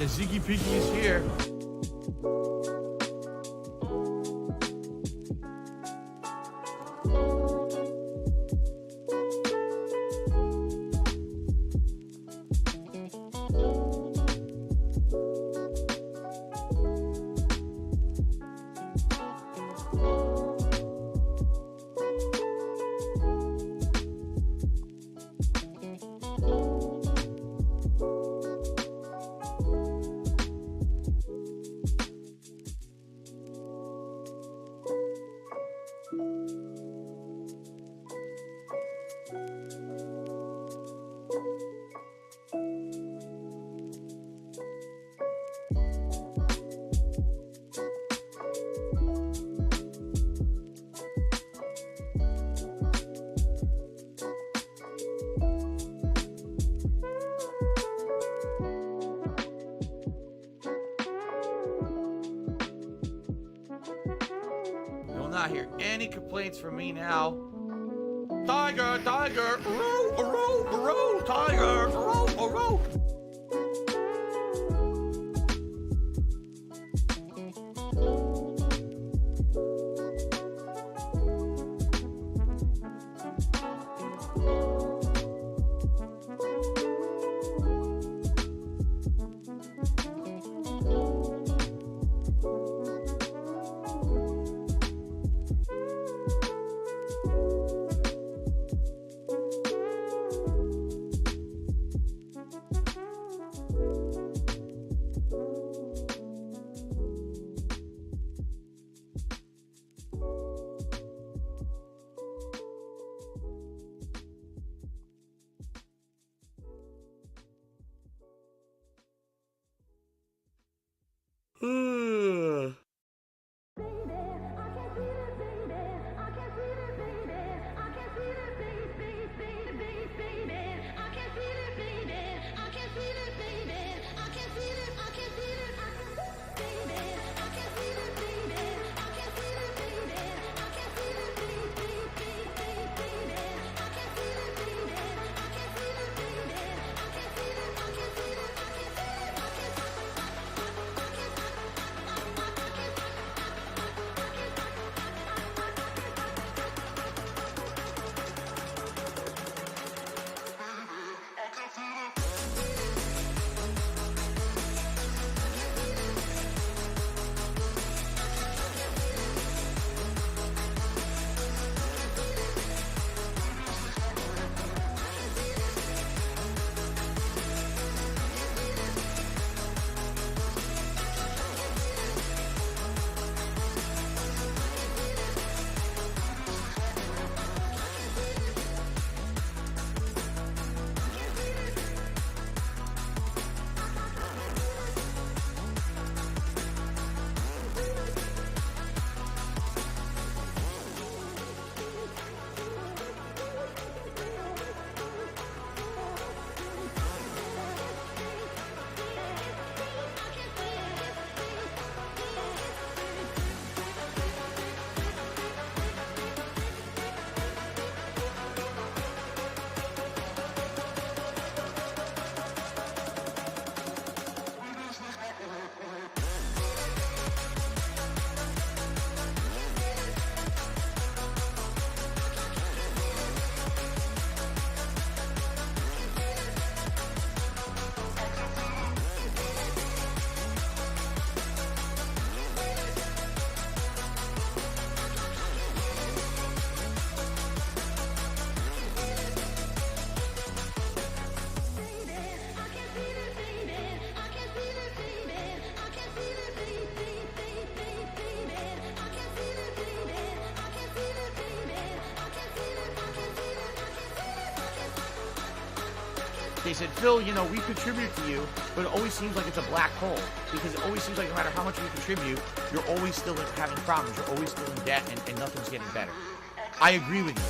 The Ziggy Piggy is here. Not hear any complaints from me now. Tiger, tiger, row, row, row, tiger, row, row. They said, Phil, you know, we contribute to you, but it always seems like it's a black hole. Because it always seems like no matter how much you contribute, you're always still having problems. You're always still in debt, and nothing's getting better. I agree with you.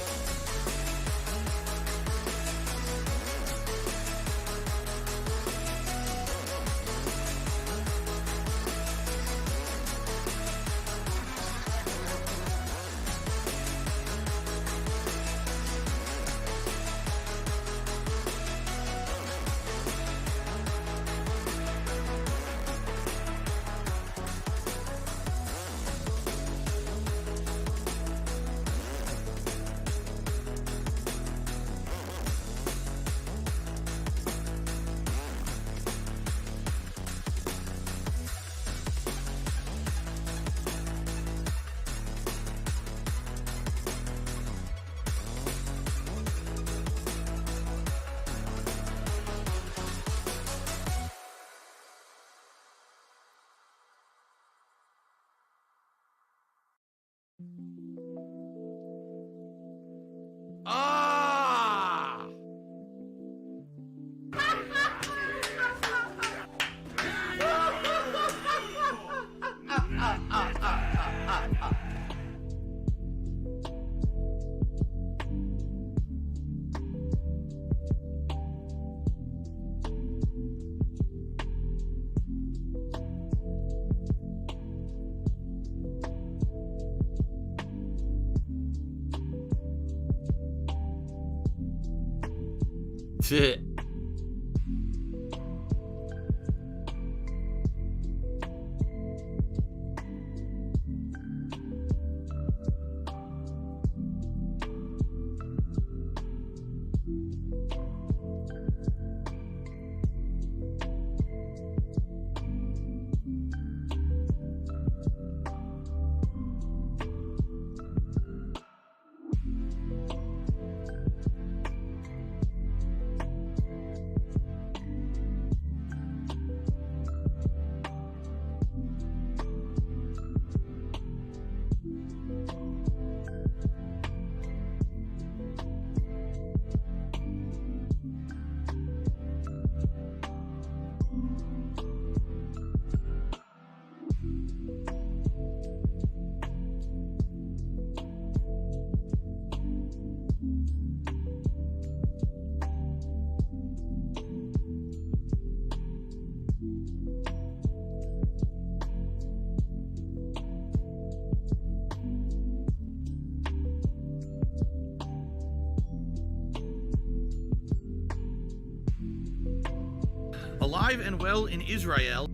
Alive and well in Israel.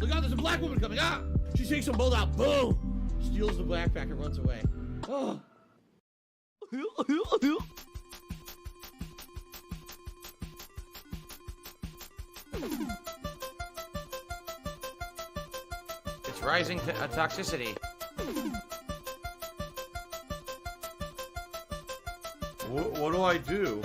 Look out, there's a black woman coming. Ah! She takes some bolt out. Boom! Steals the backpack and runs away. Oh. It's rising to toxicity. What do I do?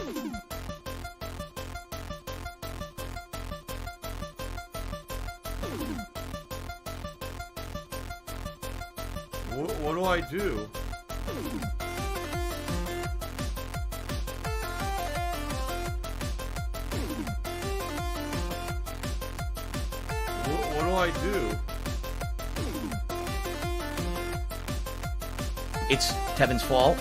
What do I do? What do I do? It's Tevin's fault.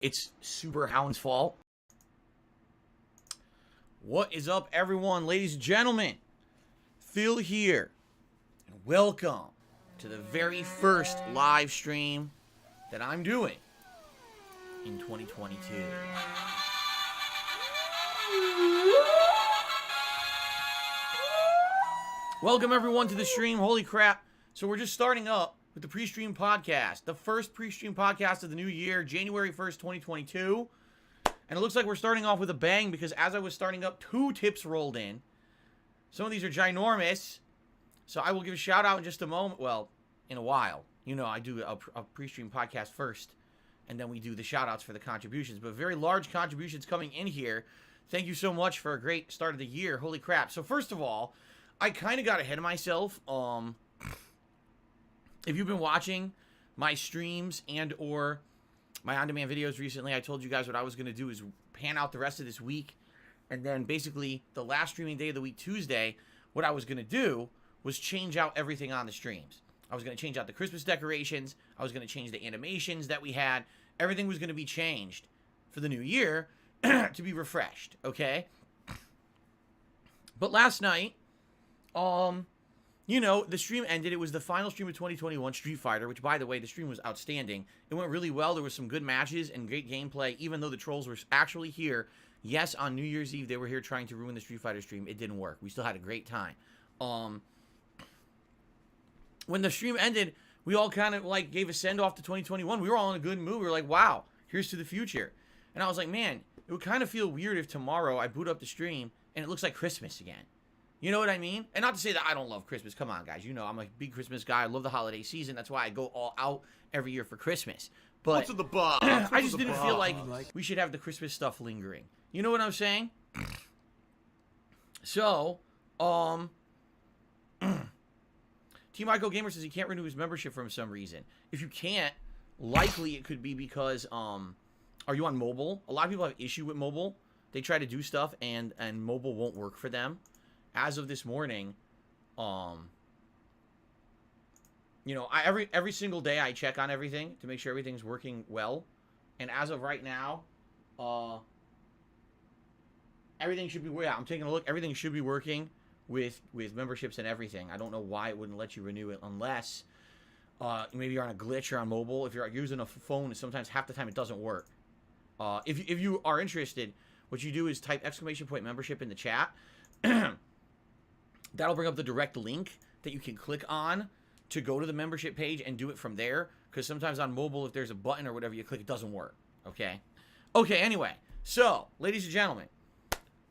It's Super Hound's fault. What is up, everyone, ladies and gentlemen? Phil here, and welcome to the very first live stream that I'm doing in 2022. Welcome, everyone, to the stream. Holy crap. So we're just starting up with the pre-stream podcast. The first pre-stream podcast of the new year, January 1st, 2022. And it looks like we're starting off with a bang because as I was starting up, 2 tips rolled in. Some of these are ginormous. So I will give a shout out in just a moment. Well, in a while. You know, I do a pre-stream podcast first. And then we do the shout outs for the contributions. But very large contributions coming in here. Thank you so much for a great start of the year. Holy crap. So first of all, I kind of got ahead of myself. If you've been watching my streams and or my on-demand videos recently, I told you guys what I was going to do is pan out the rest of this week. And then basically the last streaming day of the week, Tuesday, what I was going to do was change out everything on the streams. I was going to change out the Christmas decorations. I was going to change the animations that we had. Everything was going to be changed for the new year to be refreshed, okay? But last night, you know, the stream ended. It was the final stream of 2021, Street Fighter, which, by the way, the stream was outstanding. It went really well. There was some good matches and great gameplay, even though the trolls were actually here. Yes, on New Year's Eve, they were here trying to ruin the Street Fighter stream. It didn't work. We still had a great time. When the stream ended, we all kind of, like, gave a send-off to 2021. We were all in a good mood. We were like, wow, here's to the future. And I was like, man, it would kind of feel weird if tomorrow I boot up the stream and it looks like Christmas again. You know what I mean? And not to say that I don't love Christmas. Come on, guys. You know I'm a big Christmas guy. I love the holiday season. That's why I go all out every year for Christmas. But what's in the box? I just didn't feel like we should have the Christmas stuff lingering. You know what I'm saying? So, T. Michael Gamer says he can't renew his membership for some reason. If you can't, likely it could be because, are you on mobile? A lot of people have issue with mobile. They try to do stuff and mobile won't work for them. As of this morning, you know, every single day I check on everything to make sure everything's working well. And as of right now, everything should be, yeah, I'm taking a look. Everything should be working with memberships and everything. I don't know why it wouldn't let you renew it unless maybe you're on a glitch or on mobile. If you're using a phone, sometimes half the time it doesn't work. If you are interested, what you do is type !membership in the chat. That'll bring up the direct link that you can click on to go to the membership page and do it from there. Because sometimes on mobile, if there's a button or whatever you click, it doesn't work. Okay? Okay, anyway. So, ladies and gentlemen,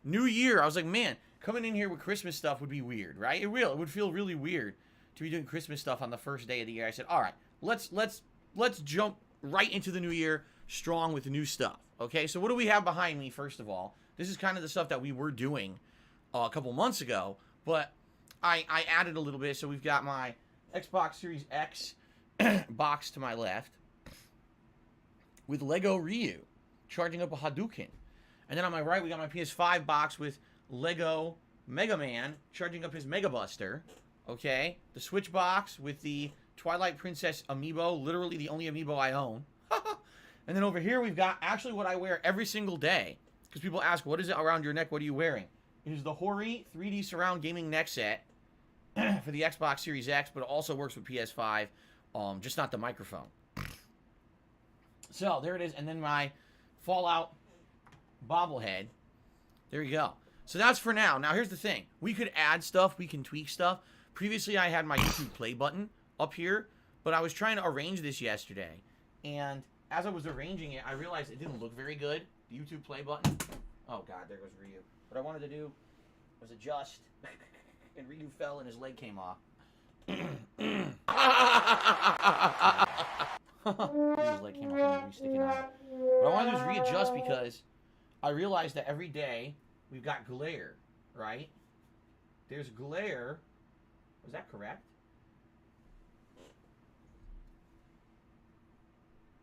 New Year. I was like, man, coming in here with Christmas stuff would be weird, right? It would feel really weird to be doing Christmas stuff on the first day of the year. I said, all right, let's jump right into the new year strong with new stuff. Okay, so what do we have behind me, first of all? This is kind of the stuff that we were doing a couple months ago, but I added a little bit. So we've got my Xbox Series X box to my left with Lego Ryu charging up a Hadouken. And then on my right, we got my PS5 box with Lego Mega Man charging up his Mega Buster. Okay, the Switch box with the Twilight Princess amiibo, literally the only amiibo I own. And then over here, we've got actually what I wear every single day. Because people ask, what is it around your neck? What are you wearing? It is the Hori 3D Surround Gaming neck set for the Xbox Series X, but it also works with PS5, just not the microphone. So, there it is. And then my Fallout bobblehead. There you go. So, that's for now. Now, here's the thing. We could add stuff. We can tweak stuff. Previously, I had my YouTube play button up here, but I was trying to arrange this yesterday. And as I was arranging it, I realized it didn't look very good. The YouTube play button. Oh, God, there goes Ryu. What I wanted to do was adjust, and Ryu fell and his leg came off. His leg came off and he's sticking out. What I wanted to do is readjust because I realized that every day we've got glare, right? There's glare. Was that correct?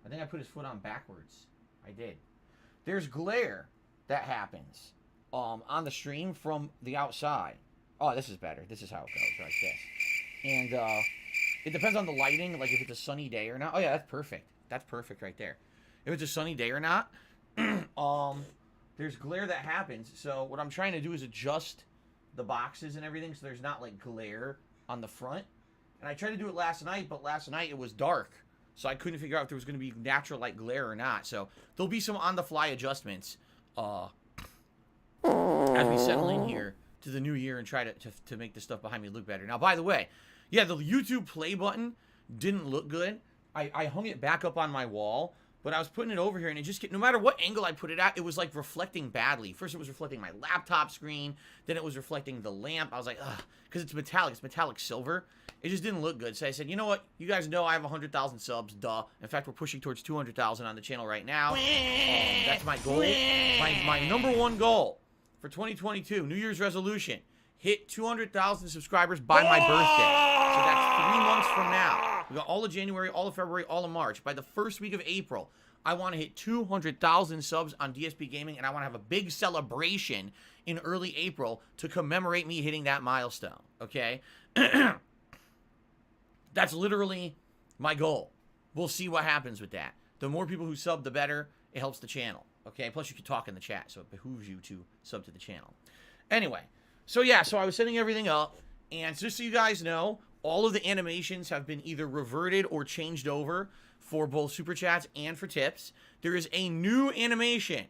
I think I put his foot on backwards. I did. There's glare that happens on the stream from the outside. Oh, this is better. This is how it goes, like this. And it depends on the lighting, like if it's a sunny day or not. Oh, yeah, that's perfect. That's perfect right there. If it's a sunny day or not, there's glare that happens. So what I'm trying to do is adjust the boxes and everything so there's not, like, glare on the front. And I tried to do it last night, but last night it was dark. So I couldn't figure out if there was going to be natural light glare or not. So there'll be some on-the-fly adjustments as we settle in here to the new year and try to make the stuff behind me look better. Now, by the way, yeah, the YouTube play button didn't look good. I hung it back up on my wall, but I was putting it over here, and it just, no matter what angle I put it at, it was, like, reflecting badly. First, it was reflecting my laptop screen. Then it was reflecting the lamp. I was like, ugh, because it's metallic. It's metallic silver. It just didn't look good. So I said, you know what? You guys know I have 100,000 subs. Duh. In fact, we're pushing towards 200,000 on the channel right now. That's my goal. My number one goal for 2022, New Year's resolution, hit 200,000 subscribers by my birthday. So that's 3 months from now. We got all of January, all of February, all of March. By the first week of April, I want to hit 200,000 subs on DSP Gaming, and I want to have a big celebration in early April to commemorate me hitting that milestone. Okay? That's literally my goal. We'll see what happens with that. The more people who sub, the better. It helps the channel. Okay? Plus, you can talk in the chat, so it behooves you to sub to the channel. Anyway, so yeah, so I was setting everything up, and just so you guys know, all of the animations have been either reverted or changed over for both Super Chats and for tips. There is a new animation.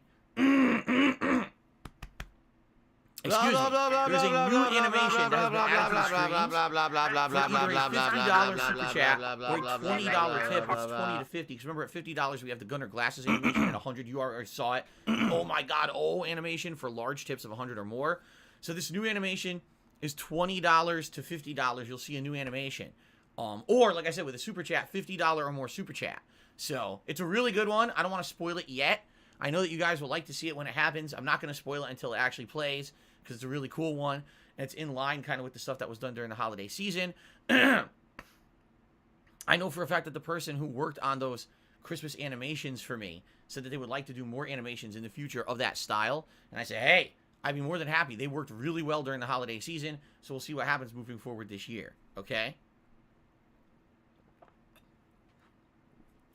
Excuse me. There's a new animation that has been added to the screens for either a $50 Super Chat or a $20 tip. It's 20 to 50. Because remember, at $50, we have the Gunner Glasses animation, and 100, you already saw it. Oh my god, animation for large tips of 100 or more. So this new animation is $20 to $50. You'll see a new animation. Or, like I said, with a super chat, $50 or more super chat. So, it's a really good one. I don't want to spoil it yet. I know that you guys will like to see it when it happens. I'm not going to spoil it until it actually plays, because it's a really cool one. And it's in line kind of with the stuff that was done during the holiday season. I know for a fact that the person who worked on those Christmas animations for me said that they would like to do more animations in the future of that style. And I said, hey, I'd be more than happy. They worked really well during the holiday season, so we'll see what happens moving forward this year. Okay?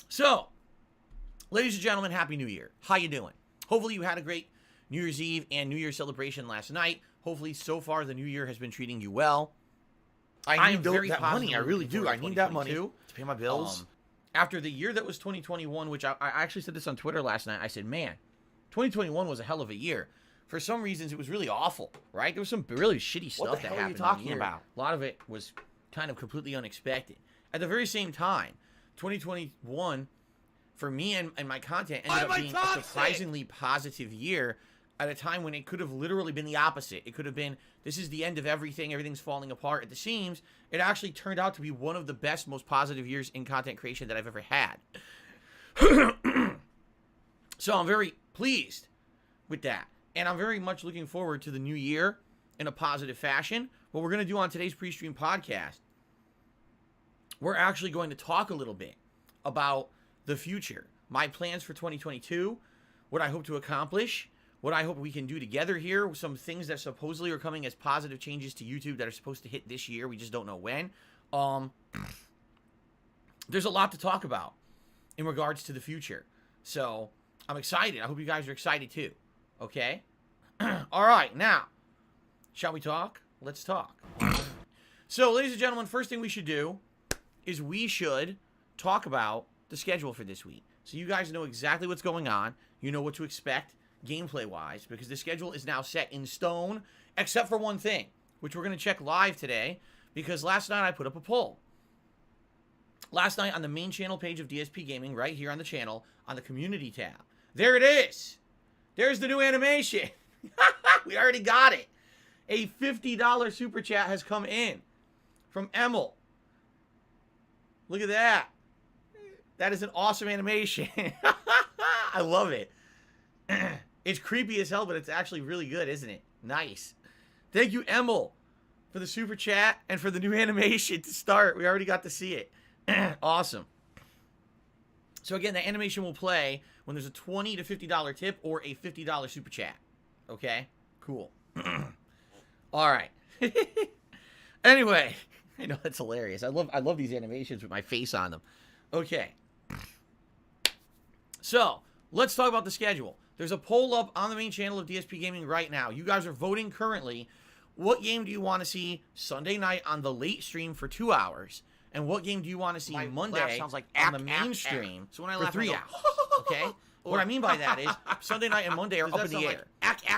So, ladies and gentlemen, Happy New Year. How you doing? Hopefully you had a great New Year's Eve and New Year's celebration last night. Hopefully, so far, the new year has been treating you well. I need that money. I really do. I need that money to pay my bills. After the year that was 2021, which I actually said this on Twitter last night, I said, man, 2021 was a hell of a year. For some reasons, it was really awful, right? There was some really shitty stuff that happened. What the hell are you talking about? A lot of it was kind of completely unexpected. At the very same time, 2021, for me and my content, ended up being a surprisingly positive year at a time when it could have literally been the opposite. It could have been, this is the end of everything, everything's falling apart at the seams. It actually turned out to be one of the best, most positive years in content creation that I've ever had. So I'm very pleased with that. And I'm very much looking forward to the new year in a positive fashion. What we're going to do on today's pre-stream podcast, we're actually going to talk a little bit about the future, my plans for 2022, what I hope to accomplish, what I hope we can do together here, some things that supposedly are coming as positive changes to YouTube that are supposed to hit this year. We just don't know when. There's a lot to talk about in regards to the future. So I'm excited. I hope you guys are excited too. Okay? All right, now, shall we talk? Let's talk. So, ladies and gentlemen, first thing we should do is we should talk about the schedule for this week. So you guys know exactly what's going on. You know what to expect gameplay-wise, because the schedule is now set in stone, except for one thing, which we're going to check live today, because last night I put up a poll. Last night on the main channel page of DSP Gaming, right here on the channel, on the community tab. There it is. There's the new animation. We already got it. A $50 super chat has come in from Emil. Look at that. That is an awesome animation. I love it. It's creepy as hell, but it's actually really good, isn't it? Nice. Thank you, Emil, for the super chat and for the new animation to start. We already got to see it. Awesome. So again, the animation will play when there's a $20 to $50 tip or a $50 super chat. Okay? Cool. All right. Anyway, I know that's hilarious. I love these animations with my face on them. Okay. So, let's talk about the schedule. There's a poll up on the main channel of DSP Gaming right now. You guys are voting currently. What game do you want to see Sunday night on the late stream for 2 hours? And what game do you want to see Monday on the main stream so when I for laugh, 3 hours? Okay? What I mean by that is Sunday night and Monday are up in the air.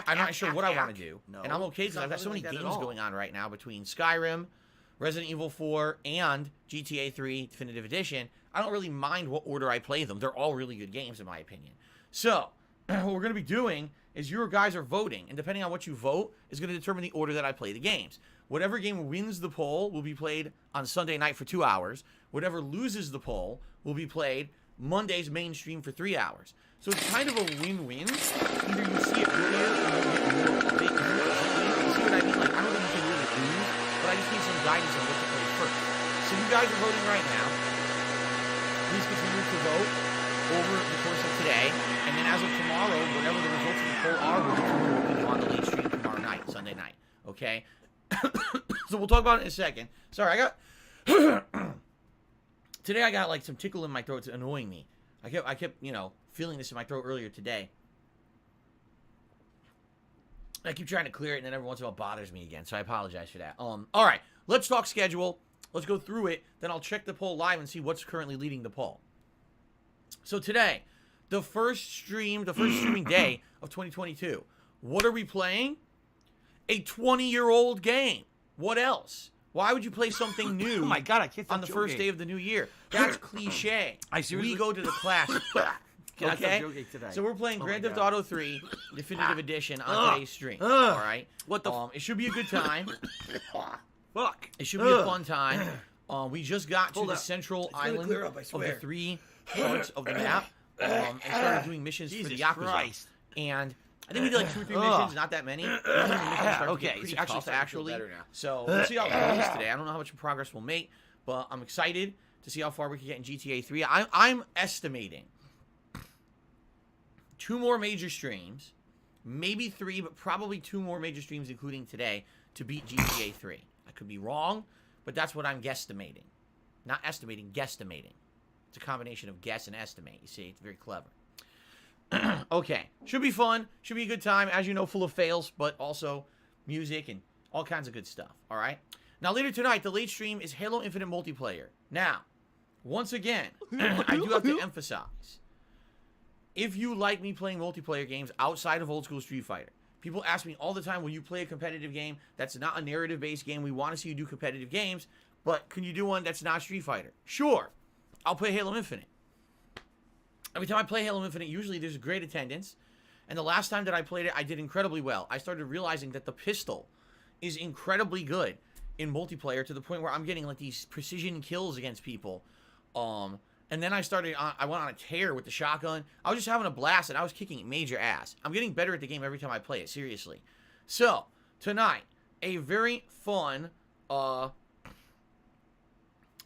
I'm not sure what I want to do. No, and I'm okay because I've got so many games going on right now between Skyrim, Resident Evil 4, and GTA3 Definitive Edition. I don't really mind what order I play them. They're all really good games in my opinion. So, what we're going to be doing is your guys are voting, and depending on what you vote is going to determine the order that I play the games. Whatever game wins the poll will be played on Sunday night for 2 hours. Whatever loses the poll will be played Monday's main stream for 3 hours. So it's kind of a win-win. Either you see it earlier or you get more of it. You see what I mean? Like, I don't think you can really lose, but I just need some guidance on what to play first. So you guys are voting right now. Please continue to vote over the course of today. And then as of tomorrow, whatever the results of the poll are, we'll determine what we do on the late stream tomorrow night, Sunday night. Okay? So we'll talk about it in a second. Sorry, I got... Today I got like some tickle in my throat. It's annoying me. I kept, you know, feeling this in my throat earlier today. I keep trying to clear it, and then every once in a while it bothers me again. So I apologize for that. All right, let's talk schedule. Let's go through it. Then I'll check the poll live and see what's currently leading the poll. So today, the first streaming day of 2022. What are we playing? A 20-year-old game. What else? Why would you play something new oh my God, I can't on the first day of the new year? That's cliche. I seriously... We go to the classic. Okay? So we're playing Grand Theft Auto 3 Definitive Edition on today's stream. All right? What the it should be a good time. fuck? It should be a fun time. We just got to the central island clear up, I of swear. the 3 parts of the map and started doing missions for the Yakuza. Christ. And I think we did like 2 or 3 missions, not that many. Okay, it's actually. So we'll see how it goes today. I don't know how much progress we'll make, but I'm excited to see how far we can get in GTA 3. I'm estimating 2 more major streams, maybe 3, but probably 2 more major streams, including today, to beat GTA 3. I could be wrong, but that's what I'm guesstimating. Not estimating, guesstimating. It's a combination of guess and estimate. You see, it's very clever. Okay, should be fun. Should be a good time. As you know, full of fails, but also music and all kinds of good stuff. All right. Now, later tonight, the late stream is Halo Infinite multiplayer. Now, once again, I do have to emphasize, if you like me playing multiplayer games outside of old school Street Fighter, people ask me all the time, will you play a competitive game that's not a narrative-based game? We want to see you do competitive games, but can you do one that's not Street Fighter? Sure. I'll play Halo Infinite. Every time I play Halo Infinite, usually there's great attendance. And the last time that I played it, I did incredibly well. I started realizing that the pistol is incredibly good in multiplayer to the point where I'm getting like these precision kills against people. And then I went on a tear with the shotgun. I was just having a blast and I was kicking major ass. I'm getting better at the game every time I play it, seriously. So, tonight, a very fun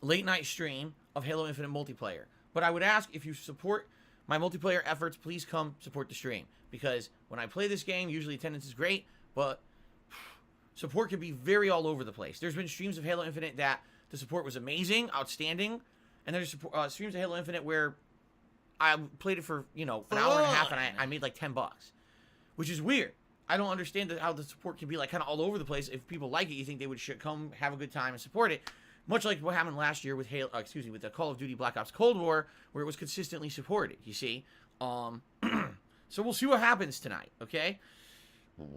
late night stream of Halo Infinite multiplayer. But I would ask, if you support my multiplayer efforts, please come support the stream. Because when I play this game, usually attendance is great, but support can be very all over the place. There's been streams of Halo Infinite that the support was amazing, outstanding, and there's streams of Halo Infinite where I played it for, an hour and a half, and I made like $10, which is weird. I don't understand how the support can be like kind of all over the place. If people like it, you think they should come have a good time and support it. Much like what happened last year with with the Call of Duty Black Ops Cold War, where it was consistently supported, you see? So we'll see what happens tonight, okay?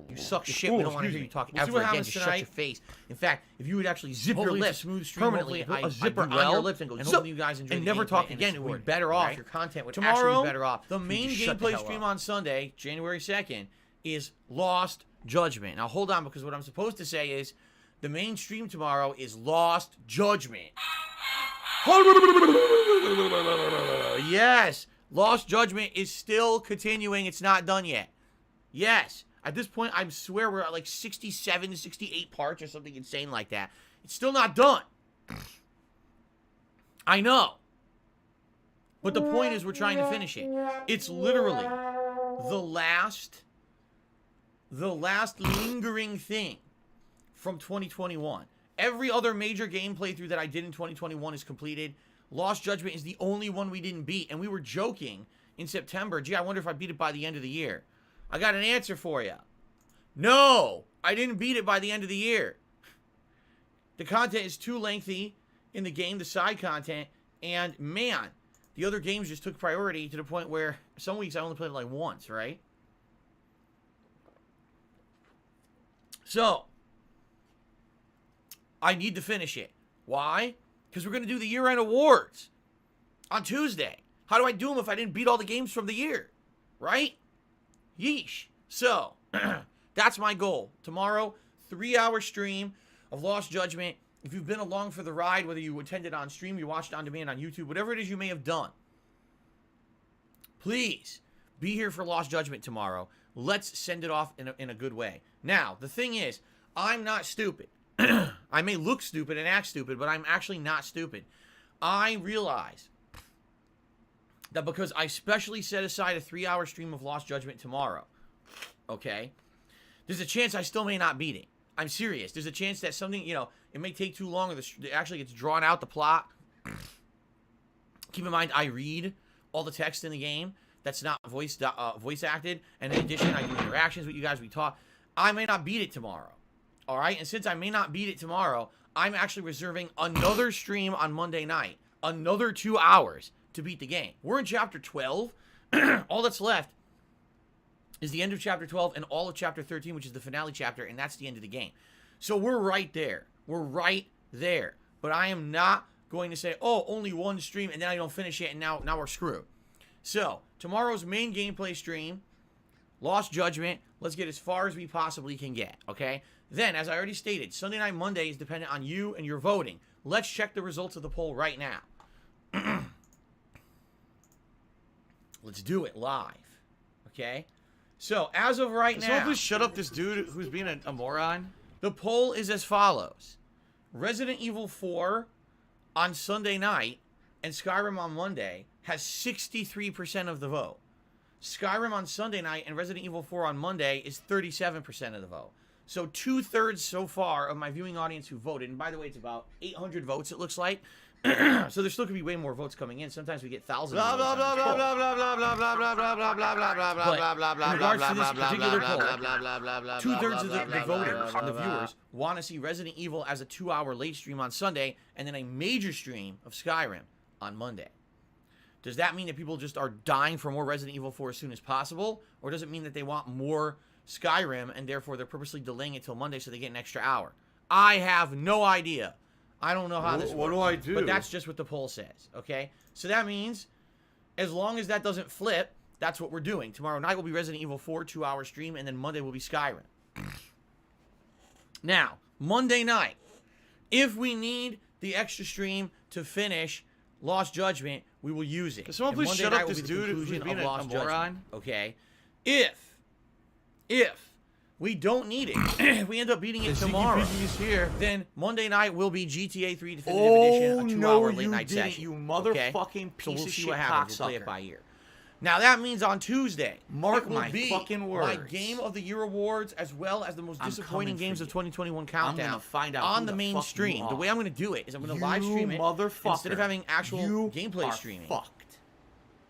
You suck shit. We don't want to hear you talk ever again. Just shut your face. In fact, if you would actually zip your lips permanently, a zipper on your lips and go, hopefully you guys enjoy and never talk again, it would be better off. Your content would actually be better off. The main gameplay stream on Sunday, January 2nd, is Lost Judgment. Now, hold on, because what I'm supposed to say is, the main stream tomorrow is Lost Judgment. Yes, Lost Judgment is still continuing. It's not done yet. Yes. At this point, I swear we're at like 67, 68 parts or something insane like that. It's still not done. I know. But the point is we're trying to finish it. It's literally the last lingering thing from 2021. Every other major game playthrough that I did in 2021 is completed. Lost Judgment is the only one we didn't beat. And we were joking in September, gee, I wonder if I beat it by the end of the year. I got an answer for you. No, I didn't beat it by the end of the year. The content is too lengthy in the game, the side content, and man, the other games just took priority to the point where some weeks I only played it like once, right? So, I need to finish it. Why? Because we're going to do the year-end awards on Tuesday. How do I do them if I didn't beat all the games from the year? Right? Yeesh. So, that's my goal. Tomorrow, 3-hour stream of Lost Judgment. If you've been along for the ride, whether you attended on stream, you watched on demand on YouTube, whatever it is you may have done, please be here for Lost Judgment tomorrow. Let's send it off in a good way. Now, the thing is, I'm not stupid. I may look stupid and act stupid, but I'm actually not stupid. I realize that because I specially set aside a 3-hour stream of Lost Judgment tomorrow, okay, there's a chance I still may not beat it. I'm serious. There's a chance that something, it may take too long, or it actually gets drawn out, the plot. Keep in mind, I read all the text in the game. That's not voice acted. And in addition, I do interactions with you guys. We talk. I may not beat it tomorrow. All right? And since I may not beat it tomorrow, I'm actually reserving another stream on Monday night. Another 2 hours to beat the game. We're in Chapter 12. All that's left is the end of Chapter 12 and all of Chapter 13, which is the finale chapter, and that's the end of the game. So we're right there. We're right there. But I am not going to say, oh, only one stream, and then I don't finish it, and now we're screwed. So, tomorrow's main gameplay stream, Lost Judgment. Let's get as far as we possibly can get, okay? Then, as I already stated, Sunday Night Monday is dependent on you and your voting. Let's check the results of the poll right now. Let's do it live, okay? So, as of right now... Someone please shut up this dude who's being a moron. The poll is as follows. Resident Evil 4 on Sunday night and Skyrim on Monday has 63% of the vote. Skyrim on Sunday night and Resident Evil 4 on Monday is 37% of the vote. So 2/3 so far of my viewing audience who voted, and by the way, it's about 800 votes it looks like. So there still could be way more votes coming in. Sometimes we get thousands of votes. In regards to this particular poll, 2/3 of the voters and the viewers want to see Resident Evil as a 2-hour late stream on Sunday and then a major stream of Skyrim on Monday. Does that mean that people just are dying for more Resident Evil 4 as soon as possible? Or does it mean that they want more Skyrim and therefore they're purposely delaying it till Monday so they get an extra hour? I have no idea. I don't know how this works. What do I do? But that's just what the poll says, okay? So that means as long as that doesn't flip, that's what we're doing. Tomorrow night will be Resident Evil 4 2-hour stream, and then Monday will be Skyrim. Now, Monday night, if we need the extra stream to finish Lost Judgment, we will use it. Can someone please shut up this dude who's being a moron? Okay? If we don't need it, if we end up beating it tomorrow, then Monday night will be GTA 3 Definitive Edition, a 2-hour late night session. You motherfucking piece so of shit what happens. We'll play it cocksucker. by ear. Now that means on Tuesday, Mark it will my be fucking words. my Game of the Year awards as well as the most disappointing games of 2021 countdown. I'm gonna find out on who the the main fuck stream. you The are. way I'm going to do it is I'm going to live stream it instead of having actual gameplay streaming. Fucked.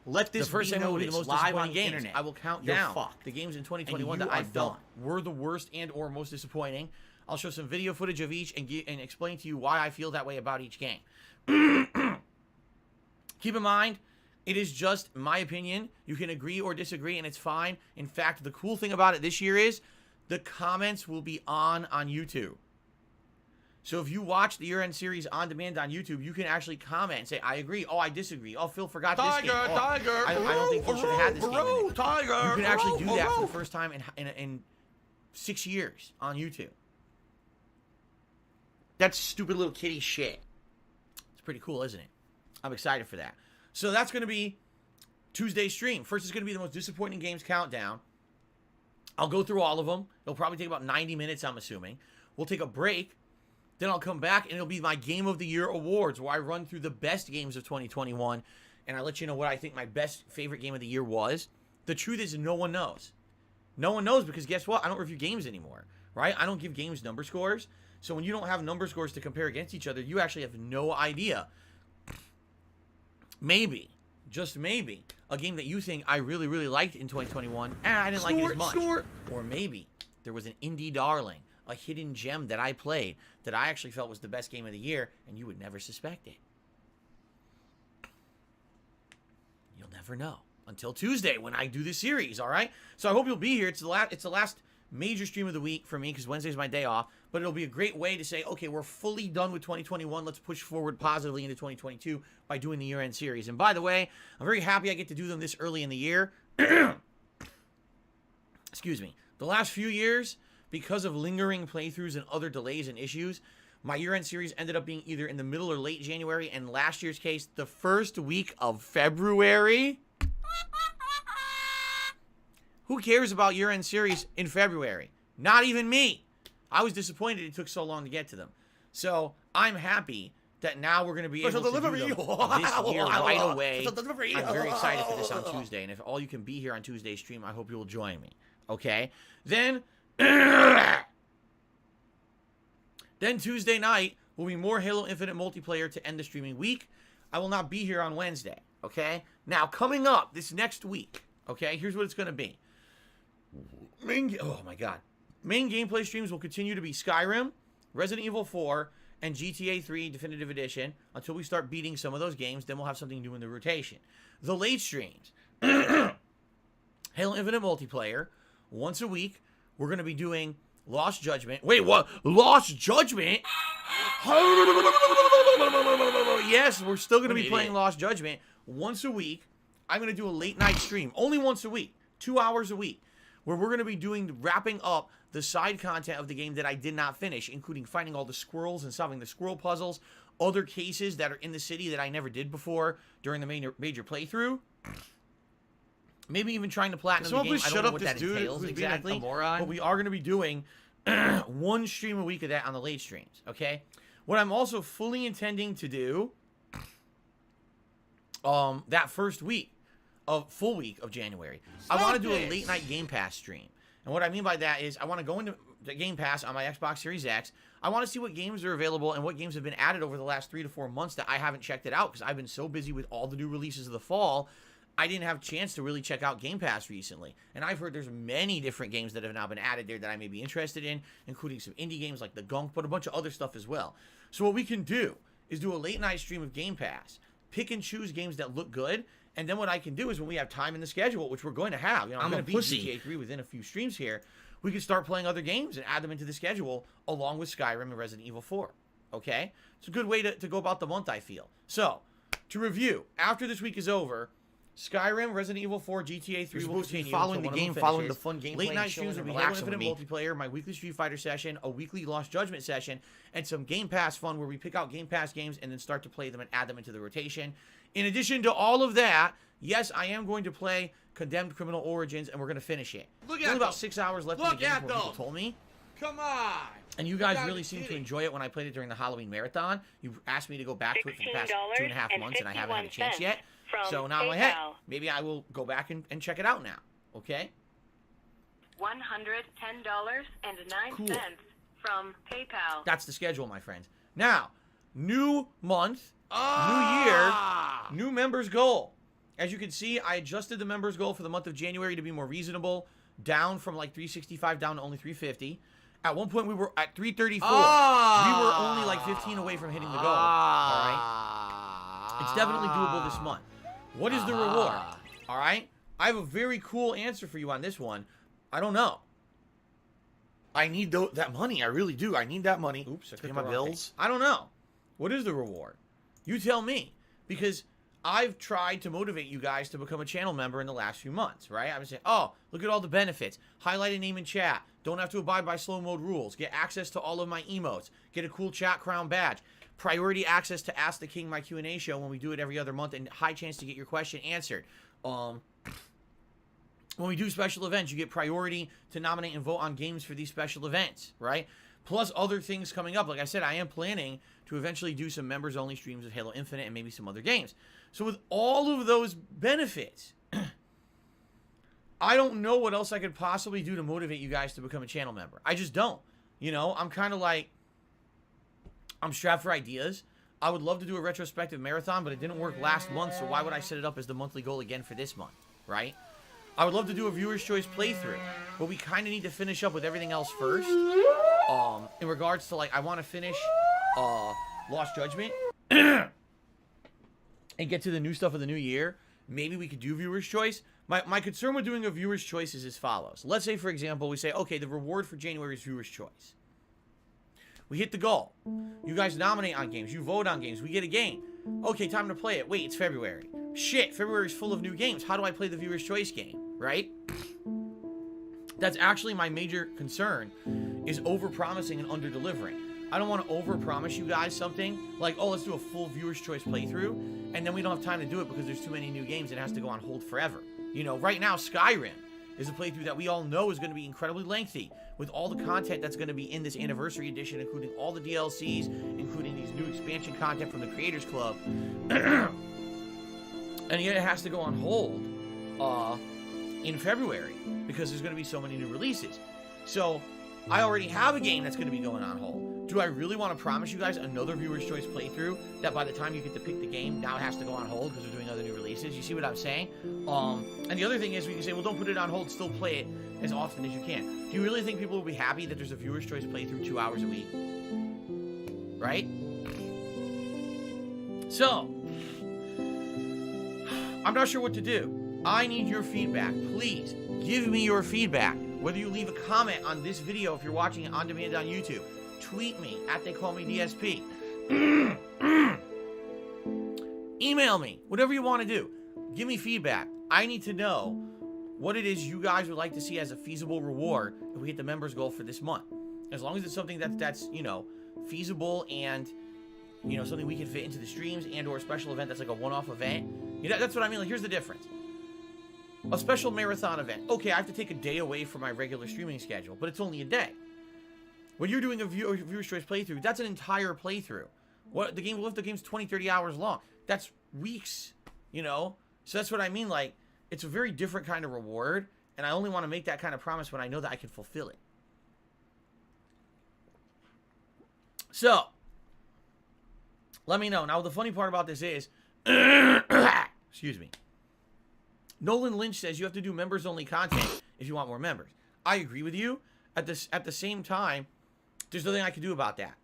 Let this The first be thing will be the noticed most live on disappointing the games. internet. I will count You're down fucked. the games in 2021 And that I you are felt done. were the worst and or most disappointing. I'll show some video footage of each and explain to you why I feel that way about each game. Keep in mind, it is just my opinion. You can agree or disagree, and it's fine. In fact, the cool thing about it this year is the comments will be on YouTube. So if you watch the year-end series on demand on YouTube, you can actually comment and say, I agree. Oh, I disagree. Oh, Phil forgot this game. Oh, Tiger. I don't think Phil should have had this game in it. Tiger. You can actually do that for the first time in 6 years on YouTube. That's stupid little kitty shit. It's pretty cool, isn't it? I'm excited for that. So that's going to be Tuesday's stream. First is going to be the most disappointing games countdown. I'll go through all of them. It'll probably take about 90 minutes, I'm assuming. We'll take a break. Then I'll come back, and it'll be my Game of the Year awards, where I run through the best games of 2021, and I let you know what I think my best favorite game of the year was. The truth is, no one knows. No one knows because guess what? I don't review games anymore, right? I don't give games number scores. So when you don't have number scores to compare against each other, you actually have no idea. Maybe, just maybe, a game that you think I really, really liked in 2021, and I didn't like it as much. Or maybe there was an indie darling, a hidden gem that I played that I actually felt was the best game of the year, and you would never suspect it. You'll never know until Tuesday when I do this series, all right? So I hope you'll be here. It's the last major stream of the week for me because Wednesday's my day off, but it'll be a great way to say, okay, we're fully done with 2021. Let's push forward positively into 2022 by doing the year-end series. And by the way, I'm very happy I get to do them this early in the year. Excuse me. The last few years, because of lingering playthroughs and other delays and issues, my year-end series ended up being either in the middle or late January, and last year's case, the first week of February. Who cares about year-end series in February? Not even me. I was disappointed it took so long to get to them. So I'm happy that now we're going to be able to do them this year right away. I'm very excited for this on Tuesday, and if all you can be here on Tuesday's stream, I hope you will join me. Okay? Then Tuesday night will be more Halo Infinite multiplayer to end the streaming week. I will not be here on Wednesday, okay? Now, coming up this next week, okay, here's what it's going to be. Oh, my God. Main gameplay streams will continue to be Skyrim, Resident Evil 4, and GTA 3 Definitive Edition until we start beating some of those games. Then we'll have something new in the rotation. The late streams. Halo Infinite multiplayer, once a week. We're going to be doing Lost Judgment. Wait, what? Lost Judgment? Yes, we're still going to be playing Lost Judgment once a week I'm going to do a late night stream, only once a week, 2 hours a week, where we're going to be wrapping up the side content of the game that I did not finish, including finding all the squirrels and solving the squirrel puzzles, other cases that are in the city that I never did before during the major playthrough. Maybe even trying to platinum the game. I don't know what that entails exactly. But we are going to be doing one stream a week of that on the late streams, okay? What I'm also fully intending to do that first full week of January, I want to do a late night Game Pass stream. And what I mean by that is I want to go into the Game Pass on my Xbox Series X. I want to see what games are available and what games have been added over the last 3 to 4 months that I haven't checked it out because I've been so busy with all the new releases of the fall. I didn't have a chance to really check out Game Pass recently. And I've heard there's many different games that have now been added there that I may be interested in, including some indie games like The Gunk, but a bunch of other stuff as well. So what we can do is do a late night stream of Game Pass, pick and choose games that look good, and then what I can do is when we have time in the schedule, which we're going to have, I'm going to beat GTA3 within a few streams here, we can start playing other games and add them into the schedule along with Skyrim and Resident Evil 4. Okay? It's a good way to go about the month, I feel. So, to review, after this week is over, Skyrim, Resident Evil 4, GTA3 will continue. Following the game, following the fun gameplay. Late night streams will be Halo Infinite multiplayer, my weekly Street Fighter session, a weekly Lost Judgment session, and some Game Pass fun where we pick out Game Pass games and then start to play them and add them into the rotation. In addition to all of that, yes, I am going to play Condemned Criminal Origins, and we're going to finish it. There's only about 6 hours left in the game from what people told me. Come on! And you guys really seem to enjoy it when I played it during the Halloween marathon. You asked me to go back to it for the past 2.5 months, and I haven't had a chance yet. So now I'm like, hey, maybe I will go back and check it out now. Okay? $110.09 from PayPal. That's the schedule, my friends. Now, new month, new year, new members goal. As you can see, I adjusted the members goal for the month of January to be more reasonable, down from like 365 down to only 350. At one point, we were at 334. We were only like 15 away from hitting the goal. All right? It's definitely doable this month. What is the reward? All right? I have a very cool answer for you on this one. I don't know. I need that money. I really do. I need that money. Oops, I to pay my bills. I don't know. What is the reward? You tell me. Because I've tried to motivate you guys to become a channel member in the last few months, right? I'm saying, oh, look at all the benefits. Highlight a name in chat. Don't have to abide by slow mode rules. Get access to all of my emotes. Get a cool chat crown badge. Priority access to Ask the King, my Q&A show when we do it every other month, and high chance to get your question answered. When we do special events, you get priority to nominate and vote on games for these special events, right? Plus other things coming up. Like I said, I am planning to eventually do some members-only streams of Halo Infinite and maybe some other games. So with all of those benefits, I don't know what else I could possibly do to motivate you guys to become a channel member. I just don't. You know, I'm kind of like, I'm strapped for ideas. I would love to do a retrospective marathon, but it didn't work last month, so why would I set it up as the monthly goal again for this month, right? I would love to do a viewer's choice playthrough, but we kind of need to finish up with everything else first. In regards to, like, I want to finish Lost Judgment and get to the new stuff of the new year. Maybe we could do viewer's choice. My concern with doing a viewer's choice is as follows. Let's say, for example, we say, okay, the reward for January is viewer's choice. We hit the goal. You guys nominate on games. You vote on games. We get a game. Okay, time to play it. Wait, it's February. Shit, February's full of new games. How do I play the viewer's choice game, right? That's actually my major concern, is over-promising and under-delivering. I don't want to over-promise you guys something like, oh, let's do a full viewer's choice playthrough, and then we don't have time to do it because there's too many new games and it has to go on hold forever. You know, right now, Skyrim is a playthrough that we all know is going to be incredibly lengthy, with all the content that's going to be in this anniversary edition, including all the DLCs, including these new expansion content from the Creators Club. And yet it has to go on hold in February because there's going to be so many new releases. So I already have a game that's going to be going on hold. Do I really want to promise you guys another viewer's choice playthrough that by the time you get to pick the game, now it has to go on hold because we're doing other new releases? You see what I'm saying? And the other thing is we can say, well, don't put it on hold, still play it as often as you can. Do you really think people will be happy that there's a viewer's choice playthrough 2 hours a week? Right? So, I'm not sure what to do. I need your feedback. Please, give me your feedback. Whether you leave a comment on this video if you're watching it on demand on YouTube, tweet me at TheyCallMeDSP. Email me, whatever you want to do. Give me feedback. I need to know what it is you guys would like to see as a feasible reward if we hit the members goal for this month. As long as it's something that's you know, feasible and, you know, something we can fit into the streams and or a special event that's like a one-off event. You know, that's what I mean. Like, here's the difference. A special marathon event. Okay, I have to take a day away from my regular streaming schedule, but it's only a day. When you're doing a viewer's choice playthrough, that's an entire playthrough. What the game's 20, 30 hours long. That's weeks, you know? So that's what I mean. Like, it's a very different kind of reward, and I only want to make that kind of promise when I know that I can fulfill it. So, let me know. Now, the funny part about this is, excuse me. Nolan Lynch says you have to do members-only content if you want more members. I agree with you. At the same time, there's nothing I can do about that.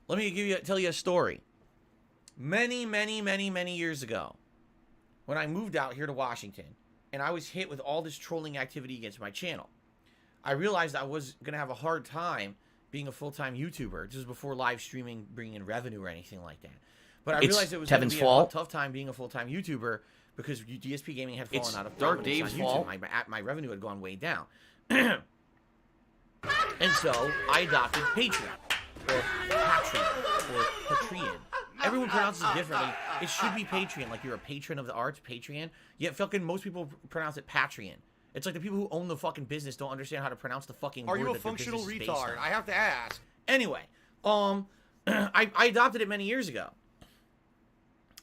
Let me tell you a story. Many, many, many, many years ago, when I moved out here to Washington, and I was hit with all this trolling activity against my channel, I realized I was going to have a hard time being a full-time YouTuber. This was before live streaming bringing in revenue or anything like that. But I realized it was going to be a tough time being a full-time YouTuber because DSP Gaming had fallen out of Dark Dave's fault. My revenue had gone way down. And so I adopted Patreon, or Patreon, or Patreon. Everyone pronounces it differently. It should be Patreon, like you're a patron of the arts, Patreon. Yet fucking most people pronounce it Patreon. It's like the people who own the fucking business don't understand how to pronounce the fucking word. Are you a functional retard? I have to ask. Anyway, I adopted it many years ago.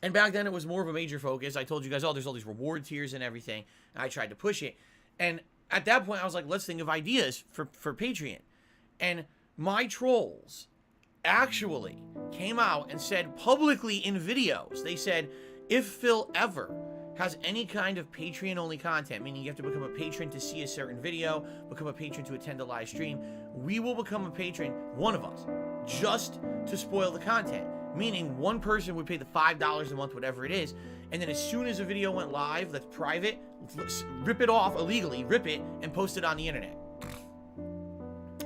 And back then it was more of a major focus. I told you guys, oh, there's all these reward tiers and everything. And I tried to push it. And at that point, I was like, let's think of ideas for Patreon. And my trolls actually came out and said publicly in videos, they said, if Phil ever has any kind of Patreon-only content, meaning you have to become a patron to see a certain video, become a patron to attend a live stream, we will become a patron, one of us, just to spoil the content. Meaning one person would pay the $5 a month, whatever it is, and then as soon as a video went live that's private, rip it off illegally, rip it, and post it on the internet.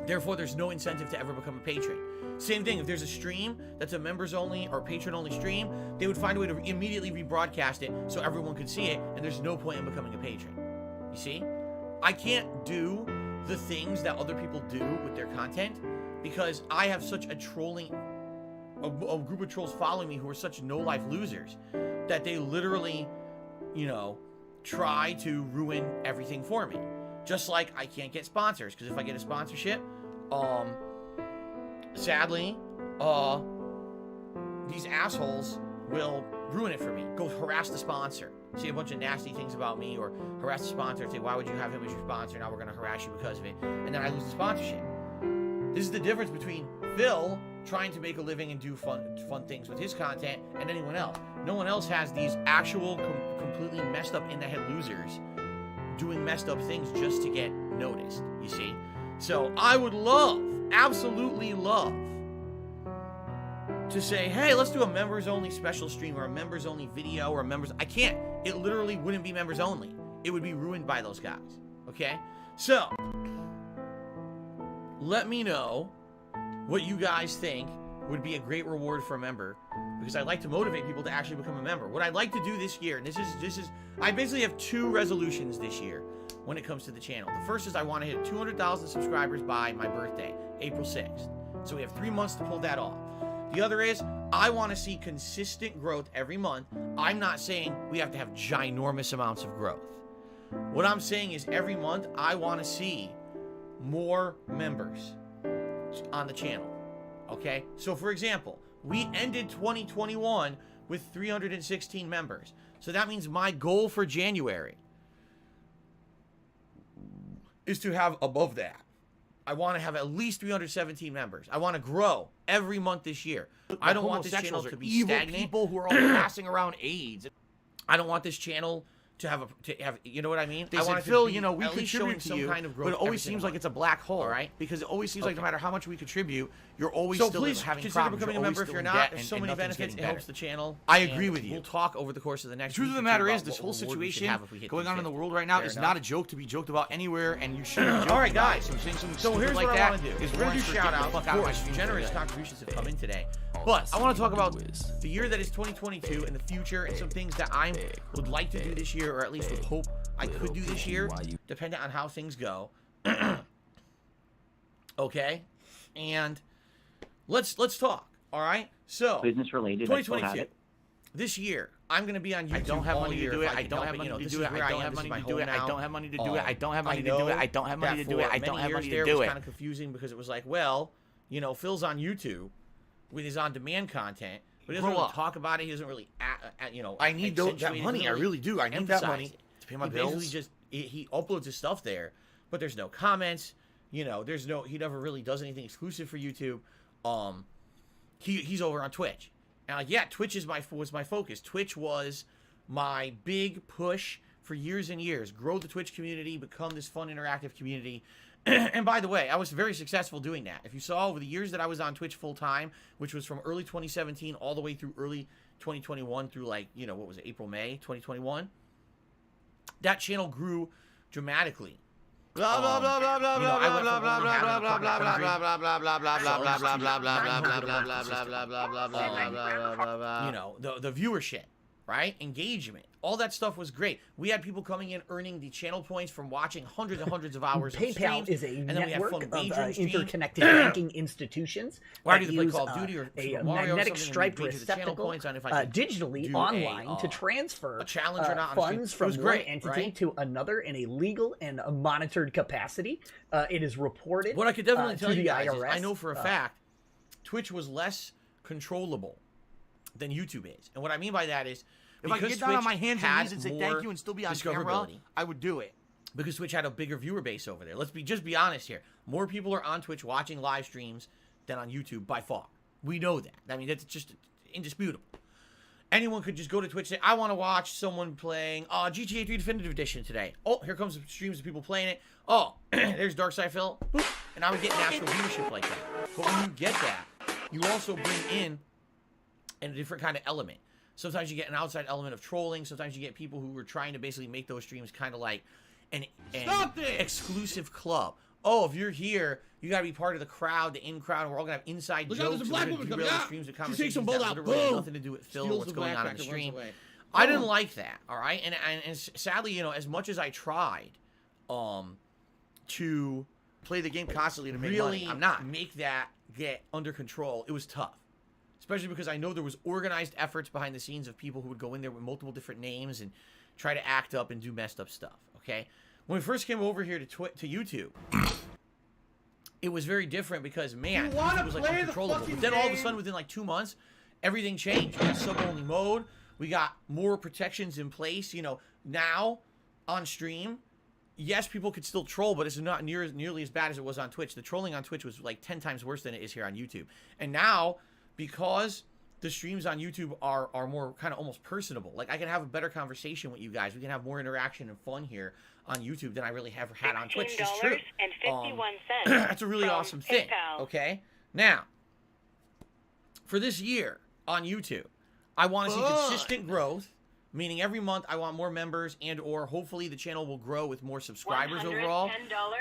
Therefore, there's no incentive to ever become a patron. Same thing, if there's a stream that's a members-only or patron-only stream, they would find a way to immediately rebroadcast it so everyone could see it, and there's no point in becoming a patron. You see? I can't do the things that other people do with their content because I have such a group of trolls following me who are such no-life losers that they literally, you know, try to ruin everything for me. Just like I can't get sponsors, because if I get a sponsorship, sadly, these assholes will ruin it for me. Go harass the sponsor. Say a bunch of nasty things about me, or harass the sponsor and say, why would you have him as your sponsor? Now we're going to harass you because of it. And then I lose the sponsorship. This is the difference between Phil trying to make a living and do fun things with his content and anyone else. No one else has these actual completely messed up in the head losers doing messed up things just to get noticed, you see? So I would love, absolutely love, to say, hey, let's do a members-only special stream or a members-only video or a members... I can't. It literally wouldn't be members-only. It would be ruined by those guys, okay? So, let me know what you guys think would be a great reward for a member, because I'd like to motivate people to actually become a member. What I'd like to do this year, and this is I basically have two resolutions this year when it comes to the channel. The first is I want to hit 200,000 subscribers by my birthday, April 6th. So we have 3 months to pull that off. The other is I want to see consistent growth every month. I'm not saying we have to have ginormous amounts of growth. What I'm saying is every month I want to see more members on the channel. Okay? So for example, we ended 2021 with 316 members. So that means my goal for January is to have above that. I want to have at least 317 members. I want to grow every month this year. I don't want this channel to be stagnant. People who are all passing around AIDS. I don't want this channel to have you know what I mean? They I said, want it to Phil, be you know, we at least contribute showing to you, some kind of growth, but it always every seems single like month. it's a black hole, All right? Because it always seems like no matter how much we contribute, you're always So still please having consider problems. becoming a You're always member if still you're in not. debt, There's and- so and many nothing's benefits. getting It helps better. the channel. I agree and with you. We'll talk over the course of the next The truth of week the or two matter about is, this what whole reward we should situation have if we hit going on in the 350. world right now Fair is enough? not a joke to be joked about anywhere, and you shouldn't be joking All right, about it. guys. So saying something So stupid here's like what I that want to do. is We're going to warrants do for shout getting the out. fuck Of out of my course, stream generous today. contributions have come in today. But I want to talk about the year that is 2022 and the future and some things that I would like to do this year, or at least would hope I could do this year, depending on how things go. Okay? And let's talk. All right? So, Business related. 2022. This year, I'm going to be on YouTube. I don't have all money to year do if it. I can don't help have it. money You know, to this do is it. where I I don't am. have This is money my to do home it. I now. don't have money to do it. I don't have money to know do it. I don't have money to do it. I don't have money to do It was it. kind of confusing because it was like, well, you know, Phil's on YouTube with his on-demand content, but he doesn't Grow really up. talk about it. He doesn't really, you know, I need that accentuate it. money. He I doesn't really do. I need that emphasize money it. to pay my He bills. basically just he uploads his stuff there, but there's no comments. You know, he never really does anything exclusive for YouTube. He's over on Twitch, and like, yeah, Twitch was my focus. Twitch was my big push for years and years. Grow the Twitch community, become this fun interactive community. And by the way, I was very successful doing that. If you saw over the years that I was on Twitch full time, which was from early 2017 all the way through early 2021 through, like, you know, what was it, April, May 2021, that channel grew dramatically. Blah blah blah blah blah you know, blah I went blah from blah only blah having blah a blah couple blah hundred blah blah blah blah blah blah blah blah blah blah blah blah blah blah blah blah blah blah. You know, the viewership, right? Engagement. All that stuff was great. We had people coming in earning the channel points from watching hundreds and hundreds of hours of PayPal streams. is a And then we had network fun of wagering streams. interconnected banking institutions Why that do they play use Call of Duty or a Super Mario or magnetic something, and striped we wager the channel receptacle points on if I could digitally do online to a transfer challenge or not on stream. funds It from was one great, entity right? to another in a legal and a monitored capacity. It is reported What I could definitely tell to you the guys IRS. is I know for a fact Twitch was less controllable than YouTube is. And what I mean by that is, If I could because get down on Twitch my hands and had knees and say more thank you and still be on camera, discoverability, I would do it. because Twitch had a bigger viewer base over there. Let's just be honest here. More people are on Twitch watching live streams than on YouTube by far. We know that. I mean, that's just indisputable. Anyone could just go to Twitch and say, I want to watch someone playing GTA 3 Definitive Edition today. Oh, here comes streams of people playing it. Oh, there's Darkside Phil. Boop. And I would get natural viewership like that. But when you get that, you also bring in a different kind of element. Sometimes you get an outside element of trolling. Sometimes you get people who are trying to basically make those streams kind of like an exclusive club. Oh, if you're here, you got to be part of the crowd, the in crowd, and we're all going to have inside Look out, jokes. there's a black and we're woman gonna coming derail the out. streams with She takes conversations some that bolt out. literally have Boom. nothing to do with Phil or Steals what's the going on in backpack the and runs stream. away. I didn't like that, all right? And sadly, you know, as much as I tried to Play the game constantly to make really money. I'm not. make that get under control, it was tough. Especially because I know there was organized efforts behind the scenes of people who would go in there with multiple different names and try to act up and do messed up stuff, okay? When we first came over here to YouTube, it was very different because, man, You wanna it was like play the uncontrollable. fucking But then all of a game? sudden, within like 2 months, everything changed. We got sub-only mode. We got more protections in place. You know, now on stream, yes, people could still troll, but it's not nearly as bad as it was on Twitch. The trolling on Twitch was like 10 times worse than it is here on YouTube. And now, because the streams on YouTube are more kind of almost personable, like I can have a better conversation with you guys. We can have more interaction and fun here on YouTube than I really have had on Twitch. It's true. $16.51 That's a really from awesome thing. PayPal. Okay? Now, for this year on YouTube, I want to see consistent growth, meaning every month I want more members and or hopefully the channel will grow with more subscribers overall.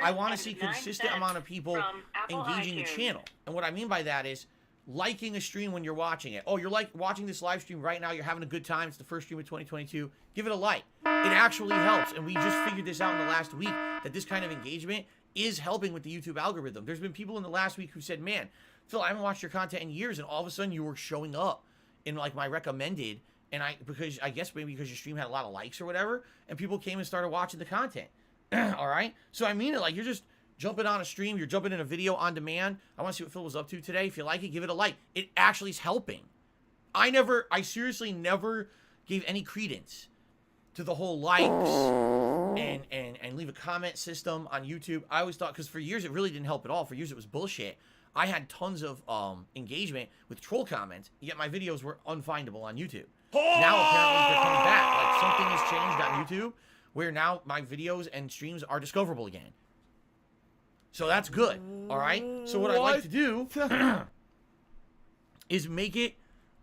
I want to see consistent amount of people from Apple engaging the iTunes. channel. And what I mean by that is liking a stream when you're watching it. Oh, you're like watching this live stream right now. You're having a good time. It's the first stream of 2022. Give it a like. It actually helps. And we just figured this out in the last week that this kind of engagement is helping with the YouTube algorithm. There's been people in the last week who said, man, Phil, I haven't watched your content in years. And all of a sudden you were showing up in like my recommended. And because I guess maybe because your stream had a lot of likes or whatever. And people came and started watching the content. All right. So I mean it, like you're just jumping on a stream, you're jumping in a video on demand. I want to see what Phil was up to today. If you like it, give it a like. It actually is helping. I seriously never gave any credence to the whole likes and leave a comment system on YouTube. I always thought, because for years it really didn't help at all. For years it was bullshit. I had tons of engagement with troll comments, yet my videos were unfindable on YouTube. Now apparently they're coming back. Like something has changed on YouTube where now my videos and streams are discoverable again. So that's good. All right. So what I'd like to do is make it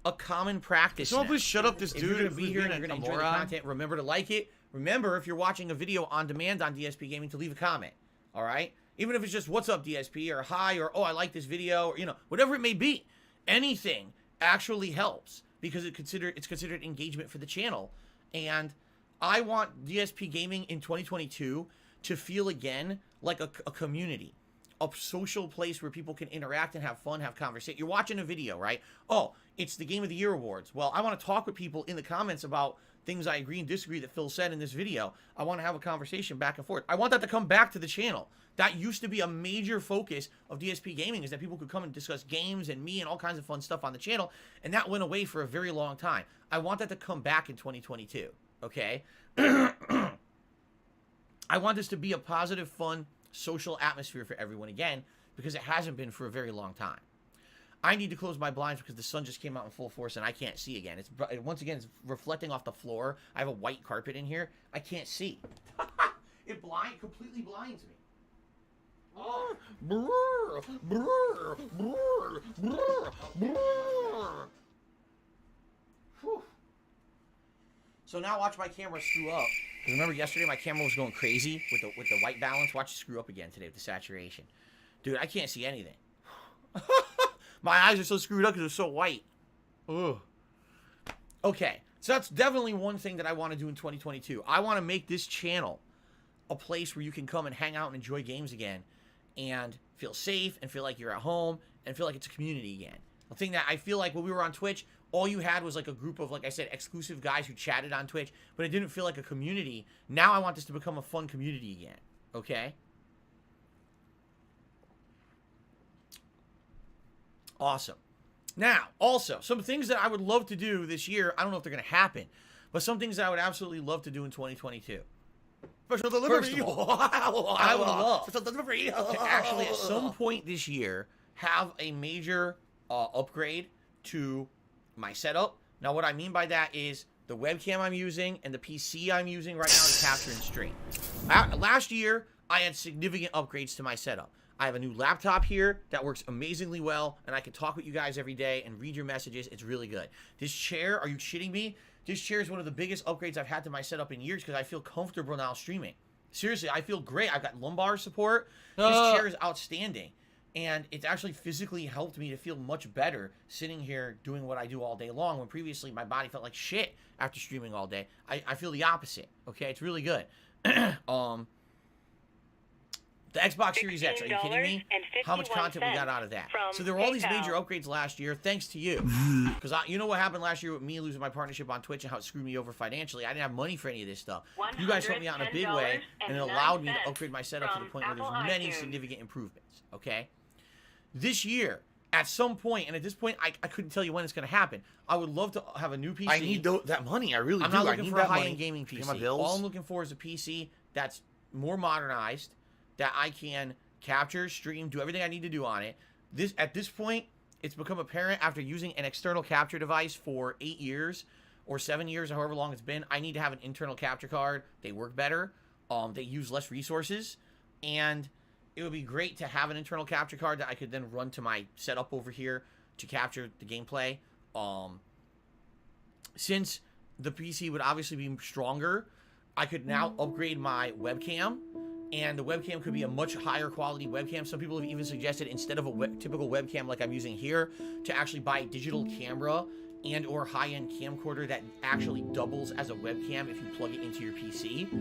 a common practice. Someone please shut up this dude. If you're gonna be here and you're gonna enjoy the content, remember to like it. Remember, if you're watching a video on demand on DSP Gaming, to leave a comment. All right. Even if it's just "What's up, DSP?" or "Hi" or "Oh, I like this video," or whatever it may be. Anything actually helps because it's considered engagement for the channel. And I want DSP Gaming in 2022 to feel again like a community, a social place where people can interact and have fun, have conversation. You're watching a video, right? Oh, it's the Game of the Year awards. Well, I want to talk with people in the comments about things I agree and disagree that Phil said in this video. I want to have a conversation back and forth. I want that to come back to the channel. That used to be a major focus of DSP Gaming, is that people could come and discuss games and me and all kinds of fun stuff on the channel, and that went away for a very long time. I want that to come back in 2022, okay? I want this to be a positive, fun, social atmosphere for everyone again, because it hasn't been for a very long time. I need to close my blinds because the sun just came out in full force and I can't see again. Once again, it's reflecting off the floor. I have a white carpet in here. I can't see. It completely blinds me. Oh. Brr, brr, brr, brr, brr. Whew. So now watch my camera screw up. Because remember yesterday my camera was going crazy with the white balance. Watch it screw up again today with the saturation. Dude, I can't see anything. My eyes are so screwed up because they're so white. Ugh. Okay, so that's definitely one thing that I want to do in 2022. I want to make this channel a place where you can come and hang out and enjoy games again and feel safe and feel like you're at home and feel like it's a community again. The thing that I feel like when we were on Twitch, all you had was like a group of, like I said, exclusive guys who chatted on Twitch, but it didn't feel like a community. Now I want this to become a fun community again, okay? Awesome. Now, also, some things that I would love to do this year, I don't know if they're going to happen, but some things that I would absolutely love to do in 2022. Special delivery. First of all, I would love to actually at some point this year have a major upgrade to my setup. Now, what I mean by that is the webcam I'm using and the PC I'm using right now to capture and stream. Last year, I had significant upgrades to my setup. I have a new laptop here that works amazingly well, and I can talk with you guys every day and read your messages. It's really good. This chair, are you shitting me? This chair is one of the biggest upgrades I've had to my setup in years because I feel comfortable now streaming. Seriously, I feel great. I've got lumbar support. This chair is outstanding, and it's actually physically helped me to feel much better sitting here doing what I do all day long when previously my body felt like shit after streaming all day. I feel the opposite, okay? It's really good. The Xbox Series X, are you kidding me? How much content we got out of that? So there were all these major upgrades last year, thanks to you. Because you know what happened last year with me losing my partnership on Twitch and how it screwed me over financially? I didn't have money for any of this stuff. You guys helped me out in a big way, and it allowed me to upgrade my setup to the point where there's many significant improvements, okay? This year, at some point, and at this point, I couldn't tell you when it's going to happen, I would love to have a new PC. I need that money. I really do. I'm not looking for a high-end high-end gaming PC. My bills. All I'm looking for is a PC that's more modernized, that I can capture, stream, do everything I need to do on it. At this point, it's become apparent after using an external capture device for 8 years or 7 years, or however long it's been, I need to have an internal capture card. They work better. They use less resources. And it would be great to have an internal capture card that I could then run to my setup over here to capture the gameplay. Since the PC would obviously be stronger, I could now upgrade my webcam. And the webcam could be a much higher quality webcam. Some people have even suggested, instead of a typical webcam like I'm using here, to actually buy a digital camera and or high-end camcorder that actually doubles as a webcam if you plug it into your PC.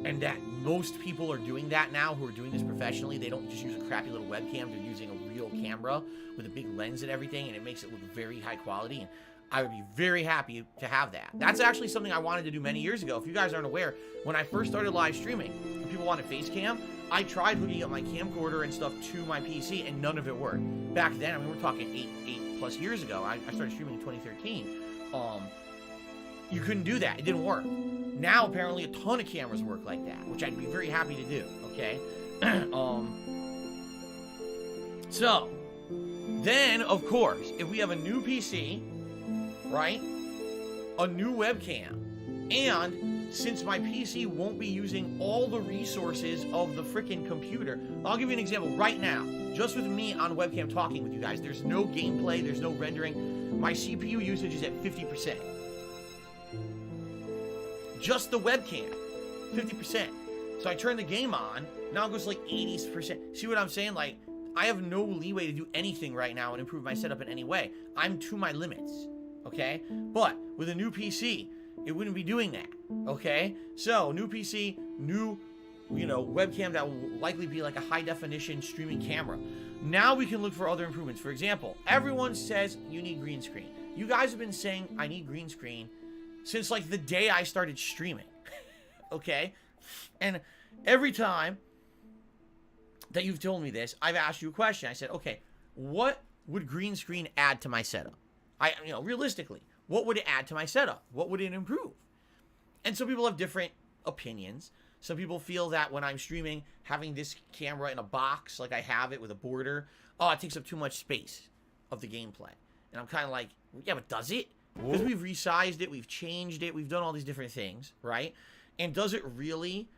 And that most people are doing that now who are doing this professionally. They don't just use a crappy little webcam. They're using a real camera with a big lens and everything, and it makes it look very high quality. And I would be very happy to have that. That's actually something I wanted to do many years ago. If you guys aren't aware, when I first started live streaming, when people wanted face cam, I tried hooking up my camcorder and stuff to my PC, and none of it worked. Back then, I mean, we're talking 8 plus years ago. I started streaming in 2013. You couldn't do that. It didn't work. Now, apparently, a ton of cameras work like that, which I'd be very happy to do, okay? So, then, of course, if we have a new PC, right? a new webcam. And since my PC won't be using all the resources of the freaking computer, I'll give you an example right now. Just with me on webcam talking with you guys, there's no gameplay, there's no rendering. My CPU usage is at 50%. Just the webcam, 50%. So I turn the game on, now it goes to like 80%. See what I'm saying? Like, I have no leeway to do anything right now and improve my setup in any way. I'm to my limits, okay? But with a new PC, it wouldn't be doing that, okay? So, new PC, new, webcam that will likely be like a high-definition streaming camera. Now we can look for other improvements. For example, everyone says you need green screen. You guys have been saying I need green screen since like the day I started streaming, okay? And every time that you've told me this, I've asked you a question. I said, okay, what would green screen add to my setup? Realistically, what would it add to my setup? What would it improve? And some people have different opinions. Some people feel that when I'm streaming, having this camera in a box, like I have it with a border, it takes up too much space of the gameplay. And I'm kind of like, yeah, but does it? Because we've resized it, we've changed it, we've done all these different things, right? And does it really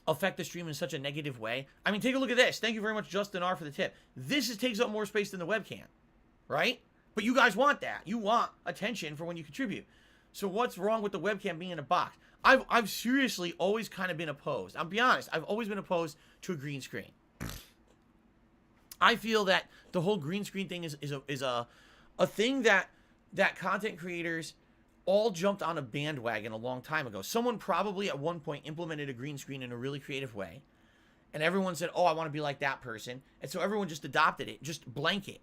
affect the stream in such a negative way? I mean, take a look at this. Thank you very much, Justin R, for the tip. This takes up more space than the webcam, right? But you guys want that. You want attention for when you contribute. So what's wrong with the webcam being in a box? I've seriously always kind of been opposed. I'll be honest. I've always been opposed to a green screen. I feel that the whole green screen thing is a thing that content creators all jumped on a bandwagon a long time ago. Someone probably at one point implemented a green screen in a really creative way. And everyone said, oh, I want to be like that person. And so everyone just adopted it, just blanket.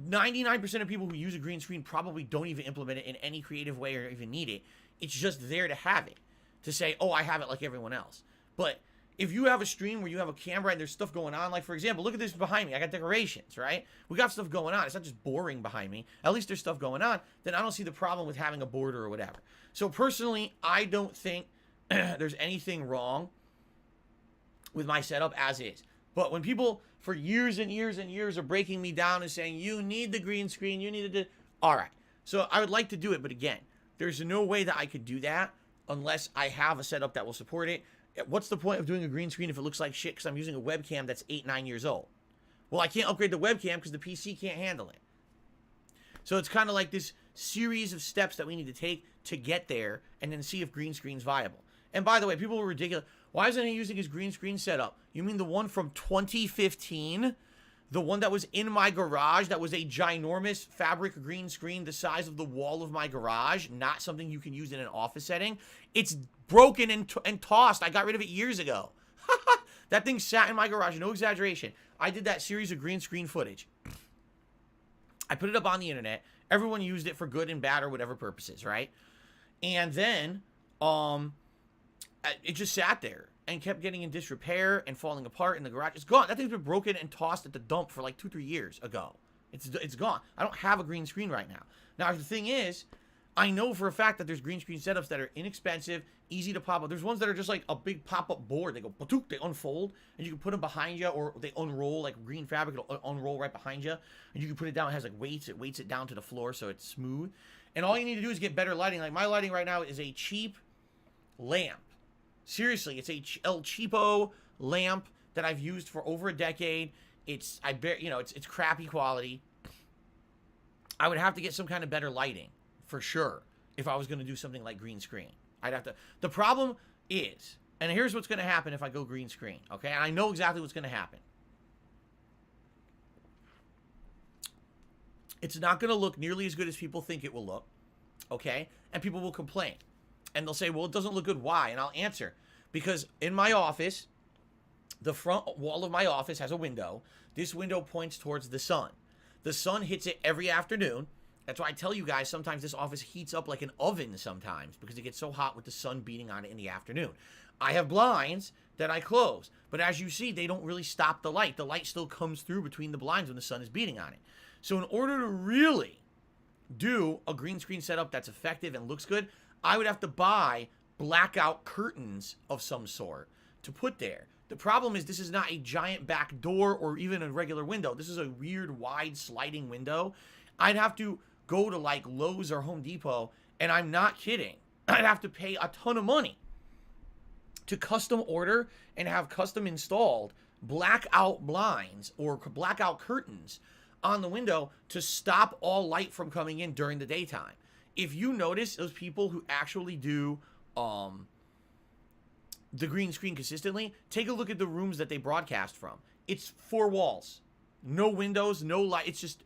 99% of people who use a green screen probably don't even implement it in any creative way or even need it. It's just there to have it. To say, oh, I have it like everyone else. But if you have a stream where you have a camera and there's stuff going on, like for example, look at this behind me. I got decorations, right? We got stuff going on. It's not just boring behind me. At least there's stuff going on. Then I don't see the problem with having a border or whatever. So personally, I don't think there's anything wrong with my setup as is. But when people for years and years and years are breaking me down and saying, you need the green screen, you need to, all right. So I would like to do it, but again, there's no way that I could do that unless I have a setup that will support it. What's the point of doing a green screen if it looks like shit because I'm using a webcam that's 8-9 years old? Well, I can't upgrade the webcam because the PC can't handle it. So it's kind of like this series of steps that we need to take to get there and then see if green screen's viable. And by the way, people were ridiculous. Why isn't he using his green screen setup? You mean the one from 2015? The one that was in my garage that was a ginormous fabric green screen the size of the wall of my garage, not something you can use in an office setting. It's broken and tossed. I got rid of it years ago. That thing sat in my garage, no exaggeration. I did that series of green screen footage. I put it up on the internet. Everyone used it for good and bad or whatever purposes, right? And then it just sat there and kept getting in disrepair and falling apart in the garage. It's gone. That thing's been broken and tossed at the dump for like 2-3 years ago. It's gone. I don't have a green screen right now. Now, the thing is, I know for a fact that there's green screen setups that are inexpensive, easy to pop up. There's ones that are just like a big pop-up board. They go, they unfold, and you can put them behind you, or they unroll like green fabric. It'll unroll right behind you, and you can put it down. It has like weights. It weights it down to the floor so it's smooth. And all you need to do is get better lighting. Like my lighting right now is a cheap lamp. Seriously, it's a El Cheapo lamp that I've used for over a decade. It's crappy quality. I would have to get some kind of better lighting for sure if I was going to do something like green screen. I'd have to. The problem is, and here's what's going to happen if I go green screen, okay? And I know exactly what's going to happen. It's not going to look nearly as good as people think it will look, okay? And people will complain. And they'll say, well, it doesn't look good. Why? And I'll answer. Because in my office, the front wall of my office has a window. This window points towards the sun. The sun hits it every afternoon. That's why I tell you guys sometimes this office heats up like an oven sometimes because it gets so hot with the sun beating on it in the afternoon. I have blinds that I close. But as you see, they don't really stop the light. The light still comes through between the blinds when the sun is beating on it. So in order to really do a green screen setup that's effective and looks good, I would have to buy blackout curtains of some sort to put there. The problem is this is not a giant back door or even a regular window. This is a weird, wide, sliding window. I'd have to go to like Lowe's or Home Depot, and I'm not kidding, I'd have to pay a ton of money to custom order and have custom installed blackout blinds or blackout curtains on the window to stop all light from coming in during the daytime. If you notice those people who actually do the green screen consistently, take a look at the rooms that they broadcast from. It's 4 walls, no windows, no light. It's just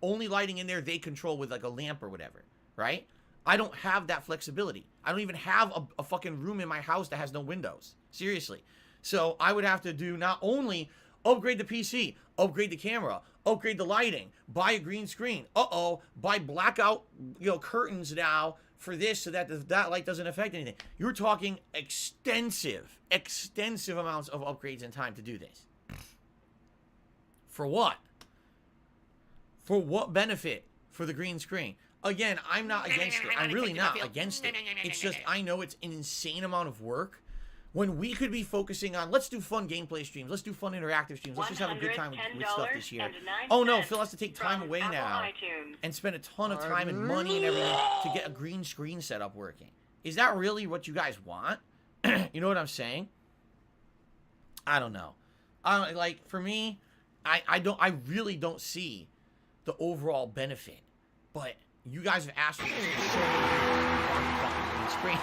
only lighting in there they control with like a lamp or whatever, right? I don't have that flexibility. I don't even have a fucking room in my house that has no windows. Seriously. So I would have to do not only upgrade the PC, upgrade the camera, upgrade the lighting, buy a green screen. Buy blackout, curtains now for this so that that light doesn't affect anything. You're talking extensive amounts of upgrades and time to do this. For what? For what benefit for the green screen? Again, I'm not against it. I'm really not against it. It's just I know it's an insane amount of work when we could be focusing on, let's do fun gameplay streams. Let's do fun interactive streams. Let's just have a good time with stuff this year. Oh no, Phil has to take time away now and spend a ton of time and money and everything to get a green screen setup working. Is that really what you guys want? You know what I'm saying? I don't know. Like, for me, I really don't see the overall benefit. But you guys have asked me this for so many years. Green screen.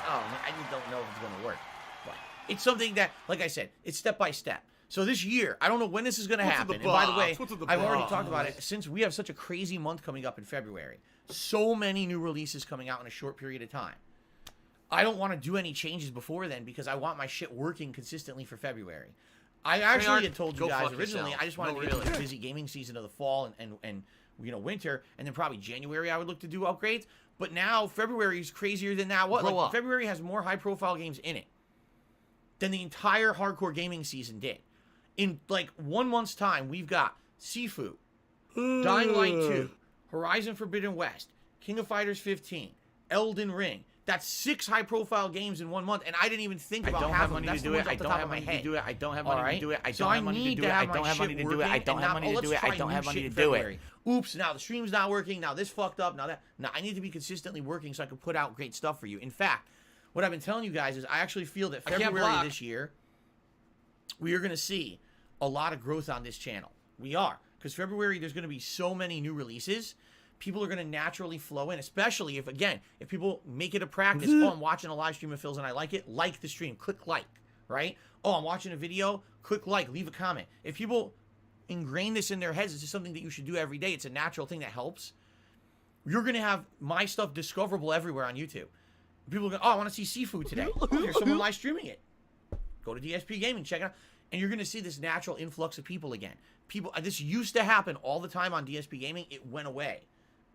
Oh, I just don't know if it's going to work. But it's something that, like I said, it's step by step. So this year, I don't know when this is going to happen. And by the way, I've already talked about it. Since we have such a crazy month coming up in February, so many new releases coming out in a short period of time. I don't want to do any changes before then because I want my shit working consistently for February. I actually had told you guys originally, I just wanted to get to the busy gaming season of the fall and winter, and then probably January I would look to do upgrades. But now February is crazier than that. February has more high-profile games in it than the entire hardcore gaming season did. In like 1 month's time, we've got Sifu, Dying Light 2, Horizon Forbidden West, King of Fighters 15, Elden Ring. That's 6 high-profile games in 1 month, and I didn't even think about half of them. That's the ones off the top of my head. I don't have money to do it. I don't have money to do it. I don't have money to do it. I don't have money to do it. I don't have money to do it. Oops, now the stream's not working. Now this fucked up. Now that. Now I need to be consistently working so I can put out great stuff for you. In fact, what I've been telling you guys is I actually feel that February this year, we are going to see a lot of growth on this channel. We are. Because February, there's going to be so many new releases. People are going to naturally flow in, especially if people make it a practice. Oh, I'm watching a live stream of Phil's and I like it. Like the stream. Click like, right? Oh, I'm watching a video. Click like. Leave a comment. If people ingrain this in their heads, it's just something that you should do every day. It's a natural thing that helps. You're going to have my stuff discoverable everywhere on YouTube. People are going, oh, I want to see Seafood today. Oh, there's someone live streaming it. Go to DSP Gaming, check it out. And you're going to see this natural influx of people again. This used to happen all the time on DSP Gaming. It went away.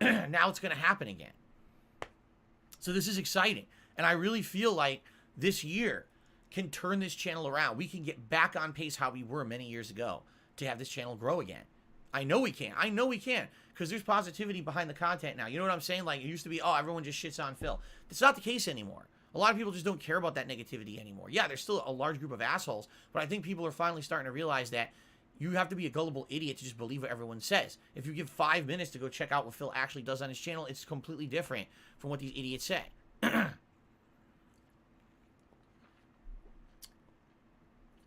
Now it's going to happen again. So this is exciting. And I really feel like this year can turn this channel around. We can get back on pace how we were many years ago to have this channel grow again. I know we can. I know we can. Because there's positivity behind the content now. You know what I'm saying? Like, it used to be, oh, everyone just shits on Phil. That's not the case anymore. A lot of people just don't care about that negativity anymore. Yeah, there's still a large group of assholes. But I think people are finally starting to realize that you have to be a gullible idiot to just believe what everyone says. If you give 5 minutes to go check out what Phil actually does on his channel, it's completely different from what these idiots say.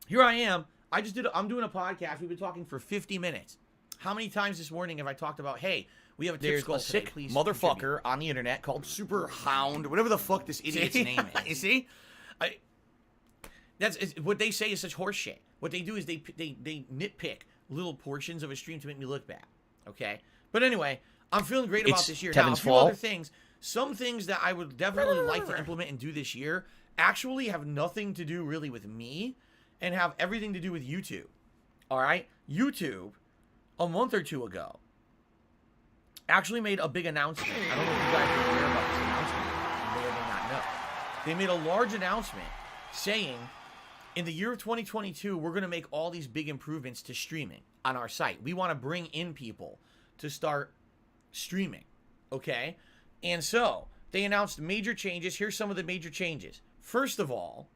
Here I am. I'm doing a podcast. We've been talking for 50 minutes. How many times this morning have I talked about, hey, we have a tip goal today, please motherfucker contribute. On the internet called Super Hound, whatever the fuck this idiot's name is. You see? What they say is such horse shit. What they do is they nitpick little portions of a stream to make me look bad. Okay? But anyway, I'm feeling great about this year. Now, a few other things. Some things that I would definitely like to implement and do this year actually have nothing to do really with me and have everything to do with YouTube. All right? YouTube, a month or two ago, actually made a big announcement. I don't know if you guys are aware about this announcement. You may or may not know. They made a large announcement saying, in the year of 2022, we're going to make all these big improvements to streaming on our site. We want to bring in people to start streaming, okay? And so, they announced major changes. Here's some of the major changes. First of all,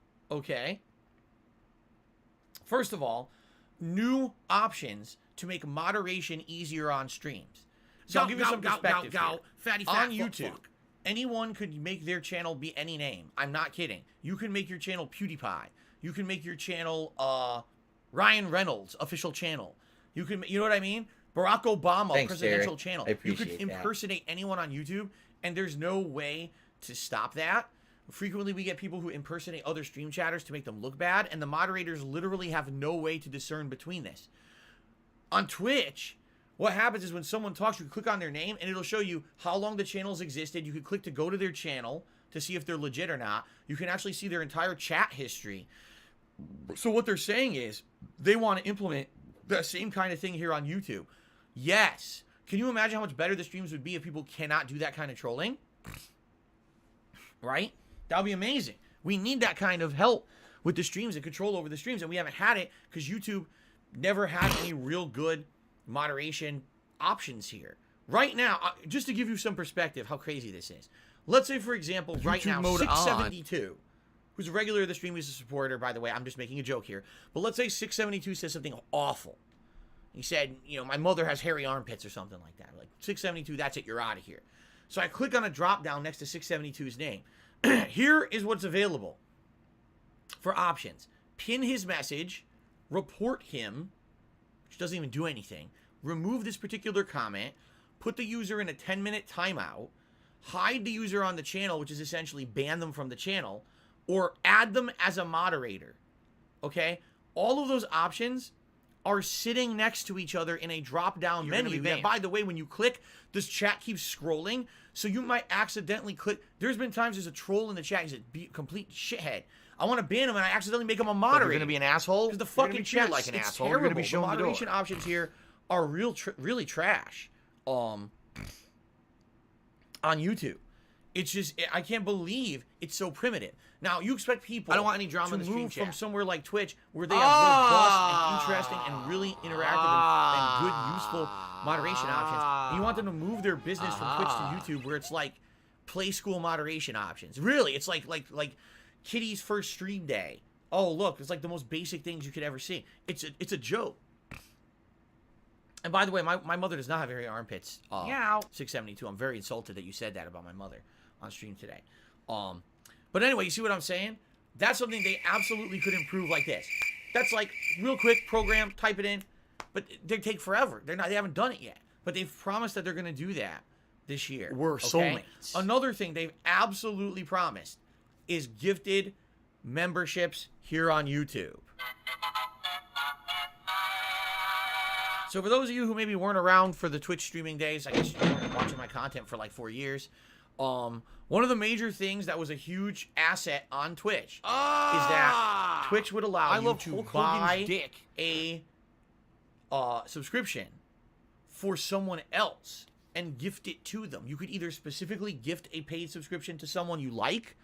new options to make moderation easier on streams. So I'll give you some perspective here. Fatty On fat YouTube, fuck. anyone could make their channel be any name. I'm not kidding. You can make your channel PewDiePie. You can make your channel Ryan Reynolds official channel. You know what I mean? Barack Obama presidential channel. You could impersonate anyone on YouTube, and there's no way to stop that. Frequently, we get people who impersonate other stream chatters to make them look bad, and the moderators literally have no way to discern between this. On Twitch, what happens is when someone talks, you can click on their name, and it'll show you how long the channel's existed. You can click to go to their channel to see if they're legit or not. You can actually see their entire chat history. So what they're saying is they want to implement the same kind of thing here on YouTube. Yes. Can you imagine how much better the streams would be if people cannot do that kind of trolling? Right? That would be amazing. We need that kind of help with the streams and control over the streams, and we haven't had it because YouTube never had any real good moderation options here. Right now, just to give you some perspective how crazy this is. Let's say, for example, right now, 672, who's a regular of the stream, he's a supporter, by the way. I'm just making a joke here. But let's say 672 says something awful. He said, you know, my mother has hairy armpits or something like that. Like, 672, that's it, you're out of here. So I click on a drop down next to 672's name. Here is what's available for options. Pin his message, report him, which doesn't even do anything, remove this particular comment, put the user in a 10-minute timeout, hide the user on the channel, which is essentially ban them from the channel, or add them as a moderator. Okay? All of those options are sitting next to each other in a drop-down menu. That, by the way, when you click, this chat keeps scrolling, so you might accidentally click. There's been times there's a troll in the chat. He's a complete shithead. I want to ban him, and I accidentally make him a moderator. You're going to be an asshole? Because the fucking chat, like an asshole. Terrible. You're going to be shown the moderation options here are really trash. On YouTube. It's just, I can't believe it's so primitive. Now, you expect people I don't want any drama in the stream move chat. from somewhere like Twitch, where they have robust and interesting and really interactive and good, useful moderation options. And you want them to move their business from Twitch to YouTube, where it's like play school moderation options. Really, it's like Kitty's first stream day. Oh, look, it's like the most basic things you could ever see. It's a joke. And by the way, my mother does not have hairy armpits. 672. I'm very insulted that you said that about my mother on stream today. But anyway, you see what I'm saying? That's something they absolutely could improve like this. That's like real quick program, type it in, but they take forever. They haven't done it yet, but they've promised that they're going to do that this year. We're soulmates. Another thing they've absolutely promised is gifted memberships here on YouTube. So for those of you who maybe weren't around for the Twitch streaming days, I guess you weren't watching my content for like 4 years. One of the major things that was a huge asset on Twitch is that Twitch would allow you to buy a subscription for someone else and gift it to them. You could either specifically gift a paid subscription to someone you like,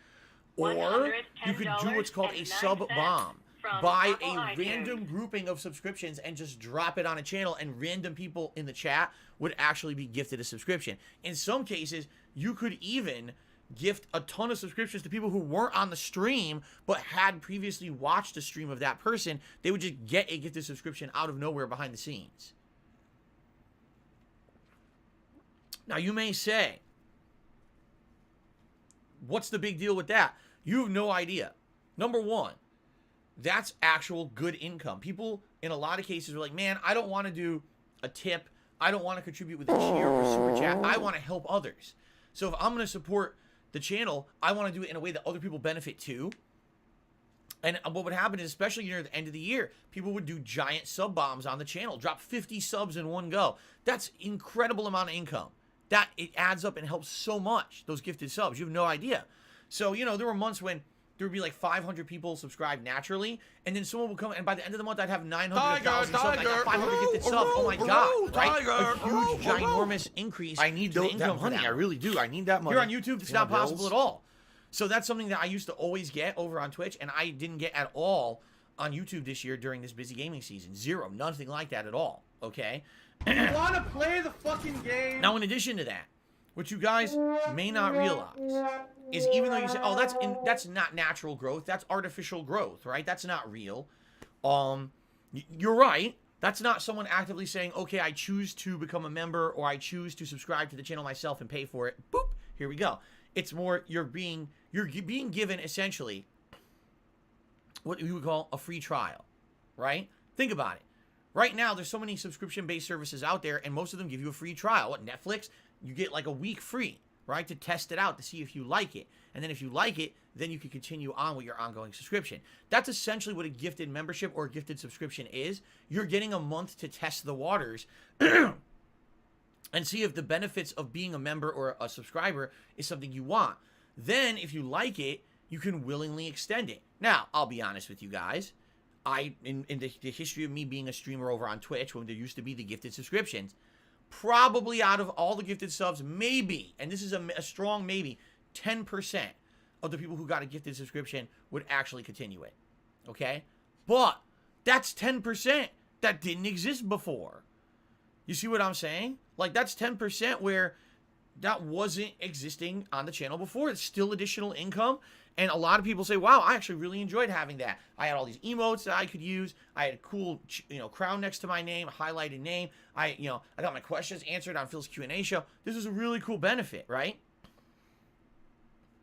or you could do what's called a sub bomb. Buy a random grouping of subscriptions and just drop it on a channel, and random people in the chat would actually be gifted a subscription. In some cases, you could even gift a ton of subscriptions to people who weren't on the stream but had previously watched a stream of that person. They would just get a gifted subscription out of nowhere behind the scenes. Now, you may say, what's the big deal with that? You have no idea. Number one, that's actual good income. People, in a lot of cases, are like, man, I don't want to do a tip. I don't want to contribute with a cheer or super chat. I want to help others. So if I'm going to support the channel, I want to do it in a way that other people benefit too. And what would happen is, especially near the end of the year, people would do giant sub bombs on the channel, drop 50 subs in one go. That's incredible amount of income. That, it adds up and helps so much, those gifted subs. You have no idea. So, you know, there were months when there would be like 500 people subscribed naturally, and then someone would come, and by the end of the month, I'd have 900,000 subs. I got 500 gifted subs. Oh my God, right? A huge, ginormous increase. I need the income that money. I really do. I need that money. Here on YouTube, it's not possible at all. So that's something that I used to always get over on Twitch, and I didn't get at all on YouTube this year during this busy gaming season. Zero. Nothing like that at all. Okay? You want to play the fucking game? Now, in addition to that, what you guys may not realize is, even though you say, oh, that's not natural growth, that's artificial growth, right? That's not real. You're right. That's not someone actively saying, okay, I choose to become a member or I choose to subscribe to the channel myself and pay for it. Boop, here we go. It's more you're being given essentially what you would call a free trial, right? Think about it. Right now, there's so many subscription-based services out there, and most of them give you a free trial. What, Netflix? You get like a week free, right, to test it out, to see if you like it. And then if you like it, then you can continue on with your ongoing subscription. That's essentially what a gifted membership or a gifted subscription is. You're getting a month to test the waters and see if the benefits of being a member or a subscriber is something you want. Then, if you like it, you can willingly extend it. Now, I'll be honest with you guys. In the history of me being a streamer over on Twitch, when there used to be the gifted subscriptions, probably out of all the gifted subs, maybe, and this is a strong maybe, 10% of the people who got a gifted subscription would actually continue it. Okay? But that's 10% that didn't exist before. You see what I'm saying? Like, that's 10% where that wasn't existing on the channel before. It's still additional income. And a lot of people say, wow, I actually really enjoyed having that. I had all these emotes that I could use. I had a cool, crown next to my name, a highlighted name. I got my questions answered on Phil's Q&A show. This is a really cool benefit, right?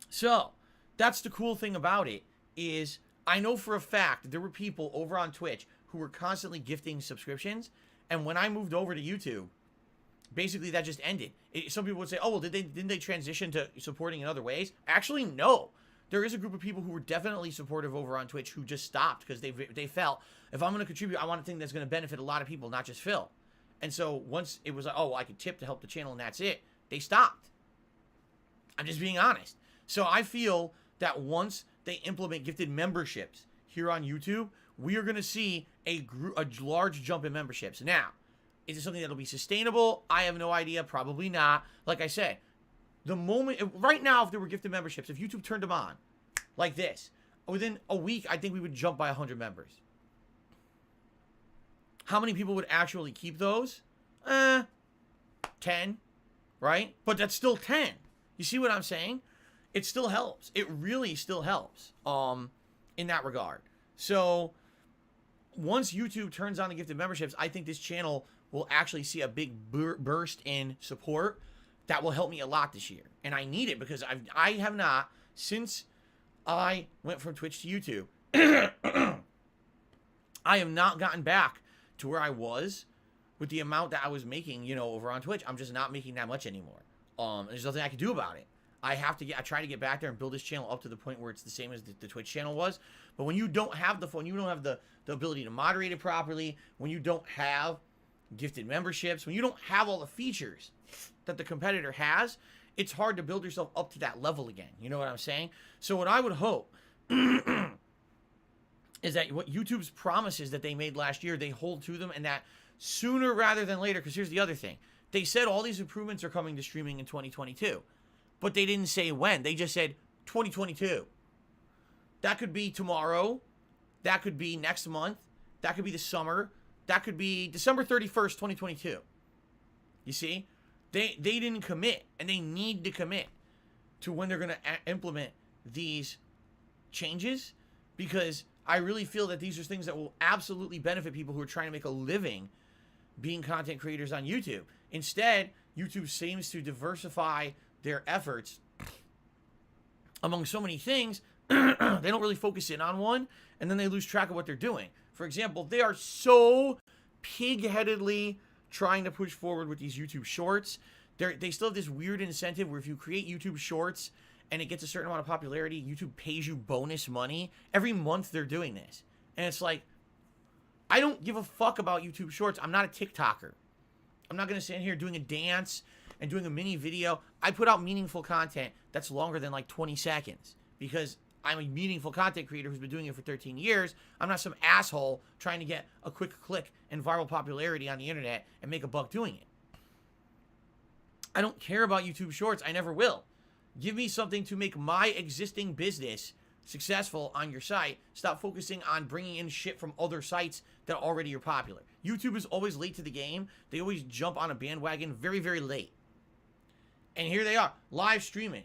So, that's the cool thing about it is I know for a fact that there were people over on Twitch who were constantly gifting subscriptions. And when I moved over to YouTube, basically that just ended. Some people would say, oh, well, didn't they transition to supporting in other ways? Actually, no. There is a group of people who were definitely supportive over on Twitch who just stopped because they felt, if I'm going to contribute, I want a thing that's going to benefit a lot of people, not just Phil. And so once it was like, oh, well, I could tip to help the channel and that's it, they stopped. I'm just being honest. So I feel that once they implement gifted memberships here on YouTube, we are going to see a large jump in memberships. Now, is it something that'll be sustainable? I have no idea. Probably not. Like I said, right now, if there were gifted memberships, if YouTube turned them on like this, within a week, I think we would jump by 100 members. How many people would actually keep those? 10, right? But that's still 10. You see what I'm saying? It still helps. It really still helps in that regard. So once YouTube turns on the gifted memberships, I think this channel will actually see a big burst in support. That will help me a lot this year. And I need it because I have not, since I went from Twitch to YouTube, I have not gotten back to where I was with the amount that I was making, over on Twitch. I'm just not making that much anymore. There's nothing I can do about it. I try to get back there and build this channel up to the point where it's the same as the Twitch channel was. But when you don't have the phone, you don't have the ability to moderate it properly, when you don't have gifted memberships, when you don't have all the features that the competitor has, it's hard to build yourself up to that level again. You know what I'm saying? So what I would hope is that what YouTube's promises that they made last year, they hold to them, and that sooner rather than later, because here's the other thing. They said all these improvements are coming to streaming in 2022, but they didn't say when. They just said 2022. That could be tomorrow. That could be next month. That could be the summer. That could be December 31st, 2022. You see? They didn't commit, and they need to commit to when they're going to implement these changes, because I really feel that these are things that will absolutely benefit people who are trying to make a living being content creators on YouTube. Instead, YouTube seems to diversify their efforts among so many things. They don't really focus in on one, and then they lose track of what they're doing. For example, they are so pig-headedly trying to push forward with these YouTube shorts. They still have this weird incentive where if you create YouTube shorts and it gets a certain amount of popularity, YouTube pays you bonus money. Every month they're doing this. And it's like, I don't give a fuck about YouTube shorts. I'm not a TikToker. I'm not going to sit here doing a dance and doing a mini video. I put out meaningful content that's longer than like 20 seconds because I'm a meaningful content creator who's been doing it for 13 years. I'm not some asshole trying to get a quick click and viral popularity on the internet and make a buck doing it. I don't care about YouTube Shorts. I never will. Give me something to make my existing business successful on your site. Stop focusing on bringing in shit from other sites that already are popular. YouTube is always late to the game. They always jump on a bandwagon very, very late. And here they are, live streaming.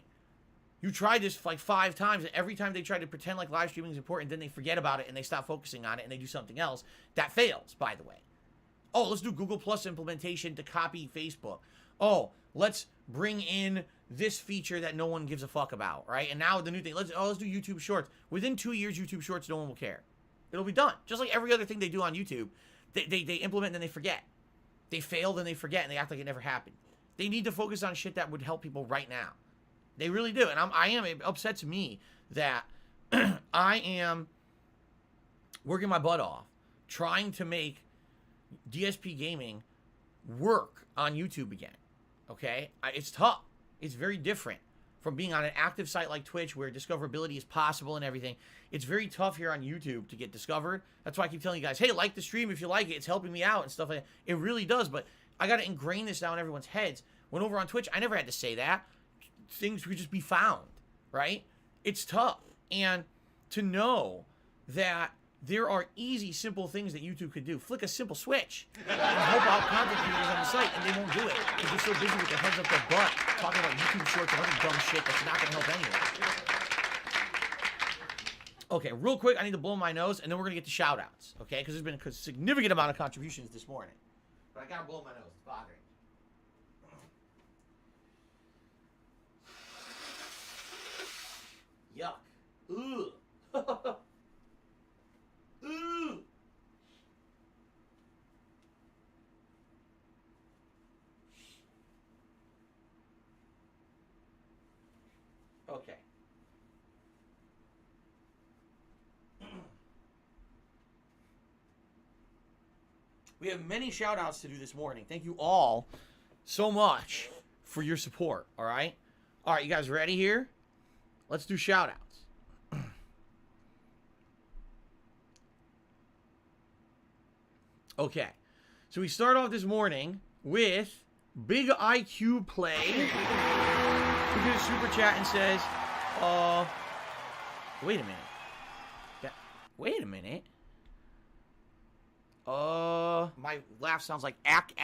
You tried this like 5 times, and every time they try to pretend like live streaming is important, then they forget about it and they stop focusing on it and they do something else. That fails, by the way. Oh, let's do Google Plus implementation to copy Facebook. Oh, let's bring in this feature that no one gives a fuck about, right? And now the new thing, let's do YouTube Shorts. Within 2 years, YouTube Shorts, no one will care. It'll be done. Just like every other thing they do on YouTube. They implement and then they forget. They fail, then they forget, and they act like it never happened. They need to focus on shit that would help people right now. They really do. And it upsets me that I am working my butt off trying to make DSP gaming work on YouTube again. Okay? It's tough. It's very different from being on an active site like Twitch where discoverability is possible and everything. It's very tough here on YouTube to get discovered. That's why I keep telling you guys, hey, like the stream if you like it. It's helping me out and stuff like that. It really does, but I got to ingrain this now in everyone's heads. When over on Twitch, I never had to say that. Things would just be found, right? It's tough. And to know that there are easy, simple things that YouTube could do. Flick a simple switch and help out content creators on the site, and they won't do it because they're so busy with their heads up their butt talking about YouTube Shorts and other dumb shit that's not going to help anyone. Okay, real quick, I need to blow my nose, and then we're going to get to shout-outs, okay? Because there's been a significant amount of contributions this morning. But I got to blow my nose. It's bothering. Yuck. Ooh. Ooh. Okay. We have many shout outs to do this morning. Thank you all so much for your support. All right. All right. You guys ready here? Let's do shout outs. Okay. So we start off this morning with Big IQ Play, who did a super chat and says, wait a minute. Wait a minute. My laugh sounds like ack.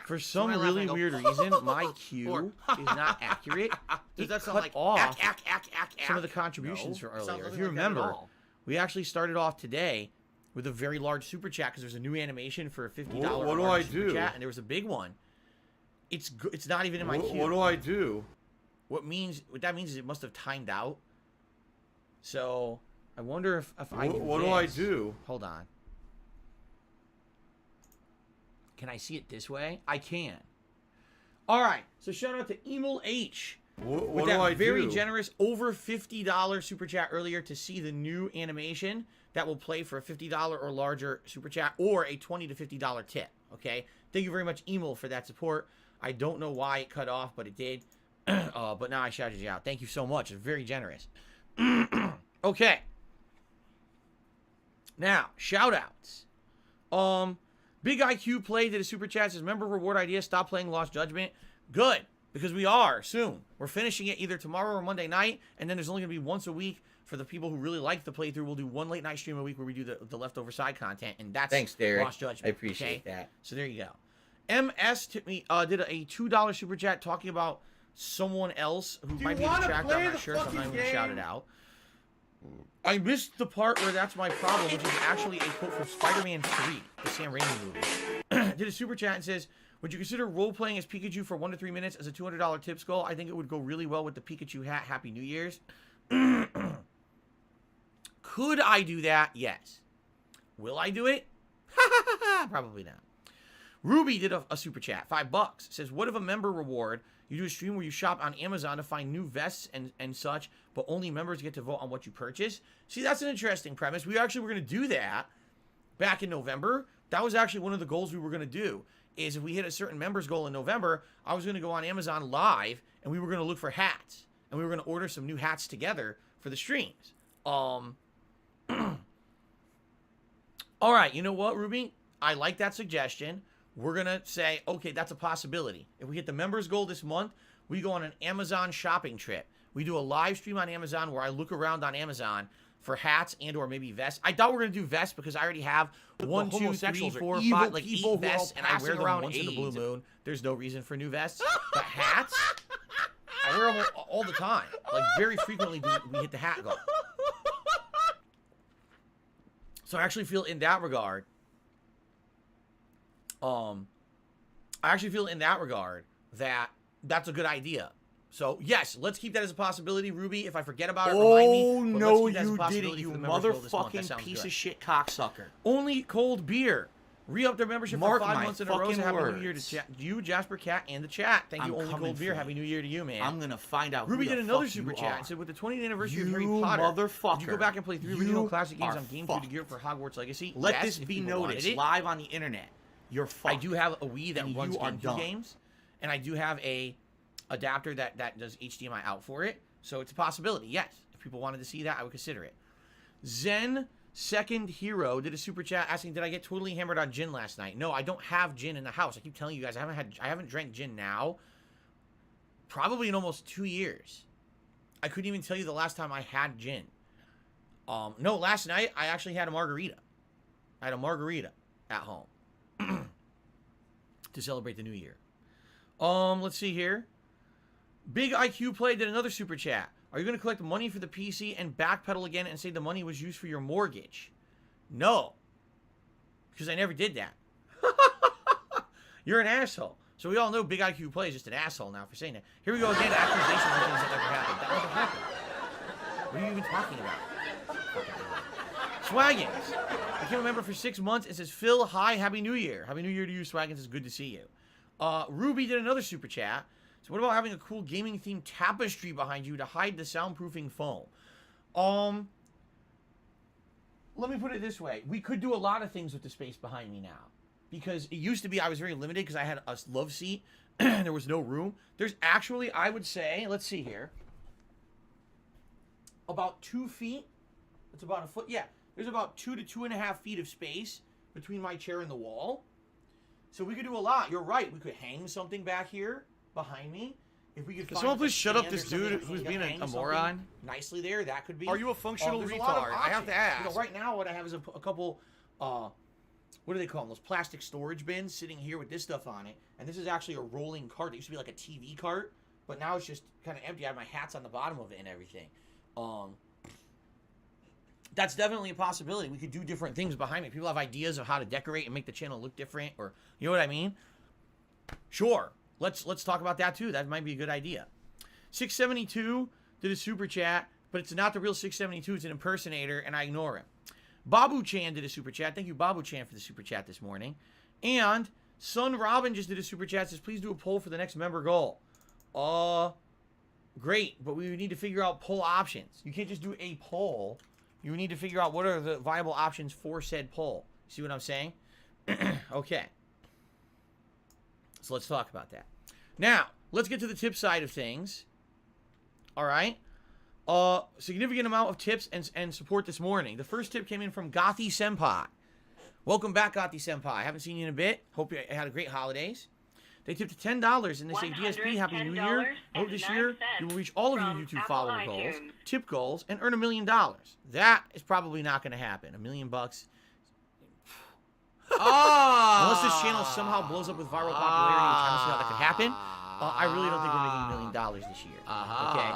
For some really weird reason, my cue is not accurate. Does that sound like off ack? Some of the contributions from earlier. If you remember, we actually started off today with a very large super chat because there's a new animation for a $50 what do I do? Chat, and there was a big one. It's not even in my queue. What do I do? What that means is it must have timed out. So I wonder if I do what this. do I do? Hold on. Can I see it this way? I can. All right. So shout out to Emil H. What do I do? Very generous over $50 super chat earlier to see the new animation that will play for a $50 or larger super chat or a $20 to $50 tip. Okay. Thank you very much, Emil, for that support. I don't know why it cut off, but it did. But now I shouted you out. Thank you so much. It's very generous. Okay. Now, shout outs. Big IQ Play did a super chat, says member reward idea, stop playing Lost Judgment. Good, because we are soon. We're finishing it either tomorrow or Monday night, and then there's only going to be once a week for the people who really like the playthrough. We'll do one late night stream a week where we do the leftover side content, and that's Thanks, Derek. Lost Judgment. I appreciate that. So there you go. MS did a $2 super chat talking about someone else who might be in the chat. I'm not sure, so I'm not even going to shout it out. I missed the part where that's my problem, which is actually a quote from Spider-Man 3, the Sam Raimi movie. Did a super chat and says, would you consider role-playing as Pikachu for 1 to 3 minutes as a $200 tips goal? I think it would go really well with the Pikachu hat. Happy New Year's. Could I do that? Yes. Will I do it? Probably not. Ruby did a super chat, $5. Says, what if a member reward? You do a stream where you shop on Amazon to find new vests and such, but only members get to vote on what you purchase. See, that's an interesting premise. We actually were going to do that back in November. That was actually one of the goals we were going to do, is if we hit a certain members goal in November, I was going to go on Amazon Live, and we were going to look for hats. And we were going to order some new hats together for the streams. All right, you know what, Ruby? I like that suggestion. We're going to say, okay, that's a possibility. If we hit the members goal this month, we go on an Amazon shopping trip. We do a live stream on Amazon where I look around on Amazon for hats and or maybe vests. I thought we were going to do vests because I already have 1, 2, 3, 4, 5, like 8 vests, and I wear them once in the blue moon. There's no reason for new vests. But hats, I wear them all the time. Like, very frequently we hit the hat goal. So I actually feel in that regard, I actually feel in that regard that that's a good idea. So, yes, let's keep that as a possibility, Ruby. If I forget about it, remind me. Oh, But no, let's keep that as a you possibility didn't, you for the members goal this month. That motherfucking sounds piece good. of shit cocksucker. Only Cold Beer. Re-up their membership Mark for 5 my months in a row. fucking So happy words. New Year to you, Jasper Cat, and the chat. Thank you, I'm Only coming Cold Beer. for Happy you. New Year to you, man. I'm gonna find out Ruby who did the another fuck super you chat are. and said, with the 20th anniversary of You Harry Potter, motherfucker. did you go back and play 3 You original classic games are on GameCube fucked. to gear up for Hogwarts Legacy? Let Yes, this if be people wanted noticed it. live on the internet. You're fucked. I do have a Wii that And runs you are GameCube dumb. games, and I do have a adapter that does HDMI out for it, so it's a possibility. Yes, if people wanted to see that, I would consider it. Zen Second Hero did a super chat asking, did I get totally hammered on gin last night? No, I don't have gin in the house. I keep telling you guys, I haven't drank gin now probably in almost 2 years. I couldn't even tell you the last time I had gin. No, last night I actually had a margarita. I had a margarita at home to celebrate the new year. Let's see here. Big IQ Play did another super chat. Are you going to collect money for the PC and backpedal again and say the money was used for your mortgage? No. Because I never did that. You're an asshole. So we all know Big IQ Play is just an asshole now for saying that. Here we go again. Accusations of things that never happened. That never happened. What are you even talking about? Swaggins. Became a member for 6 months. It says, Phil, hi, Happy New Year. Happy New Year to you, Swaggins. It's good to see you. Ruby did another super chat. So what about having a cool gaming-themed tapestry behind you to hide the soundproofing foam? Let me put it this way. We could do a lot of things with the space behind me now. Because it used to be I was very limited because I had a love seat and there was no room. There's actually, I would say, let's see here, about 2 feet. It's about a foot. Yeah, there's about 2 to 2.5 feet of space between my chair and the wall. So we could do a lot. You're right. We could hang something back here behind me. If we could Can find someone like a please shut up stand or this dude something who's to being hang a something moron? nicely there, that could be. Are you a functional there's a lot of retard? I have to options. ask. Right now what I have is a couple, what do they call them? Those plastic storage bins sitting here with this stuff on it. And this is actually a rolling cart. It used to be like a TV cart, but now it's just kind of empty. I have my hats on the bottom of it and everything. That's definitely a possibility. We could do different things behind me. People have ideas of how to decorate and make the channel look different, or you know what I mean? Sure. Let's talk about that too. That might be a good idea. 672 did a super chat, but it's not the real 672. It's an impersonator, and I ignore him. Babu Chan did a super chat. Thank you, Babu Chan, for the super chat this morning. And Sun Robin just did a super chat. Says, please do a poll for the next member goal. Great, but we need to figure out poll options. You can't just do a poll. You need to figure out what are the viable options for said poll. See what I'm saying? Okay. So let's talk about that. Now, let's get to the tip side of things. All right. Significant amount of tips and support this morning. The first tip came in from Gothi Senpai. Welcome back, Gothi Senpai. Haven't seen you in a bit. Hope you had a great holidays. They tipped $10 and they say, DSP, Happy New Year. I hope this year you will reach all of your YouTube follower goals, tip goals, and earn $1 million. That is probably not going to happen. $1 million bucks. Unless this channel somehow blows up with viral popularity, which I don't see how that could happen. I really don't think we're making $1 million this year. Okay.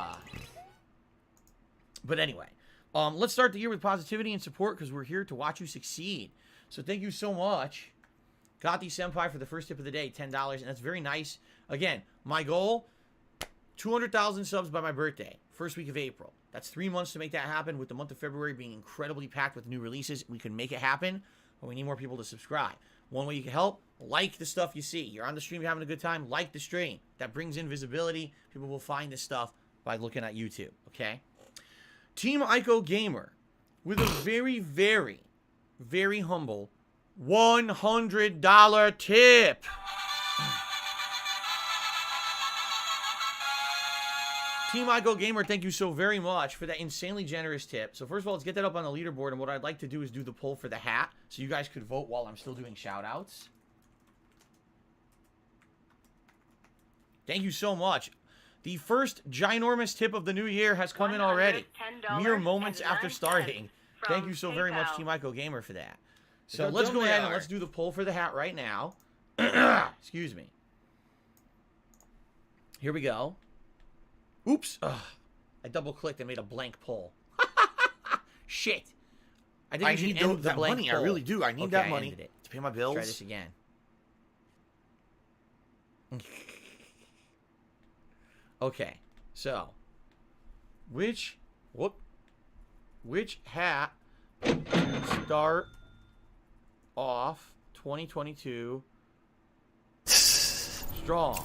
But anyway, let's start the year with positivity and support because we're here to watch you succeed. So thank you so much, Gothi Senpai, for the first tip of the day, $10, and that's very nice. Again, my goal, 200,000 subs by my birthday, first week of April. That's 3 months to make that happen, with the month of February being incredibly packed with new releases. We can make it happen, but we need more people to subscribe. One way you can help, like the stuff you see. You're on the stream, you're having a good time, like the stream. That brings in visibility. People will find this stuff by looking at YouTube, okay? Team Ico Gamer, with a very, very, very humble $100 tip. Team Ico Gamer, thank you so very much for that insanely generous tip. So first of all, let's get that up on the leaderboard, and what I'd like to do is do the poll for the hat, so you guys could vote while I'm still doing shout-outs. Thank you so much. The first ginormous tip of the new year has come in already. Mere moments after starting. Thank you so very much, Team Ico Gamer, for that. So let's go ahead and let's do the poll for the hat right now. Excuse me. Here we go. Oops. Ugh. I double-clicked and made a blank poll. Shit. I need that money. I really do. I need that money to pay my bills. Try this again. Okay, so which hat to start off 2022 strong?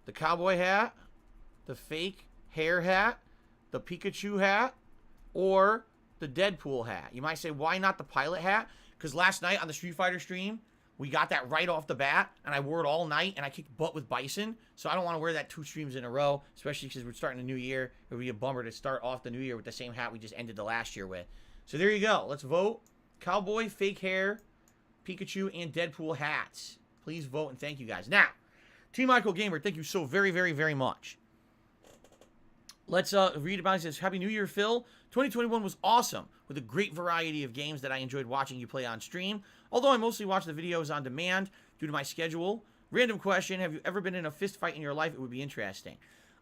The cowboy hat, the fake hair hat, the Pikachu hat, or the Deadpool hat? You might say, why not the pilot hat? Because last night on the Street Fighter stream, we got that right off the bat, and I wore it all night, and I kicked butt with Bison, so I don't want to wear that 2 streams in a row, especially because we're starting a new year. It would be a bummer to start off the new year with the same hat we just ended the last year with. So there you go. Let's vote. Cowboy, fake hair, Pikachu, and Deadpool hats. Please vote, and thank you guys. Now, Team Michael Gamer, thank you so very, very, very much. Let's read about it. It says, Happy New Year, Phil. 2021 was awesome, with a great variety of games that I enjoyed watching you play on stream. Although I mostly watch the videos on demand due to my schedule. Random question, have you ever been in a fist fight in your life? It would be interesting.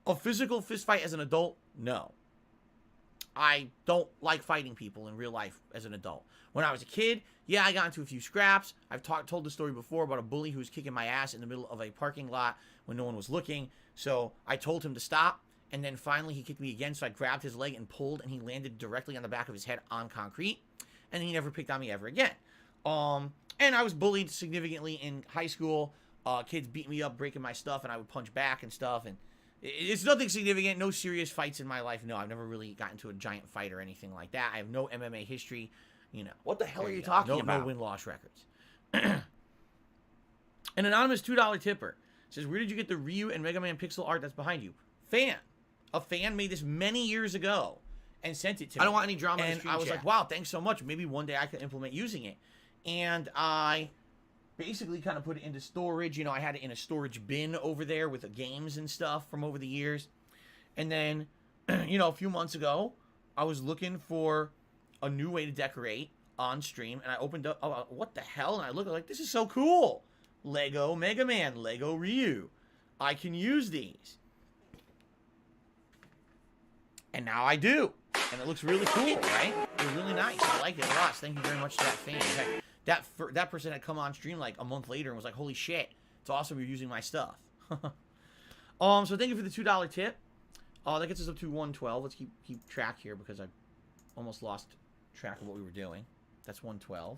A physical fist fight as an adult? No. I don't like fighting people in real life as an adult. When I was a kid, yeah, I got into a few scraps. I've told the story before about a bully who was kicking my ass in the middle of a parking lot when no one was looking. So I told him to stop. And then finally he kicked me again, so I grabbed his leg and pulled, and he landed directly on the back of his head on concrete. And he never picked on me ever again. And I was bullied significantly in high school. Kids beat me up, breaking my stuff, and I would punch back and stuff. And it's nothing significant, no serious fights in my life. No, I've never really gotten into a giant fight or anything like that. I have no MMA history, you know. What the hell are you talking about? No win-loss records. An anonymous $2 tipper says, where did you get the Ryu and Mega Man pixel art that's behind you? Fan. A fan made this many years ago and sent it to me. I don't want any drama in the And stream I was chat. like, wow, thanks so much. Maybe one day I could implement using it. And I basically kind of put it into storage. You know, I had it in a storage bin over there with the games and stuff from over the years. And then, you know, a few months ago, I was looking for a new way to decorate on stream. And I opened up, oh, what the hell? And I looked like, this is so cool. Lego Mega Man, Lego Ryu. I can use these. And now I do. And it looks really cool, right? It's really nice. I like it a lot. Thank you very much to that fan. In fact, that person had come on stream like a month later and was like, holy shit, it's awesome you're using my stuff. So thank you for the $2 tip. That gets us up to 112. Let's keep track here because I almost lost track of what we were doing. That's 112.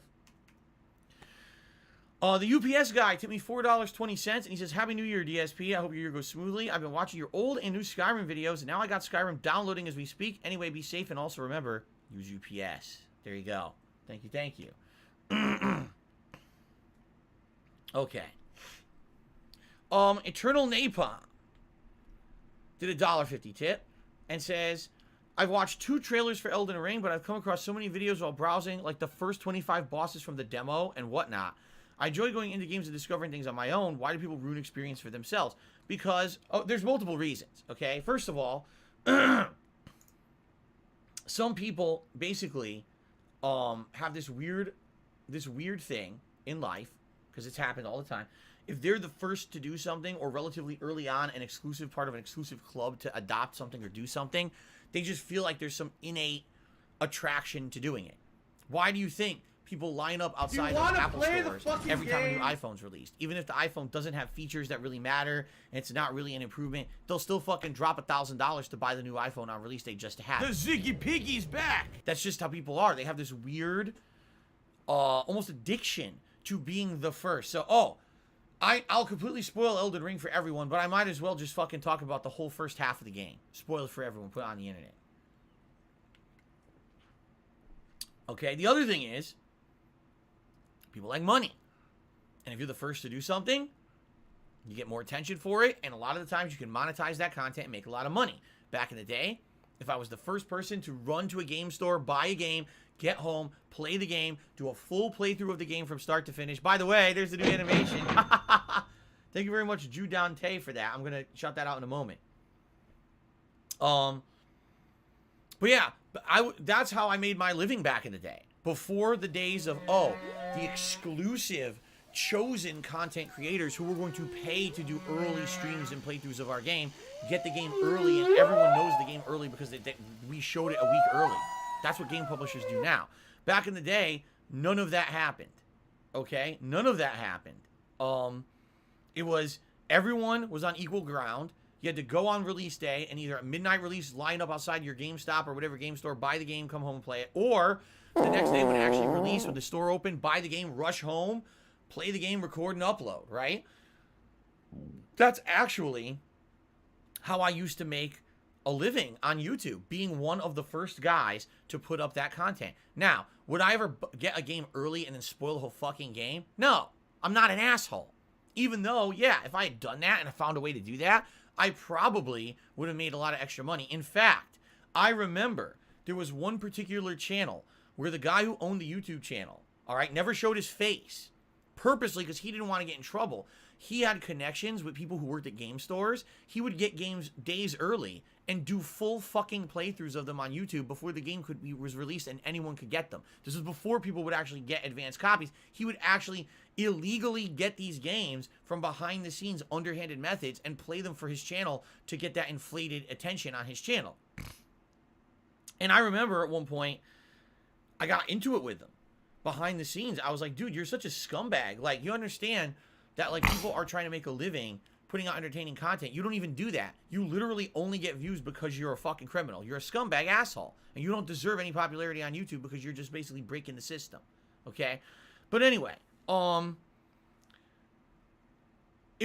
The UPS guy tipped me $4.20, and he says, Happy New Year, DSP. I hope your year goes smoothly. I've been watching your old and new Skyrim videos, and now I got Skyrim downloading as we speak. Anyway, be safe, and also remember, use UPS. There you go. Thank you. Okay. Eternal Napalm did a $1.50 tip and says, I've watched 2 trailers for Elden Ring, but I've come across so many videos while browsing, like the first 25 bosses from the demo and whatnot. I enjoy going into games and discovering things on my own. Why do people ruin experience for themselves? Because, there's multiple reasons, okay? First of all, some people basically have this weird thing in life, because it's happened all the time. If they're the first to do something, or relatively early on an exclusive part of an exclusive club to adopt something or do something, they just feel like there's some innate attraction to doing it. Why do you think people line up outside of Apple stores every time a new iPhone's released? Even if the iPhone doesn't have features that really matter and it's not really an improvement, they'll still fucking drop $1,000 to buy the new iPhone on release day just to have it. The Ziggy Piggy's back. That's just how people are. They have this weird, almost addiction to being the first. So, I'll completely spoil Elden Ring for everyone, but I might as well just fucking talk about the whole first half of the game. Spoil it for everyone. Put it on the internet. Okay, the other thing is, people like money. And if you're the first to do something, you get more attention for it, and a lot of the times you can monetize that content and make a lot of money. Back in the day, if I was the first person to run to a game store, buy a game, get home, play the game, do a full playthrough of the game from start to finish. By the way, there's the new animation. Thank you very much, Ju Dante, for that. I'm going to shout that out in a moment. But yeah, that's how I made my living back in the day. Before the days of, the exclusive, chosen content creators who were going to pay to do early streams and playthroughs of our game, get the game early, and everyone knows the game early because we showed it a week early. That's what game publishers do now. Back in the day, none of that happened. Okay? None of that happened. It was everyone was on equal ground. You had to go on release day and either at midnight release, line up outside your GameStop or whatever game store, buy the game, come home and play it. Or the next day when it actually released, when the store opened, buy the game, rush home, play the game, record, and upload, right? That's actually how I used to make a living on YouTube, being one of the first guys to put up that content. Now, would I ever get a game early and then spoil the whole fucking game? No, I'm not an asshole. Even though, yeah, if I had done that and I found a way to do that, I probably would have made a lot of extra money. In fact, I remember there was one particular channel where the guy who owned the YouTube channel, all right, never showed his face purposely because he didn't want to get in trouble. He had connections with people who worked at game stores. He would get games days early and do full fucking playthroughs of them on YouTube before the game was released and anyone could get them. This was before people would actually get advanced copies. He would actually illegally get these games from behind the scenes underhanded methods and play them for his channel to get that inflated attention on his channel. And I remember at one point, I got into it with him behind the scenes. I was like, dude, you're such a scumbag. Like, you understand that, like, people are trying to make a living putting out entertaining content. You don't even do that. You literally only get views because you're a fucking criminal. You're a scumbag asshole. And you don't deserve any popularity on YouTube because you're just basically breaking the system. Okay? But anyway, in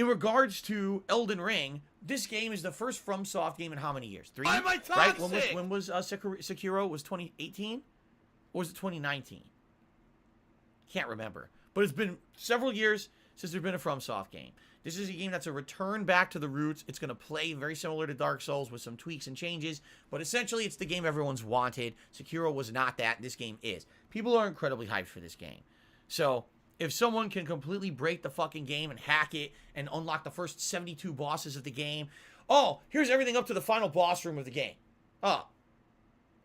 regards to Elden Ring, this game is the first FromSoft game in how many years? 3? Why am I toxic? Right? When was Sekiro? Was 2018? Or was it 2019? Can't remember. But it's been several years since there's been a FromSoft game. This is a game that's a return back to the roots. It's going to play very similar to Dark Souls with some tweaks and changes. But essentially, it's the game everyone's wanted. Sekiro was not that. This game is. People are incredibly hyped for this game. So, if someone can completely break the fucking game and hack it and unlock the first 72 bosses of the game. Oh, here's everything up to the final boss room of the game. Oh,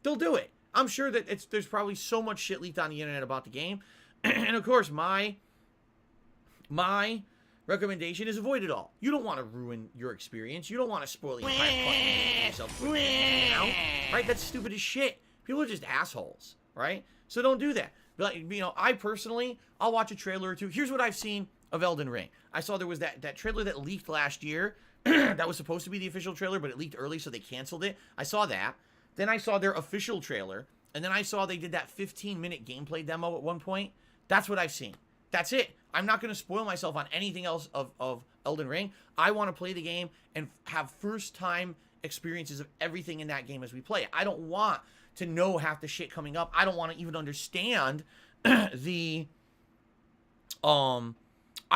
they'll do it. I'm sure that there's probably so much shit leaked on the internet about the game. And of course, my recommendation is avoid it all. You don't want to ruin your experience. You don't want to spoil the entire fucking yourself. Right? That's stupid as shit. People are just assholes, right? So don't do that. But, you know, I personally, I'll watch a trailer or two. Here's what I've seen of Elden Ring. I saw there was that trailer that leaked last year. That was supposed to be the official trailer, but it leaked early, so they canceled it. I saw that. Then I saw their official trailer. And then I saw they did that 15-minute gameplay demo at one point. That's what I've seen. That's it. I'm not going to spoil myself on anything else of Elden Ring. I want to play the game and have first-time experiences of everything in that game as we play it. I don't want to know half the shit coming up. I don't want to even understand I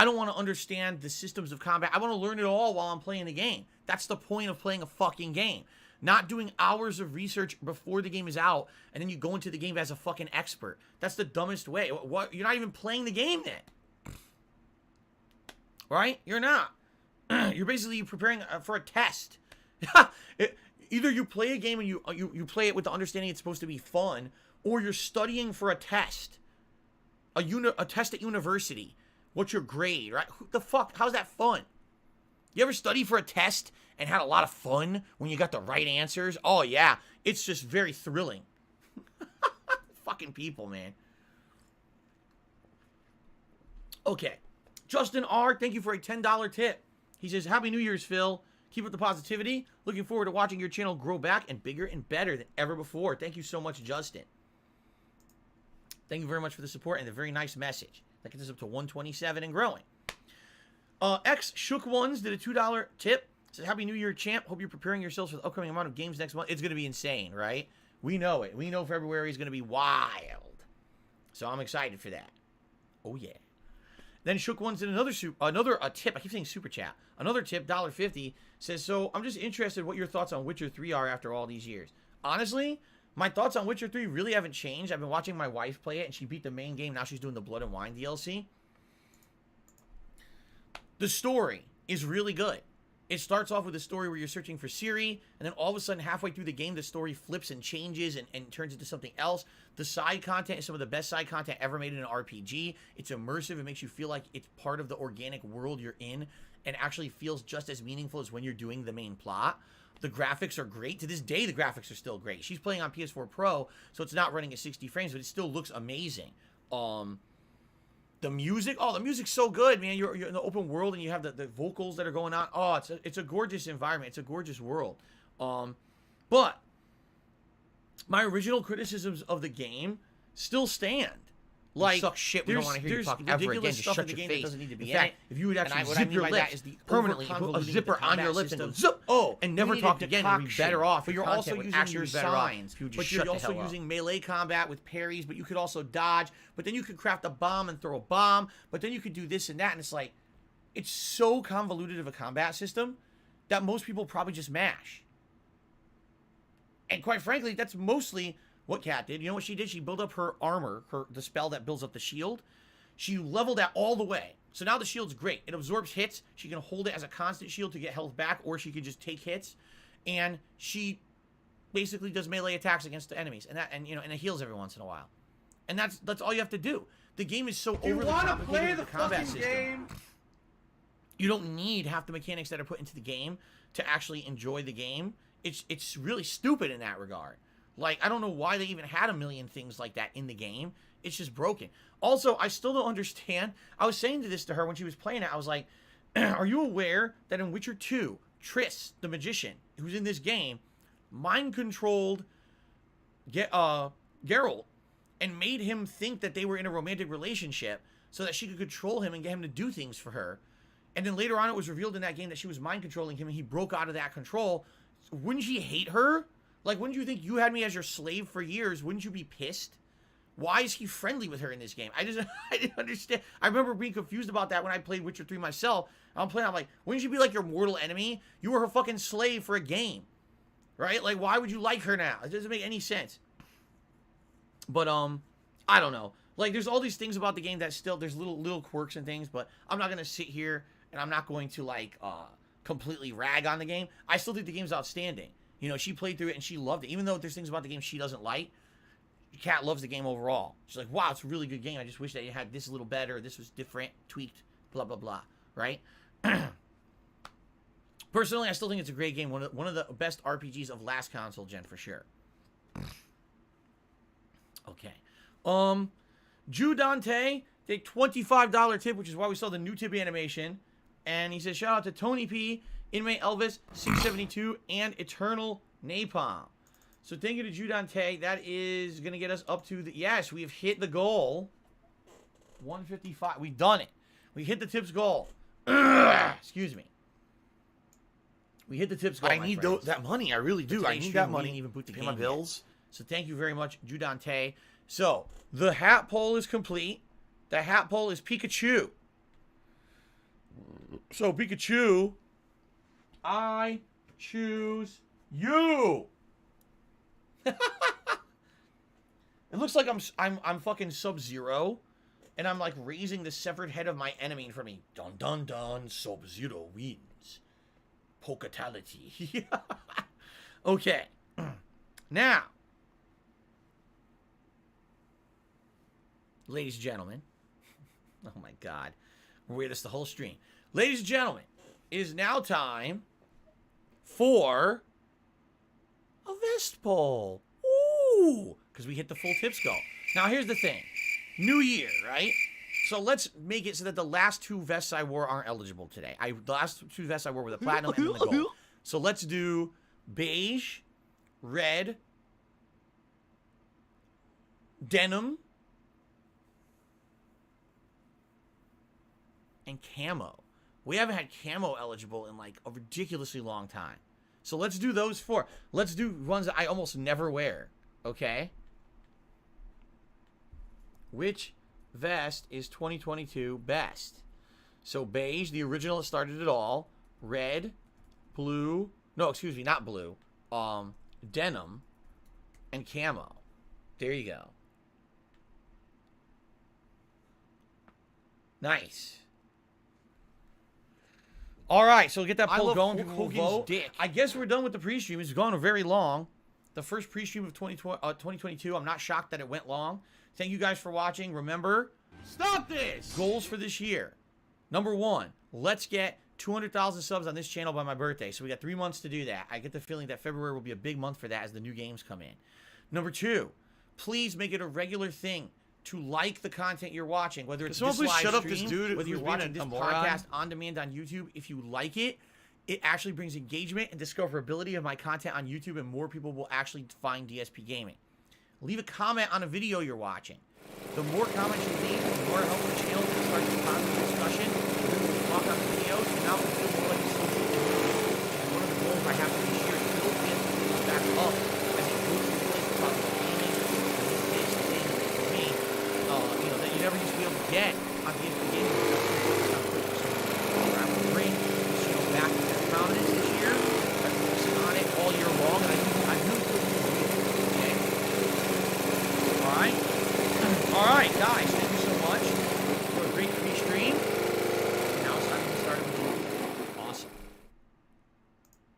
don't want to understand the systems of combat. I want to learn it all while I'm playing the game. That's the point of playing a fucking game. Not doing hours of research before the game is out, and then you go into the game as a fucking expert. That's the dumbest way. What? You're not even playing the game then. Right? You're not. You're basically preparing for a test. Either you play a game and you play it with the understanding it's supposed to be fun, or you're studying for a test. A test at university. What's your grade, right? Who the fuck? How's that fun? You ever study for a test and had a lot of fun when you got the right answers? Oh, yeah. It's just very thrilling. Fucking people, man. Okay. Justin R., thank you for a $10 tip. He says, Happy New Year's, Phil. Keep up the positivity. Looking forward to watching your channel grow back and bigger and better than ever before. Thank you so much, Justin. Thank you very much for the support and the very nice message. That gets us up to 127 and growing. X Shook Ones did a $2 tip. Says, Happy New Year, champ. Hope you're preparing yourselves for the upcoming amount of games next month. It's going to be insane, right? We know it. We know February is going to be wild. So I'm excited for that. Oh, yeah. Then Shook Ones did another tip. I keep saying super chat. Another tip, $1.50, says, so I'm just interested what your thoughts on Witcher 3 are after all these years. Honestly, my thoughts on Witcher 3 really haven't changed. I've been watching my wife play it, and she beat the main game. Now she's doing the Blood and Wine DLC. The story is really good. It starts off with a story where you're searching for Ciri, and then all of a sudden, halfway through the game, the story flips and changes and turns into something else. The side content is some of the best side content ever made in an RPG. It's immersive. It makes you feel like it's part of the organic world you're in, and actually feels just as meaningful as when you're doing the main plot. The graphics are great. To this day, the graphics are still great. She's playing on PS4 Pro, so it's not running at 60 frames, but it still looks amazing. The music, oh, the music's so good, man. You're in the open world and you have the vocals that are going on. Oh, it's a gorgeous environment. It's a gorgeous world. But my original criticisms of the game still stand. Like, suck shit. We don't want to hear you talk ever again. Just shut your face. That doesn't need to be in fact, if you would actually what zip I mean your by lips that is the permanently, put a zipper on your lips and go zip, and never you talk need a again. You'd be decoction. better off. But you're also using your signs. But you're also using melee combat with parries. But you could also dodge. But then you could craft a bomb and throw a bomb. But then you could do this and that. And it's like, it's so convoluted of a combat system that most people probably just mash. And quite frankly, that's mostly what Kat did. You know what she did? She built up her armor, the spell that builds up the shield. She leveled that all the way. So now the shield's great. It absorbs hits. She can hold it as a constant shield to get health back, or she can just take hits. And she basically does melee attacks against the enemies. And it heals every once in a while. And that's all you have to do. The game is so overly complicated with the combat system. Game? You don't need half the mechanics that are put into the game to actually enjoy the game. It's really stupid in that regard. Like, I don't know why they even had a million things like that in the game. It's just broken. Also, I still don't understand. I was saying this to her when she was playing it. I was like, are you aware that in Witcher 2, Triss, the magician, who's in this game, mind-controlled Geralt and made him think that they were in a romantic relationship so that she could control him and get him to do things for her. And then later on, it was revealed in that game that she was mind-controlling him and he broke out of that control. Wouldn't you hate her? Like, wouldn't you think you had me as your slave for years? Wouldn't you be pissed? Why is he friendly with her in this game? I didn't understand. I remember being confused about that when I played Witcher 3 myself. I'm like, wouldn't you be like your mortal enemy? You were her fucking slave for a game. Right? Like, why would you like her now? It doesn't make any sense. But, I don't know. Like, there's all these things about the game that still, there's little quirks and things, but I'm not going to sit here and I'm not going to, like, completely rag on the game. I still think the game's outstanding. You know, she played through it and she loved it. Even though there's things about the game she doesn't like, Kat loves the game overall. She's like, wow, it's a really good game. I just wish that it had this a little better. This was different, tweaked, blah, blah, blah. Right? Personally, I still think it's a great game. One of the best RPGs of last console gen, for sure. Okay. Jew Dante, the $25 tip, which is why we saw the new tip animation. And he says, shout out to Tony P, Inmate Elvis, 672, and Eternal Napalm. So thank you to Jew Dante. That is going to get us up to the... Yes, we have hit the goal. 155. We've done it. We hit the tips goal. Excuse me. We hit the tips goal, I need that money. I really do. I need that money. Even put to pay my bills. So thank you very much, Jew Dante. So, the hat poll is complete. The hat poll is Pikachu. So, Pikachu, I choose you. It looks like I'm fucking Sub-Zero, and I'm like raising the severed head of my enemy in front of me. Dun dun dun. Sub-Zero wins. Pokatality. Okay. Now, ladies and gentlemen. Oh my God, we're with us the whole stream. Ladies and gentlemen, it is now time for a vest poll. Ooh, because we hit the full tips goal. Now, here's the thing. New year, right? So let's make it so that the last two vests I wore aren't eligible today. The last two vests I wore were the platinum and the gold. So let's do beige, red, denim, and camo. We haven't had camo eligible in like a ridiculously long time. So let's do those four. Let's do ones that I almost never wear. Okay? Which vest is 2022 best? So beige, the original that started it all. Red, blue. No, excuse me, not blue. Denim, and camo. There you go. Nice. All right, so get that poll going. People will vote. Dick. I guess we're done with the pre-stream. It's gone very long. The first pre-stream of 2022. I'm not shocked that it went long. Thank you guys for watching. Remember, stop this! Goals for this year. Number 1, let's get 200,000 subs on this channel by my birthday. So we got 3 months to do that. I get the feeling that February will be a big month for that as the new games come in. Number 2, please make it a regular thing to like the content you're watching, whether it's someone this please live shut up stream, this dude whether you're who's being watching this a moron? podcast on demand on YouTube. If you like it, it actually brings engagement and discoverability of my content on YouTube, and more people will actually find DSP Gaming. Leave a comment on a video you're watching. The more comments you leave, the more help the channel to start this positive discussion. We will talk on the videos, and now we feel more like a social community. And one of the goals I have for this year is build DSP back up as a go-to place to talk about gaming. In this case, the thing for me, that you never used to be able to get on DSP Gaming. So I'm going to bring this channel back to their prominence this year. I'm focusing on it all year long, and I really feel we can do it. Okay? All right? All right, guys, thank you so much for a great pre-stream. Now it's time to get started with you. Awesome.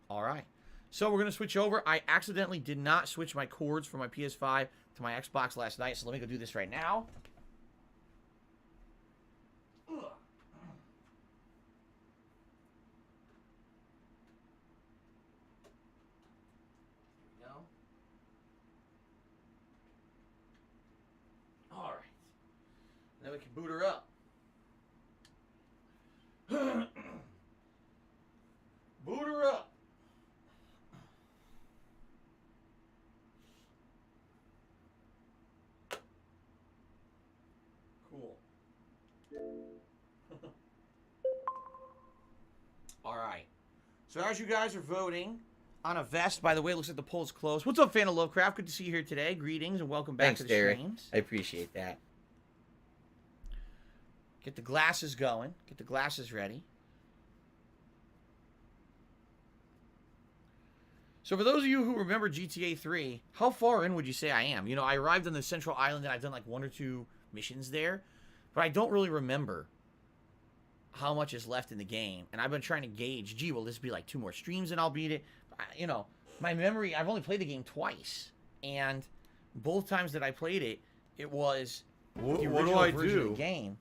All right. So we're going to switch over. I accidentally did not switch my cords from my PS5 to my Xbox last night, so let me go do this right now. Then we can boot her up. Boot her up. Cool. All right. So as you guys are voting on a vest, by the way, it looks like the poll is closed. What's up, fan of Lovecraft? Good to see you here today. Greetings and welcome back to the streams. I appreciate that. Get the glasses going. Get the glasses ready. So for those of you who remember GTA 3, how far in would you say I am? You know, I arrived on the Central Island and I've done like 1 or 2 missions there. But I don't really remember how much is left in the game. And I've been trying to gauge, gee, will this be like 2 more streams and I'll beat it? You know, my memory, I've only played the game twice. And both times that I played it, it was the original version of the game.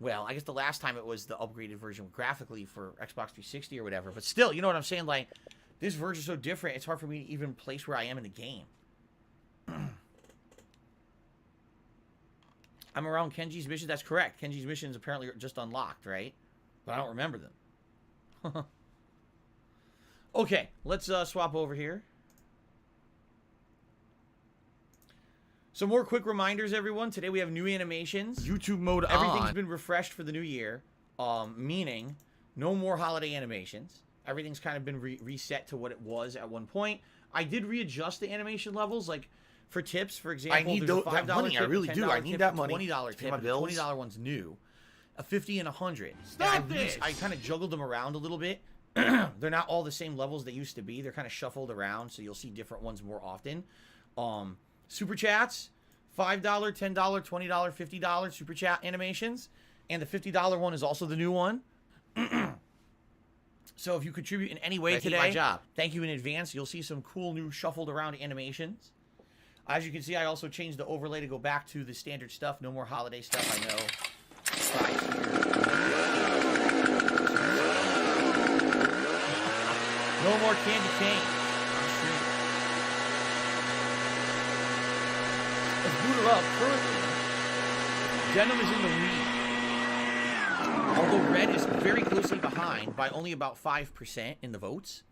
Well, I guess the last time it was the upgraded version graphically for Xbox 360 or whatever. But still, you know what I'm saying? Like, this version is so different, it's hard for me to even place where I am in the game. I'm around Kenji's mission. That's correct. Kenji's missions apparently are just unlocked, right? But I don't remember them. Okay, let's swap over here. Some more quick reminders, everyone. Today we have new animations. YouTube mode Everything's been refreshed for the new year, meaning no more holiday animations. Everything's kind of been reset to what it was at one point. I did readjust the animation levels, like for tips, for example. I need that money. Tip, I really do. I need that money. $20 tip. The $20 one's new. A $50 and a $100. Stop this! I kind of juggled them around a little bit. They're not all the same levels they used to be. They're kind of shuffled around, so you'll see different ones more often. Super chats, $5, $10, $20, $50 super chat animations. And the $50 one is also the new one. So if you contribute in any way today, thank you in advance. You'll see some cool new shuffled around animations. As you can see, I also changed the overlay to go back to the standard stuff. No more holiday stuff, I know. No more candy cane. Let's boot her up. Currently, Denim is in the lead. Although Red is very closely behind by only about 5% in the votes.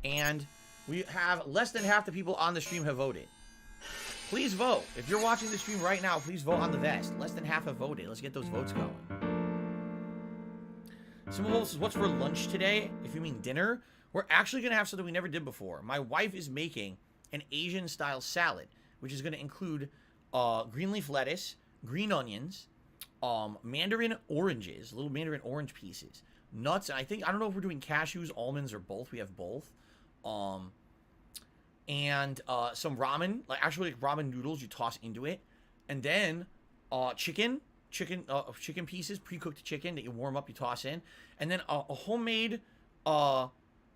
And we have less than half the people on the stream have voted. Please vote. If you're watching the stream right now, please vote on the vest. Less than half have voted. Let's get those votes going. Someone else says, what's for lunch today? If you mean dinner, we're actually going to have something we never did before. My wife is making an Asian-style salad, which is going to include green leaf lettuce, green onions, mandarin oranges, little mandarin orange pieces, nuts, and I don't know if we're doing cashews, almonds, or both. We have both. And some ramen, like ramen noodles you toss into it. And then chicken pieces, pre-cooked chicken that you warm up, you toss in. And then a homemade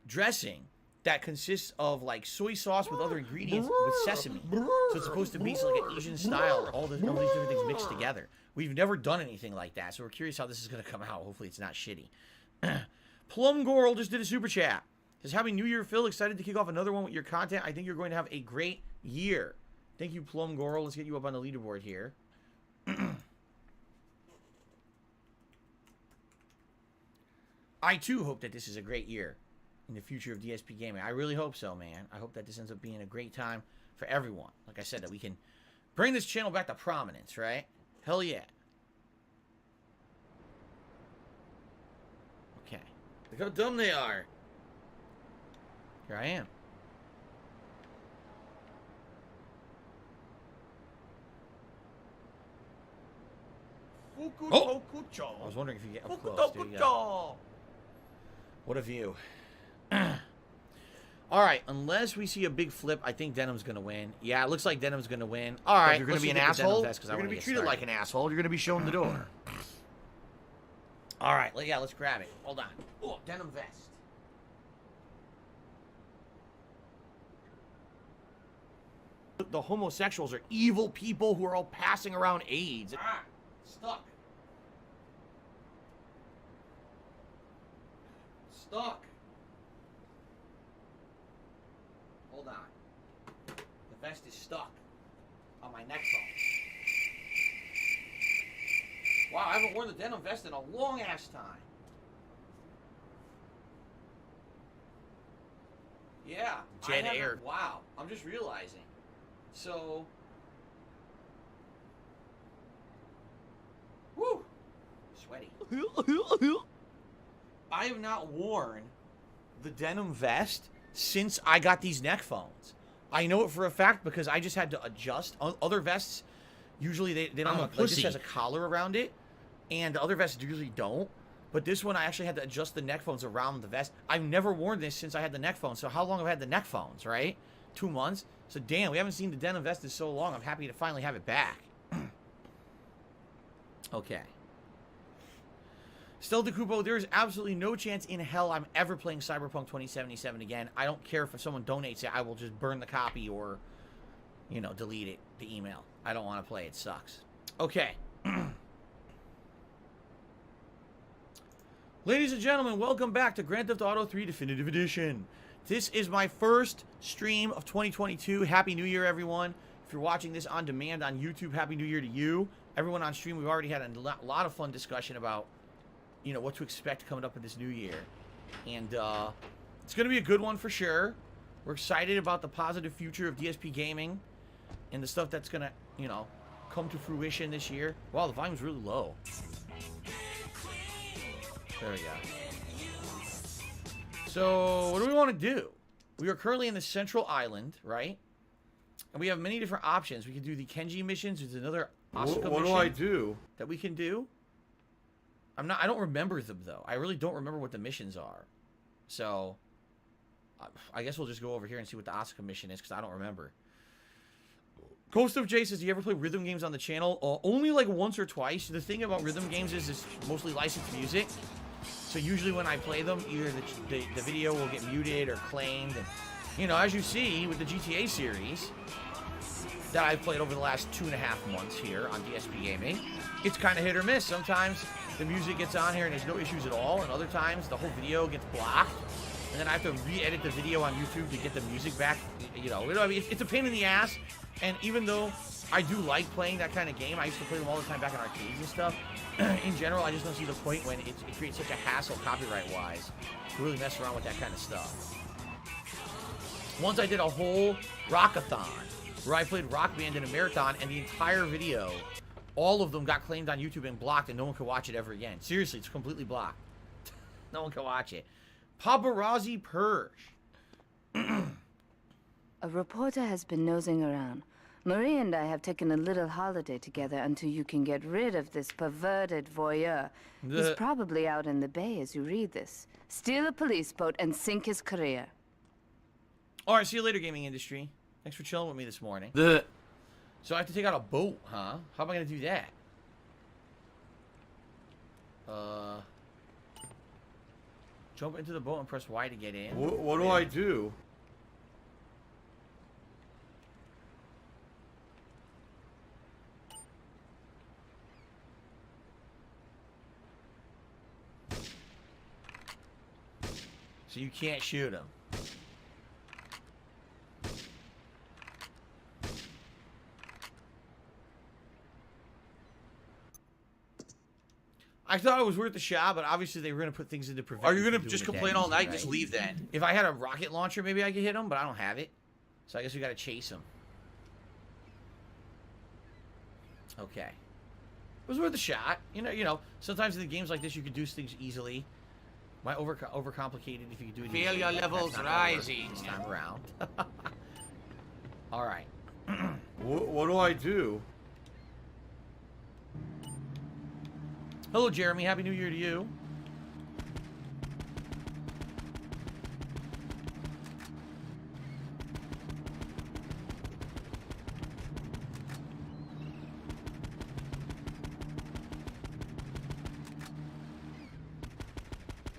dressing that consists of like soy sauce with other ingredients with sesame. So it's supposed to be like an Asian style, all these different things mixed together. We've never done anything like that, so we're curious how this is going to come out. Hopefully it's not shitty. Plum Goral just did a super chat. Says, happy New Year, Phil. Excited to kick off another one with your content. I think you're going to have a great year. Thank you, Plum Goral. Let's get you up on the leaderboard here. I too hope that this is a great year in the future of DSP gaming. I really hope so, man. I hope that this ends up being a great time for everyone. Like I said, that we can bring this channel back to prominence, right? Hell yeah. Okay. Look how dumb they are. Here I am. Oh! I was wondering if you get up close, dude. Yeah. What a view. All right, unless we see a big flip, I think Denim's going to win. Yeah, it looks like Denim's going to win. All right, you're going to be an asshole. You're going to be treated like an asshole. You're going to be shown the door. All right, yeah, let's grab it. Hold on. Oh, denim vest. The homosexuals are evil people who are all passing around AIDS. Ah, stuck. Stuck. Hold on. The vest is stuck on my neck bone. Wow, I haven't worn the denim vest in a long ass time. Yeah. Jet Air. Wow. I'm just realizing. So. Woo. Sweaty. I have not worn the denim vest since I got these neck phones. I know it for a fact because I just had to adjust. Other vests, usually they don't have, like, this has a collar around it, and the other vests usually don't. But this one, I actually had to adjust the neck phones around the vest. I've never worn this since I had the neck phones. So how long have I had the neck phones, right? 2 months. So damn, we haven't seen the denim vest in so long. I'm happy to finally have it back. Okay. Still, DeCupo, there is absolutely no chance in hell I'm ever playing Cyberpunk 2077 again. I don't care if someone donates it. I will just burn the copy or, you know, delete it, the email. I don't want to play. It sucks. Okay. Ladies and gentlemen, welcome back to Grand Theft Auto 3 Definitive Edition. This is my first stream of 2022. Happy New Year, everyone. If you're watching this on demand on YouTube, Happy New Year to you. Everyone on stream, we've already had a lot of fun discussion about, you know, what to expect coming up in this new year. And it's going to be a good one for sure. We're excited about the positive future of DSP gaming and the stuff that's going to, you know, come to fruition this year. Wow, the volume's really low. There we go. So, what do we want to do? We are currently in the Central Island, right? And we have many different options. We can do the Kenji missions. There's another Asuka What do I do? that we can do. I don't remember them, though. I really don't remember what the missions are. So, I guess we'll just go over here and see what the Asuka mission is, because I don't remember. Ghost of Jay says, do you ever play rhythm games on the channel? Only like once or twice. The thing about rhythm games is it's mostly licensed music. So usually when I play them, either the video will get muted or claimed. And, you know, as you see with the GTA series that I've played over the last 2.5 months here on DSP Gaming, it's kind of hit or miss. Sometimes the music gets on here and there's no issues at all, and other times the whole video gets blocked, and then I have to re-edit the video on YouTube to get the music back. You know, I mean, it's a pain in the ass. And even though I do like playing that kind of game, I used to play them all the time back in arcades and stuff. In general, I just don't see the point when it creates such a hassle copyright-wise to really mess around with that kind of stuff. Once I did a whole rockathon where I played Rock Band in a marathon, and the entire video, all of them got claimed on YouTube and blocked, and no one could watch it ever again. Seriously, it's completely blocked. No one can watch it. Paparazzi Purge. A reporter has been nosing around. Marie and I have taken a little holiday together until you can get rid of this perverted voyeur. He's probably out in the bay as you read this. Steal a police boat and sink his career. All right, see you later, gaming industry. Thanks for chilling with me this morning. So I have to take out a boat, huh? How am I going to do that? Jump into the boat and press Y to get in. What do I do? So you can't shoot him. I thought it was worth a shot, but obviously they were going to put things into prevention. Are you going to just complain all night? Right? Just leave then. If I had a rocket launcher, maybe I could hit him, but I don't have it. So I guess we got to chase him. Okay. It was worth a shot. You know, sometimes in the games like this, you could do things easily. Why overcomplicated if you could do it easily? Failure levels rising. This time around. All right. What do I do? Hello, Jeremy. Happy New Year to you.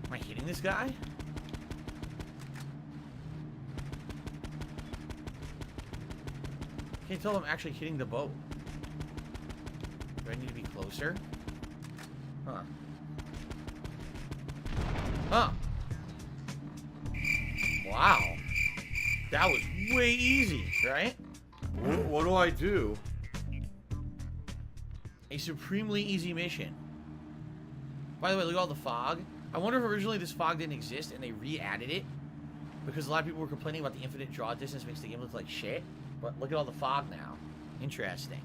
Am I hitting this guy? Can't tell if I'm actually hitting the boat. Do I need to be closer? Huh. Huh. Wow. That was way easy, right? What do I do? A supremely easy mission. By the way, look at all the fog. I wonder if originally this fog didn't exist and they re-added it. Because a lot of people were complaining about the infinite draw distance makes the game look like shit. But look at all the fog now. Interesting.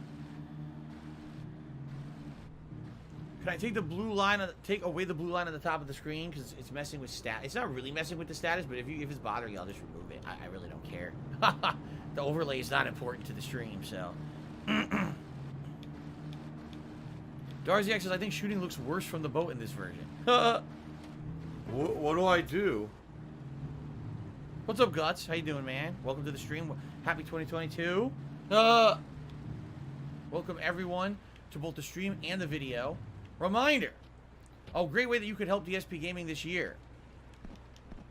Can I take the blue line, take away the blue line on the top of the screen because it's messing with stat? It's not really messing with the status, but if it's bothering you, I'll just remove it. I really don't care. The overlay is not important to the stream, so. Darcy X says, I think shooting looks worse from the boat in this version. What do I do? What's up, Guts? How you doing, man? Welcome to the stream. Happy 2022. Welcome everyone to both the stream and the video. Reminder, a great way that you could help DSP Gaming this year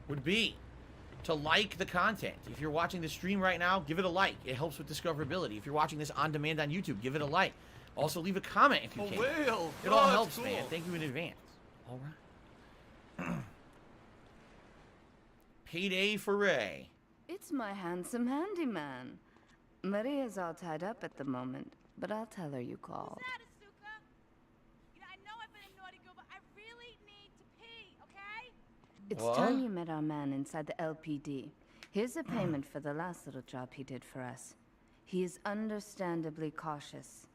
would be to like the content. If you're watching the stream right now, give it a like. It helps with discoverability. If you're watching this on demand on YouTube, give it a like. Also, leave a comment if you can. Whale. It all helps, cool. Man. Thank you in advance. All right. Payday for Ray. It's my handsome handyman. Maria's all tied up at the moment, but I'll tell her you called. It's time you met our man inside the LPD. Here's a payment for the last little job he did for us. He is understandably cautious.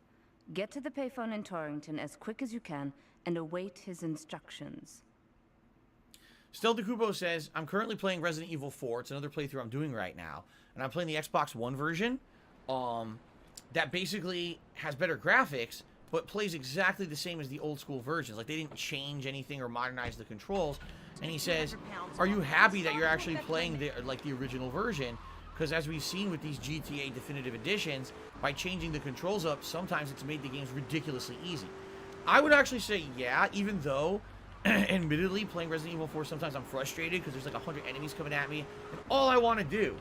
Get to the payphone in Torrington as quick as you can and await his instructions. Stel DeCubo says, I'm currently playing Resident Evil 4. It's another playthrough I'm doing right now. And I'm playing the Xbox One version. That basically has better graphics, but plays exactly the same as the old school versions. Like, they didn't change anything or modernize the controls. And he says, are you happy that you're actually playing the original version? Because as we've seen with these GTA Definitive Editions, by changing the controls up, sometimes it's made the games ridiculously easy. I would actually say, yeah, even though, admittedly, playing Resident Evil 4, sometimes I'm frustrated because there's like 100 enemies coming at me. And all I want to do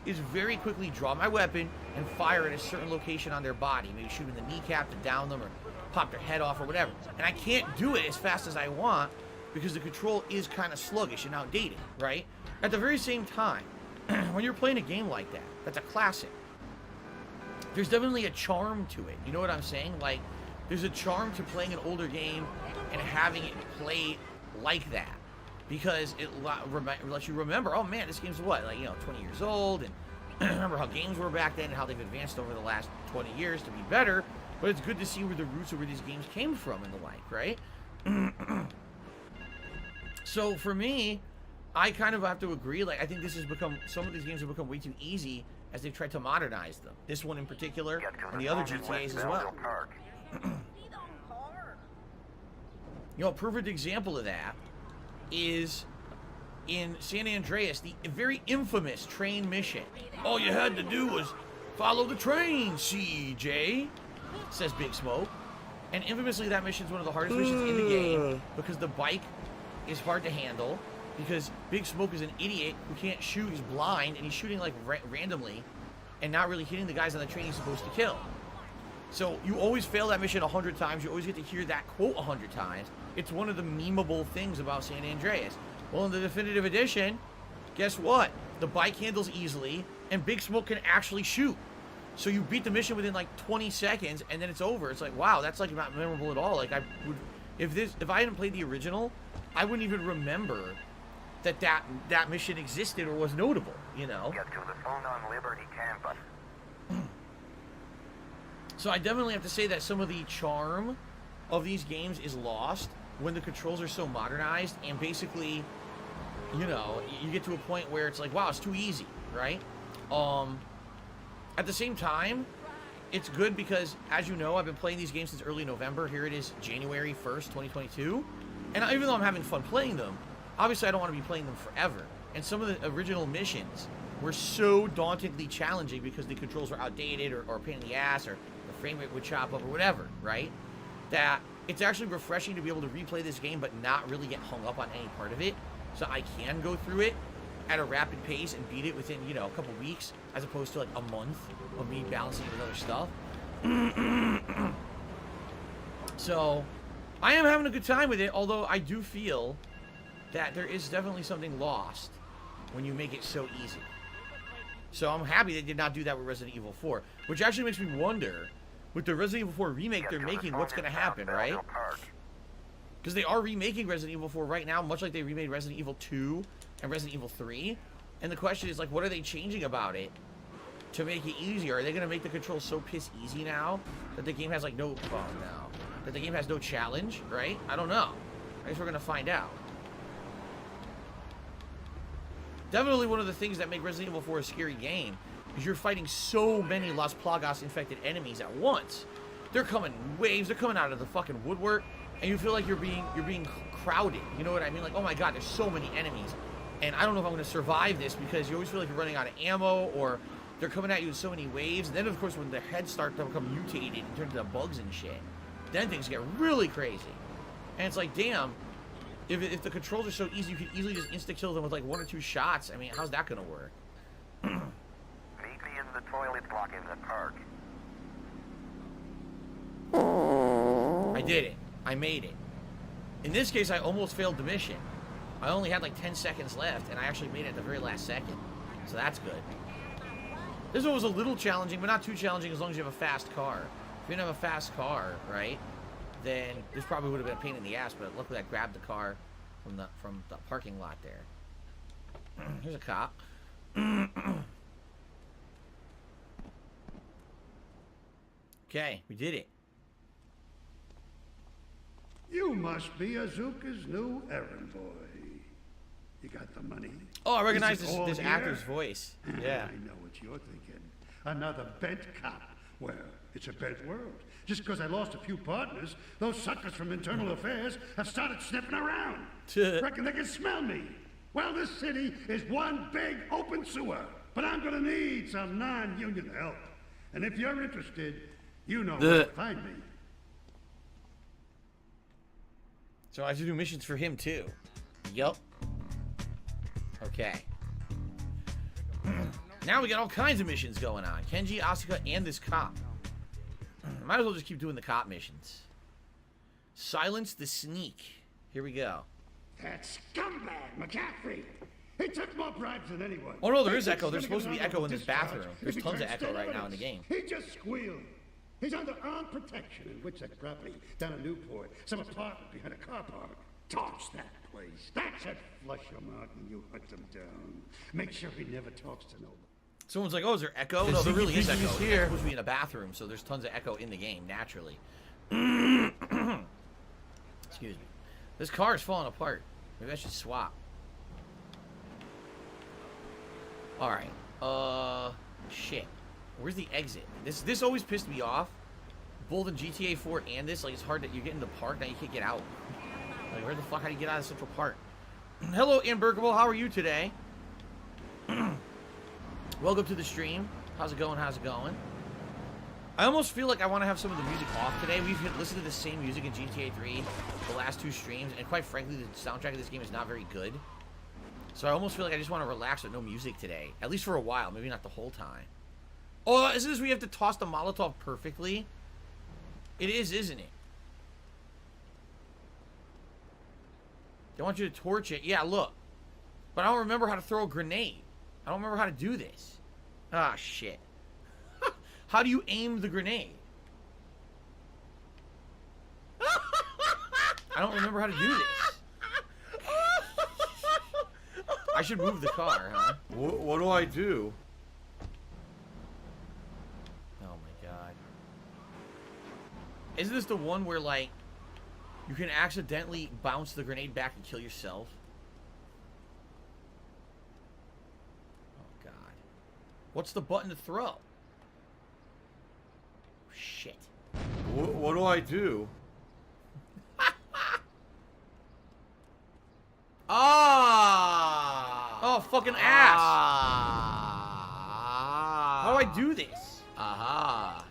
is very quickly draw my weapon and fire at a certain location on their body. Maybe shoot in the kneecap to down them or pop their head off or whatever. And I can't do it as fast as I want because the control is kind of sluggish and outdated, right? At the very same time, when you're playing a game like that, that's a classic, there's definitely a charm to it. You know what I'm saying? Like, there's a charm to playing an older game and having it play like that. Because it lets you remember, oh man, this game's what, 20 years old, and remember how games were back then and how they've advanced over the last 20 years to be better, but it's good to see where the roots of where these games came from and the like, right? So for me, I kind of have to agree, I think this has become, some of these games have become way too easy as they've tried to modernize them. This one in particular, and the other GTAs as well. A perfect example of that is in San Andreas, the very infamous train mission. All you had to do was follow the train, CJ, says Big Smoke. And infamously, that mission is one of the hardest missions in the game because the bike is hard to handle, because Big Smoke is an idiot who can't shoot, he's blind, and he's shooting randomly and not really hitting the guys on the train he's supposed to kill. So you always fail that mission 100 times, you always get to hear that quote 100 times. It's one of the memeable things about San Andreas. Well, in the Definitive Edition, guess what? The bike handles easily, and Big Smoke can actually shoot. So you beat the mission within 20 seconds, and then it's over. It's like, wow, that's not memorable at all. I would If I hadn't played the original, I wouldn't even remember that mission existed or was notable, you know? Get to the phone on Liberty campus. So I definitely have to say that some of the charm of these games is lost when the controls are so modernized and basically, you know, you get to a point where it's like, wow, it's too easy, right? At the same time, it's good because, as you know, I've been playing these games since early November. Here it is, January 1st, 2022. And even though I'm having fun playing them, obviously I don't want to be playing them forever. And some of the original missions were so dauntingly challenging because the controls were outdated or a pain in the ass, or the frame rate would chop up or whatever, right? That it's actually refreshing to be able to replay this game but not really get hung up on any part of it. So I can go through it at a rapid pace and beat it within, you know, a couple weeks, as opposed to like a month of me balancing it with other stuff. So I am having a good time with it, although I do feel that there is definitely something lost when you make it so easy. So I'm happy they did not do that with Resident Evil 4, which actually makes me wonder, with the Resident Evil 4 remake they're making, what's going to happen, right? Because they are remaking Resident Evil 4 right now, much like they remade Resident Evil 2 and Resident Evil 3. And the question is, like, what are they changing about it to make it easier? Are they going to make the controls so piss easy now that the game has, like, no fun now? That the game has no challenge, right? I don't know. I guess we're going to find out. Definitely one of the things that make Resident Evil 4 a scary game is you're fighting so many Las Plagas infected enemies at once. They're coming in waves, they're coming out of the fucking woodwork, and you feel like you're being crowded. You know what I mean? Like, oh my god, there's so many enemies. And I don't know if I'm going to survive this, because you always feel like you're running out of ammo, or they're coming at you in so many waves. And then, of course, when their heads start to become mutated and turn into bugs and shit, then things get really crazy. And it's like, damn, if the controls are so easy, you could easily just insta-kill them with like 1 or 2 shots. I mean, how's that going to work? Meet me in the toilet block in the park. I did it. I made it. In this case, I almost failed the mission. I only had like 10 seconds left, and I actually made it at the very last second. So that's good. This one was a little challenging, but not too challenging as long as you have a fast car. If you didn't have a fast car, right, then this probably would have been a pain in the ass, but luckily I grabbed the car from the parking lot there. Here's a cop. Okay, we did it. You must be Azuka's new errand boy. You got the money? Oh, I recognize Is it all this here? actor's voice. Yeah. I know what you're thinking. Another bent cop. Well, it's a bent world. Just because I lost a few partners, those suckers from Internal Affairs have started sniffing around. Reckon they can smell me. Well, this city is one big open sewer. But I'm gonna need some non-union help. And if you're interested, you know where to find me. So I have to do missions for him too. Yup. Okay. Now we got all kinds of missions going on. Kenji, Asuka, and this cop. Might as well just keep doing the cop missions. Silence the sneak. Here we go. That scumbag, McCaffrey! He took more bribes than anyone. Oh no, there is echo. There's supposed to be echo in this bathroom. There's If he tons of can't echo stand right now in the game. He just squealed. He's under armed protection in Witchett property down in Newport. Some apartment behind a car park. Torch that place. That should flush him out when you hunt him down. Make sure he never talks to nobody. Someone's like, oh, is there echo? No, there really is echo. It's supposed to be in a bathroom, so there's tons of echo in the game, naturally. Excuse me. This car is falling apart. Maybe I should swap. Alright. Shit. Where's the exit? This always pissed me off. Both in GTA 4 and this, like, it's hard that you get in the park, now you can't get out. Like, where the fuck, how do you get out of Central Park? Hello, Unbreakable, how are you today? Welcome to the stream. How's it going? How's it going? I almost feel like I want to have some of the music off today. We've listened to the same music in GTA 3 the last 2 streams, and quite frankly, the soundtrack of this game is not very good. So I almost feel like I just want to relax with no music today. At least for a while, maybe not the whole time. Oh, isn't this where you have to toss the Molotov perfectly? It is, isn't it? They want you to torch it. Yeah, look. But I don't remember how to throw a grenade. I don't remember how to do this. Ah, shit. How do you aim the grenade? I don't remember how to do this. I should move the car, huh? What do I do? Oh my god. Isn't this the one where, like, you can accidentally bounce the grenade back and kill yourself? Oh god. What's the button to throw? Shit. What do I do? Ah! Oh, fucking ass! How do I do this? Aha.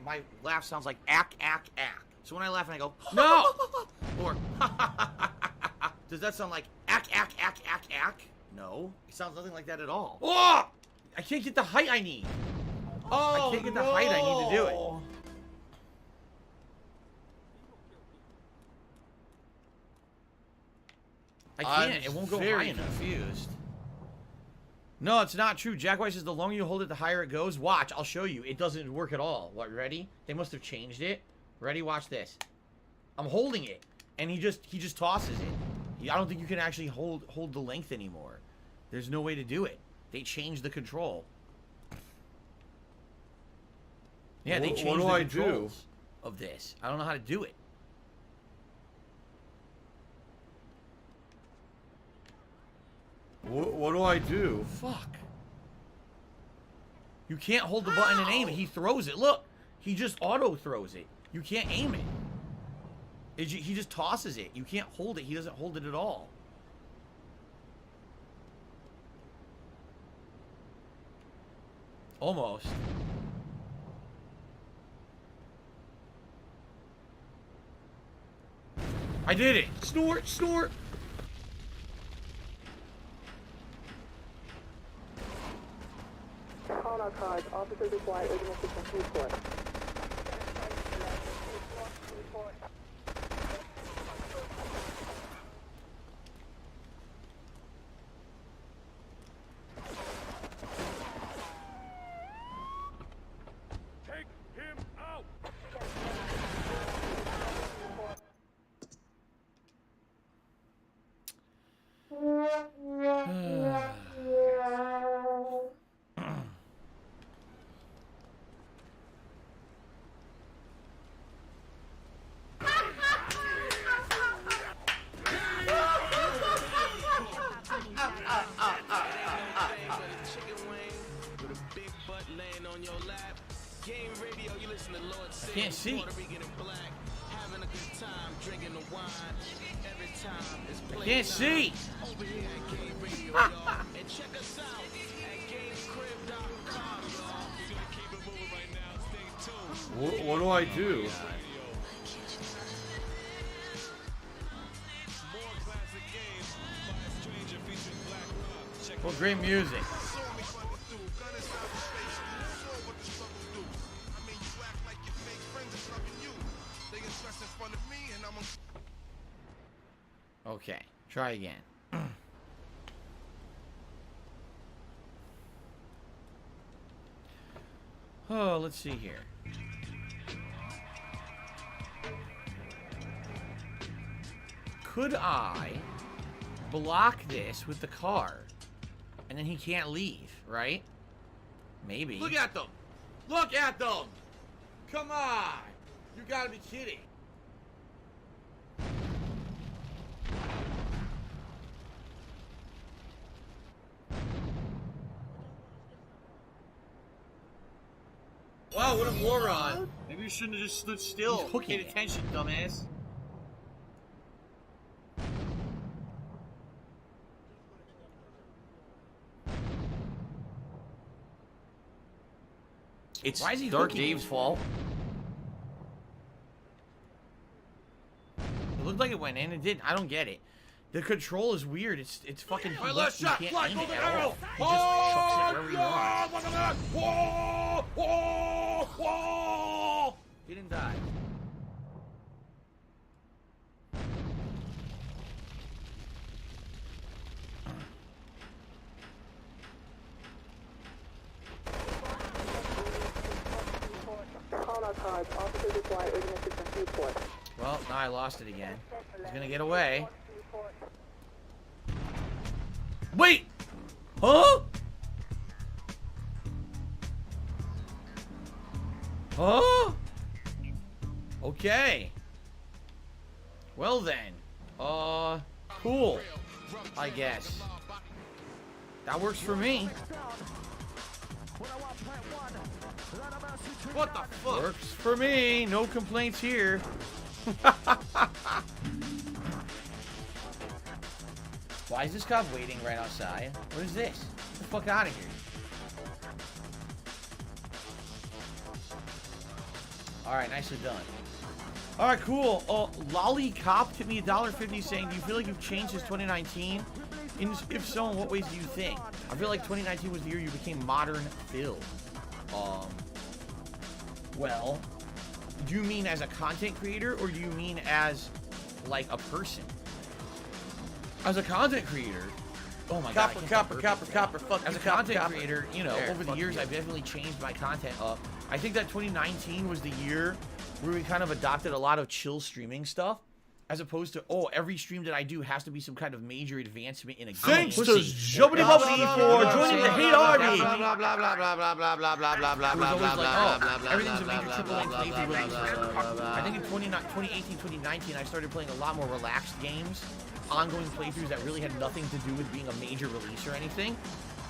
My laugh sounds like ack, ack, ack. So when I laugh and I go, no! Or, does that sound like ack, ack, ack, ack, ack? No. It sounds nothing like that at all. Oh! I can't get the height I need. Oh, I can't get the height I need to do it. I can't. It won't go high enough. Confused. No, it's not true. Jack White says the longer you hold it, the higher it goes. Watch, I'll show you. It doesn't work at all. What, ready? They must have changed it. Ready? Watch this. I'm holding it, and he just tosses it. I don't think you can actually hold the length anymore. There's no way to do it. They changed the control. Yeah, they changed the controls of this. I don't know how to do it. What do I do? Fuck. You can't hold the button and aim it. He throws it. Look. He just auto throws it. You can't aim it. He just tosses it. You can't hold it. He doesn't hold it at all. Almost. I did it. Snort, snort. Call our cars. Officers require urgent assistance. Report. Take him out! Can't see. I can't see. What do I do? Well, great music. Okay, try again. Oh, let's see here. Could I block this with the car? And then he can't leave, right? Maybe. Look at them! Look at them! Come on! You gotta be kidding. Wow, what a moron. Maybe you shouldn't have just stood still. Paid attention, dumbass. It's Why is he Dark Dave's fault. It looked like it went in. It didn't. I don't get it. The control is weird. It's fucking. All right, last shot. Fly, aim go it the at arrow. all. He just chucks it wherever he wants. Look at that. Whoa! Whoa! Whoa! He didn't die. Call our cars. Officers require urgent assistance. Report. Well, now I lost it again. He's gonna get away. Wait! Huh? Huh? Okay. Well then. Cool. I guess. That works for me. What the fuck? Works for me. No complaints here. Why is this cop waiting right outside? What is this? Get the fuck out of here. Alright, nicely done. Alright, cool. Lolly Cop tipped me $1.50 saying, do you feel like you've changed since 2019? And if so, in what ways do you think? I feel like 2019 was the year you became modern Phil. Well, do you mean as a content creator, or do you mean as, like, a person? As a content creator, oh my god. Copper, fuck. As a content creator, you know, over the years, I've definitely changed my content up. I think that 2019 was the year where we kind of adopted a lot of chill streaming stuff, as opposed to, oh, every stream that I do has to be some kind of major advancement in a game. Thanks to Jubbity Bubbity for joining the hate army. Blah, blah, blah, blah, blah, blah, blah, blah, blah, blah, blah, blah, blah, blah, blah. Everything's a major AAA playthrough. I think in 2018, 2019, I started playing a lot more relaxed games, ongoing playthroughs that really had nothing to do with being a major release or anything.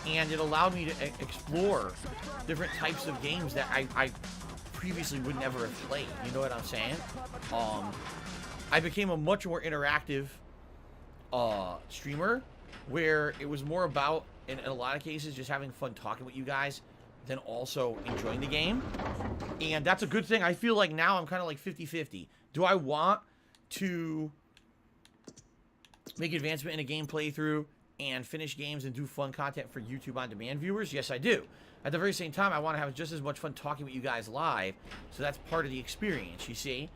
And it allowed me to explore different types of games that I previously would never have played. You know what I'm saying? I became a much more interactive streamer, where it was more about, in a lot of cases, just having fun talking with you guys than also enjoying the game. And that's a good thing. I feel like now I'm kind of like 50-50. Do I want to make advancement in a game playthrough and finish games and do fun content for YouTube on demand viewers? Yes, I do. At the very same time, I want to have just as much fun talking with you guys live, so that's part of the experience, you see?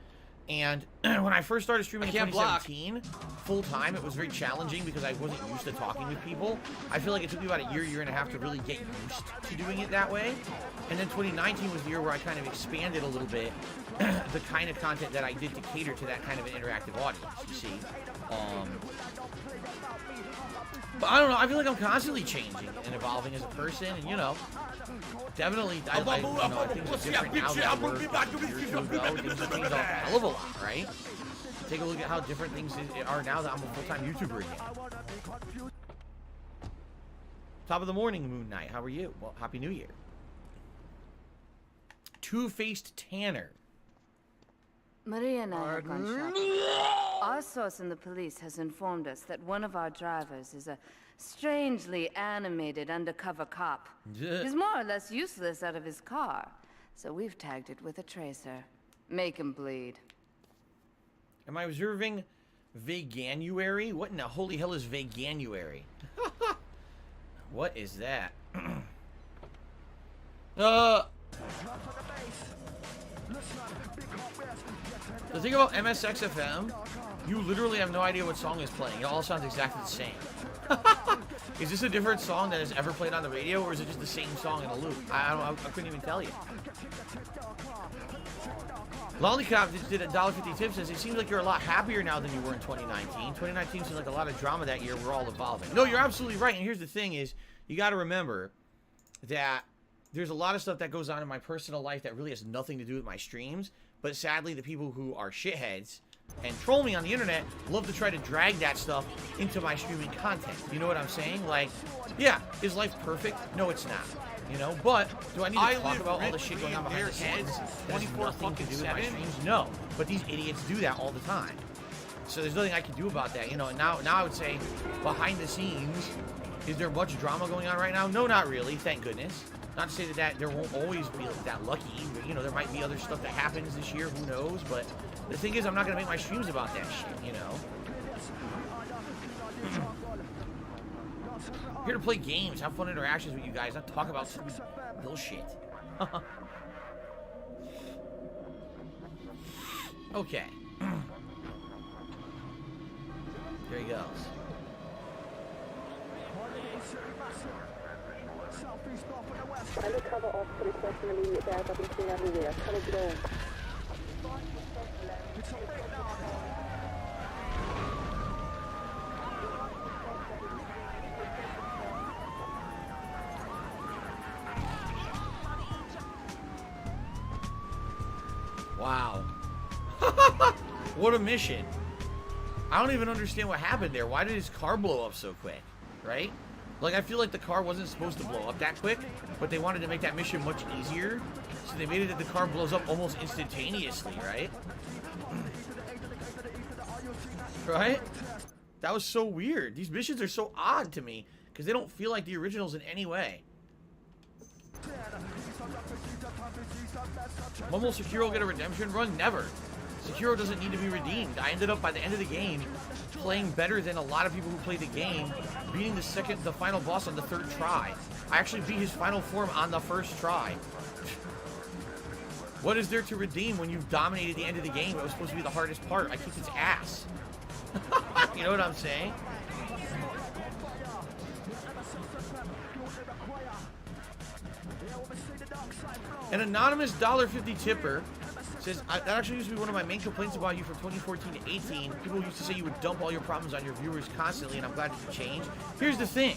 And when I first started streaming in 2017, full-time, it was very challenging because I wasn't used to talking with people. I feel like it took me about a year and a half to really get used to doing it that way. And then 2019 was the year where I kind of expanded a little bit the kind of content that I did to cater to that kind of an interactive audience, you see? But I don't know, I feel like I'm constantly changing and evolving as a person, and, you know, definitely, I think it's different now than they were years ago. Things have changed a hell of a lot, right? Take a look at how different things are now that I'm a full-time YouTuber again. Top of the morning, Moon Knight. How are you? Well, Happy New Year. Two-Faced Tanner. Maria and I have gone shopping. Our source in the police has informed us that one of our drivers is a strangely animated undercover cop. He's more or less useless out of his car, so we've tagged it with a tracer. Make him bleed. Am I observing Veganuary? What in the holy hell is Veganuary? What is that? The thing about MSXFM, you literally have no idea what song is playing. It all sounds exactly the same. Is this a different song that is ever played on the radio, or is it just the same song in a loop? I couldn't even tell you. Lollipop just did a $1.50 tip, says it seems like you're a lot happier now than you were in 2019. 2019 seemed like a lot of drama that year. We're all evolving. No, you're absolutely right. And here's the thing is, you got to remember that there's a lot of stuff that goes on in my personal life that really has nothing to do with my streams. But sadly, the people who are shitheads and troll me on the internet love to try to drag that stuff into my streaming content. You know what I'm saying? Like, yeah, is life perfect? No, it's not. You know, but do I need to talk about all the shit going on behind their heads that has nothing to do with my streams? No. But these idiots do that all the time. So there's nothing I can do about that. You know, and now I would say, behind the scenes, is there much drama going on right now? No, not really. Thank goodness. Not to say that there won't always be that lucky, but, you know, there might be other stuff that happens this year. Who knows? But the thing is, I'm not going to make my streams about that shit, you know? Here to play games, have fun interactions with you guys, not talk about stupid bullshit. Okay. There he goes. Undercover officer requesting immediate backup in King Avenue. Come and go. Wow. What a mission. I don't even understand what happened there. Why did his car blow up so quick? Right? Like, I feel like the car wasn't supposed to blow up that quick, but they wanted to make that mission much easier, so they made it that the car blows up almost instantaneously, right? Right? That was so weird. These missions are so odd to me, because they don't feel like the originals in any way. When will Sekiro get a redemption run? Never. Sekiro doesn't need to be redeemed. I ended up, by the end of the game, playing better than a lot of people who played the game, beating the final boss on the 3rd try. I actually beat his final form on the 1st try. What is there to redeem when you've dominated the end of the game? It was supposed to be the hardest part. I kicked its ass. You know what I'm saying? An anonymous $1.50 tipper says, that actually used to be one of my main complaints about you from 2014 to 18. People used to say you would dump all your problems on your viewers constantly, and I'm glad that you changed. Here's the thing,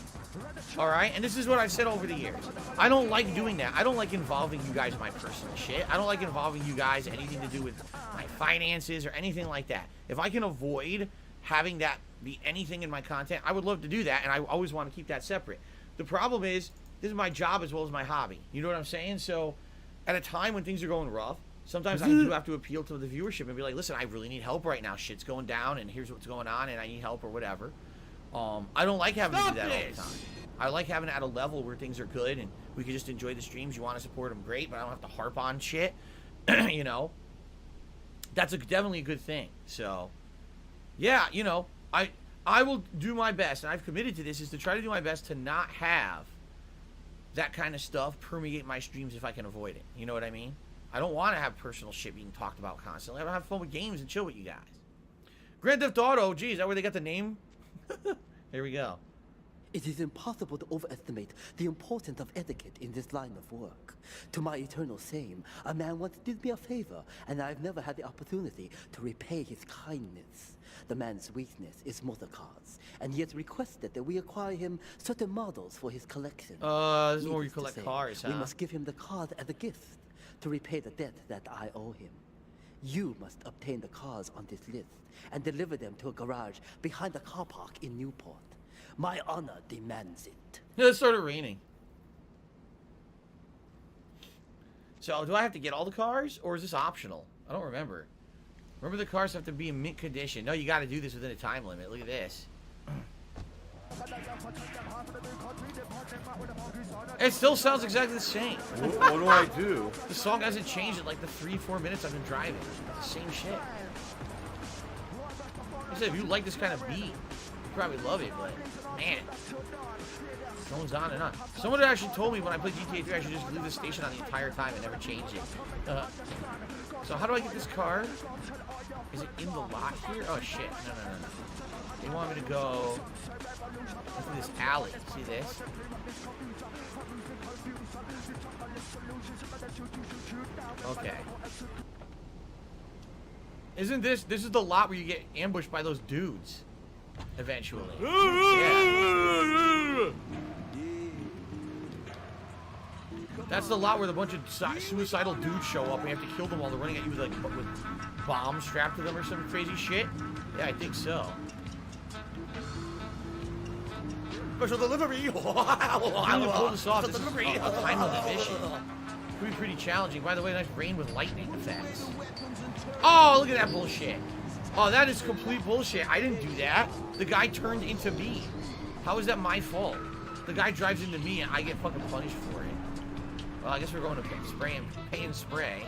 all right? And this is what I've said over the years. I don't like doing that. I don't like involving you guys in my personal shit. I don't like involving you guys in anything to do with my finances or anything like that. If I can avoid having that be anything in my content, I would love to do that, and I always want to keep that separate. The problem is, this is my job as well as my hobby. You know what I'm saying? So, at a time when things are going rough, sometimes I do have to appeal to the viewership and be like, listen, I really need help right now. Shit's going down, and here's what's going on, and I need help or whatever. I don't like having to do that all the time. I like having it at a level where things are good, and we can just enjoy the streams. You want to support them, great, but I don't have to harp on shit. You know? That's definitely a good thing. So, yeah, you know, I will do my best, and I've committed to this, is to try to do my best to not have that kind of stuff permeate my streams if I can avoid it. You know what I mean? I don't want to have personal shit being talked about constantly. I want to have fun with games and chill with you guys. Grand Theft Auto, geez, is that where they got the name? Here we go. It is impossible to overestimate the importance of etiquette in this line of work. To my eternal shame, a man once did me a favor, and I've never had the opportunity to repay his kindness. The man's weakness is motor cars, and he has requested that we acquire him certain models for his collection. This is where you collect cars, huh? We must give him the cars as a gift to repay the debt that I owe him. You must obtain the cars on this list and deliver them to a garage behind the car park in Newport. My honor demands it. It started raining. So, do I have to get all the cars, or is this optional? I don't remember. Remember, the cars have to be in mint condition. No, you got to do this within a time limit. Look at this. It still sounds exactly the same. What do I do? The song hasn't changed in like the 3-4 minutes I've been driving. It's the same shit. I said, if you like this kind of beat, you probably love it, but man, it goes on and on. Someone actually told me when I played GTA3 I should just leave the station on the entire time and never change it. So how do I get this car? Is it in the lot here? Oh shit, no. They want me to go into this alley. See this? Okay. Isn't this is the lot where you get ambushed by those dudes eventually? Yeah. That's the lot where the bunch of suicidal dudes show up and you have to kill them while they're running at you with bombs strapped to them or some crazy shit. Yeah, I think so. Special delivery! I'm gonna pull this off. This is a time-limit mission. It could be pretty challenging. By the way, nice rain with lightning effects. Oh, look at that bullshit. Oh, that is complete bullshit. I didn't do that. The guy turned into me. How is that my fault? The guy drives into me and I get fucking punished for it. Well, I guess we're going to pay and spray.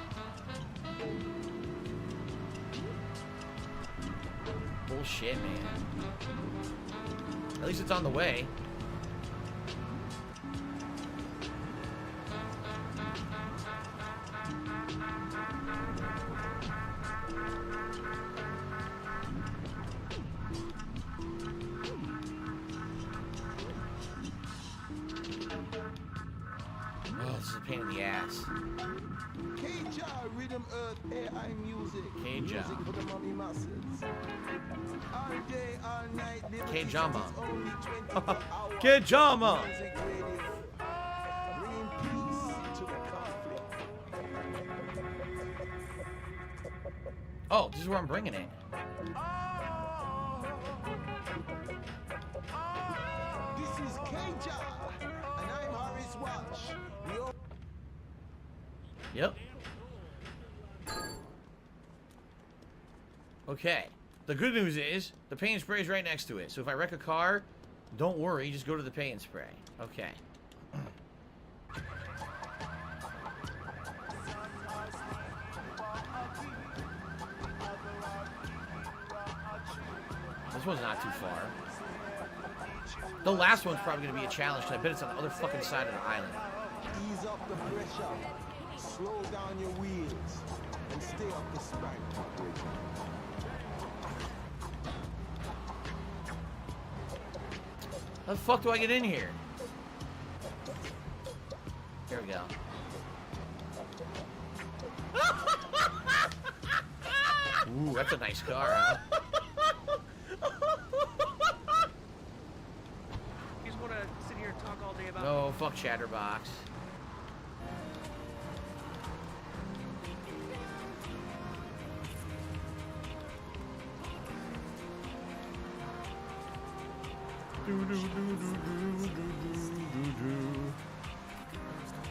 Bullshit, man. At least it's on the way. Oh, this is a pain in the ass. Rhythm Earth, AI music. K-Jam. Music for the mommy masses. All day, all night, K-Jama. K-Jama. Bringing peace to the conflict. Oh, this is where I'm bringing it. This is K-Ja, and I'm Harris Watch. Yep. Okay. The good news is the paint spray is right next to it. So if I wreck a car, don't worry, just go to the paint spray. Okay. This one's not too far. The last one's probably going to be a challenge because I bet it's on the other fucking side of the island. Ease up the pressure, slow down your wheels, and stay up the spark. How the fuck do I get in here? Here we go. Ooh, that's a nice car, huh? You just want to sit here and talk all day about... No, fuck Chatterbox.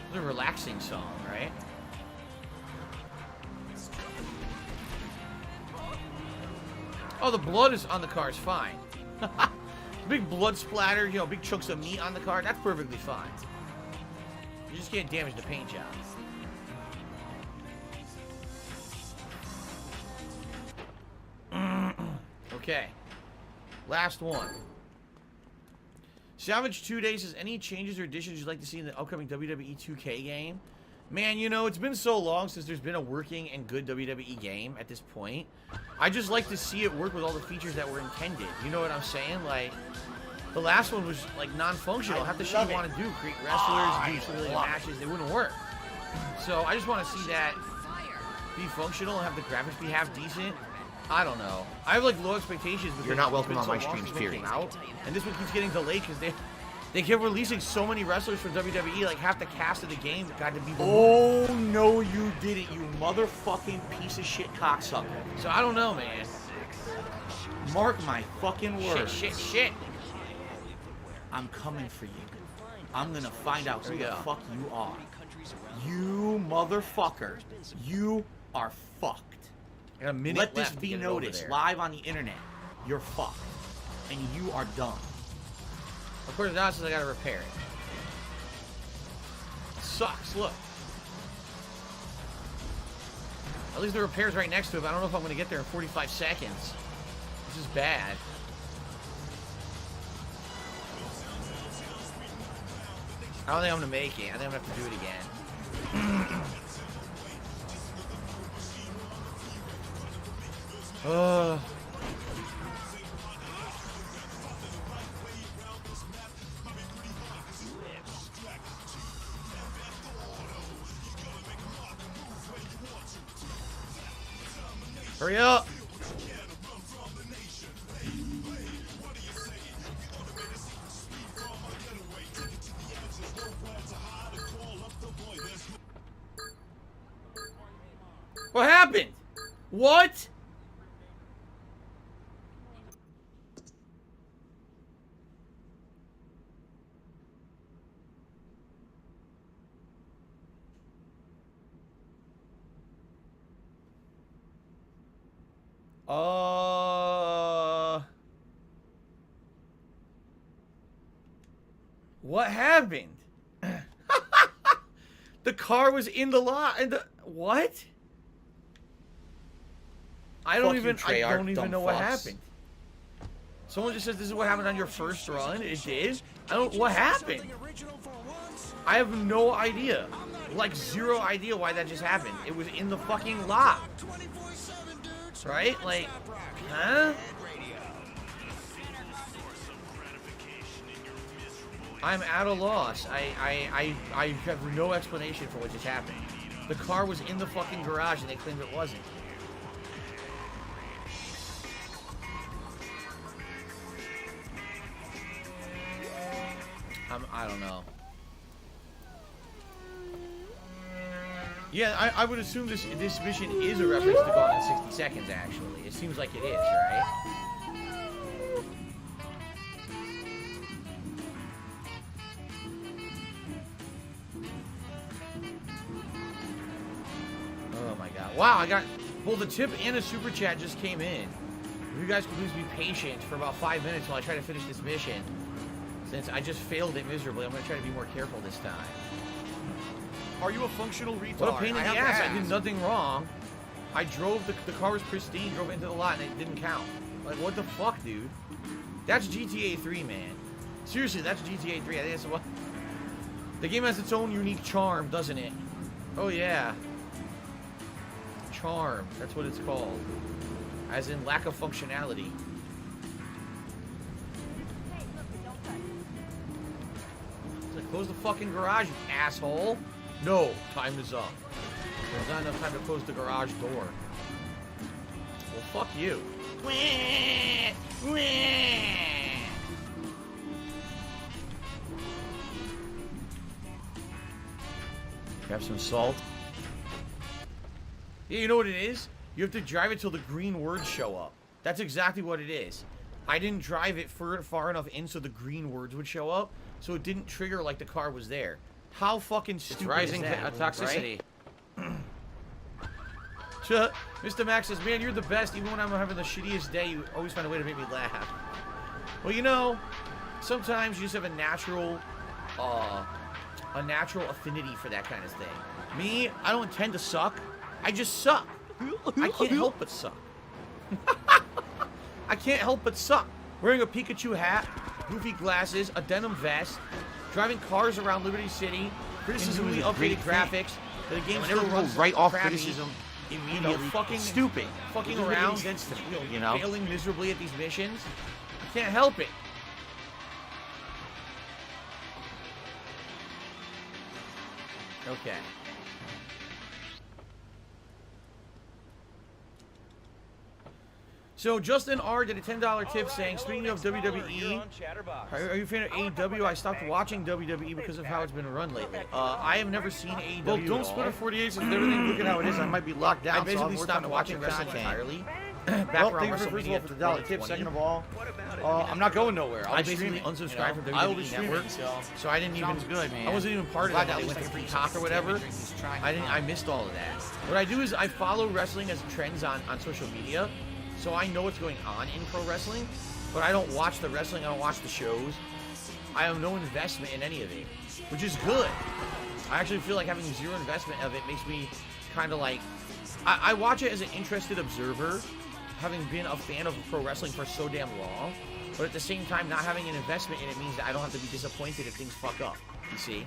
It's a relaxing song, right? Oh, the blood is on the car is fine. Big blood splatter, you know, big chunks of meat on the car, that's perfectly fine. You just can't damage the paint job. Okay. Last one. Savage 2 Days says, any changes or additions you'd like to see in the upcoming WWE 2K game? Man, you know, it's been so long since there's been a working and good WWE game at this point. I just like to see it work with all the features that were intended. You know what I'm saying? Like, the last one was, like, non-functional. Half the shit you want to do, create wrestlers, do civilian matches, they wouldn't work. So, I just want to see that be functional and have the graphics be half decent. I don't know. I have, like, low expectations because you're not welcome it's on been my so long streams, since they period. came out, and this one keeps getting delayed because they kept releasing so many wrestlers from WWE, like half the cast of the game got to be removed. Oh, no, you didn't, you motherfucking piece of shit cocksucker. So I don't know, man. Mark my fucking words. Shit. I'm coming for you. I'm gonna find out who the fuck you are. You motherfucker. You are fucked. I got a minute Let this left to be get it over noticed there. live on the internet. You're fucked. And you are done. Of course, now it says I gotta repair it. Sucks, look. At least the repair's right next to it, but I don't know if I'm gonna get there in 45 seconds. This is bad. I don't think I'm gonna make it. I think I'm gonna have to do it again. Hurry up! What happened? What? What happened? The car was in the lot and what? I don't even know what happened. Someone just says this is what happened on your first run. It did? What happened? I have no idea. Like, zero idea why that just happened. It was in the fucking lot. Right? Like, huh? I'm at a loss. I have no explanation for what just happened. The car was in the fucking garage and they claimed it wasn't. I don't know. Yeah, I would assume this mission is a reference to Gone in 60 Seconds, actually. It seems like it is, right? Oh my god. Wow, I got both a tip and a super chat just came in. If you guys could please be patient for about 5 minutes while I try to finish this mission. Since I just failed it miserably, I'm going to try to be more careful this time. Are you a functional retard? What a pain in the ass. I did nothing wrong. I drove, the car was pristine, drove into the lot, and it didn't count. Like, what the fuck, dude? That's GTA 3, man. Seriously, that's GTA 3. I think that's what... The game has its own unique charm, doesn't it? Oh, yeah. Charm. That's what it's called. As in lack of functionality. Close the fucking garage, you asshole. No, time is up. There's not enough time to close the garage door. Well, fuck you. Grab some salt. Yeah, you know what it is? You have to drive it till the green words show up. That's exactly what it is. I didn't drive it far enough in so the green words would show up, so it didn't trigger like the car was there. How fucking stupid rising is that? toxicity. Right? Mr. Max says, man, you're the best. Even when I'm having the shittiest day, you always find a way to make me laugh. Well, you know, sometimes you just have a natural affinity for that kind of thing. Me, I don't intend to suck. I just suck. I can't help but suck. I can't help but suck. Wearing a Pikachu hat, goofy glasses, a denim vest, driving cars around Liberty City, criticism of the updated graphics, the game still runs right off crappy, criticism immediately. fucking stupid. Fucking around, you know, failing miserably at these missions. I can't help it. Okay. So Justin R did a $10 tip saying, speaking of WWE, are you a fan of AEW? I stopped watching WWE because of how it's been run lately. I have never seen AEW. Well, don't split a 48 since everything. Look at how it is. I might be locked down. I basically stopped watching wrestling entirely. Back around WrestleMania for the dollar tip. Second of all, I'm not going nowhere. I basically unsubscribed from WWE Network, so I didn't even. Good, man. I wasn't even part of that. They went to Peacock or whatever. I missed all of that. What I do is I follow wrestling as trends on social media. So I know what's going on in pro wrestling, but I don't watch the wrestling, I don't watch the shows. I have no investment in any of it, which is good. I actually feel like having zero investment of it makes me kind of like... I watch it as an interested observer, having been a fan of pro wrestling for so damn long, but at the same time, not having an investment in it means that I don't have to be disappointed if things fuck up, you see?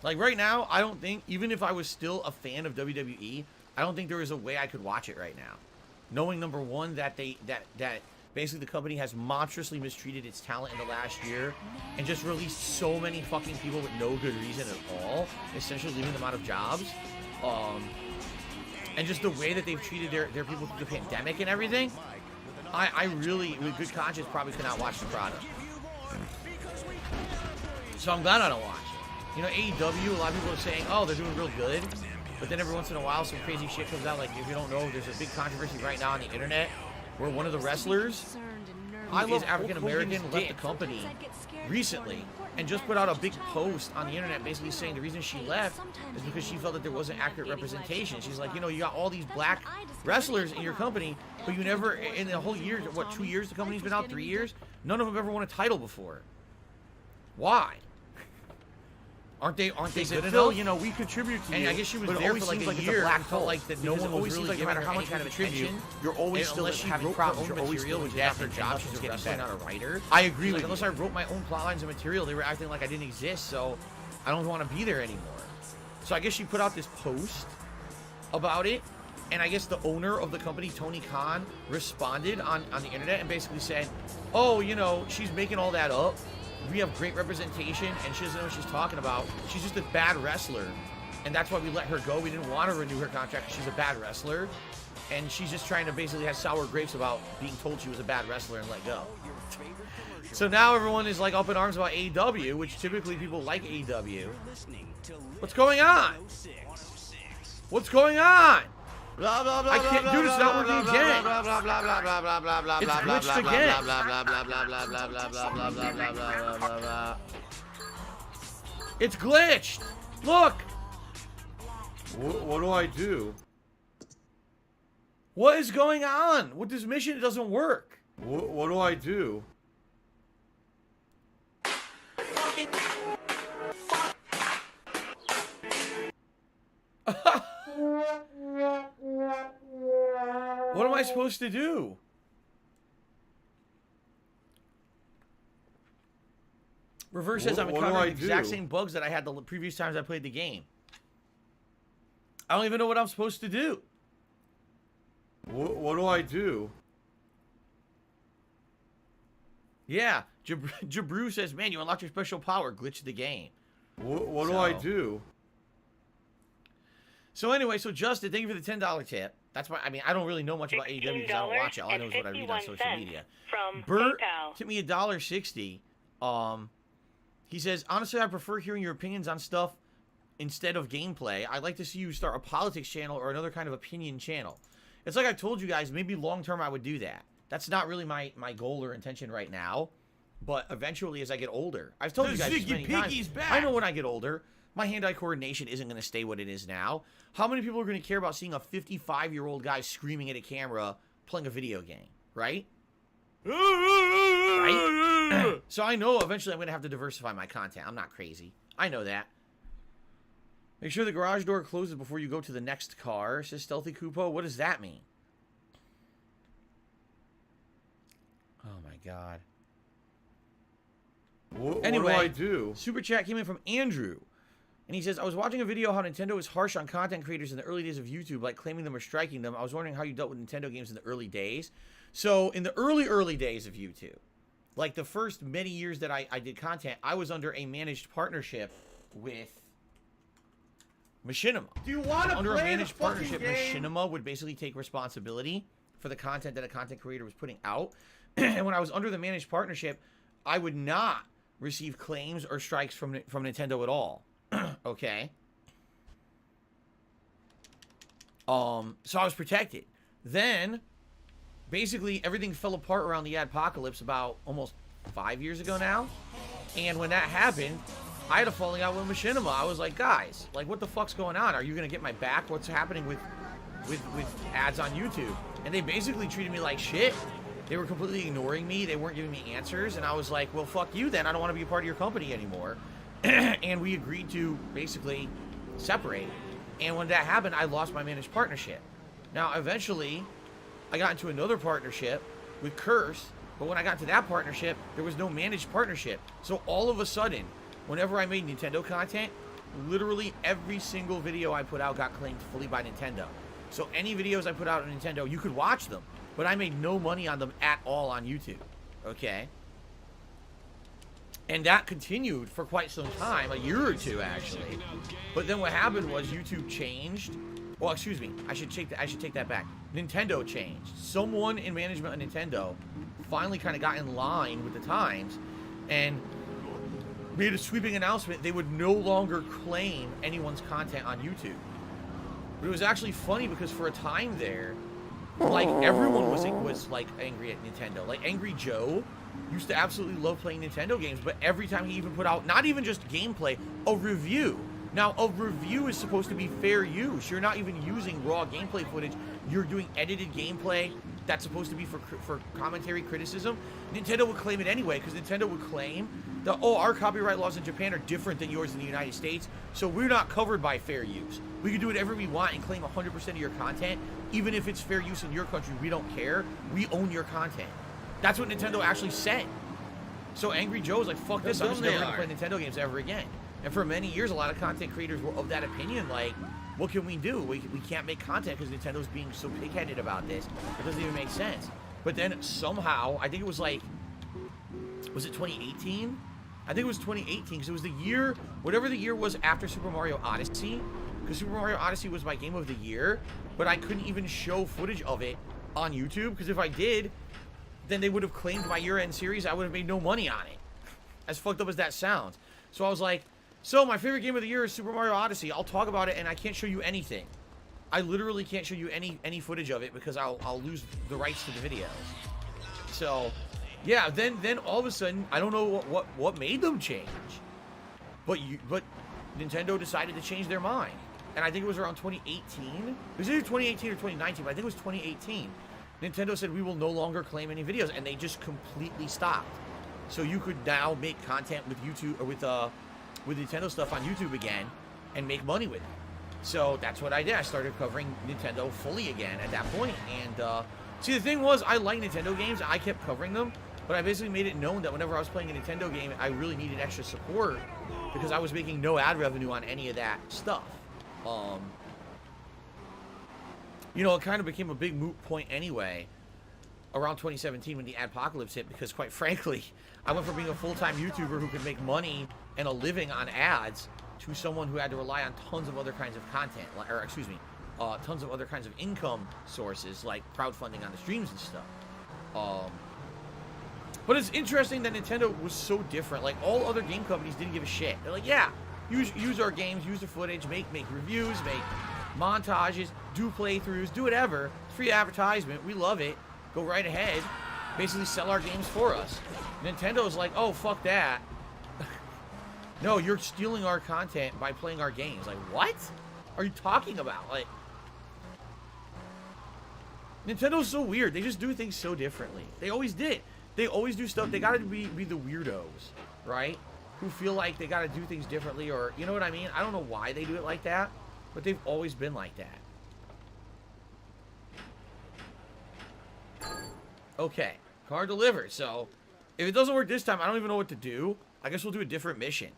Like, right now, I don't think, even if I was still a fan of WWE, I don't think there is a way I could watch it right now. Knowing, number one, that basically the company has monstrously mistreated its talent in the last year and just released so many fucking people with no good reason at all, essentially leaving them out of jobs. And just the way that they've treated their people through the pandemic and everything, I really, with good conscience, probably could not watch the product. So I'm glad I don't watch it. You know, AEW, a lot of people are saying, oh, they're doing real good. But then every once in a while, some crazy shit comes out. Like, if you don't know, there's a big controversy right now on the internet where one of the wrestlers, who is African-American, left the company recently and just put out a big post on the internet basically saying the reason she left is because she felt that there wasn't accurate representation. She's like, you know, you got all these black wrestlers in your company, but you never, in the whole year, what, 2 years the company's been out, 3 years? None of them ever won a title before. Why? Aren't they good enough? You know, we contribute to you. And I guess she was there for like a year and felt like that no one was really giving her any kind of attention. You're always still having problems. You're always material with that. Her job, she's getting better. Not a writer. I agree with you. Unless I wrote my own plot lines of material, they were acting like I didn't exist, so I don't want to be there anymore. So I guess she put out this post about it, and I guess the owner of the company, Tony Khan, responded on the internet and basically said, oh, you know, she's making all that up we have great representation, and she doesn't know what she's talking about. She's just a bad wrestler, and that's why we let her go. We didn't want to renew her contract because she's a bad wrestler, and she's just trying to basically have sour grapes about being told she was a bad wrestler and let go. So now everyone is like up in arms about AEW, which typically people like AEW. What's going on? What's going on? Blah, blah, blah, I can't do this. It's not working again. It's glitched again. It's glitched. Look. What do I do? What is going on? With this mission, it doesn't work. What do I do? What am I supposed to do? Reverse says I'm encountering the exact same bugs that I had the previous times I played the game. I don't even know what I'm supposed to do. What do I do? Yeah, Jabru says, man, you unlocked your special power. Glitch the game. What do I do? So anyway, so Justin, thank you for the $10 tip. That's why, I mean, I don't really know much about AEW because I don't watch it. All I know is what I read on social media. From Bert PayPal. tipped me $1.60. He says, honestly, I prefer hearing your opinions on stuff instead of gameplay. I'd like to see you start a politics channel or another kind of opinion channel. It's like I told you guys, maybe long term I would do that. That's not really my goal or intention right now. But eventually as I get older, I've told you guys this many times, I know when I get older, my hand-eye coordination isn't going to stay what it is now. How many people are going to care about seeing a 55-year-old guy screaming at a camera playing a video game, right? Right? So I know eventually I'm going to have to diversify my content. I'm not crazy. I know that. Make sure the garage door closes before you go to the next car, says Stealthy Kupo. What does that mean? Oh my god. Anyway, what do I do? Super chat came in from Andrew. And he says, I was watching a video how Nintendo is harsh on content creators in the early days of YouTube, like claiming them or striking them. I was wondering how you dealt with Nintendo games in the early days. So, in the early days of YouTube, like the first many years that I did content, I was under a managed partnership with Machinima. Do you want to under play a managed the fucking partnership, game? Machinima would basically take responsibility for the content that a content creator was putting out. And when I was under the managed partnership, I would not receive claims or strikes from Nintendo at all. Okay. So I was protected. Then, basically, everything fell apart around the adpocalypse about almost 5 years ago now. And when that happened, I had a falling out with Machinima. I was like, guys, like, what the fuck's going on? Are you gonna get my back? What's happening with ads on YouTube? And they basically treated me like shit. They were completely ignoring me. They weren't giving me answers. And I was like, well, fuck you then. I don't want to be a part of your company anymore. And we agreed to basically separate. And when that happened, I lost my managed partnership. Now, eventually, I got into another partnership with Curse. But when I got into that partnership, there was no managed partnership. So all of a sudden, whenever I made Nintendo content, literally every single video I put out got claimed fully by Nintendo. So any videos I put out on Nintendo, you could watch them. But I made no money on them at all on YouTube. Okay? And that continued for quite some time, a year or two actually. But then what happened was YouTube changed. Well, excuse me, I should take that back. Nintendo changed. Someone in management of Nintendo finally kind of got in line with the times and made a sweeping announcement they would no longer claim anyone's content on YouTube. But it was actually funny because for a time there, like everyone was like angry at Nintendo. Like Angry Joe used to absolutely love playing Nintendo games, but every time he even put out not even just gameplay, a review. Now, a review is supposed to be fair use. You're not even using raw gameplay footage. You're doing edited gameplay that's supposed to be for commentary criticism. Nintendo would claim it anyway, because Nintendo would claim that, oh, our copyright laws in Japan are different than yours in the United States, so we're not covered by fair use. We can do whatever we want and claim 100% of your content. Even if it's fair use in your country, we don't care. We own your content. That's what Nintendo actually said. So Angry Joe was like, fuck this, I'm just never going to play Nintendo games ever again. And for many years, a lot of content creators were of that opinion, like, what can we do? We can't make content because Nintendo's being so pig-headed about this. It doesn't even make sense. But then somehow, I think it was like, was it 2018? I think it was 2018, because it was the year, whatever the year was after Super Mario Odyssey, because Super Mario Odyssey was my game of the year, but I couldn't even show footage of it on YouTube, because if I did, then they would have claimed my year-end series. I would have made no money on it. As fucked up as that sounds. So I was like, so my favorite game of the year is Super Mario Odyssey. I'll talk about it, and I can't show you anything. I literally can't show you any footage of it, because I'll lose the rights to the videos. So, yeah, then all of a sudden, I don't know what made them change. But Nintendo decided to change their mind. And I think it was around 2018. It was either 2018 or 2019, but I think it was 2018. Nintendo said, we will no longer claim any videos, and they just completely stopped. So you could now make content with YouTube, or with Nintendo stuff on YouTube again, and make money with it. So that's what I did. I started covering Nintendo fully again at that point. And see, the thing was, I like Nintendo games. I kept covering them, but I basically made it known that whenever I was playing a Nintendo game, I really needed extra support, because I was making no ad revenue on any of that stuff. You know, it kind of became a big moot point anyway around 2017 when the adpocalypse hit, because quite frankly, I went from being a full-time YouTuber who could make money and a living on ads to someone who had to rely on tons of other kinds of content, or excuse me, tons of other kinds of income sources like crowdfunding on the streams and stuff. But it's interesting that Nintendo was so different. Like, all other game companies didn't give a shit. They're like, yeah, use our games, use the footage, make reviews, make montages, do playthroughs, do whatever. It's free advertisement. We love it. Go right ahead. Basically sell our games for us. Nintendo's like, oh, fuck that. No, you're stealing our content by playing our games. Like, what are you talking about? Like, Nintendo's so weird. They just do things so differently. They always did. They always do stuff. They gotta be the weirdos, right? Who feel like they gotta do things differently, or, you know what I mean? I don't know why they do it like that, but they've always been like that. Okay, car delivered. So, if it doesn't work this time, I don't even know what to do. I guess we'll do a different mission.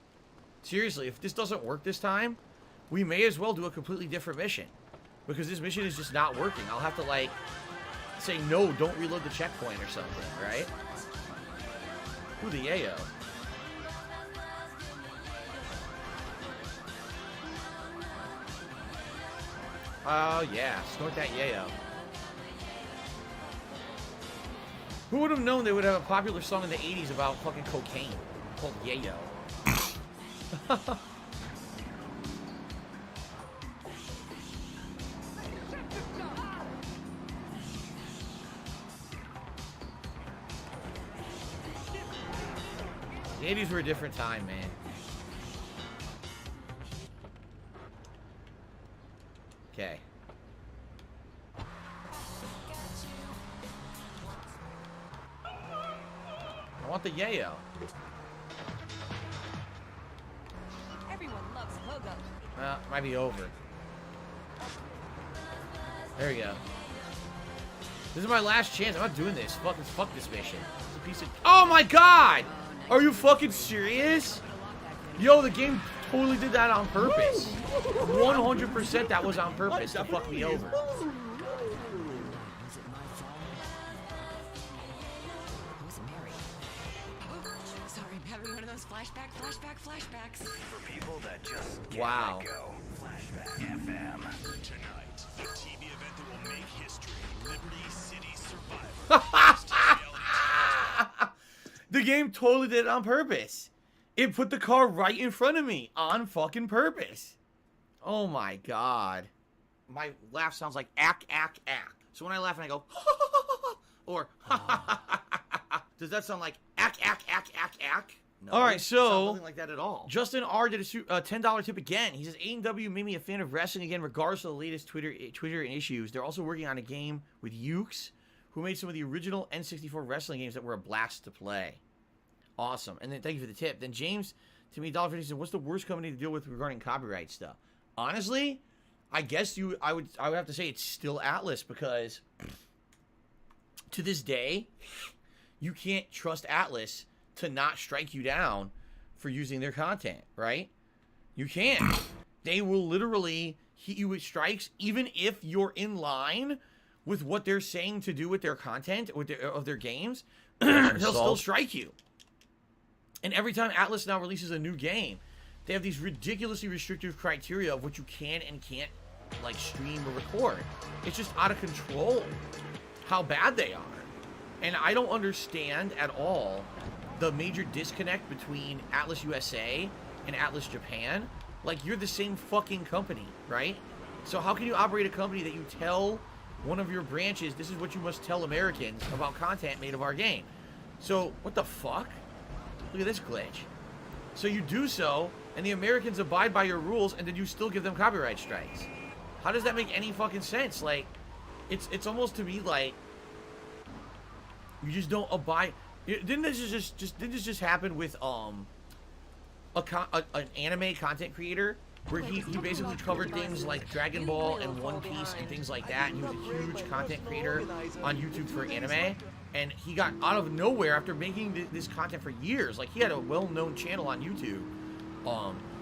Seriously, if this doesn't work this time, we may as well do a completely different mission. Because this mission is just not working. I'll have to, like, say, no, don't reload the checkpoint or something, right? Ooh, the yayo. Oh, yeah. Snort that yayo. Who would have known they would have a popular song in the 80s about fucking cocaine called Yayo? The 80s were a different time, man. Okay. I want the yayo. Everyone loves Pogo. Well, might be over. There we go. This is my last chance. I'm not doing this. Fuck this mission. It's a piece of... Oh my god! Are you fucking serious? Yo, the game totally did that on purpose. 100% that was on purpose to fuck me over. Flashbacks. For people that just can't wow. let go. Flashback FM. Tonight, a TV event that will make history. Liberty City Survivor. The game totally did it on purpose. It put the car right in front of me on fucking purpose. Oh my god. My laugh sounds like ack, ack, ack. So when I laugh and I go, or does that sound like ack, ack, ack, ack, ack? No, all right, so nothing like that at all. Justin R did a $10 tip again. He says A&W made me a fan of wrestling again, regardless of the latest Twitter and issues. They're also working on a game with Ukes, who made some of the original N64 wrestling games that were a blast to play. Awesome, and then thank you for the tip. Then James, to me, $1.50 said, "What's the worst company to deal with regarding copyright stuff?" Honestly, I guess I would have to say it's still Atlas, because to this day, you can't trust Atlas to not strike you down for using their content, right? You can't. They will literally hit you with strikes, even if you're in line with what they're saying to do with their content, of their games. They'll still strike you. And every time Atlas now releases a new game, they have these ridiculously restrictive criteria of what you can and can't, like, stream or record. It's just out of control how bad they are. And I don't understand at all the major disconnect between Atlas USA and Atlas Japan. Like, you're the same fucking company, right? So how can you operate a company that you tell one of your branches, this is what you must tell Americans about content made of our game? So, what the fuck? Look at this glitch. So you do so, and the Americans abide by your rules, and then you still give them copyright strikes. How does that make any fucking sense? Like, it's almost to me like you just don't abide. Didn't this just happen with an anime content creator where he basically covered things like Dragon Ball and One Piece and things like that, and he was a huge content creator on YouTube for anime, and he got out of nowhere after making this content for years. Like, he had a well-known channel on YouTube,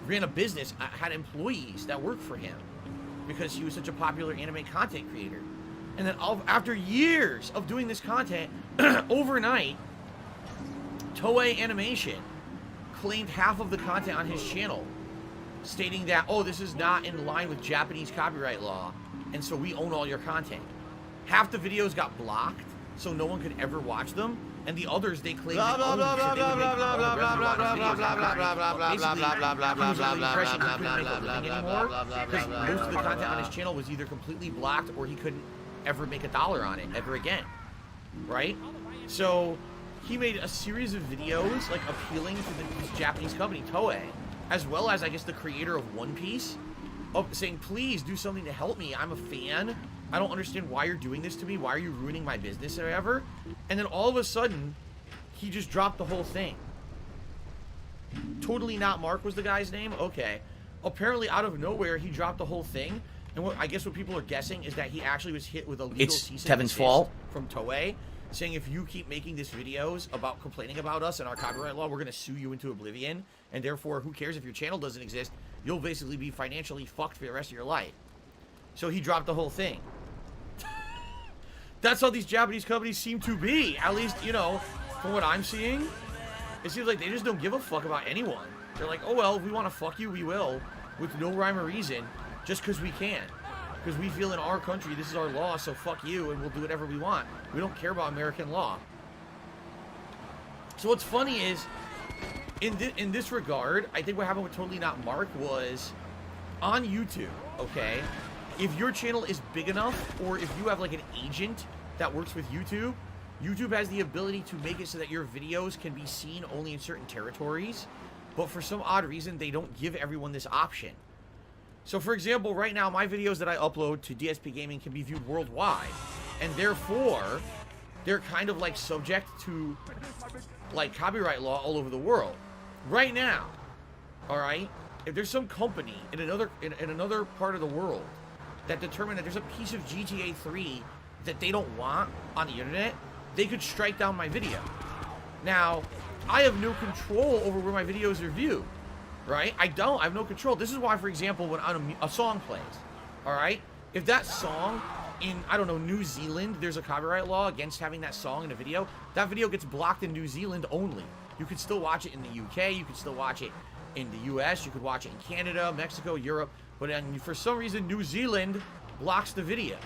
ran a business, had employees that worked for him because he was such a popular anime content creator. And then after years of doing this content, overnight, Toei Animation claimed half of the content on his channel, stating that, oh, this is not in line with Japanese copyright law, and so we own all your content. Half the videos got blocked, so no one could ever watch them, and the others they claimed they owned, so they would make all the rest of the videos basically, he was under the impression he couldn't make a living anymore, because most of the content on his channel was either completely blocked or he couldn't ever make $1 on it ever again, right? So he made a series of videos, like, appealing to this Japanese company, Toei, as well as, I guess, the creator of One Piece, saying, please do something to help me. I'm a fan. I don't understand why you're doing this to me. Why are you ruining my business or whatever? And then all of a sudden, he just dropped the whole thing. Totally Not Mark was the guy's name? Okay. Apparently, out of nowhere, he dropped the whole thing. And I guess what people are guessing is that he actually was hit with a legal cease and desist from Toei, saying if you keep making these videos about complaining about us and our copyright law, we're going to sue you into oblivion, and therefore, who cares if your channel doesn't exist? You'll basically be financially fucked for the rest of your life. So he dropped the whole thing. That's how these Japanese companies seem to be, at least, you know, from what I'm seeing. It seems like they just don't give a fuck about anyone. They're like, oh well, if we want to fuck you, we will, with no rhyme or reason, just because we can. Because we feel in our country, this is our law, so fuck you, and we'll do whatever we want. We don't care about American law. So what's funny is, in this regard, I think what happened with Totally Not Mark was, on YouTube, okay, if your channel is big enough, or if you have like an agent that works with YouTube, YouTube has the ability to make it so that your videos can be seen only in certain territories, but for some odd reason, they don't give everyone this option. So for example, right now, my videos that I upload to DSP Gaming can be viewed worldwide, and therefore, they're kind of like subject to like copyright law all over the world. Right now, alright, if there's some company in another part of the world that determined that there's a piece of GTA3 that they don't want on the internet, they could strike down my video. Now, I have no control over where my videos are viewed. Right? I have no control. This is why, for example, when a song plays, all right, if that song in, I don't know, New Zealand, there's a copyright law against having that song in a video, that video gets blocked in New Zealand only. You could still watch it in the UK, you could still watch it in the US, you could watch it in Canada, Mexico, Europe, but for some reason, New Zealand blocks the video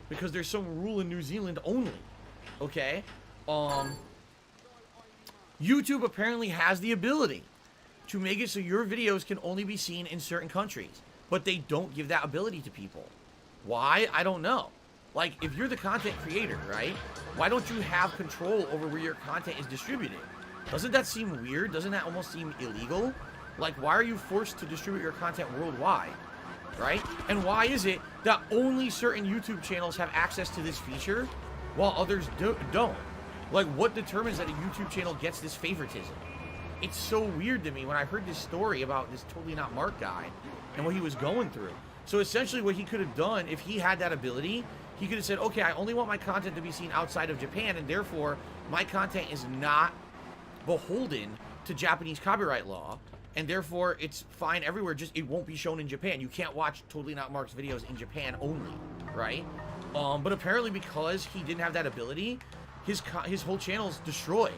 because there's some rule in New Zealand only, okay? YouTube apparently has the ability to make it so your videos can only be seen in certain countries, but they don't give that ability to people. Why? I don't know. Like, if you're the content creator, right, why don't you have control over where your content is distributed? Doesn't that seem weird? Doesn't that almost seem illegal? Like, why are you forced to distribute your content worldwide, right? And why is it that only certain YouTube channels have access to this feature while others don't? Like, what determines that a YouTube channel gets this favoritism? It's so weird to me when I heard this story about this Totally Not Mark guy and what he was going through. So essentially what he could have done, if he had that ability, he could have said, okay, I only want my content to be seen outside of Japan, and therefore my content is not beholden to Japanese copyright law, and therefore it's fine everywhere, just it won't be shown in Japan. You can't watch Totally Not Mark's videos in Japan only, right? But apparently because he didn't have that ability, his whole channel is destroyed.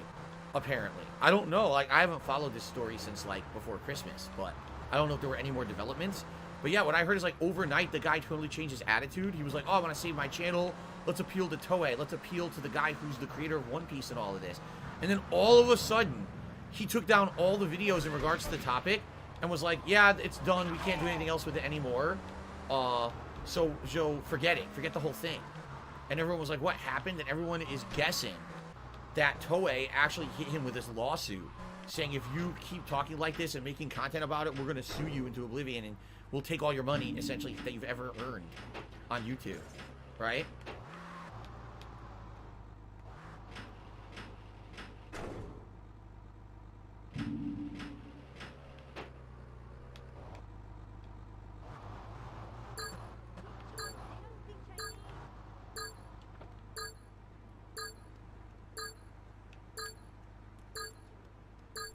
apparently. I don't know. Like, I haven't followed this story since, like, before Christmas, but I don't know if there were any more developments. But yeah, what I heard is, like, overnight, the guy totally changed his attitude. He was like, oh, I want to save my channel. Let's appeal to Toei. Let's appeal to the guy who's the creator of One Piece and all of this. And then all of a sudden, he took down all the videos in regards to the topic and was like, yeah, it's done. We can't do anything else with it anymore. So, Joe, forget it. Forget the whole thing. And everyone was like, what happened? And everyone is guessing that Toei actually hit him with this lawsuit saying, if you keep talking like this and making content about it, we're going to sue you into oblivion and we'll take all your money, essentially, that you've ever earned on YouTube. Right?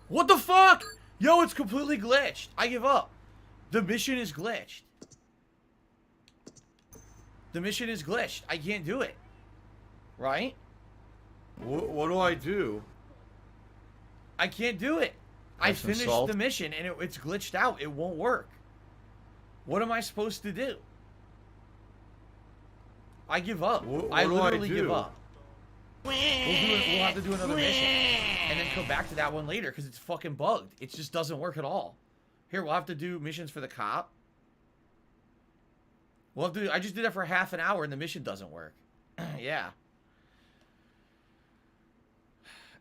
What the fuck? Yo, it's completely glitched. I give up. The mission is glitched. The mission is glitched. I can't do it. Right? What do I do? I can't do it. I finished the mission and it's glitched out. It won't work. What am I supposed to do? I give up. I literally give up. We'll have to do another mission and then come back to that one later because it's fucking bugged. It just doesn't work at all. Here, we'll have to do missions for the cop. We'll have to. I just did that for half an hour and the mission doesn't work. Yeah.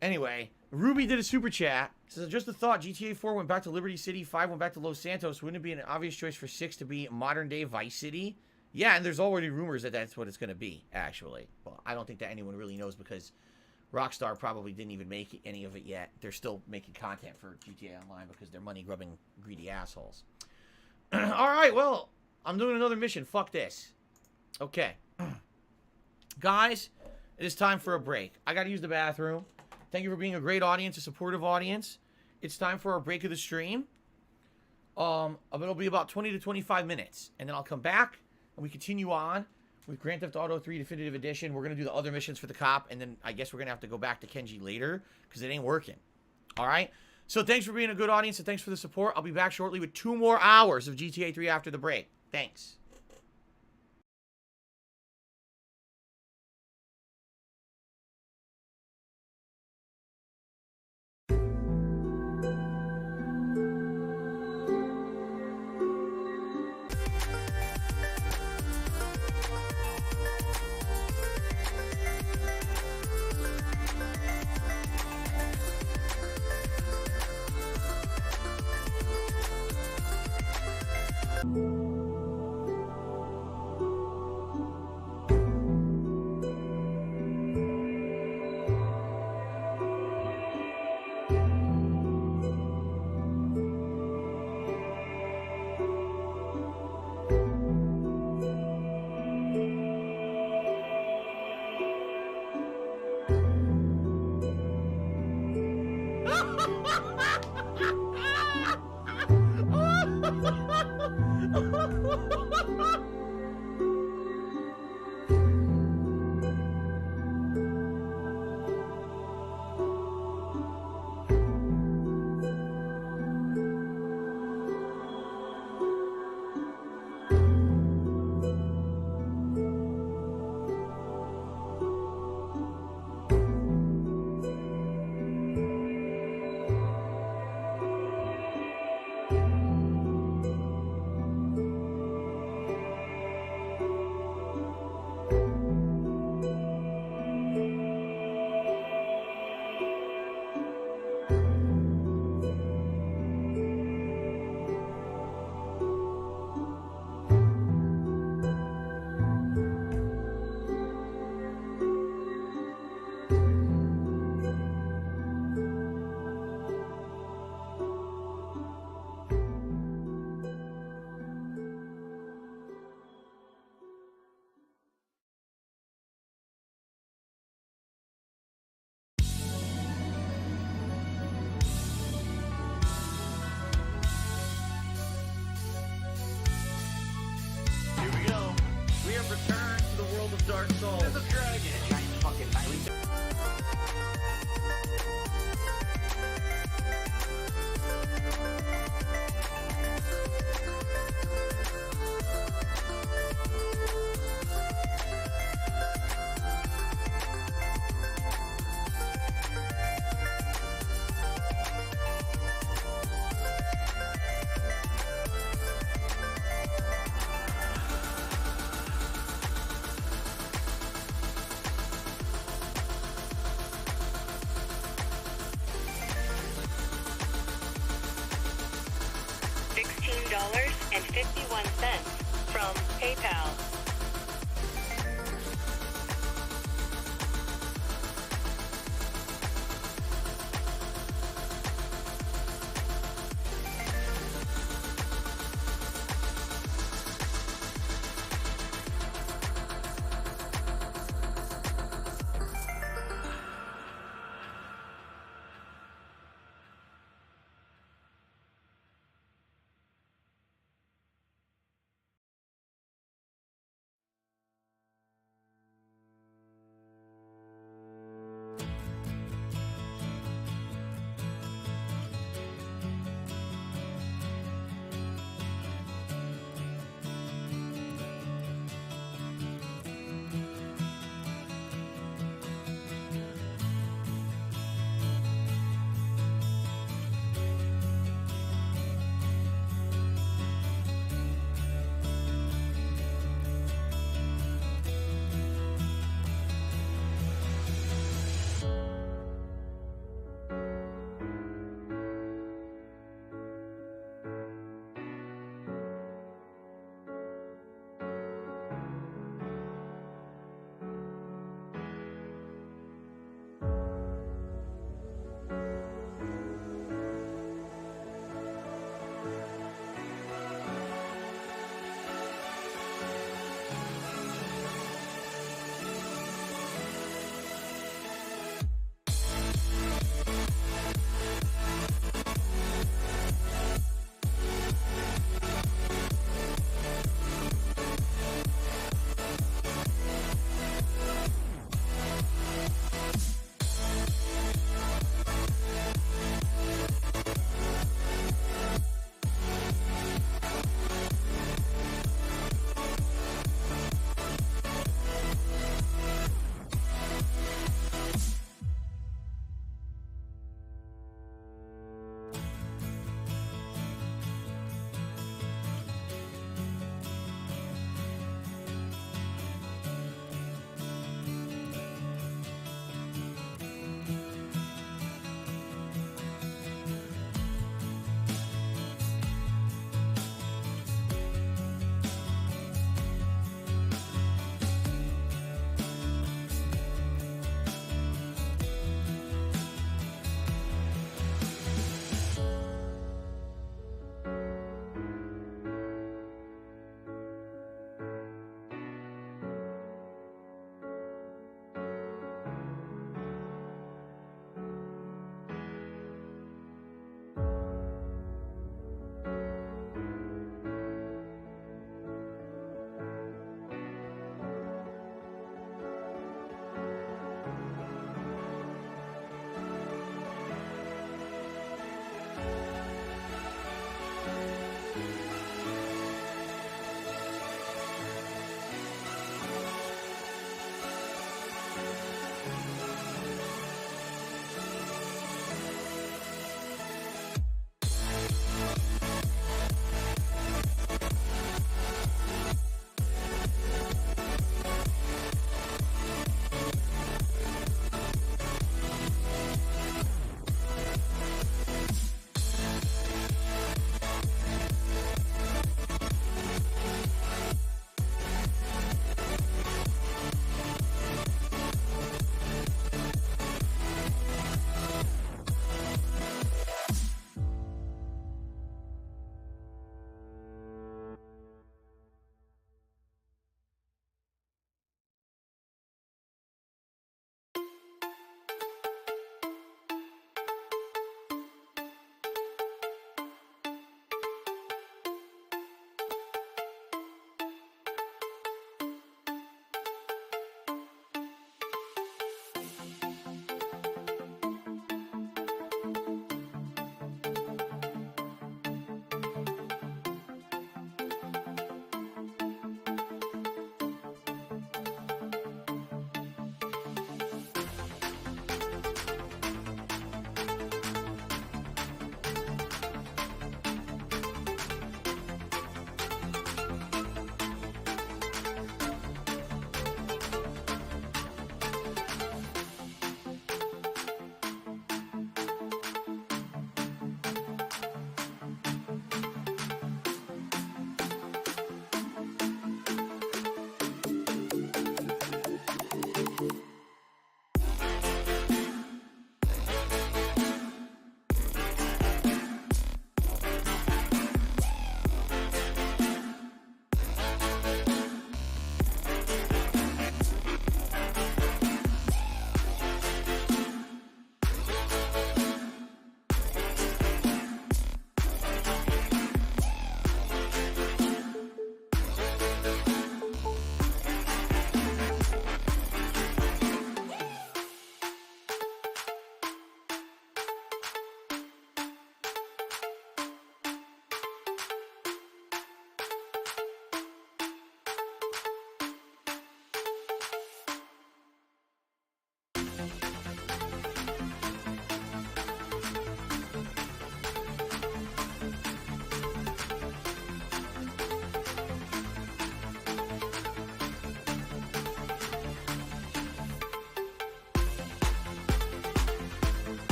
Anyway, Ruby did a super chat. Says, just a thought. GTA 4 went back to Liberty City. 5 went back to Los Santos. Wouldn't it be an obvious choice for 6 to be modern day Vice City? Yeah, and there's already rumors that that's what it's going to be, actually. Well, I don't think that anyone really knows because Rockstar probably didn't even make any of it yet. They're still making content for GTA Online because they're money-grubbing, greedy assholes. All right, well, I'm doing another mission. Fuck this. Okay. Guys, it is time for a break. I got to use the bathroom. Thank you for being a great audience, a supportive audience. It's time for our break of the stream. It'll be about 20 to 25 minutes, and then I'll come back. And we continue on with Grand Theft Auto 3 Definitive Edition. We're going to do the other missions for the cop. And then I guess we're going to have to go back to Kenji later because it ain't working. All right? So thanks for being a good audience and thanks for the support. I'll be back shortly with 2 more hours of GTA 3 after the break. Thanks. $9.51 from PayPal.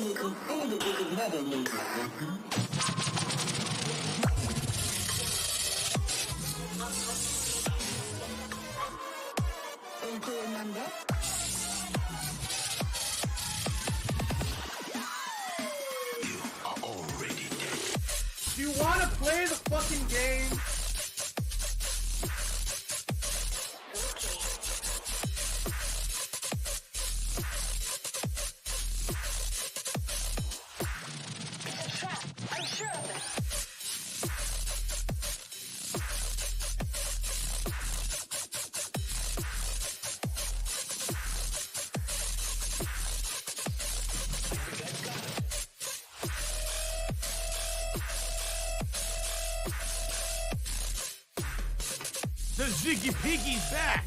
Do you want to play the fucking game? I'm sure of it. The Ziggy Piggy's back!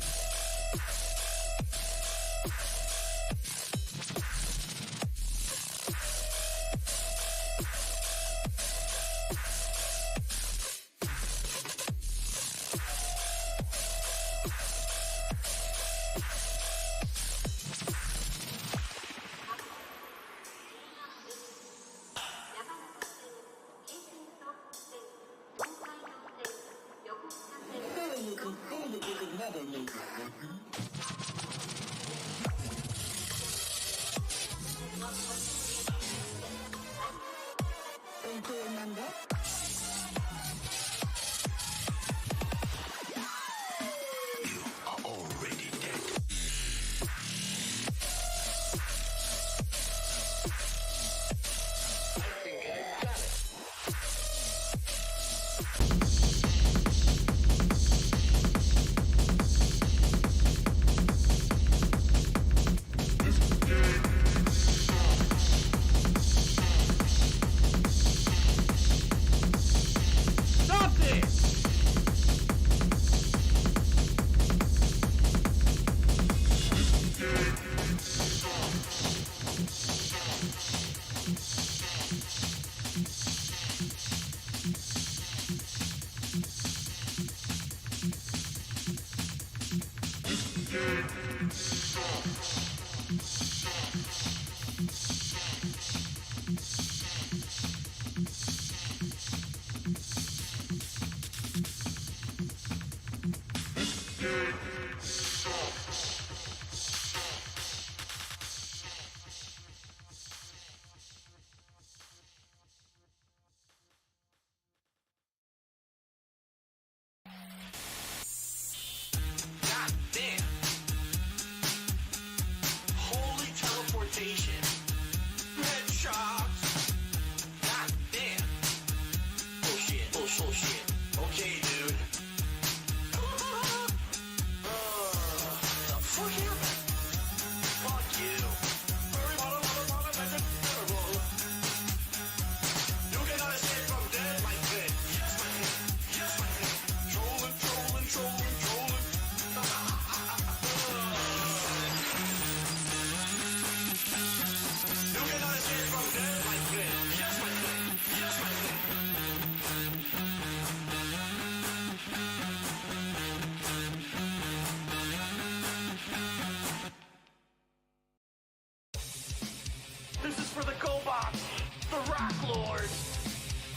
This is for the Gobots, the Rock Lords,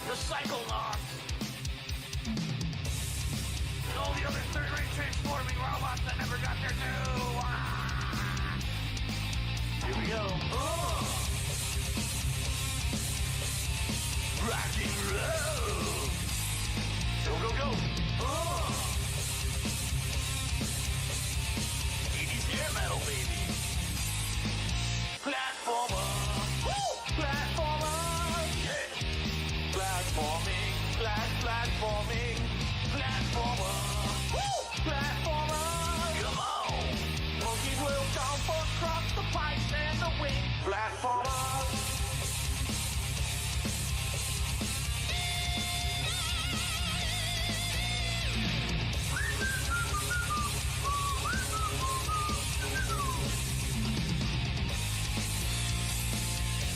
the Psychonauts, and all the other third-rate transforming robots that never got their due. Ah! Here we go. Oh! Rock and roll. Go, go, go. Oh! 80s hair metal, baby. Platformer. Platformer. Yeah. Platforming. Platforming. Platformer. Platformer. Come on. Monkeys will jump across the pipes and the wing. Platformer.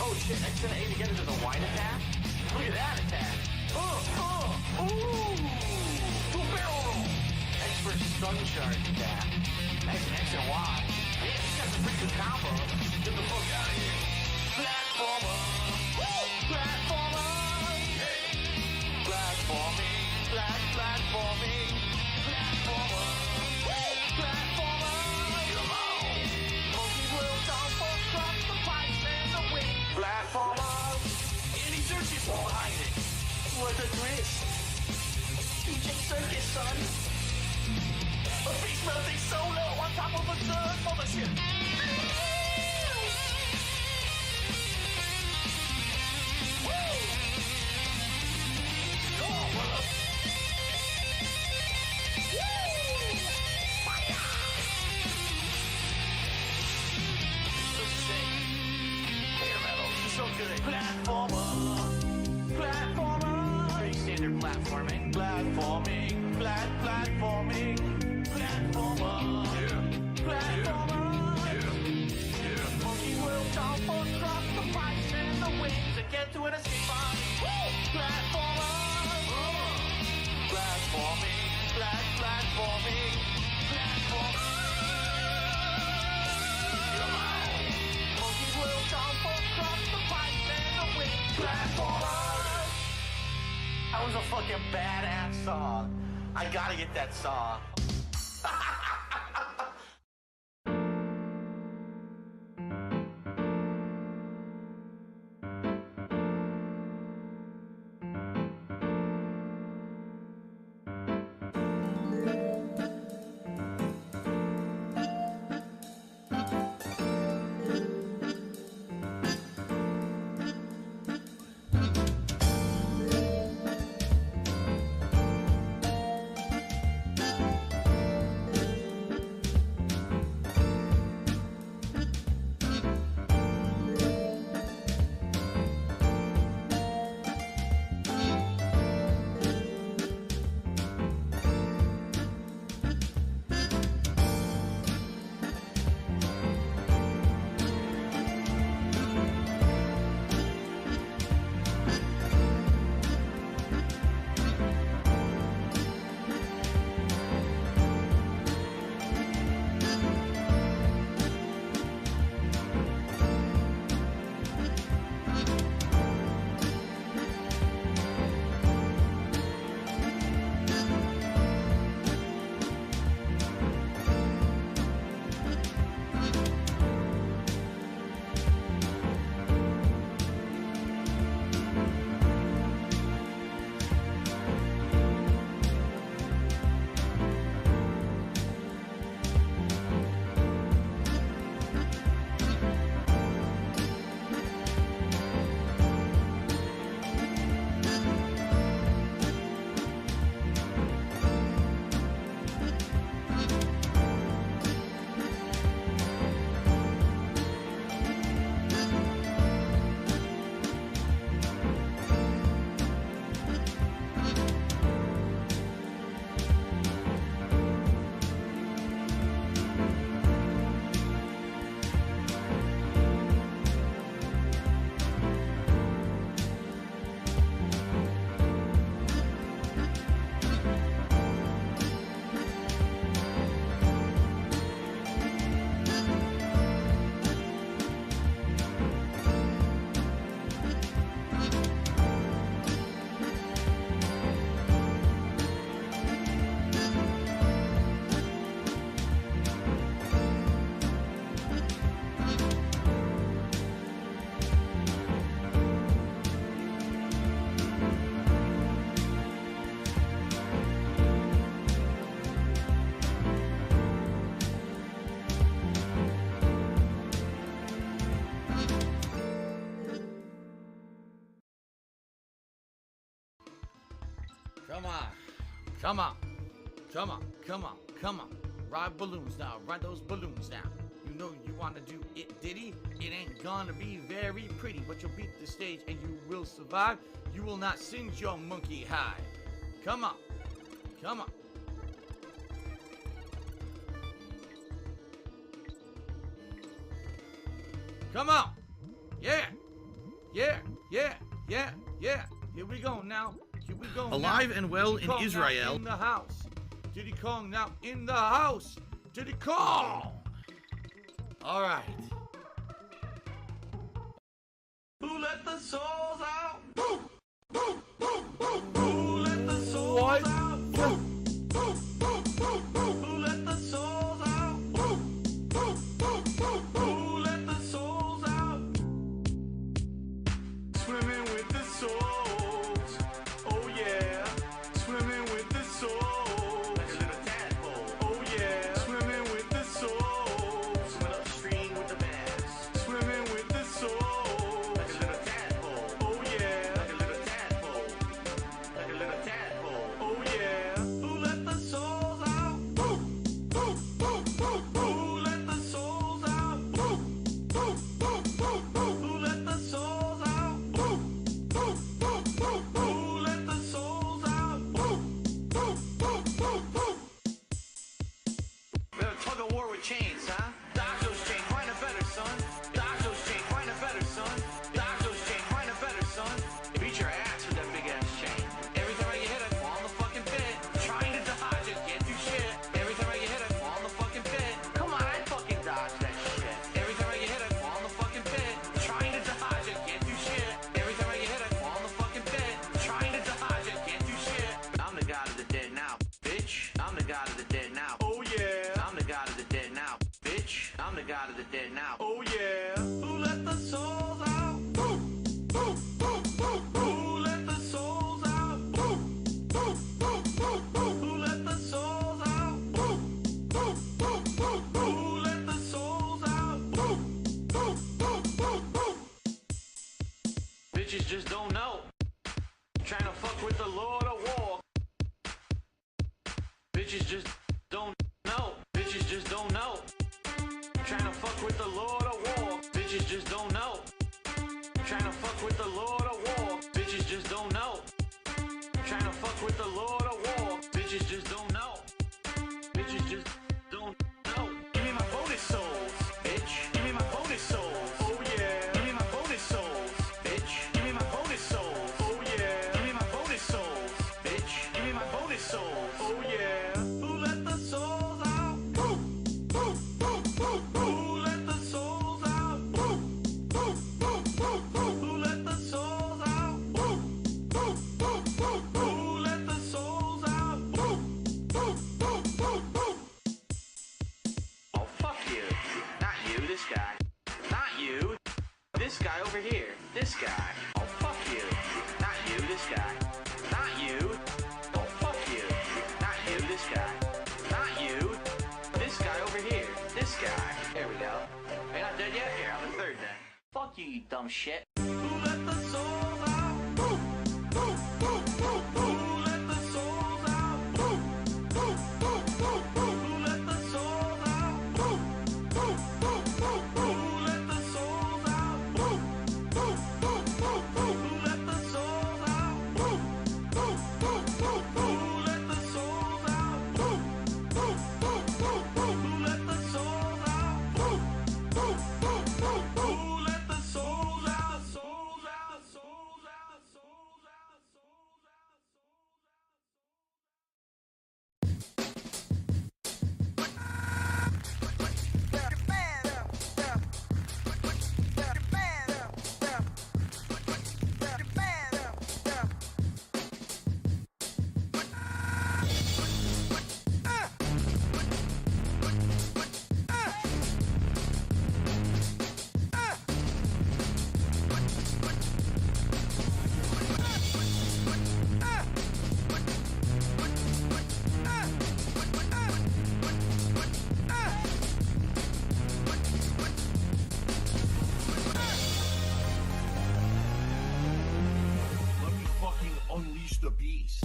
Oh shit, extend A to get into the wide attack? Look at that attack! Ooh! Two barrel roll! Expert stun charge attack. X and Y. Man, you got some pretty good combo. Get the fuck out of here. Platformer! Platformers! And he searches behind it. What a twist. DJ Circus, son. A beast melting solo on top of a third mothership. Woo! Come on, brother. Woo! Fire! So sick. Hair metal. He's so good. Platformer. Platformer. Pretty standard platforming. Platforming. Platforming. Platformer. Yeah. Platformer. Yeah. Yeah. Monkey will jump across the pipes and the wings and get to an escape pod. Woo! Platformer. Platforming. Platforming. Platformer. Come on. Monkey will jump across the pipes and the wings. Platformer. That was a fucking badass song. I gotta get that song. Come on. Come on. Come on. Come on. Come on. Ride balloons now. Ride those balloons now. You know you want to do it, Diddy? It ain't gonna be very pretty, but you'll beat the stage and you will survive. You will not singe your monkey high. Come on. Come on. Come on. Yeah. Yeah. Yeah. Yeah. Yeah. Here we go now. Here we go. Alive now. and well Diddy in Kong Israel. now in the house. Diddy Kong now in the house. Diddy Kong. All right. Who let the souls out? Who let the souls What? out? Who let the souls out? Who let the souls out? Bitches just don't know. Trying to fuck with the Lord of War. Bitches just don't know. Bitches just don't know. Trying to fuck with the Lord of War. Bitches just don't know. Trying to fuck with the Lord of War. Bitches just don't know. Trying to fuck with the Lord of War. Bitches just don't know. Bitches just don't know. Give me my bonus souls, bitch. Give me my bonus souls. Oh yeah. Give me my bonus souls, bitch. Give me my bonus souls. Oh yeah. Give me my bonus souls, bitch. Give me my bonus souls. Oh yeah. Who let the souls out? Who let the souls out? Who let the souls out? Who let the souls out? Oh, fuck you. Not you, this guy. Not you. This guy over here. This guy. Oh, fuck you. Not you, this guy. Not you. Oh, fuck you. Not you, this guy. Not you. This guy over here. This guy. There we go. Are you not dead yet? Here, I'm the third then. Fuck you, you dumb shit. Who let the souls out? Who let the souls out? Who let the souls out? Who let the souls out? Who let the souls out? Who let the souls out? Who let the souls out? Who let the souls out? Souls out, souls out, souls out, souls out. Let me fucking unleash the beast.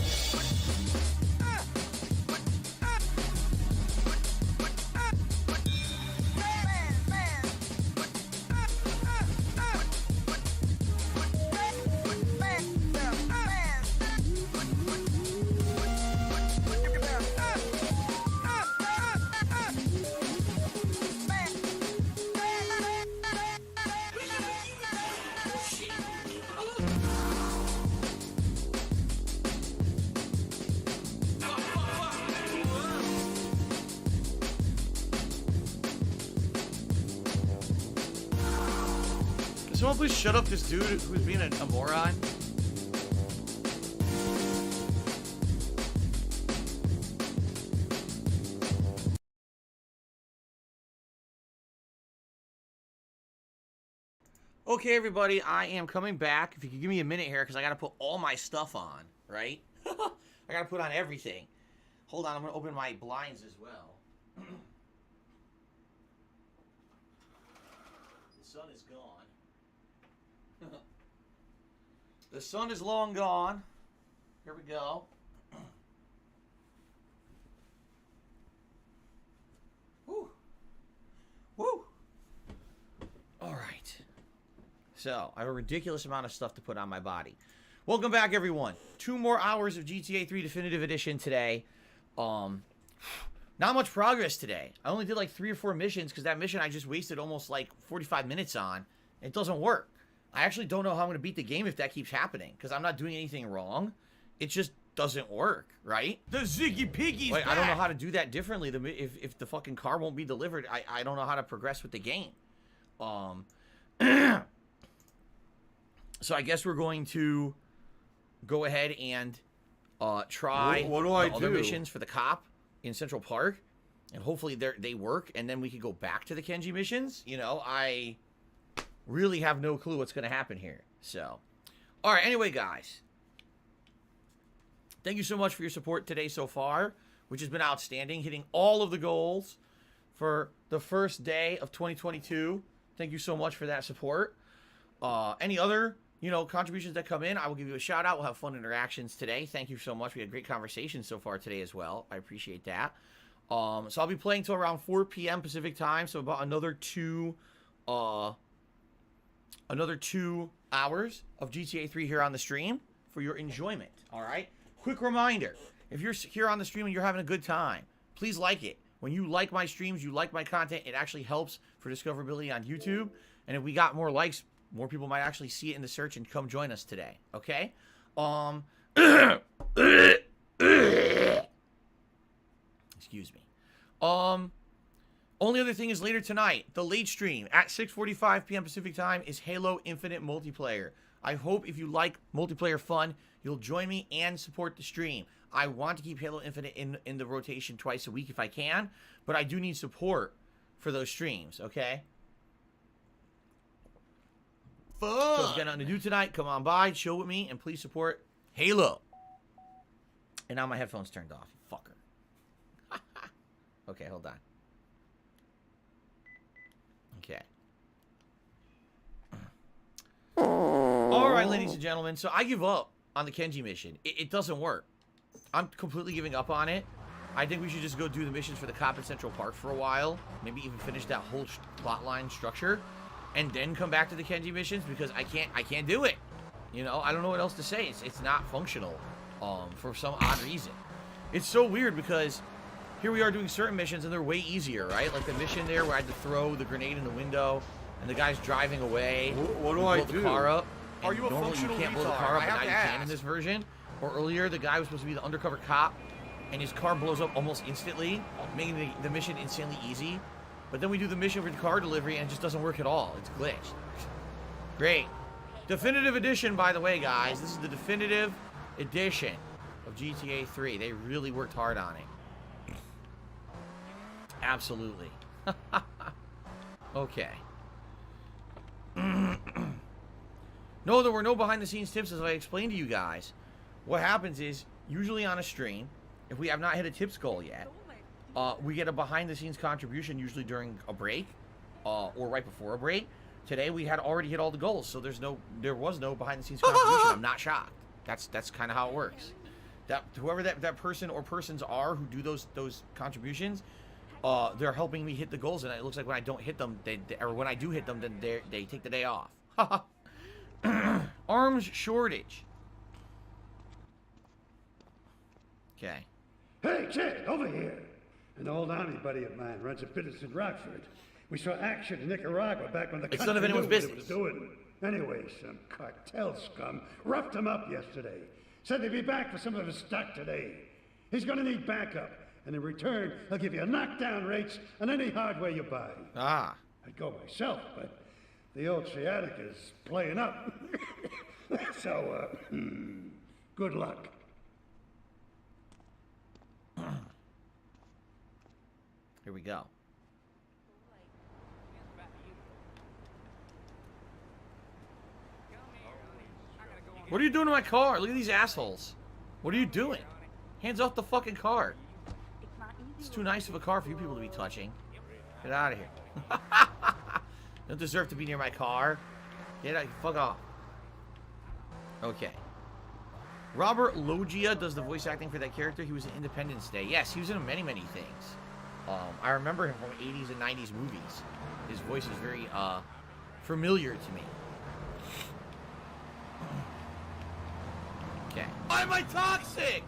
Can someone please shut up this dude who's being a moron? Okay, everybody, I am coming back. If you could give me a minute here, because I got to put all my stuff on, right? I got to put on everything. Hold on, I'm going to open my blinds as well. The sun is gone. The sun is long gone. Here we go. Woo. Woo. All right. So, I have a ridiculous amount of stuff to put on my body. Welcome back, everyone. 2 more hours of GTA 3 Definitive Edition today. Not much progress today. I only did like 3 or 4 missions because that mission I just wasted almost like 45 minutes on. It doesn't work. I actually don't know how I'm going to beat the game if that keeps happening because I'm not doing anything wrong. It just doesn't work, right? The Ziggy Piggy's back. I don't know how to do that differently. If the fucking car won't be delivered, I don't know how to progress with the game. So I guess we're going to go ahead and try what do the I other do? missions for the cop in Central Park, and hopefully they work, and then we can go back to the Kenji missions. You know, I really have no clue what's going to happen here. So, all right. Anyway, guys, thank you so much for your support today so far, which has been outstanding, hitting all of the goals for the first day of 2022. Thank you so much for that support. Any other you know, contributions that come in, I will give you a shout out. We'll have fun interactions today. Thank you so much. We had great conversations so far today as well. I appreciate that. So I'll be playing till around 4 p.m. Pacific time. So about another two hours of GTA 3 here on the stream for your enjoyment. All right. Quick reminder: if you're here on the stream and you're having a good time, please like it. When you like my streams, you like my content, it actually helps for discoverability on YouTube. And if we got more likes, more people might actually see it in the search and come join us today. Okay? Excuse me. Only other thing is later tonight, the late stream at 6:45 p.m. Pacific time is Halo Infinite multiplayer. I hope if you like multiplayer fun, you'll join me and support the stream. I want to keep Halo Infinite in the rotation twice a week if I can, but I do need support for those streams, okay? Fun. So if you got nothing to do tonight, come on by, chill with me, and please support Halo. And now my headphones turned off, you fucker. Okay, hold on. Okay. Alright, ladies and gentlemen, so I give up on the Kenji mission. It doesn't work. I'm completely giving up on it. I think we should just go do the missions for the cop in Central Park for a while. Maybe even finish that whole plotline structure. And then come back to the Kenji missions because I can't do it. You know, I don't know what else to say. It's not functional for some odd reason. It's so weird because here we are doing certain missions and they're way easier, right? Like the mission there where I had to throw the grenade in the window and the guy's driving away. What do I do? The car up. Are you a normally functional you can't blow the retard? car up, I but now have you to can in ask. this version. Or earlier, the guy was supposed to be the undercover cop, and his car blows up almost instantly, making the mission insanely easy. But then we do the mission for the car delivery, and it just doesn't work at all. It's glitched. Great. Definitive edition, by the way, guys. This is the definitive edition of GTA 3. They really worked hard on it. Absolutely. Okay. No, there were no behind-the-scenes tips, as I explained to you guys. What happens is, usually on a stream, if we have not hit a tips goal yet, we get a behind-the-scenes contribution, usually during a break, or right before a break. Today, we had already hit all the goals, so there was no behind-the-scenes contribution. I'm not shocked. That's kind of how it works. Whoever that person or persons are who do those contributions, they're helping me hit the goals, and it looks like when I don't hit them, or when I do hit them, then they take the day off. Arms shortage. Okay. Hey, Chad, over here. An old army buddy of mine runs a business in Rockford. We saw action in Nicaragua back when the It's country none of anyone's knew what it business. was doing. Anyway, some cartel scum roughed him up yesterday. Said they'd be back for some of his stock today. He's gonna need backup, and in return, he'll give you knockdown rates on any hardware you buy. Ah. I'd go myself, but the old sciatica's playing up. So, good luck. Here we go. What are you doing to my car? Look at these assholes. What are you doing? Hands off the fucking car. It's too nice of a car for you people to be touching. Get out of here. You don't deserve to be near my car. Get out. Fuck off. Okay. Robert Loggia does the voice acting for that character. He was in Independence Day. Yes, he was in many, many things. I remember him from 80s and 90s movies. His voice is very familiar to me. Okay. Why am I toxic?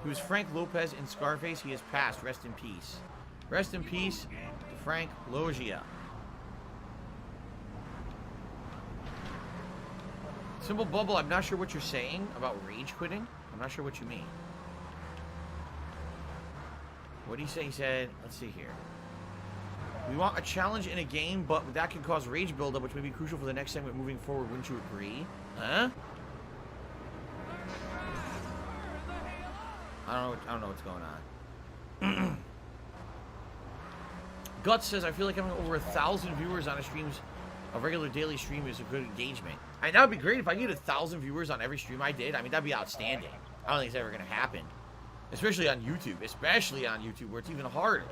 He was Frank Lopez in Scarface. He has passed. Rest in peace. Rest in peace to Frank Loggia. Simple Bubble, I'm not sure what you're saying about rage quitting. I'm not sure what you mean. What did he say? He said, let's see here. We want a challenge in a game, but that can cause rage buildup, which may be crucial for the next segment moving forward. Wouldn't you agree? Huh? I don't know what's going on. Guts says, I feel like having over 1,000 viewers on a regular daily stream is a good engagement. I mean, that would be great if I get 1,000 viewers on every stream I did. I mean, that'd be outstanding. I don't think it's ever going to happen. Especially on YouTube. Especially on YouTube, where it's even harder.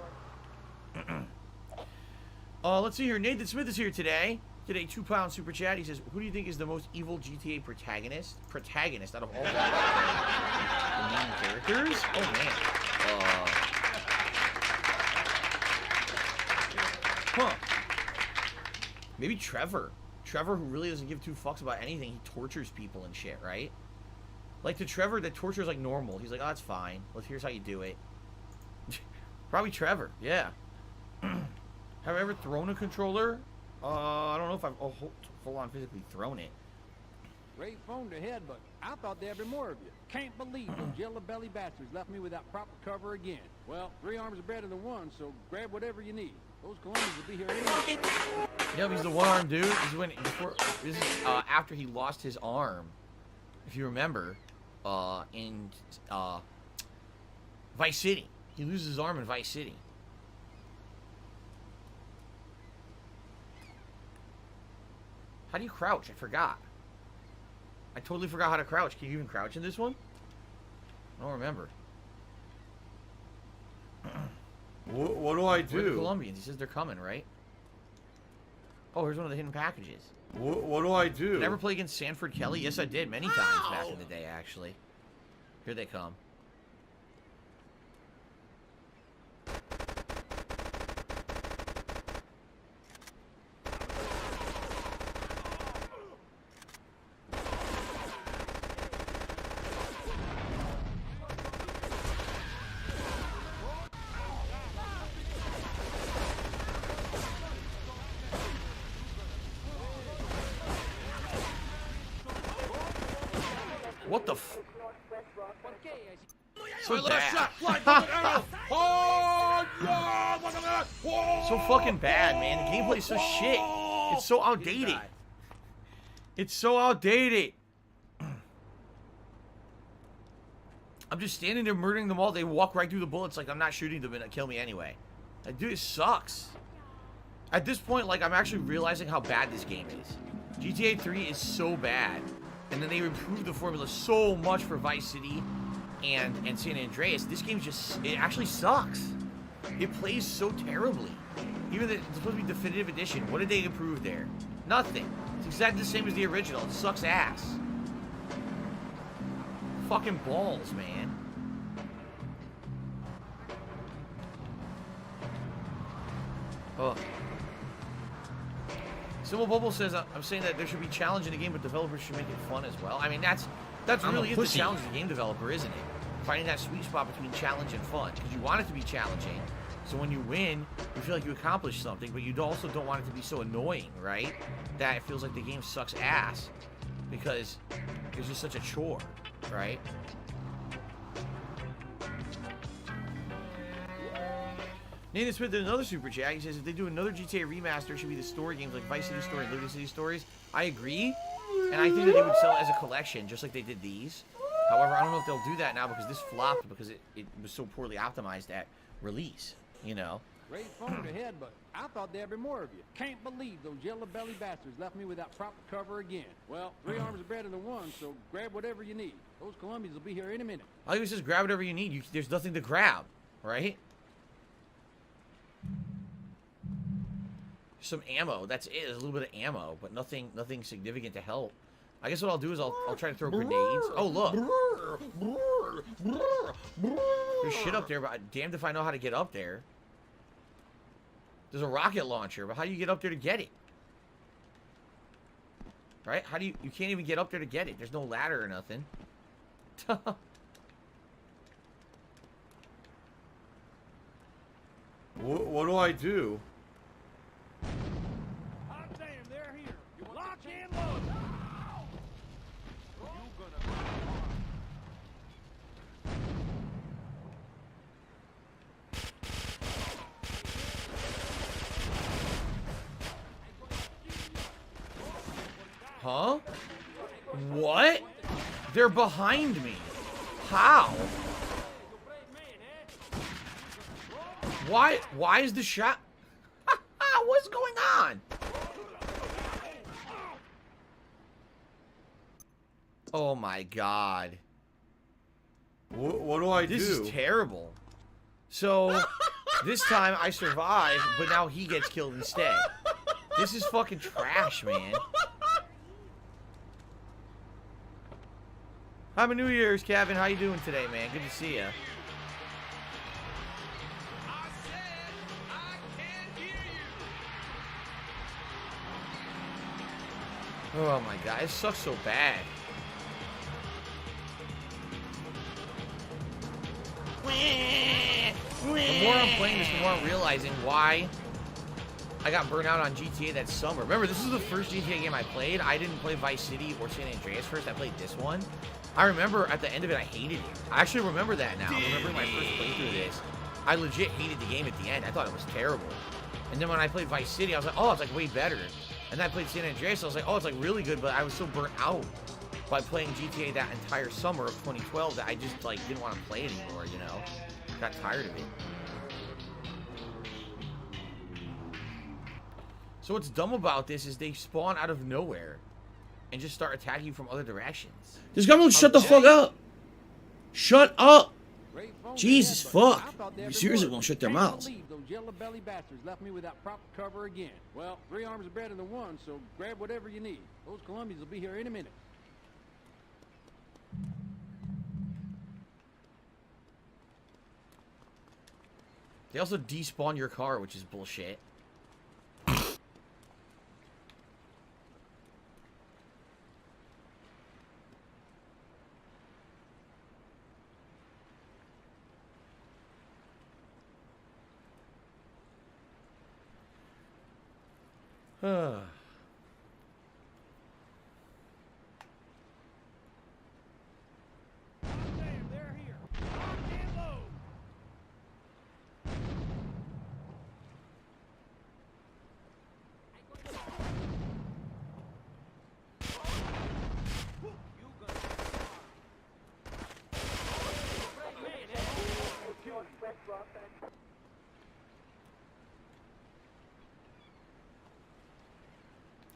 Let's see here. Nathan Smith is here today. did a £2 super chat. He says, who do you think is the most evil GTA protagonist? Protagonist out of all the main characters? Oh, man. Huh. Maybe Trevor. Trevor, who really doesn't give two fucks about anything. He tortures people and shit, right? Like, the Trevor that tortures like normal. He's like, oh, that's fine. Well, here's how you do it. Probably Trevor, yeah. Have I ever thrown a controller? I don't know if I've full on physically thrown it. Great phone to head, but I thought there'd be more of you. Can't believe those yellow belly bastards left me without proper cover again. Well, 3 arms are better than 1, so grab whatever you need. Those Colombians will be here any minute. Yep, he's the one-armed dude. This is when this is after he lost his arm, if you remember, in Vice City. He loses his arm in Vice City. How do you crouch? I forgot. I totally forgot how to crouch. Can you even crouch in this one? I don't remember. What do I do? Where are the Colombians? He says they're coming, right? Oh, here's one of the hidden packages. What do I do? Did I ever play against Sanford Kelly? Yes, I did. Many times back in the day, actually. Here they come. What the f... So bad. So fucking bad, man. The gameplay's so shit. It's so outdated. It's so outdated. I'm just standing there murdering them all. They walk right through the bullets like I'm not shooting them and kill me anyway. Like, dude, it sucks. At this point, like, I'm actually realizing how bad this game is. GTA 3 is so bad. And then they improved the formula so much for Vice City and San Andreas. This game just, it actually sucks. It plays so terribly. Even though it's supposed to be Definitive Edition. What did they improve there? Nothing. It's exactly the same as the original. It sucks ass. Fucking balls, man. Ugh. Civil Bubble says, I'm saying that there should be challenge in the game, but developers should make it fun as well. I mean, that's really the challenge of the game developer, isn't it? Finding that sweet spot between challenge and fun. Because you want it to be challenging, so when you win, you feel like you accomplished something, but you also don't want it to be so annoying, right? That it feels like the game sucks ass. Because it's just such a chore, right? Nathan Smith did another super chat. He says, if they do another GTA remaster, it should be the story games like Vice City Story and Liberty City Stories. I agree. And I think that they would sell it as a collection, just like they did these. However, I don't know if they'll do that now because this flopped because it was so poorly optimized at release, you know? Great phone to head, but I thought there'd be more of you. Can't believe those yellow belly bastards left me without proper cover again. Well, 3 arms are better than 1, so grab whatever you need. Those Colombians will be here any minute. All you just grab whatever you need. There's nothing to grab, right? Some ammo. That's it. There's a little bit of ammo, but nothing significant to help. I guess what I'll do is I'll try to throw grenades. Oh, look. There's shit up there, but damned if I know how to get up there. There's a rocket launcher, but how do you get up there to get it? Right? How do you can't even get up there to get it. There's no ladder or nothing. What do I do? Hot damn, they're here. You lock and load. Huh? What? They're behind me. How? Why is the shot? What's going on? Oh my god. What do I do? This is terrible. So, this time I survive, but now he gets killed instead. This is fucking trash, man. Happy New Year's, Kevin. How you doing today, man? Good to see you. Oh my god, it sucks so bad. The more I'm playing this, the more I'm realizing why I got burnt out on GTA that summer. Remember, this is the first GTA game I played. I didn't play Vice City or San Andreas first. I played this one. I remember at the end of it, I hated it. I actually remember that now. I remember my first playthrough of this. I legit hated the game at the end. I thought it was terrible. And then when I played Vice City, I was like, oh, it's like way better. And then I played San Andreas, I was like, oh, it's like really good, but I was so burnt out by playing GTA that entire summer of 2012 that I just like didn't want to play it anymore, you know? Got tired of it. So what's dumb about this is they spawn out of nowhere and just start attacking you from other directions. This guy won't shut the fuck up. Shut up. Jesus fuck. You seriously won't shut their mouths. Those yellow belly bastards left me without proper cover again. Well, 3 arms are better than 1, so grab whatever you need. Those Colombians will be here in a minute. They also despawn your car, which is bullshit.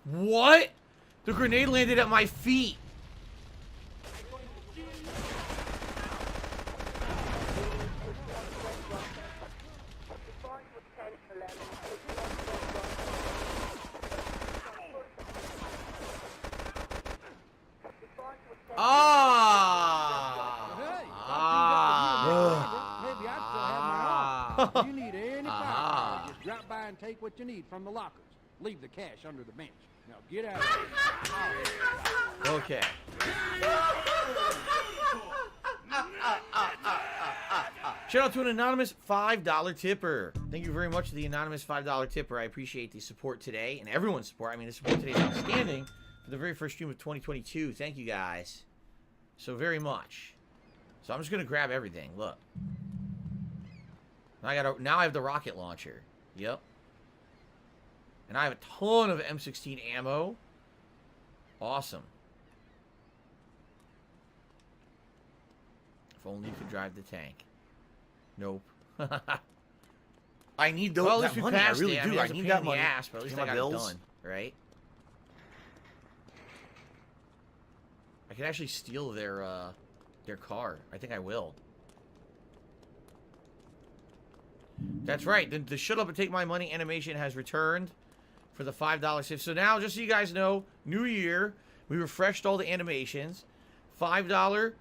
What? The grenade landed at my feet. Maybe I still have my own. If you need any fire, just drop by and take what you need from the lockers. Leave the cash under the bench. Now get out of here. Okay. Shout out to an anonymous $5 tipper. Thank you very much to the anonymous $5 tipper. I appreciate the support today and everyone's support. I mean, the support today is outstanding for the very first stream of 2022. Thank you guys so very much. So I'm just gonna grab everything. Look. Now I have the rocket launcher. Yep. And I have a ton of M16 ammo. Awesome. If only you could drive the tank. Nope. I need those. Well, at least we money. passed I really it. do. I mean, I need need that that money. ass, but at least I got it done, right? I can actually steal their car. I think I will. That's right. The shut up and take my money animation has returned for the $5 shift. So now, just so you guys know, new year, we refreshed all the animations. $5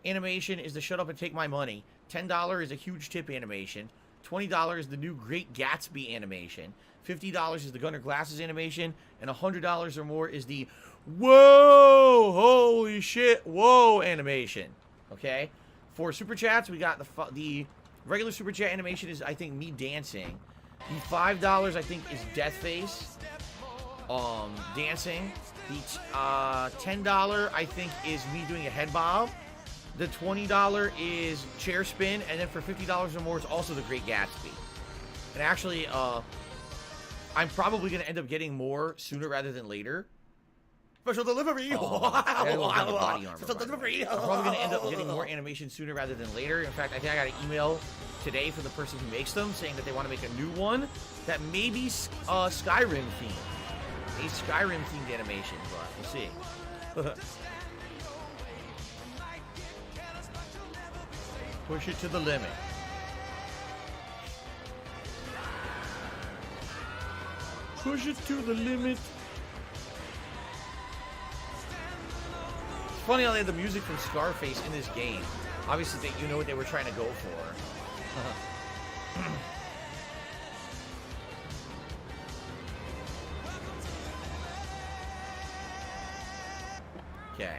animation is the shut up and take my money. $10 is a huge tip animation. $20 is the new Great Gatsby animation. $50 is the Gunner Glasses animation. And $100 or more is the whoa, holy shit, whoa animation. Okay? For Super Chats, we got the regular Super Chat animation is, I think, me dancing. The $5, I think, is Deathface dancing. The $10, I think, is me doing a head bob. The $20 is chair spin. And then for $50 or more, it's also the Great Gatsby. And actually, I'm probably going to end up getting more sooner rather than later. Special delivery! Body armor, special delivery! I'm probably going to end up getting more animation sooner rather than later. In fact, I think I got an email today from the person who makes them saying that they want to make a new one that may be Skyrim themed. A Skyrim themed animation, but we'll see. Push it to the limit. Push it to the limit. It's funny how they had the music from Scarface in this game. Obviously, you know what they were trying to go for. Okay.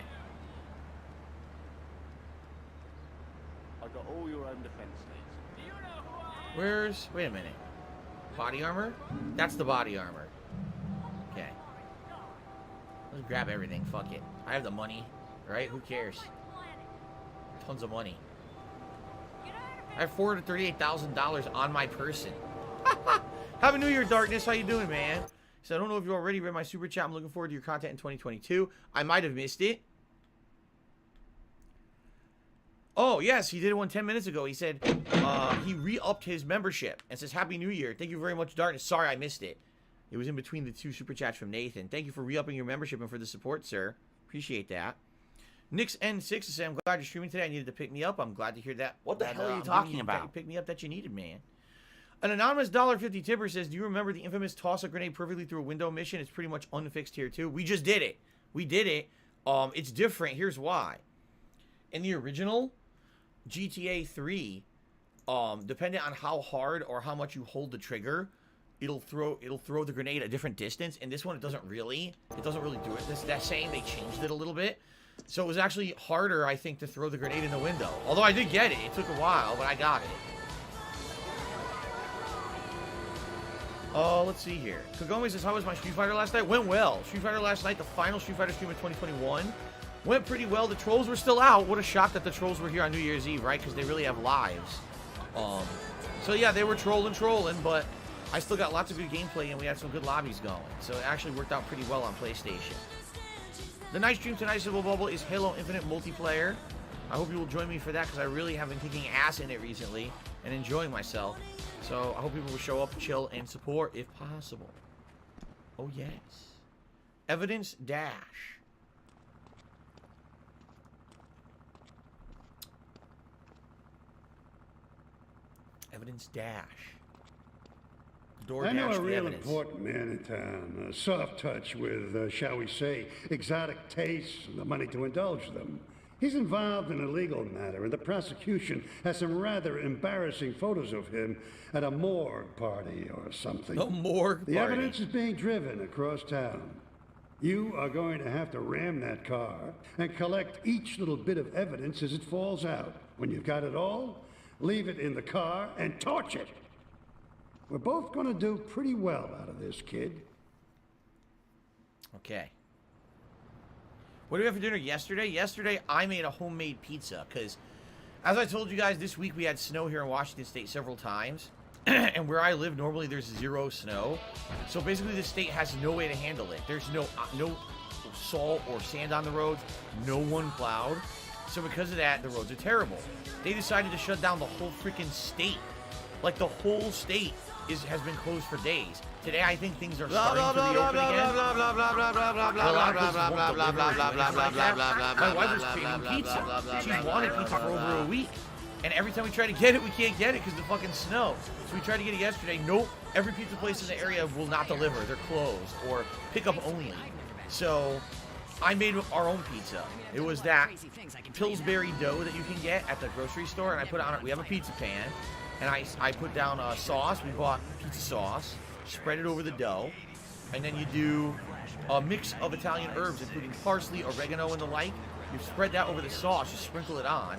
I got all your own defense needs. Where's... Wait a minute. Body armor? That's the body armor. Okay. Let's grab everything. Fuck it. I have the money, right? Who cares? Tons of money. I have $438,000 on my person. Happy New Year, Darkness. How you doing, man? So I don't know if you already read my super chat. I'm looking forward to your content in 2022. I might have missed it. Oh, yes, he did it 10 minutes ago. He said he re-upped his membership and says, Happy New Year. Thank you very much, Darkness. Sorry, I missed it. It was in between the two super chats from Nathan. Thank you for re-upping your membership and for the support, sir. Appreciate that. Nix N6 says, I'm glad you're streaming today. I needed to pick me up. I'm glad to hear that. What the hell are you talking about? You picked me up that you needed, man. An anonymous $1.50 tipper says, do you remember the infamous toss a grenade perfectly through a window mission? It's pretty much unfixed here, too. We just did it. We did it. It's different. Here's why. In the original GTA 3, depending on how hard or how much you hold the trigger, it'll throw the grenade a different distance. In this one, it doesn't really do it. That's saying they changed it a little bit. So it was actually harder, I think, to throw the grenade in the window. Although I did get it. It took a while, but I got it. Let's see here. Kagome says, how was my Street Fighter last night? Went well. Street Fighter last night, the final Street Fighter stream of 2021. Went pretty well. The trolls were still out. What a shock that the trolls were here on New Year's Eve, right? Because they really have lives. So yeah, they were trolling, but I still got lots of good gameplay and we had some good lobbies going. So it actually worked out pretty well on PlayStation. The night stream tonight, Civil Bubble, is Halo Infinite multiplayer. I hope you will join me for that because I really have been kicking ass in it recently and enjoying myself. So I hope people will show up, chill, and support if possible. Oh, yes. Evidence Dash. Evidence Dash. I know a real important man in town. A soft touch with, shall we say, exotic tastes and the money to indulge them. He's involved in a legal matter, and the prosecution has some rather embarrassing photos of him at a morgue party or something. A morgue party? The evidence is being driven across town. You are going to have to ram that car and collect each little bit of evidence as it falls out. When you've got it all, leave it in the car and torch it. We're both going to do pretty well out of this, kid. Okay. What did we have for dinner yesterday? Yesterday, I made a homemade pizza because, as I told you guys, this week we had snow here in Washington State several times. And where I live, normally there's 0 snow. So basically, the state has no way to handle it. There's no salt or sand on the roads. No one plowed. So because of that, the roads are terrible. They decided to shut down the whole freaking state. Like, the whole state has been closed for days. Today, I think things are starting to reopen again. My wife was craving pizza. She's wanted pizza for over a week. And every time we try to get it, we can't get it because of the fucking snow. So we tried to get it yesterday. Nope. Every pizza place in the area will not deliver. They're closed or pickup only. So I made our own pizza. It was that Pillsbury dough that you can get at the grocery store. And I put it on it. We have a pizza pan. And I put down sauce. We bought pizza sauce. Spread it over the dough. And then you do a mix of Italian herbs, including parsley, oregano, and the like. You spread that over the sauce. You sprinkle it on.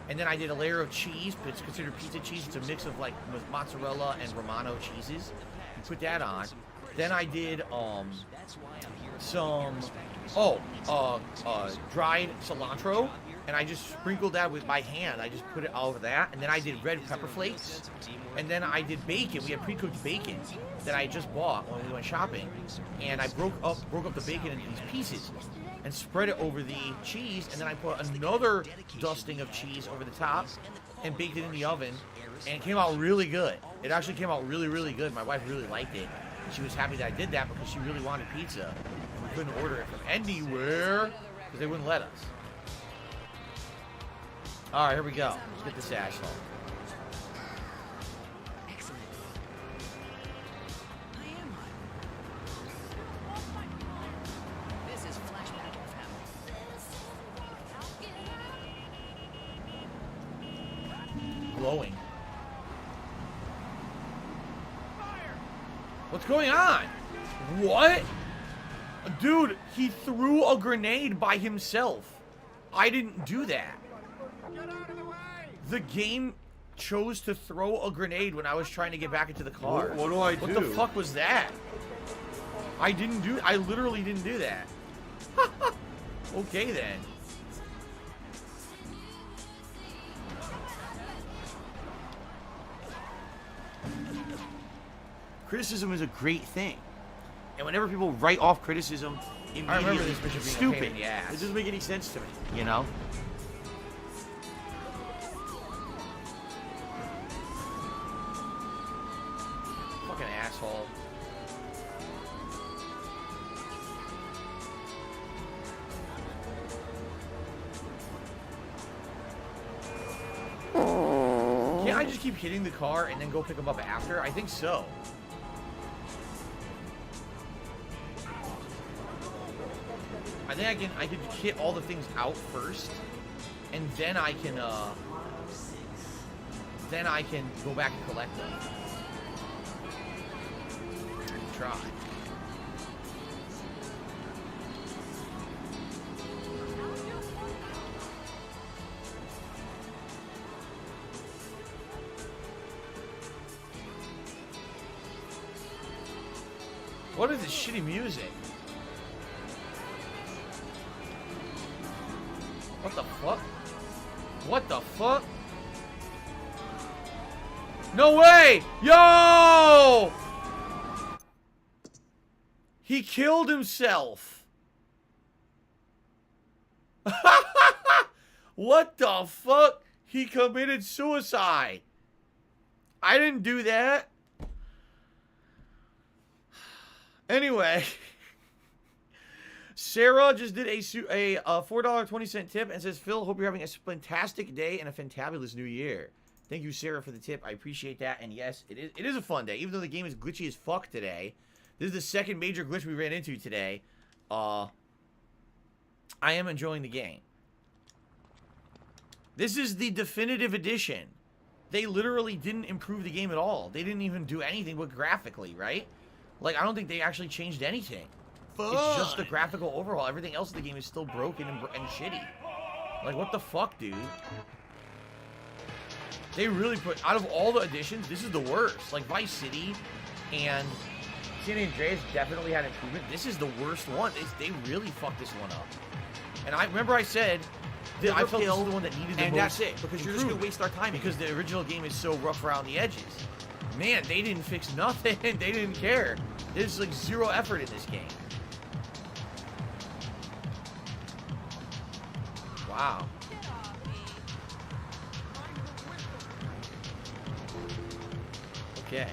And then I did a layer of cheese. It's considered pizza cheese. It's a mix of like mozzarella and Romano cheeses. You put that on. Then I did some dried cilantro, and I just sprinkled that with my hand. I just put it all over that, and then I did red pepper flakes, and then I did bacon. We had pre-cooked bacon that I just bought when we went shopping, and I broke up the bacon into these pieces and spread it over the cheese, and then I put another dusting of cheese over the top and baked it in the oven, and it came out really good. It actually came out really, really good. My wife really liked it. She was happy that I did that because she really wanted pizza. And we couldn't order it from anywhere because they wouldn't let us. All right, here we go. Let's get this asshole. glowing. What's going on? What? Dude, he threw a grenade by himself. I didn't do that. The game chose to throw a grenade when I was trying to get back into the car. What do I do? What the fuck was that? I literally didn't do that. Okay then. Criticism is a great thing. And whenever people write off criticism immediately, I remember this mission being a stupid. pain in the ass. It doesn't make any sense to me, you know? Fucking asshole. Can't I just keep hitting the car and then go pick him up after? I think so. I think I could hit all the things out first, and then I can go back and collect them. I can try. What is this shitty music? What the fuck? What the fuck? No way! Yo! He killed himself. What the fuck? He committed suicide. I didn't do that. Anyway, Sarah just did a $4.20 tip and says, Phil, hope you're having a fantastic day and a fantabulous new year. Thank you, Sarah, for the tip. I appreciate that. And yes, it is a fun day. Even though the game is glitchy as fuck today. This is the second major glitch we ran into today. I am enjoying the game. This is the definitive edition. They literally didn't improve the game at all. They didn't even do anything but graphically, right? Like, I don't think they actually changed anything. It's just the graphical overhaul. Everything else in the game is still broken and shitty. Like, what the fuck, dude? They really put... Out of all the additions, this is the worst. Like, Vice City and San Andreas definitely had improvement. This is the worst one. They really fucked this one up. And I remember I said... I felt this is the one that needed the most. And that's it. Because you're just going to waste our time. Because the original game is so rough around the edges. Man, they didn't fix nothing. They didn't care. There's like zero effort in this game. Wow. Okay.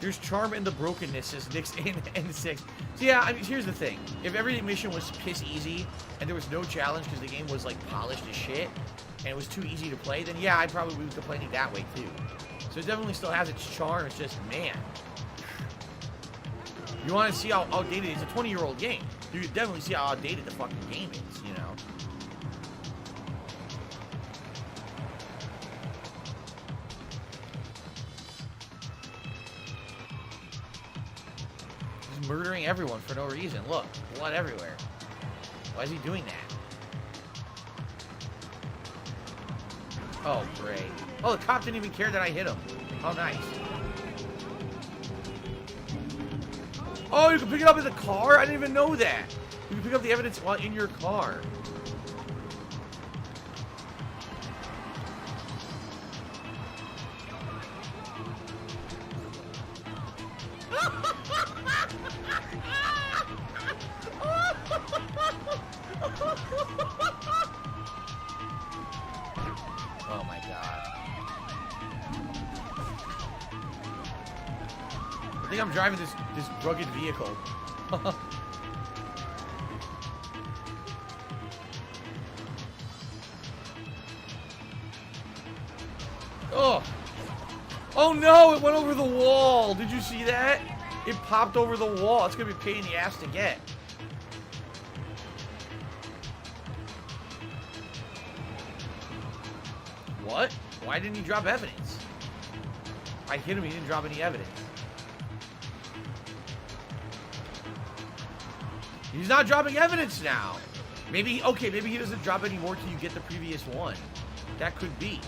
There's charm in the brokenness, says Nick's and 6. So yeah, I mean, here's the thing. If every mission was piss easy and there was no challenge because the game was like polished as shit and it was too easy to play, then yeah, I'd probably be complaining that way too. So it definitely still has its charm. It's just, man. You want to see how outdated it is. It's a 20-year-old game. You can definitely see how outdated the fucking game is, you know? He's murdering everyone for no reason. Look, blood everywhere. Why is he doing that? Oh, great. Oh, the cop didn't even care that I hit him. How nice. Oh, you can pick it up in the car? I didn't even know that. You can pick up the evidence while in your car. Oh my god. I think I'm driving this rugged vehicle. Oh! Oh no! It went over the wall! Did you see that? It popped over the wall. It's gonna be a pain in the ass to get. What? Why didn't he drop evidence? I hit him, he didn't drop any evidence. He's not dropping evidence now. Maybe, okay, maybe he doesn't drop any more till you get the previous one. That could be.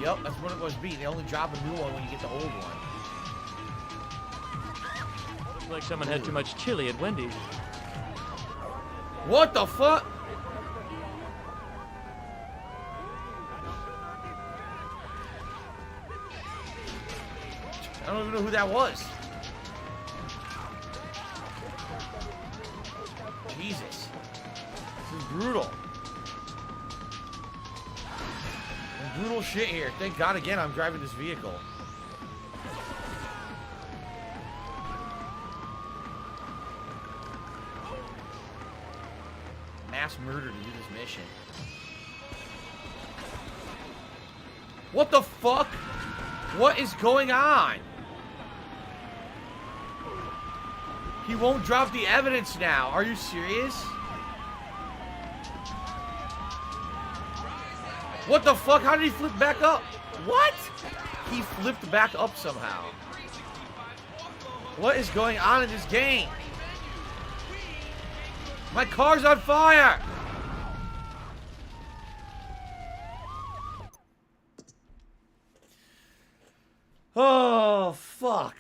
Yep, that's what it must be. They only drop a new one when you get the old one. Looks like someone had too much chili at Wendy's. What the fuck? I don't even know who that was. Jesus. This is brutal. Brutal shit here. Thank God again I'm driving this vehicle. Mass murder to do this mission. What the fuck? What is going on? He won't drop the evidence now. Are you serious? What the fuck? How did he flip back up? What? He flipped back up somehow. What is going on in this game? My car's on fire! Oh, fuck.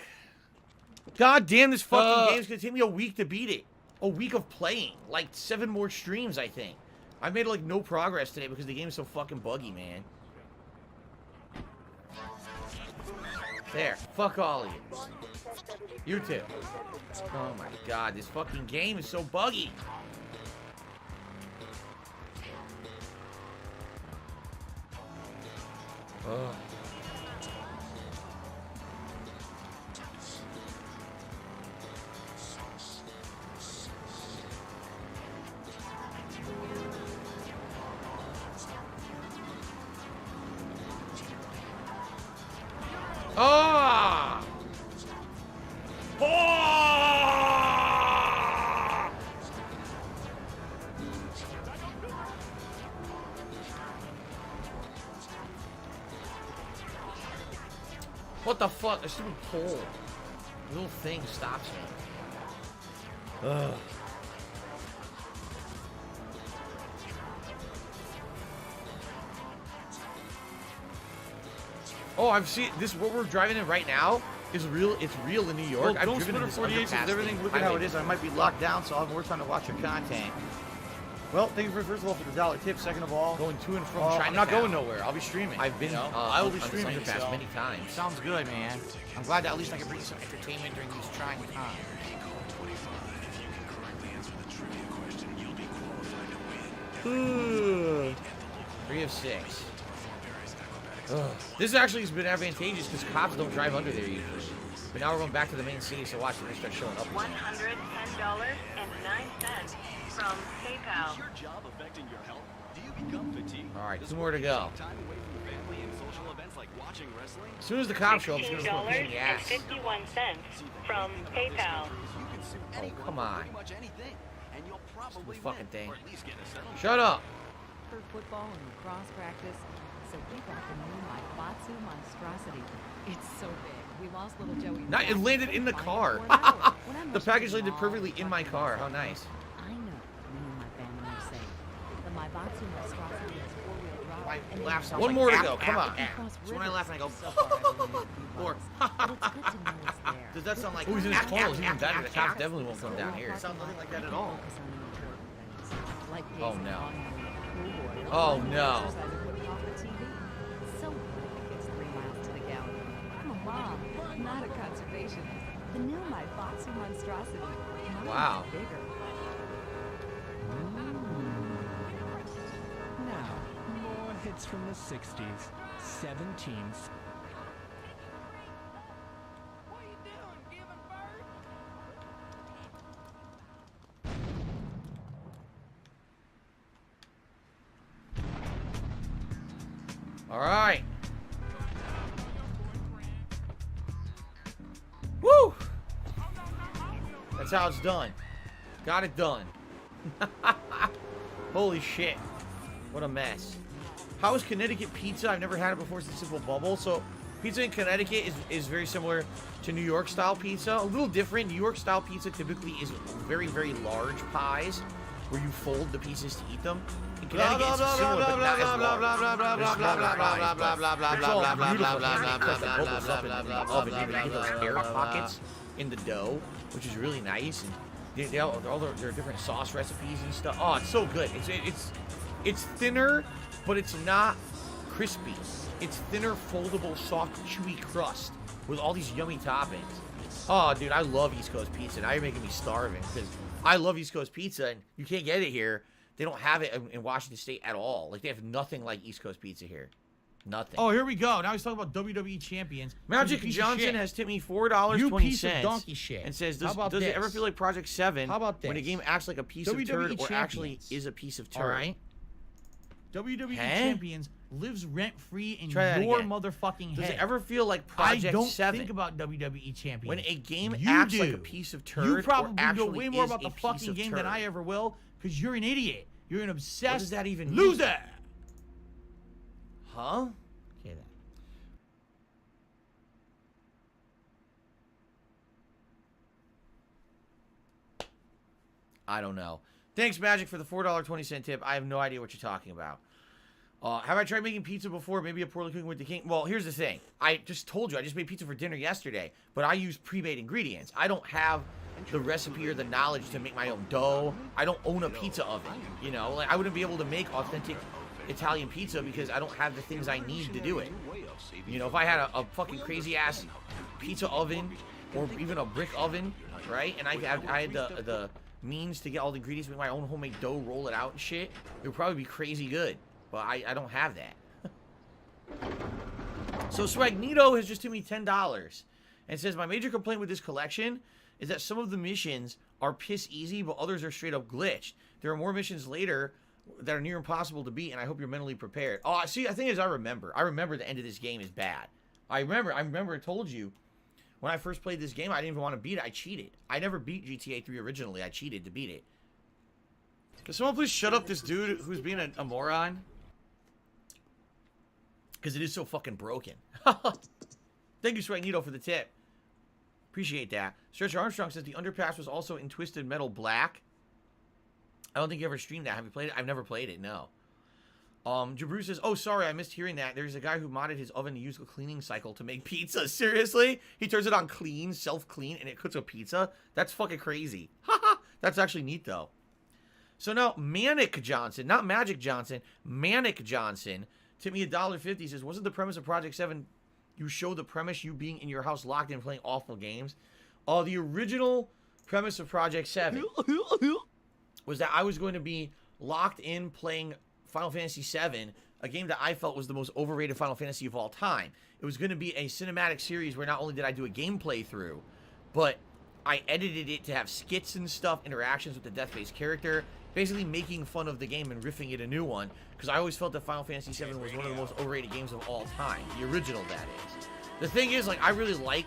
God damn, this fucking game's gonna take me a week to beat it. A week of playing. Like 7 more streams, I think. I made like no progress today because the game's so fucking buggy, man. There. Fuck all of you. You too. Oh my god, this fucking game is so buggy. Ugh. Ah! Ah! What the fuck? A stupid pole. Little thing stops me. Ugh. Oh, I've seen this. What we're driving in right now is real. It's real in New York. Well, I've don't driven in split this it 48 underpass everything. thing. Look at how it is. I might be locked down, so I'll have more time to watch your content. Well, thank you for first of all for the $1 tip. Second of all, going to and from I'm Chinatown. not going nowhere. I'll be streaming. I've been. I will be on streaming this underpass so. many times. Sounds good, man. I'm glad that at least I can bring some entertainment during these trying times. 3 of 6. Ugh. This actually has been advantageous because cops don't drive under there usually. But now we're going back to the main city, so watch them start showing up. $110.09 from PayPal. Is your job affecting your health? Do you become fatigued? All right, 2 more to go. Time away from the family and social events like watching wrestling? As soon as the cops show up, it's going to put me in the ass. $16.51 from PayPal. Oh, come on. And you'll probably fucking thing. or at least get a settlement. Shut up. For football and lacrosse practice, so we got the new Batsu monstrosity. It's so big. We lost little Joey. It landed in the car. The package landed perfectly in my car. How nice. I know me and my family are safe. The Batsu monstrosity has 4-wheel drive. My laugh sounds One like more to app, go. Come app, on. app. So when I laugh and I go, or does that sound like? Oh, he's in his tunnel. He's even better. The cops definitely won't come down here. It sounds nothing like that at all. Oh no. Oh no. So it's 3 miles to the gallon. I'm a mom, not a conservationist. The new Batsu monstrosity. Wow. Bigger. Now, more hits from the 60s, 17s. All right. Woo! That's how it's done. Got it done. Holy shit. What a mess. How is Connecticut pizza? I've never had it before. It's a simple bubble. So pizza in Connecticut is very similar to New York style pizza. A little different. New York style pizza typically is very, very large pies where you fold the pieces to eat them. In Connecticut, it's similar, but not as large. They have those air pockets in the dough, which is really nice. And they all their different sauce recipes and stuff. Oh, it's so good. It's thinner, but it's not crispy. It's thinner, foldable, soft, chewy crust with all these yummy toppings. Oh, dude, I love East Coast pizza. Now you're making me starving because I love East Coast pizza, and you can't get it here. They don't have it in Washington State at all. Like, they have nothing like East Coast pizza here. Nothing. Oh, here we go. Now he's talking about WWE champions. Magic Johnson has tipped me $4.20. You piece of donkey shit. And says, does it ever feel like Project 7 when a game acts like a piece of turd or actually is a piece of turd? All right. WWE champions lives rent-free in your motherfucking head. Does it ever feel like Project 7? I don't think about WWE champions. When a game acts like a piece of turd you probably or actually know way more is about the a piece fucking of game turd. than I ever will because you're an idiot. You're an obsessed What does that even mean? loser. Huh? Okay, then. I don't know. Thanks, Magic, for the $4.20 tip. I have no idea what you're talking about. Have I tried making pizza before? Maybe a poorly cooking with the king. Well, here's the thing. I just told you. I just made pizza for dinner yesterday. But I use pre-made ingredients. I don't have the recipe or the knowledge to make my own dough. I don't own a pizza oven. You know? Like, I wouldn't be able to make authentic Italian pizza because I don't have the things I need to do it. You know, if I had a fucking crazy-ass pizza oven or even a brick oven, right? And I had the means to get all the ingredients, make my own homemade dough, roll it out and shit, it would probably be crazy good. But I don't have that. So Swagnito has just given me $10 and says, my major complaint with this collection is that some of the missions are piss easy, but others are straight up glitched. There are more missions later that are near impossible to beat, and I hope you're mentally prepared. Oh, see, I think as I remember the end of this game is bad. I remember I told you when I first played this game, I didn't even want to beat it. I cheated. I never beat GTA 3 originally. I cheated to beat it. Can someone please shut up this dude who's being a moron? Because it is so fucking broken. Thank you, Swagnito, for the tip. Appreciate that. Stretcher Armstrong says the underpass was also in Twisted Metal Black. I don't think you ever streamed that. Have you played it? I've never played it, no. Jabru says, oh, sorry, I missed hearing that. There's a guy who modded his oven to use a cleaning cycle to make pizza. Seriously? He turns it on clean, self-clean, and it cooks a pizza? That's fucking crazy. Haha. That's actually neat, though. So now, Manic Johnson, not Magic Johnson, Manic Johnson, tipped me $1.50, says, wasn't the premise of Project 7 you show the premise you being in your house locked in playing awful games? The original premise of Project 7 was that I was going to be locked in playing Final Fantasy VII, a game that I felt was the most overrated Final Fantasy of all time. It was going to be a cinematic series where not only did I do a gameplay through, but I edited it to have skits and stuff, interactions with the death-based character, basically making fun of the game and riffing it a new one, because I always felt that Final Fantasy VII was one of the most overrated games of all time. The original, that is. The thing is, like, I really like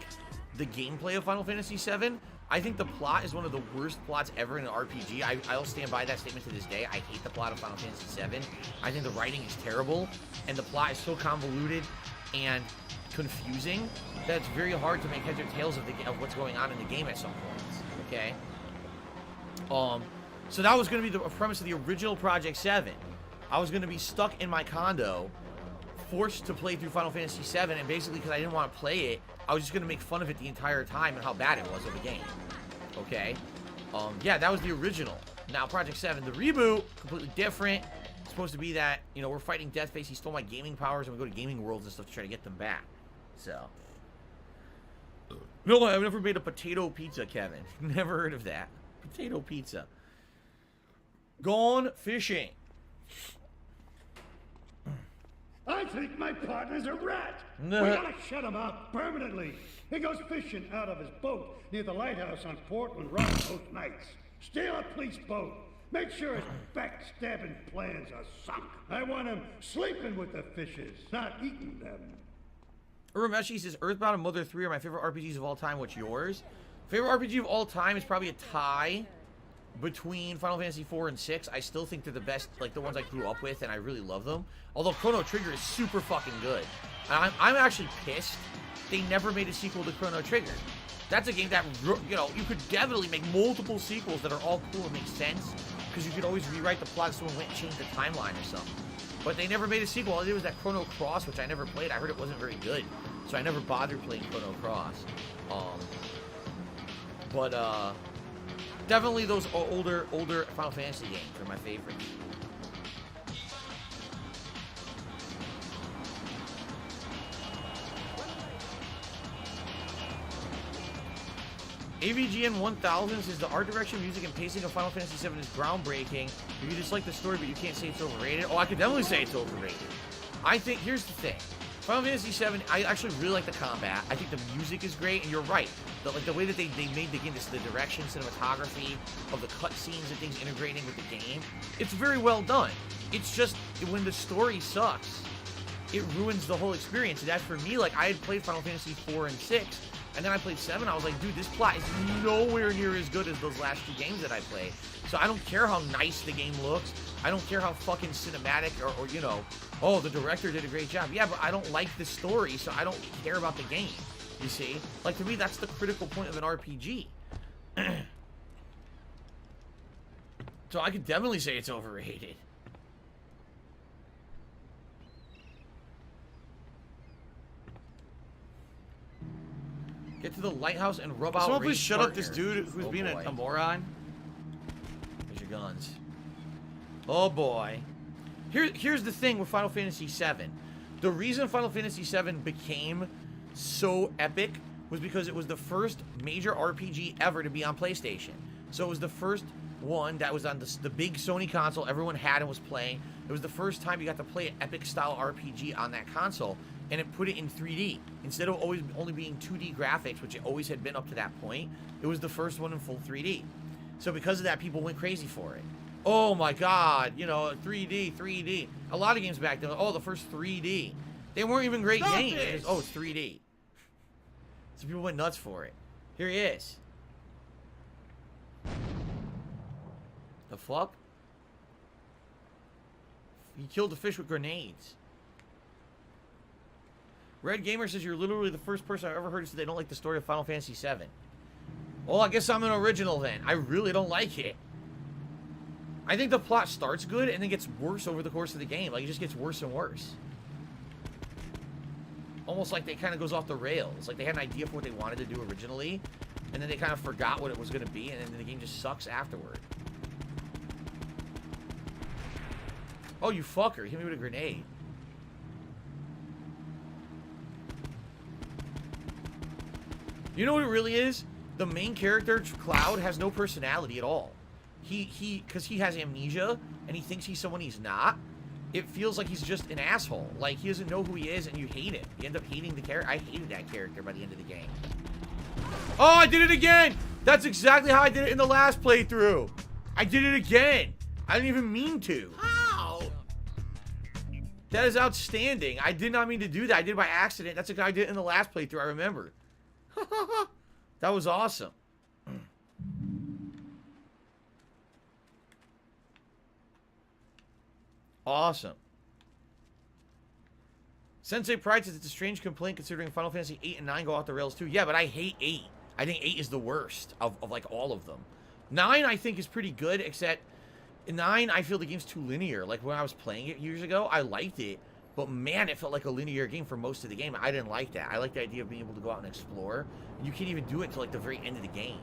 the gameplay of Final Fantasy VII. I think the plot is one of the worst plots ever in an RPG. I'll stand by that statement to this day. I hate the plot of Final Fantasy VII. I think the writing is terrible, and the plot is so convoluted and confusing that it's very hard to make heads or tails of what's going on in the game at some points. Okay? So that was going to be the premise of the original Project 7. I was going to be stuck in my condo, forced to play through Final Fantasy VII, and basically because I didn't want to play it, I was just going to make fun of it the entire time and how bad it was of the game. Okay? Yeah, that was the original. Now, Project 7, the reboot, completely different. It's supposed to be that, you know, we're fighting Deathface, he stole my gaming powers, and we go to gaming worlds and stuff to try to get them back. So. No, I've never made a potato pizza, Kevin. Never heard of that. Potato pizza. Gone fishing. I think my partner's a rat. No. We gotta shut him up permanently. He goes fishing out of his boat near the lighthouse on Portland Rock most nights. Steal a police boat. Make sure his backstabbing plans are sunk. I want him sleeping with the fishes, not eating them. Urameshi says, Earthbound and Mother 3 are my favorite RPGs of all time. What's yours? Favorite RPG of all time is probably a tie between Final Fantasy 4 and 6, I still think they're the best, like the ones I grew up with, and I really love them. Although Chrono Trigger is super fucking good. And I'm actually pissed they never made a sequel to Chrono Trigger. That's a game that, you know, you could definitely make multiple sequels that are all cool and make sense, because you could always rewrite the plot if someone went and changed the timeline or something. But they never made a sequel. All they did was that Chrono Cross, which I never played. I heard it wasn't very good, so I never bothered playing Chrono Cross. Definitely those older Final Fantasy games are my favorites. AVGN 1000 says the art direction, music, and pacing of Final Fantasy VII is groundbreaking. You just like the story, but you can't say it's overrated. Oh, I could definitely say it's overrated. I think, here's the thing. Final Fantasy VII, I actually really like the combat. I think the music is great, and you're right. The way that they made the game, the direction, cinematography of the cutscenes and things integrating with the game, it's very well done. It's just, when the story sucks, it ruins the whole experience. And as for me, like, I had played Final Fantasy 4 and 6, and then I played 7, I was like, dude, this plot is nowhere near as good as those last two games that I played. So I don't care how nice the game looks. I don't care how fucking cinematic or you know, oh, the director did a great job. Yeah, but I don't like the story, so I don't care about the game. You see? Like, to me, that's the critical point of an RPG. So I could definitely say it's overrated. Get to the lighthouse and rub out. Someone please shut up this dude who's being boy. a moron. There's your guns. Oh boy. Here's the thing with Final Fantasy VII. The reason Final Fantasy VII became so epic was because it was the first major RPG ever to be on PlayStation. So it was the first one that was on the big Sony console everyone had and was playing. It was the first time you got to play an epic style RPG on that console, and it put it in 3D. Instead of always only being 2D graphics, which it always had been up to that point, it was the first one in full 3D. So because of that, people went crazy for it. Oh my god, you know, 3D. A lot of games back then, oh, the first 3D. They weren't even great games. It was, oh, it's 3D. So people went nuts for it. Here he is. The fuck? He killed the fish with grenades. Red Gamer says you're literally the first person I've ever heard say they don't like the story of Final Fantasy VII. Well, I guess I'm an original then. I really don't like it. I think the plot starts good and then gets worse over the course of the game. Like, it just gets worse and worse. Almost like it kind of goes off the rails. Like, they had an idea for what they wanted to do originally, and then they kind of forgot what it was going to be, and then the game just sucks afterward. Oh, you fucker. Hit me with a grenade. You know what it really is? The main character, Cloud, has no personality at all. Because he has amnesia, and he thinks he's someone he's not. It feels like he's just an asshole. Like, he doesn't know who he is, and you hate him. You end up hating the character. I hated that character by the end of the game. Oh, I did it again! That's exactly how I did it in the last playthrough. I did it again. I didn't even mean to. How? That is outstanding. I did not mean to do that. I did it by accident. That's how I did it in the last playthrough. I remember. That was awesome. Awesome. Sensei Pride says it's a strange complaint considering Final Fantasy 8 and 9 go off the rails too. Yeah, but I hate 8. I think 8 is the worst of like all of them. 9 I think is pretty good, except in 9 I feel the game's too linear. Like when I was playing it years ago, I liked it, but man, it felt like a linear game for most of the game. I didn't like that. I like the idea of being able to go out and explore. You can't even do it until like the very end of the game.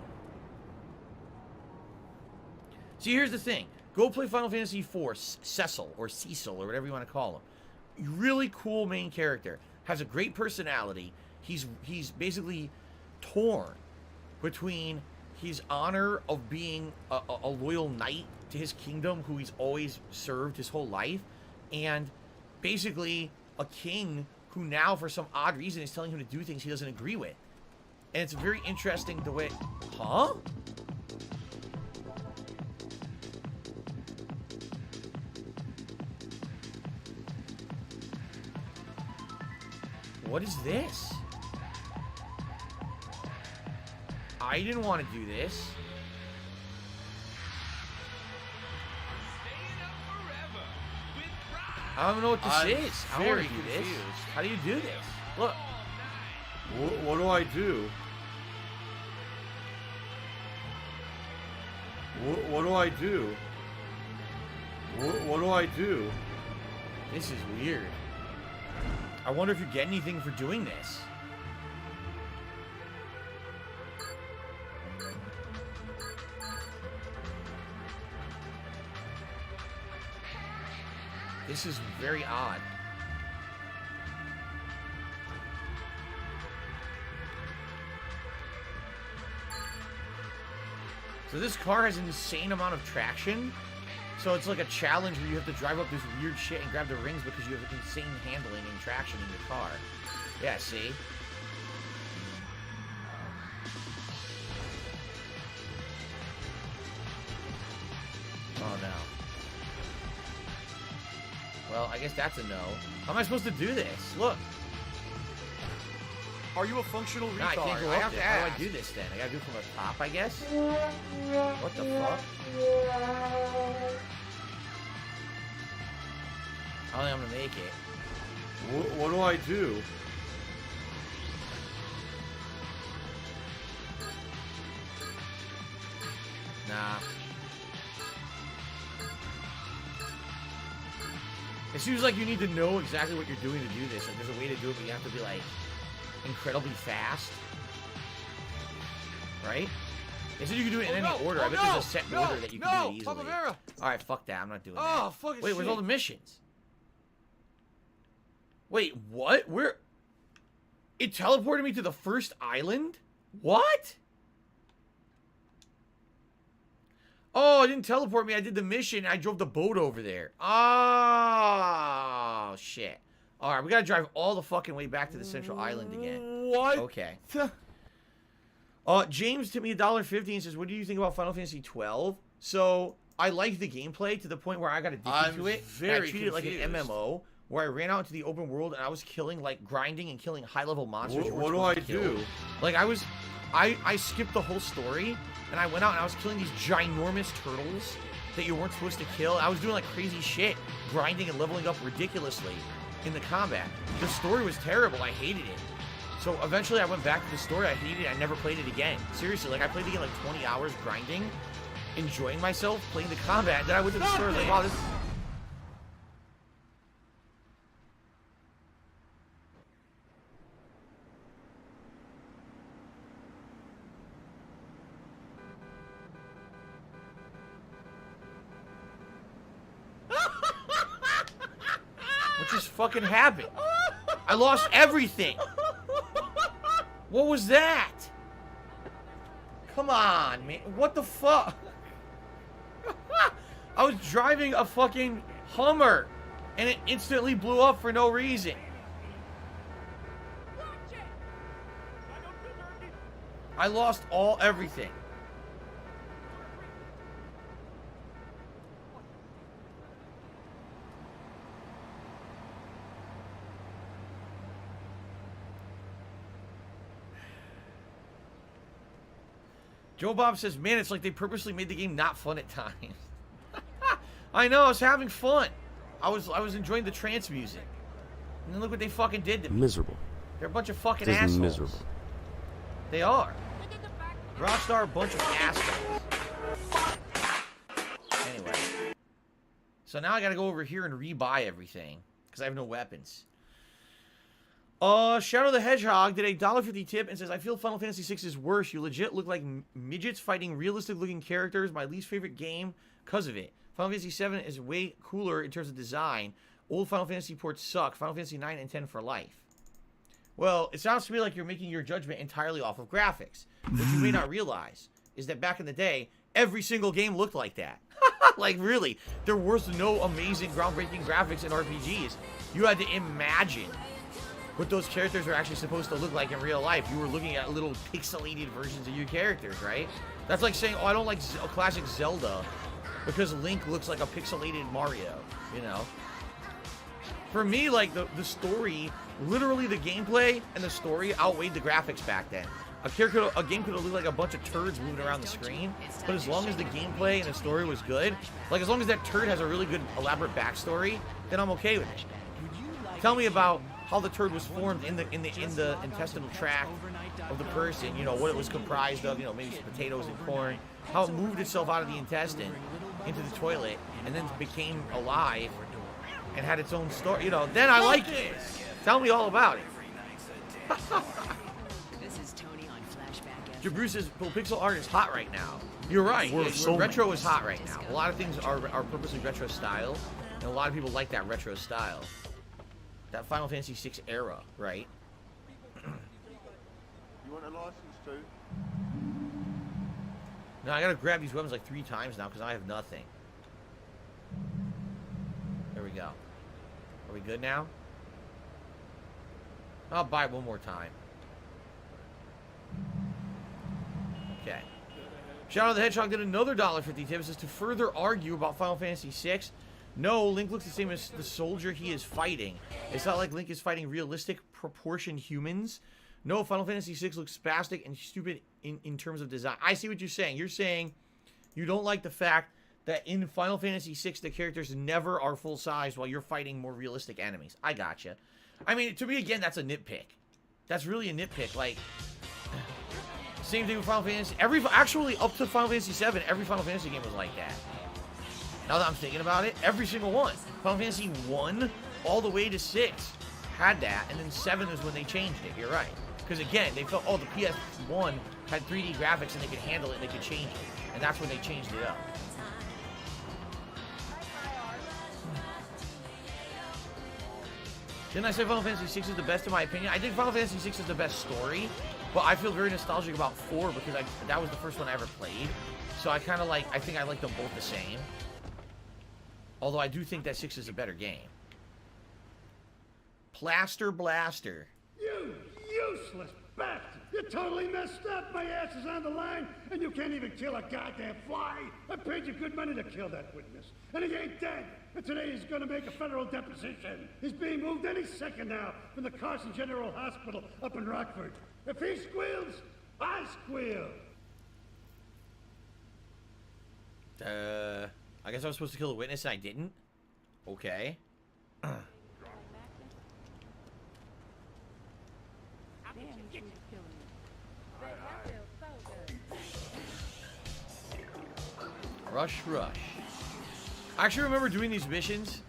See, here's the thing. Go play Final Fantasy IV, Cecil, or Cecil, or whatever you want to call him. Really cool main character. Has a great personality. He's basically torn between his honor of being a loyal knight to his kingdom, who he's always served his whole life, and basically a king who now, for some odd reason, is telling him to do things he doesn't agree with. And it's very interesting the way... Huh? What is this? I didn't want to do this. I don't know what this I'm is. I don't want very to do this. confused. How do you do this? Look. What do I do? What do I do? What do I do? This is weird. I wonder if you get anything for doing this. This is very odd. So this car has an insane amount of traction. So it's like a challenge where you have to drive up this weird shit and grab the rings because you have insane handling and traction in your car. Yeah, see? Oh, no. Well, I guess that's a no. How am I supposed to do this? Look. Are you a functional retard? No, I can't go up there. How do I do this then? I gotta do it from the top, I guess? What the fuck? I don't think I'm gonna make it. What do I do? Nah. It seems like you need to know exactly what you're doing to do this. Like, there's a way to do it, but you have to be, like, incredibly fast. Right? It said you can do it in any order. I bet there's a set order that you can do it easily. Alright, fuck that. I'm not doing that. Oh, fucking Wait, where's shit. all the missions? Wait, what? Where? It teleported me to the first island? What? Oh, it didn't teleport me. I did the mission. I drove the boat over there. Oh, shit. All right, we got to drive all the fucking way back to the central island again. What? Okay. James tipped me $1.50 and says, what do you think about Final Fantasy 12? So, I like the gameplay to the point where I got addicted to it. And I treated it like an MMO, where I ran out into the open world and I was killing, like, grinding and killing high-level monsters. What do I do? Like, I skipped the whole story, and I went out and I was killing these ginormous turtles that you weren't supposed to kill. I was doing, like, crazy shit, grinding and leveling up ridiculously in the combat. The story was terrible. I hated it. So eventually I went back to the story. I hated it. I never played it again. Seriously, like, I played the game, like, 20 hours grinding, enjoying myself, playing the combat. Then I went to the story, like, wow, this is... What just fucking happened? I lost everything. What was that? Come on, man. What the fuck? I was driving a fucking Hummer, and it instantly blew up for no reason. I lost everything. Joe Bob says, man, it's like they purposely made the game not fun at times. I know, I was having fun. I was enjoying the trance music. And then look what they fucking did to me. Miserable. They're a bunch of fucking Just assholes. miserable. They are. Rockstar are a bunch of assholes. Anyway. So now I gotta go over here and rebuy everything. Because I have no weapons. Shadow the Hedgehog did a $1.50 tip and says, I feel Final Fantasy VI is worse. You legit look like midgets fighting realistic looking characters. My least favorite game because of it. Final Fantasy VII is way cooler in terms of design. Old Final Fantasy ports suck. Final Fantasy 9 and 10 for life. Well, it sounds to me like you're making your judgment entirely off of graphics. What you may not realize is that back in the day, every single game looked like that. Like, really, there was no amazing, groundbreaking graphics in RPGs. You had to imagine what those characters are actually supposed to look like in real life. You were looking at little pixelated versions of your characters, right? That's like saying, oh, I don't like classic Zelda because Link looks like a pixelated Mario, you know? For me, like, the story, literally the gameplay and the story outweighed the graphics back then. A game could have looked like a bunch of turds moving around the screen, but as long as the gameplay and the story was good, like as long as that turd has a really good elaborate backstory, then I'm okay with it. Tell me about how the turd was formed in the intestinal tract of the person, you know, what it was comprised of, you know, maybe some potatoes and corn, how it moved itself out of the intestine into the toilet and then became alive and had its own story, you know, then I like it. Tell me all about it. Bruce says, well, pixel art is hot right now. You're right. Retro is hot right now. A lot of things are purposely retro style, and a lot of people like that retro style. That Final Fantasy VI era, right? You want a license too? No, I gotta grab these weapons like 3 times now because I have nothing. There we go. Are we good now? I'll buy it one more time. Okay. Shadow the Hedgehog did another $1.50 tip. Says to further argue about Final Fantasy VI. No, Link looks the same as the soldier he is fighting. It's not like Link is fighting realistic proportioned humans. No, Final Fantasy VI looks spastic and stupid in terms of design. I see what you're saying. You're saying you don't like the fact that in Final Fantasy VI the characters never are full size while you're fighting more realistic enemies. I gotcha. I mean, to me, again, that's a nitpick. That's really a nitpick. Like, same thing with Final Fantasy. Actually, up to Final Fantasy VII, every Final Fantasy game was like that. Now that I'm thinking about it, every single one. Final Fantasy 1 all the way to 6 had that, and then 7 is when they changed it. You're right. Because again, they felt, oh, the PS1 had 3D graphics and they could handle it and they could change it. And that's when they changed it up. Didn't I say Final Fantasy VI is the best in my opinion? I think Final Fantasy VI is the best story. But I feel very nostalgic about 4 because that was the first one I ever played. So I kind of like, I think I like them both the same. Although I do think that 6 is a better game. Plaster Blaster. You useless bastard! You totally messed up! My ass is on the line, and you can't even kill a goddamn fly! I paid you good money to kill that witness, and he ain't dead! And today he's gonna make a federal deposition! He's being moved any second now from the Carson General Hospital up in Rockford. If he squeals, I squeal! I guess I was supposed to kill the witness and I didn't? Okay. Rush. I actually remember doing these missions,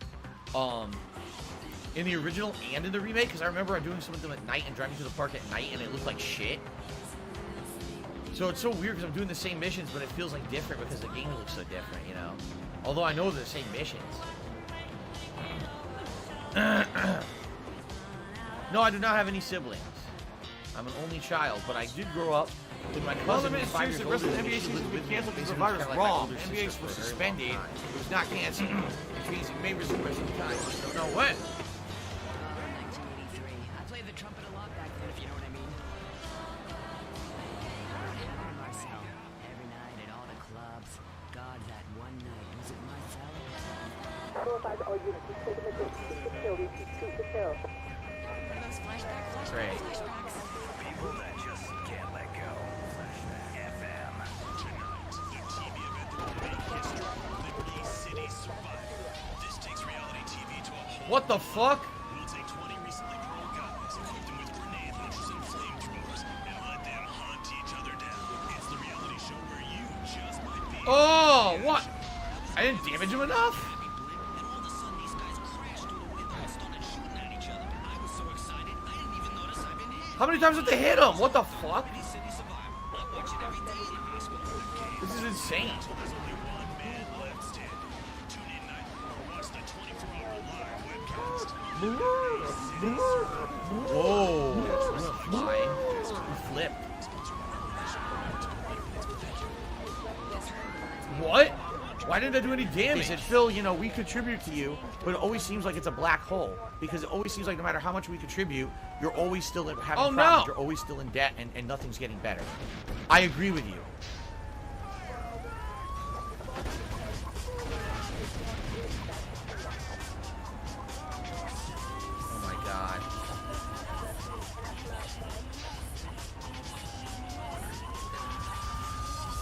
in the original and in the remake, because I remember doing some of them at night and driving to the park at night, and it looked like shit. So it's so weird because I'm doing the same missions, but it feels like different because the game looks so different, you know? Although I know they're the same missions. No, I do not have any siblings. I'm an only child, but I did grow up with my cousin who's 5 years older than me. NBA season was canceled because the virus was wrong. NBA was suspended. It was not canceled. Which means it may resume at some time. I don't know when. 1983. I played the trumpet a lot back then, if you know what I mean. Marcel, every night at all the clubs. God, that one night. Was it Marcel? 4-5 all units. We've taken the kill. We shoot the kill. One of those flashbacks. Great. People that just can't let go. Flashback FM. Tonight, the TV event that will make history. Liberty City Survivor. This takes reality TV to a whole... What the fuck? We'll take 20 recently paroled guys, equip them with grenade launchers and flamethrowers, and let them hunt each other down. It's the reality show where you just might be. Oh, what? I didn't damage him enough? How many times did they hit him? What the fuck? This is insane. Whoa. I'm gonna fly. He flipped. What? Why didn't I do any damage? They said, Phil, you know, we contribute to you, but it always seems like it's a black hole. Because it always seems like no matter how much we contribute, you're always still having problems. No. You're always still in debt, and nothing's getting better. I agree with you. Oh my god.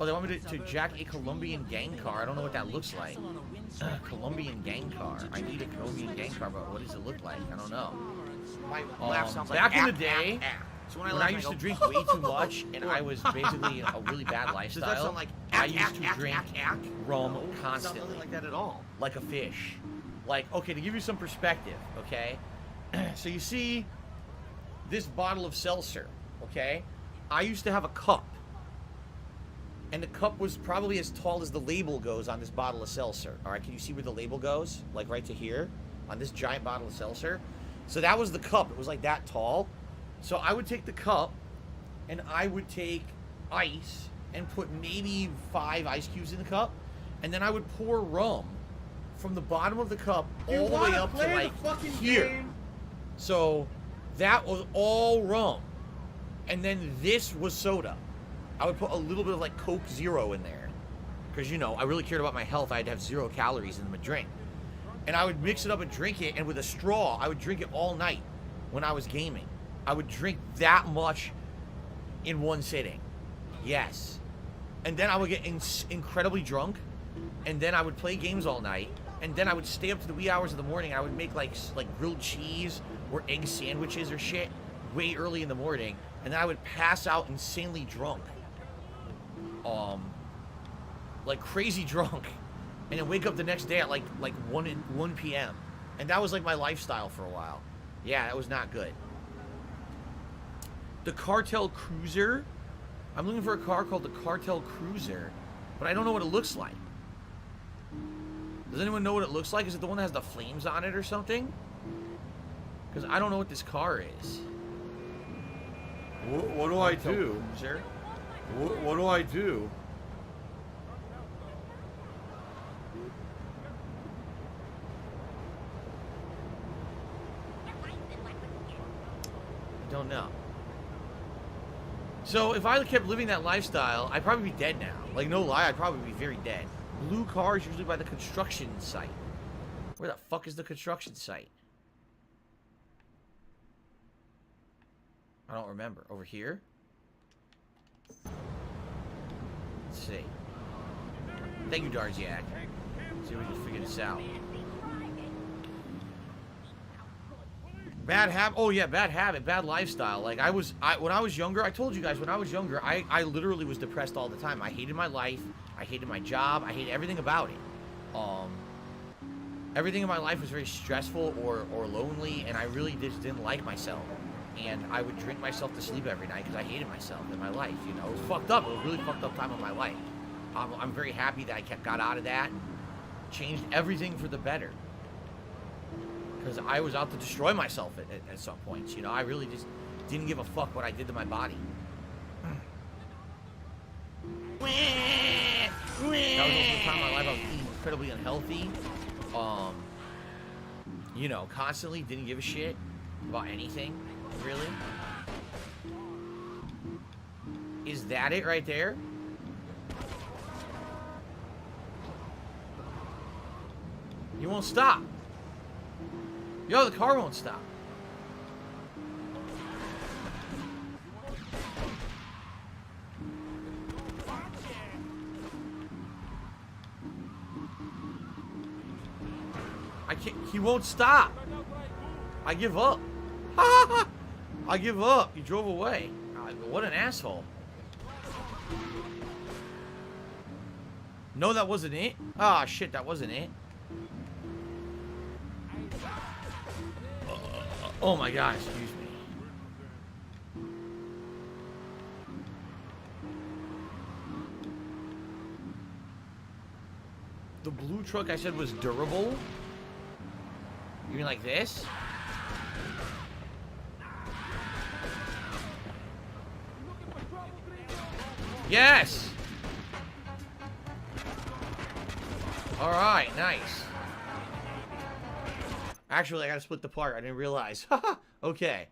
Oh, they want me to jack a Colombian gang car. I don't know what that looks like. Colombian gang car. I need a Colombian gang car, but what does it look like? I don't know. My laugh sounds like back in the day, So when I used to drink way too much and I was basically in a really bad lifestyle, Does that sound like I used to drink rum Sounds constantly. nothing like that at all. Like a fish. Like, okay, to give you some perspective, okay? So you see this bottle of seltzer, okay? I used to have a cup. And the cup was probably as tall as the label goes on this bottle of seltzer. All right, can you see where the label goes? Like right to here on this giant bottle of seltzer. So that was the cup. It was like that tall. So I would take the cup and I would take ice and put maybe 5 ice cubes in the cup. And then I would pour rum from the bottom of the cup all the way up to like here. So that was all rum. And then this was soda. I would put a little bit of like Coke Zero in there. Because, you know, I really cared about my health. I had to have 0 calories in my drink. And I would mix it up and drink it. And with a straw, I would drink it all night when I was gaming. I would drink that much in one sitting. Yes. And then I would get incredibly drunk. And then I would play games all night. And then I would stay up to the wee hours of the morning. And I would make like grilled cheese or egg sandwiches or shit way early in the morning. And then I would pass out insanely drunk. Like crazy drunk. And then wake up the next day at like 1 p.m. And that was like my lifestyle for a while. Yeah, that was not good. The Cartel Cruiser. I'm looking for a car called the Cartel Cruiser. But I don't know what it looks like. Does anyone know what it looks like? Is it the one that has the flames on it or something? Because I don't know what this car is. What do I do? Sir? What do I do? I don't know. So if I kept living that lifestyle, I'd probably be dead now. Like, no lie, I'd probably be very dead. Blue car is usually by the construction site. Where the fuck is the construction site? I don't remember. Over here? Let's see. Thank you, Darziak. Let's see if we can figure this out. Bad habit. Oh yeah, bad habit, bad lifestyle. Like when I was younger, I told you guys when I was younger, I literally was depressed all the time. I hated my life. I hated my job. I hated everything about it. Everything in my life was very stressful or lonely, and I really just didn't like myself. And I would drink myself to sleep every night because I hated myself in my life. You know, it was fucked up. It was a really fucked up time of my life. I'm very happy that I got out of that. Changed everything for the better. Because I was out to destroy myself at some points. You know, I really just didn't give a fuck what I did to my body. That was also the time in my life I was eating incredibly unhealthy. You know, constantly didn't give a shit about anything, really. Is that it right there? You won't stop. Yo, the car won't stop. I can't. He won't stop. I give up. I give up. He drove away. What an asshole. No, that wasn't it. Ah, shit, that wasn't it. Oh my god, excuse me. The blue truck I said was durable? You mean like this? Yes! Alright, nice. Actually, I gotta split the part. I didn't realize. Okay.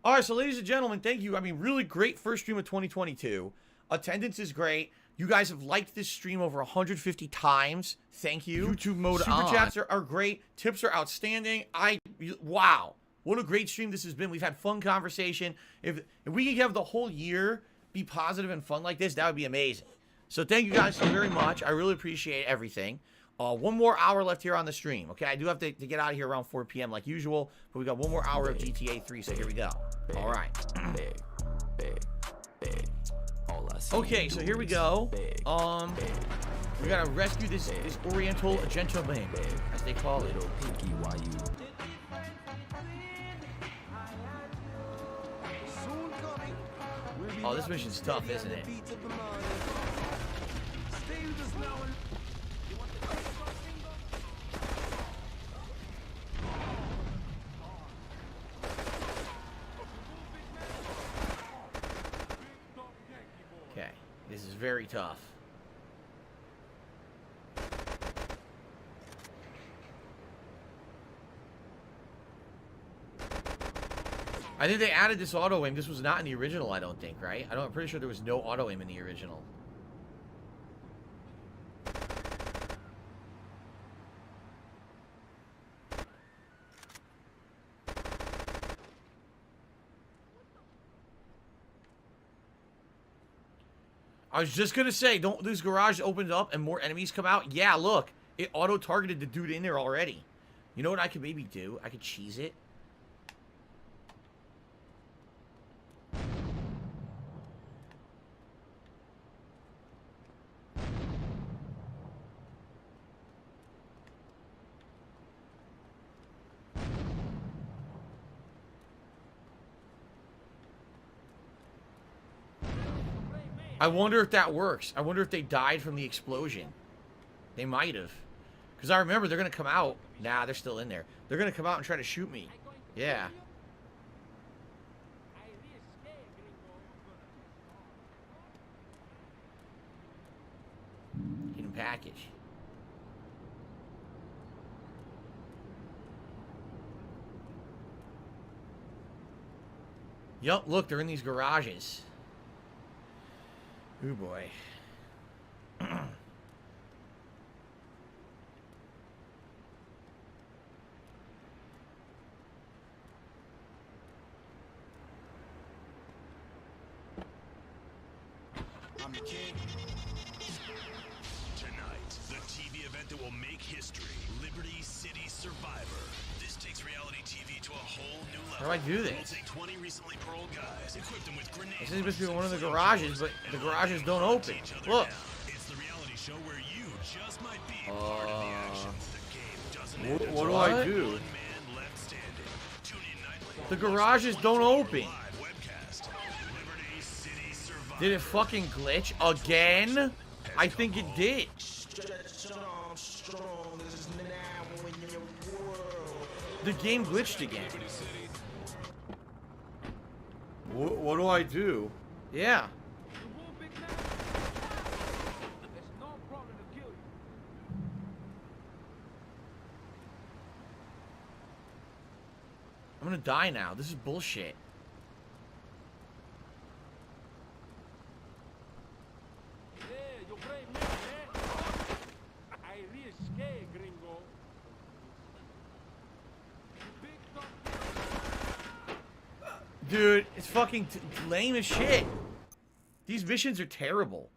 Alright, so ladies and gentlemen, thank you. I mean, really great first stream of 2022. Attendance is great. You guys have liked this stream over 150 times. Thank you. YouTube mode Super on. chats are great. Tips are outstanding. Wow. What a great stream this has been. We've had fun conversation. If we could have the whole year be positive and fun like this, that would be amazing. So thank you guys so very much. I really appreciate everything. 1 more hour left here on the stream. Okay, I do have to get out of here around 4 p.m. like usual, but we got 1 more hour of GTA 3, so here we go. All right. Okay, so here we go. We gotta rescue this Oriental gentleman, as they call it. Oh, this mission's tough, isn't it? Okay, this is very tough. I think they added this auto aim. This was not in the original, I don't think, right? I'm pretty sure there was no auto aim in the original. I was just gonna say, don't this garage opened up and more enemies come out? Yeah, look, it auto-targeted the dude in there already. You know what I could maybe do? I could cheese it. I wonder if that works. I wonder if they died from the explosion. They might have. Because I remember they're going to come out. Nah, they're still in there. They're going to come out and try to shoot me. Yeah. Hidden package. Yup, look, they're in these garages. Ooh, boy. I'm the king. Tonight, the TV event that will make history. Liberty City Survivor. This takes reality TV to a whole new level. How do I do this? We'll take 20 recently paroled guys, equip them with grenades. This is supposed to be one of the garages, but the garages don't open. Look. It's the reality show where you just might be part of the action. The game doesn't end What do until I do? one man left standing. Tune in nightly. The garages don't open. Live webcast. Liberty City Survivor. Did it fucking glitch again? I think it did. The game glitched again. What do I do? Yeah. I'm gonna die now. This is bullshit. Dude, it's fucking lame as shit. These missions are terrible.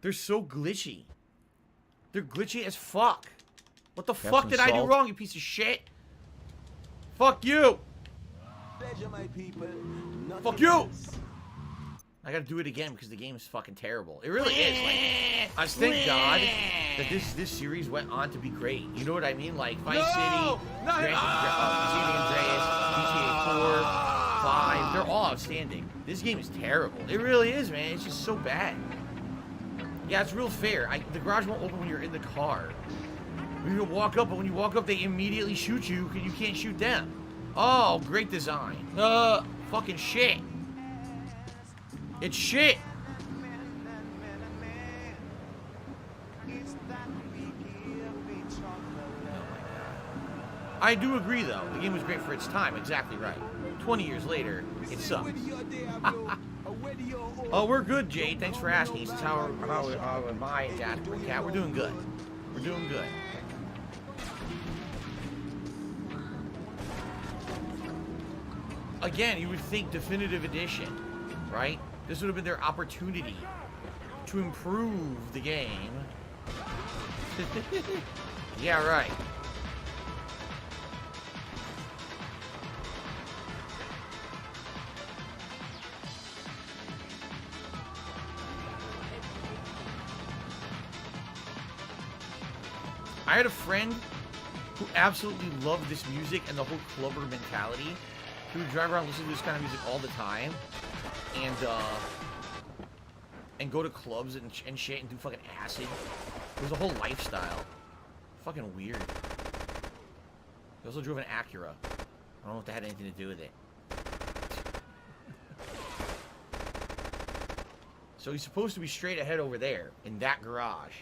They're so glitchy. They're glitchy as fuck. What the fuck did I do wrong, you piece of shit? Fuck you! Fuck you! I gotta do it again because the game is fucking terrible. It really is. Like, I thank God that this series went on to be great. You know what I mean? Like Vice City, San Andreas, GTA 4, 5, they're all outstanding. This game is terrible. It really is, man. It's just so bad. Yeah, it's real fair. The garage won't open when you're in the car. You can walk up, but when you walk up, they immediately shoot you because you can't shoot them. Oh, great design. Fucking shit. It's shit. I do agree, though. The game was great for its time. Exactly right. 20 years later, it sucks. Oh, we're good, Jade. Thanks for asking. He says, how am I and Jasper and Cat? We're doing good. We're doing good. Again, you would think Definitive Edition, right? This would have been their opportunity to improve the game. Yeah, right. I had a friend who absolutely loved this music and the whole clubber mentality. He would drive around listening to this kind of music all the time, and go to clubs and shit and do fucking acid. It was a whole lifestyle. Fucking weird. He also drove an Acura. I don't know if that had anything to do with it. So he's supposed to be straight ahead over there in that garage.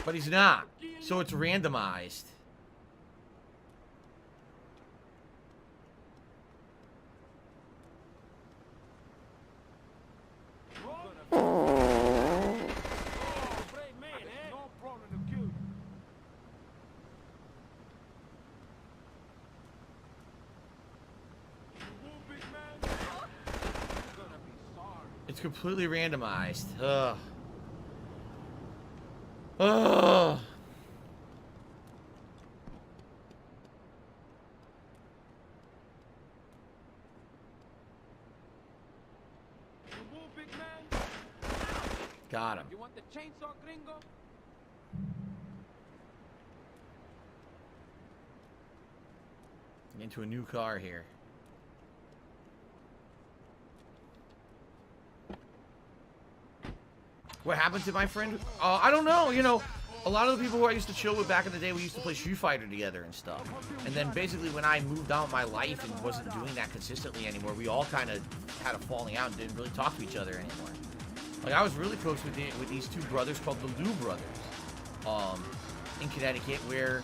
But he's not. So it's randomized. It's completely randomized. Ugh. Ugh. Got him. You want the chainsaw, gringo? Into a new car here. What happened to my friend? I don't know. You know, a lot of the people who I used to chill with back in the day, we used to play Street Fighter together and stuff. And then basically when I moved out my life and wasn't doing that consistently anymore, we all kind of had a falling out and didn't really talk to each other anymore. Like, I was really close with these two brothers called the Lou Brothers in Connecticut, where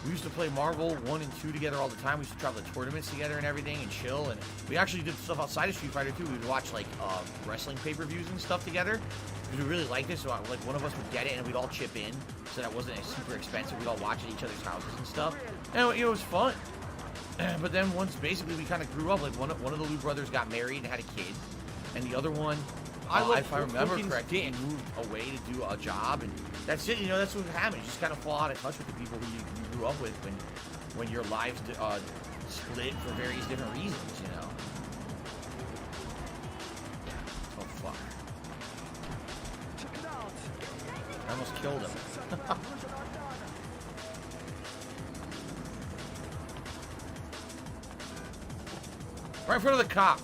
we used to play Marvel 1 and 2 together all the time. We used to travel to tournaments together and everything and chill. And we actually did stuff outside of Street Fighter too. We would watch like wrestling pay-per-views and stuff together. Because we really liked this, so like one of us would get it and we'd all chip in, so that wasn't super expensive. We'd all watch at each other's houses and stuff. And it was fun. But then once basically we kind of grew up, like one of the Lou brothers got married and had a kid, and the other one, if I remember correctly, he moved away to do a job, and that's it. You know, that's what happened. You just kind of fall out of touch with the people who you grew up with when your lives split for various different reasons. You know. Oh fuck! I almost killed him. Right in front of the cop.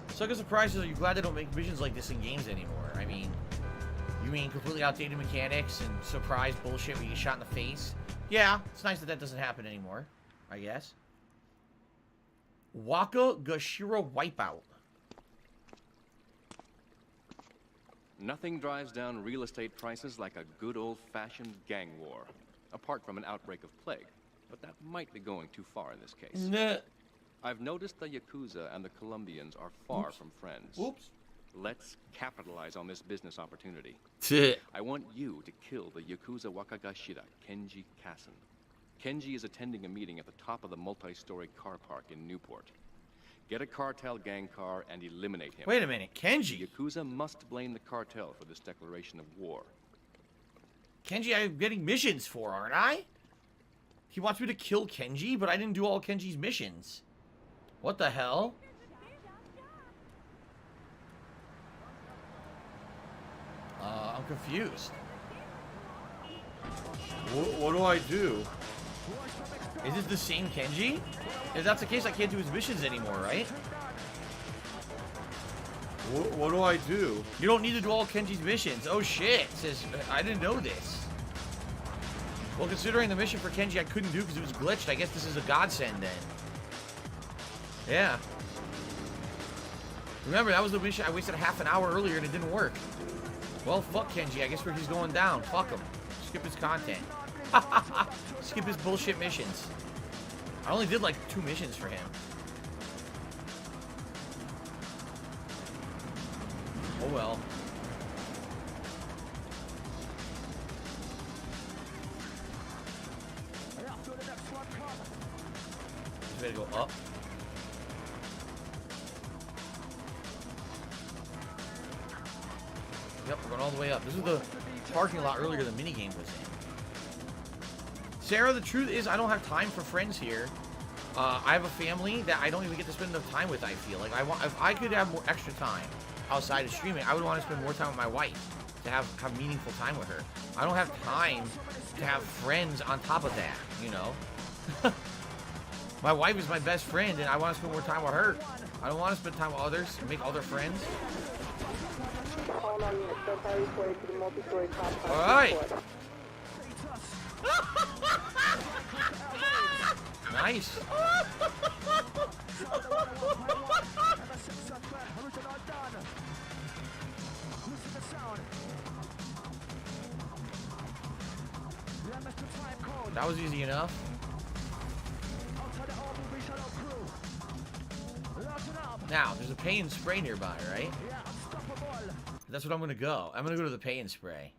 Sucker surprises, are you glad they don't make missions like this in games anymore? I mean, you mean completely outdated mechanics and surprise bullshit where you get shot in the face? Yeah, it's nice that doesn't happen anymore, I guess. Waka Gashira Wipeout. Nothing drives down real estate prices like a good old-fashioned gang war, apart from an outbreak of plague. But that might be going too far in this case. Nah. I've noticed the Yakuza and the Colombians are far from friends. Oops. Let's capitalize on this business opportunity. I want you to kill the Yakuza Wakagashira, Kenji Kassen. Kenji is attending a meeting at the top of the multi-story car park in Newport. Get a cartel gang car and eliminate him. Wait a minute, Kenji? Yakuza must blame the cartel for this declaration of war. Kenji, I'm getting missions for, aren't I? He wants me to kill Kenji, but I didn't do all Kenji's missions. What the hell? I'm confused. What do I do? Is this the same Kenji? If that's the case, I can't do his missions anymore, right? What do I do? You don't need to do all Kenji's missions. Oh shit, says, I didn't know this. Well, considering the mission for Kenji I couldn't do because it was glitched, I guess this is a godsend then. Yeah. Remember, that was the mission I wasted half an hour earlier and it didn't work. Well, fuck Kenji. I guess he's going down. Fuck him. Skip his content. Skip his bullshit missions. I only did like 2 missions for him. Oh well. Just gotta go up. Yep, we're going all the way up. This is the parking lot earlier the minigame was in. Sarah, the truth is I don't have time for friends here. I have a family that I don't even get to spend enough time with, I feel. Like, if I could have more extra time outside of streaming, I would want to spend more time with my wife to have meaningful time with her. I don't have time to have friends on top of that, you know? My wife is my best friend, and I want to spend more time with her. I don't want to spend time with others and make other friends. Alright. Nice. That was easy enough. Now, there's a pay and spray nearby, right? That's what I'm gonna go. I'm gonna go to the pay and spray.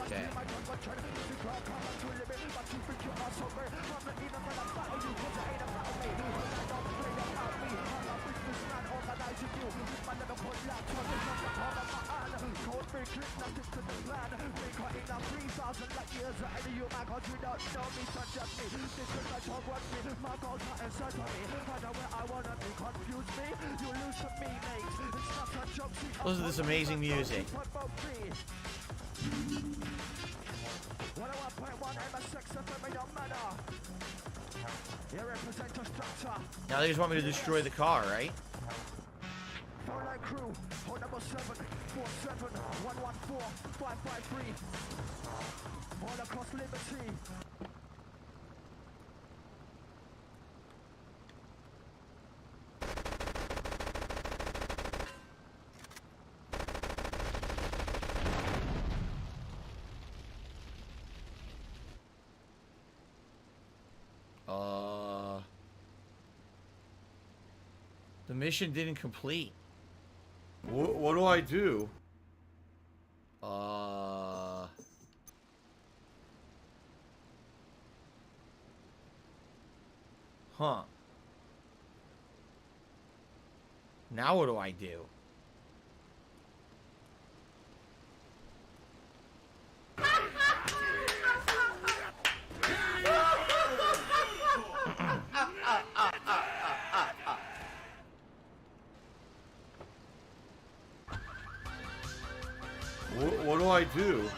Okay. Listen to this amazing music. Now they just want me to destroy the car, right? The mission didn't complete. What do I do? Huh. Now what do I do? What do I do?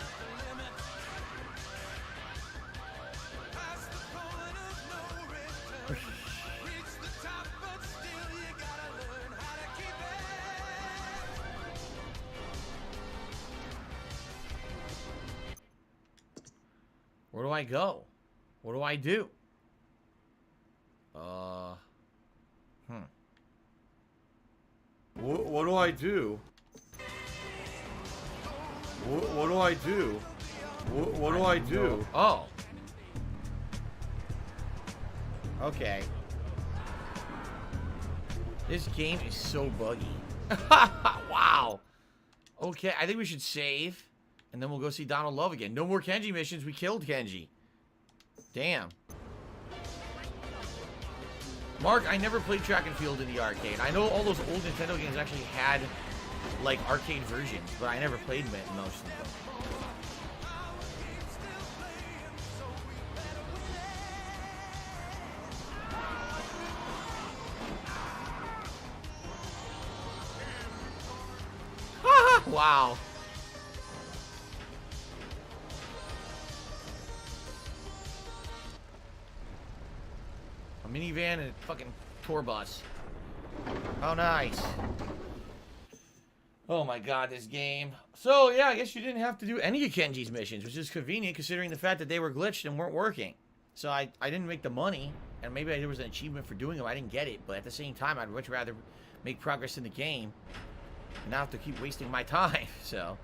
Where do I go? What do I do? What do I do? What do I do? What do I do? Oh. Okay. This game is so buggy. Wow. Okay, I think we should save. And then we'll go see Donald Love again. No more Kenji missions. We killed Kenji. Damn. Mark, I never played Track and Field in the arcade. I know all those old Nintendo games actually had, like, arcade versions, but I never played most of them. Wow. A minivan and a fucking tour bus. Oh, nice. Oh my god, this game. So, yeah, I guess you didn't have to do any of Kenji's missions, which is convenient considering the fact that they were glitched and weren't working. So I didn't make the money, and maybe there was an achievement for doing them. I didn't get it, but at the same time, I'd much rather make progress in the game and not have to keep wasting my time, so.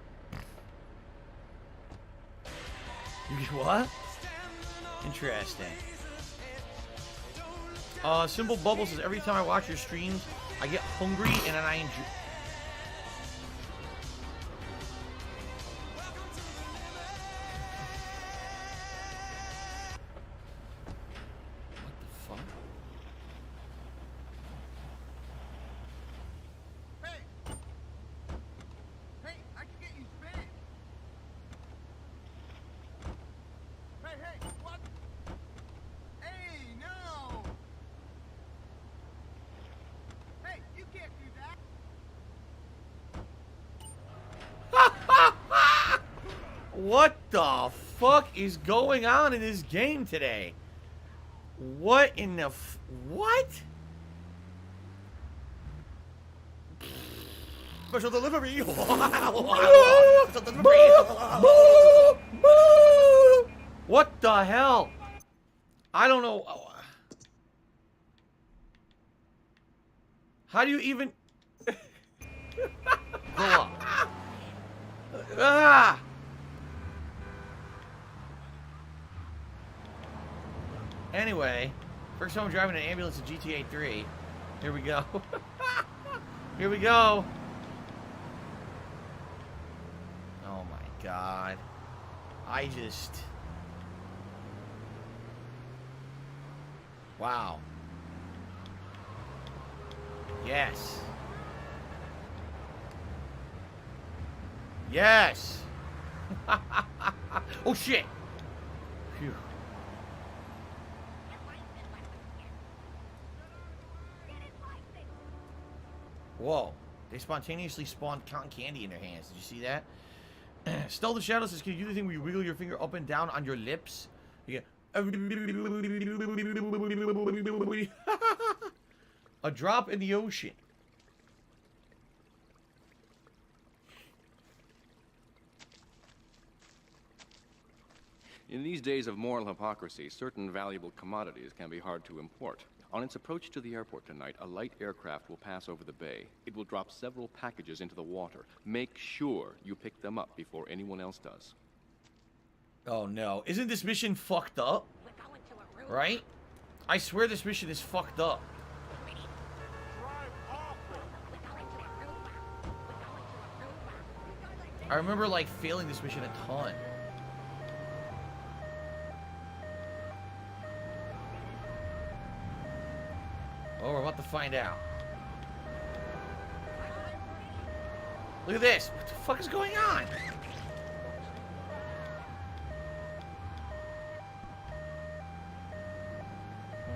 You get what? Interesting. Simple Bubble says, every time I watch your streams, I get hungry and then I enjoy... What the fuck? Hey, I can get you spinning. Hey, what? Hey, no. Hey, you can't do that. What the fuck is going on in this game today? What in the what? Special delivery. Special delivery. What the hell? I don't know. How do you even... Go up. Ah! Anyway, first time I'm driving an ambulance in GTA 3. Here we go. Here we go. Oh my god. I just... Wow. Yes. Yes. Oh shit. Phew. Whoa. They spontaneously spawned cotton candy in their hands. Did you see that? Still the Shadow says, can you do the thing where you wiggle your finger up and down on your lips? You get... A drop in the ocean. In these days of moral hypocrisy, certain valuable commodities can be hard to import. On its approach to the airport tonight, a light aircraft will pass over the bay. It will drop several packages into the water. Make sure you pick them up before anyone else does. Oh no. Isn't this mission fucked up? Right? I swear this mission is fucked up. I remember like failing this mission a ton. Oh, we're about to find out. Look at this. What the fuck is going on?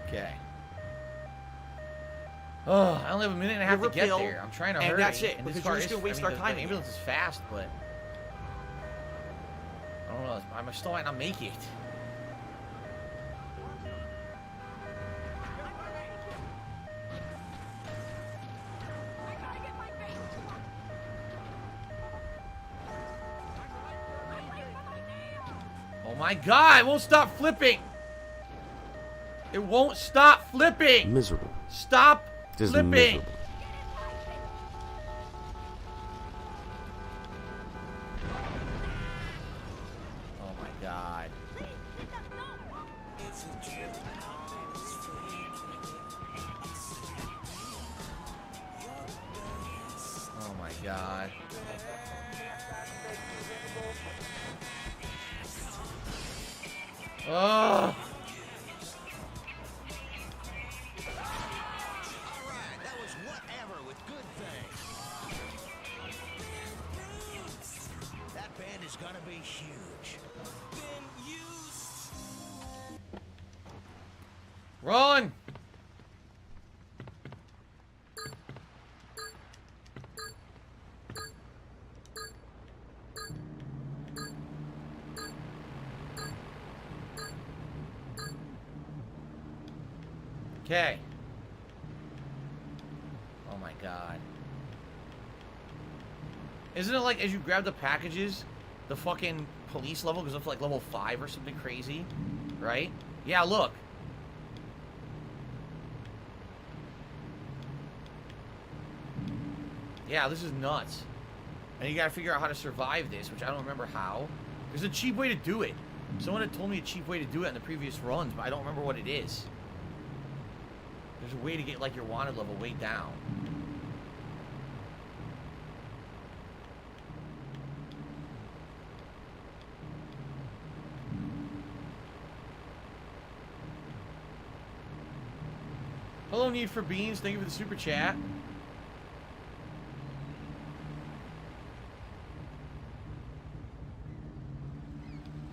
Okay. Oh, I only have a minute and a half to get there. I'm trying to hurry. And that's it. And Because this you're car just is, gonna waste I mean, our time. The ambulance is fast, but I don't know. I still might not make it. Oh my god, it won't stop flipping! It won't stop flipping! Miserable. Stop Just flipping! miserable. Oh my god. Oh my god. Oh. That band is gonna be huge. Run! Okay. Oh my god. Isn't it like as you grab the packages, the fucking police level goes up to like level 5 or something crazy? Right? Yeah, look. Yeah, this is nuts. And you gotta figure out how to survive this, which I don't remember how. There's a cheap way to do it. Someone had told me a cheap way to do it in the previous runs, but I don't remember what it is. There's a way to get like your wanted level way down. Hello, Need for Beans. Thank you for the super chat.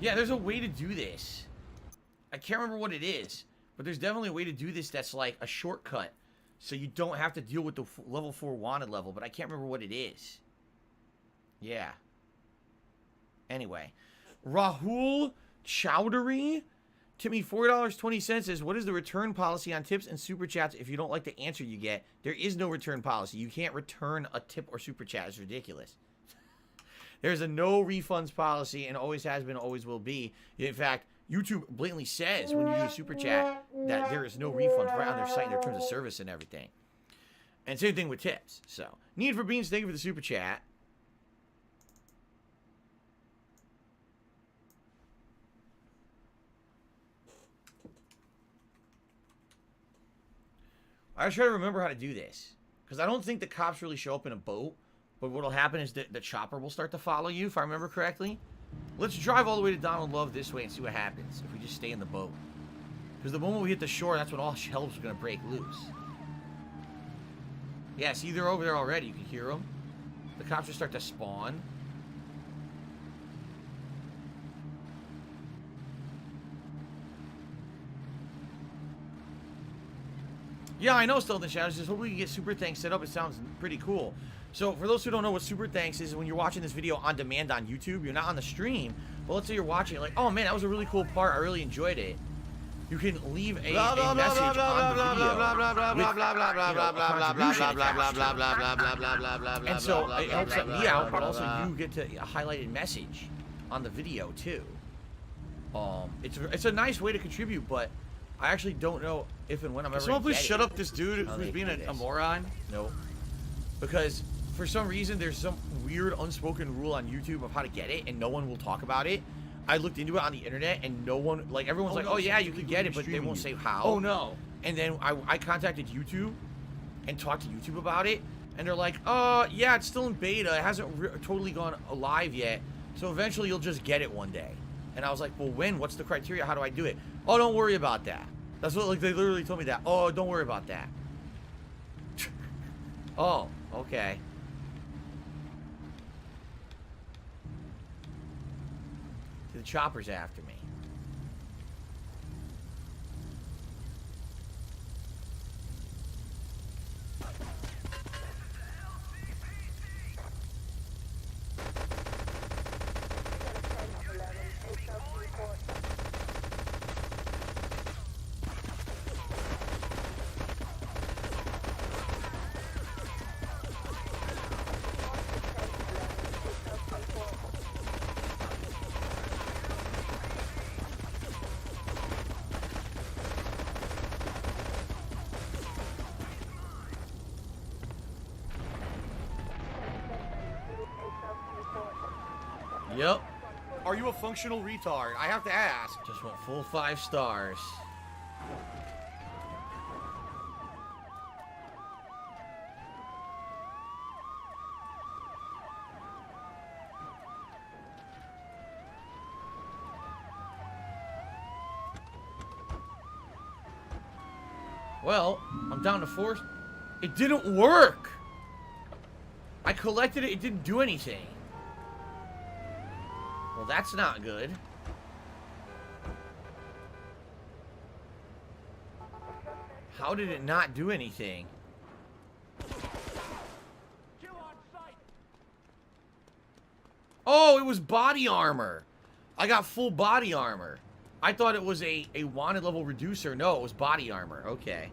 Yeah, there's a way to do this. I can't remember what it is, but there's definitely a way to do this that's like a shortcut, so you don't have to deal with the level 4 wanted level, but I can't remember what it is. Yeah. Anyway. Rahul Chowdhury, Timmy, $4.20 says, what is the return policy on tips and super chats if you don't like the answer you get? There is no return policy. You can't return a tip or super chat. It's ridiculous. There's a no refunds policy and always has been, always will be. In fact, YouTube blatantly says when you do a super chat that there is no refunds right on their site and their terms of service and everything. And same thing with tips. So, Need for Beans, thank you for the super chat. I try to remember how to do this, because I don't think the cops really show up in a boat, but what'll happen is that the chopper will start to follow you, if I remember correctly. Let's drive all the way to Donald Love this way and see what happens if we just stay in the boat. Because the moment we hit the shore, that's when all shelves are going to break loose. Yeah, see, they're over there already. You can hear them. The cops will start to spawn. Yeah, I know, Stealth and Shadows. Just hope we can get Super Thanks set up. It sounds pretty cool. So, for those who don't know what Super Thanks is, when you're watching this video on demand on YouTube, you're not on the stream, but let's say you're watching it like, oh man, that was a really cool part. I really enjoyed it. You can leave a message on the video with and so it helps me out, but also you get to a highlighted message on the video too. It's a nice way to contribute, but I actually don't know if and when I'm ever. Someone please shut up this dude who's being a moron. No, because for some reason there's some weird unspoken rule on YouTube of how to get it, and no one will talk about it. I looked into it on the internet, and no one, like everyone's like, oh yeah, you can get it, but they won't say how. Oh no. And then I contacted YouTube and talked to YouTube about it, and they're like, yeah, it's still in beta. It hasn't totally gone live yet. So eventually you'll just get it one day. And I was like, well, when? What's the criteria? How do I do it? Oh, don't worry about that. That's what, like, they literally told me that. Oh, don't worry about that. Oh, okay. The chopper's after me. Yep. Are you a functional retard? I have to ask. Just went full 5 stars. Well, I'm down to 4. It didn't work. I collected it. It didn't do anything. Well, that's not good. How did it not do anything? Oh, it was body armor. I got full body armor. I thought it was a wanted level reducer. No, it was body armor. Okay.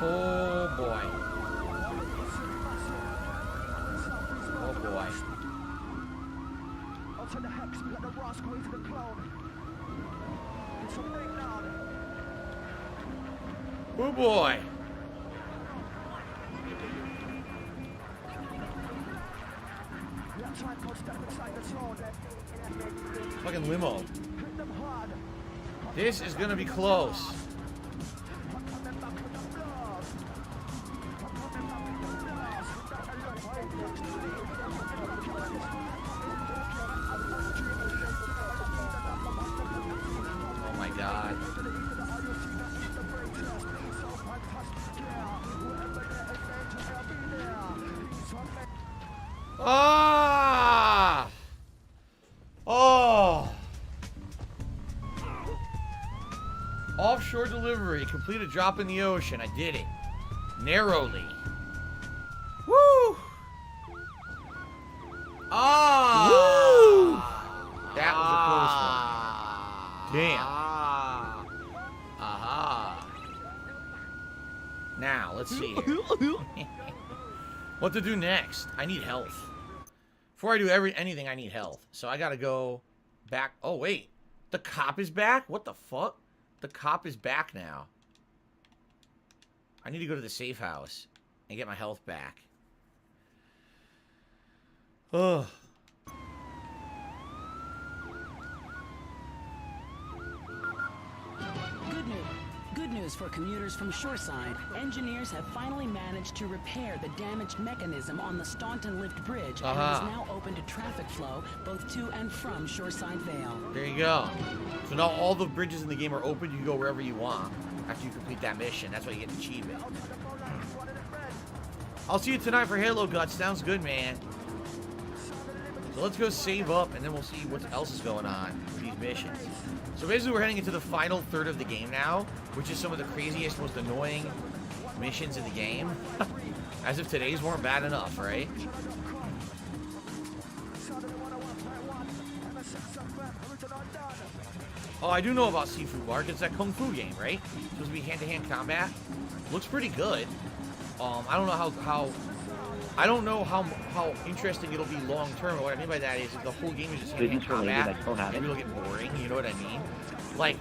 Oh boy. Oh boy. Oh boy. Fucking limo. This is gonna be close. Oh my god. Ah! Oh! Offshore delivery. Complete a drop in the ocean. I did it. Narrowly. Woo! Ah! Woo! That was a close one. Damn. Aha. Now, let's see here. What to do next? I need health. Before I do anything, I need health. So I gotta go back. Oh, wait. The cop is back? What the fuck? The cop is back now. I need to go to the safe house and get my health back. Ugh. Good news for commuters from Shoreside. Engineers have finally managed to repair the damaged mechanism on the Staunton Lift Bridge, and it is now open to traffic flow both to and from Shoreside Vale. There you go. So now all the bridges in the game are open. You can go wherever you want after you complete that mission. That's why you get the achievement. I'll see you tonight for Halo Guts. Sounds good, man. So let's go save up, and then we'll see what else is going on with these missions. So basically, we're heading into the final third of the game now, which is some of the craziest, most annoying missions in the game. As if today's weren't bad enough, right? Oh, I do know about Seafood Mark. It's that Kung Fu game, right? It's supposed to be hand-to-hand combat. Looks pretty good. I don't know how interesting it'll be long term. What I mean by that is the whole game is just hand-to-hand combat. Maybe it'll get boring. You know what I mean? Like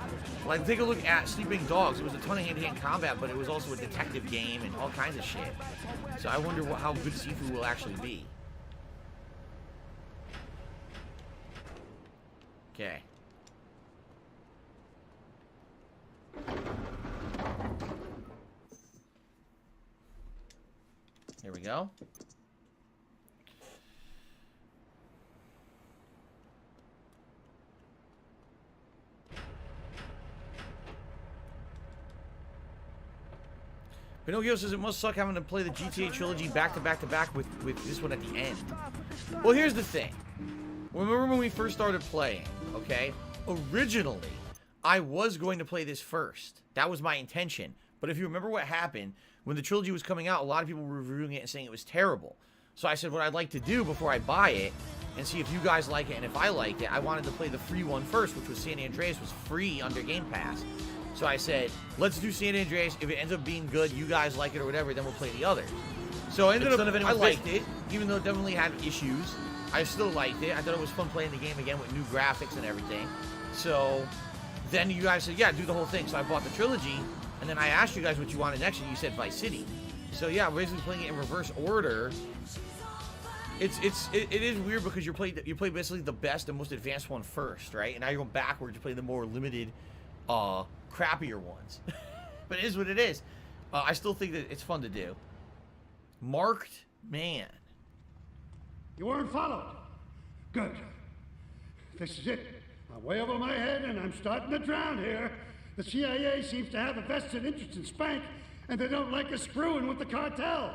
take a look at Sleeping Dogs. It was a ton of hand-to-hand combat, but it was also a detective game and all kinds of shit. So I wonder how good Seafood will actually be. Okay. Here we go. Pinocchio says it must suck having to play the GTA trilogy back to back with this one at the end. Well, here's the thing. Remember when we first started playing, okay? Originally, I was going to play this first. That was my intention. But if you remember what happened, when the trilogy was coming out, a lot of people were reviewing it and saying it was terrible. So I said what I'd like to do before I buy it and see if you guys like it and if I liked it, I wanted to play the free one first, which was San Andreas, was free under Game Pass. So I said, let's do San Andreas. If it ends up being good, you guys like it or whatever, then we'll play the others. So I ended up, I liked it, even though it definitely had issues. I still liked it. I thought it was fun playing the game again with new graphics and everything. So then you guys said, yeah, do the whole thing. So I bought the trilogy, and then I asked you guys what you wanted next, and you said Vice City. So yeah, we're basically playing it in reverse order. It is weird because you play basically the best and most advanced one first, right? And now you're going backwards to play the more limited, crappier ones. But it is what it is. I still think that it's fun to do. Marked man. You weren't followed. Good. This is it. I'm way over my head and I'm starting to drown here. The CIA seems to have a vested interest in Spank, and they don't like us screwing with the cartel.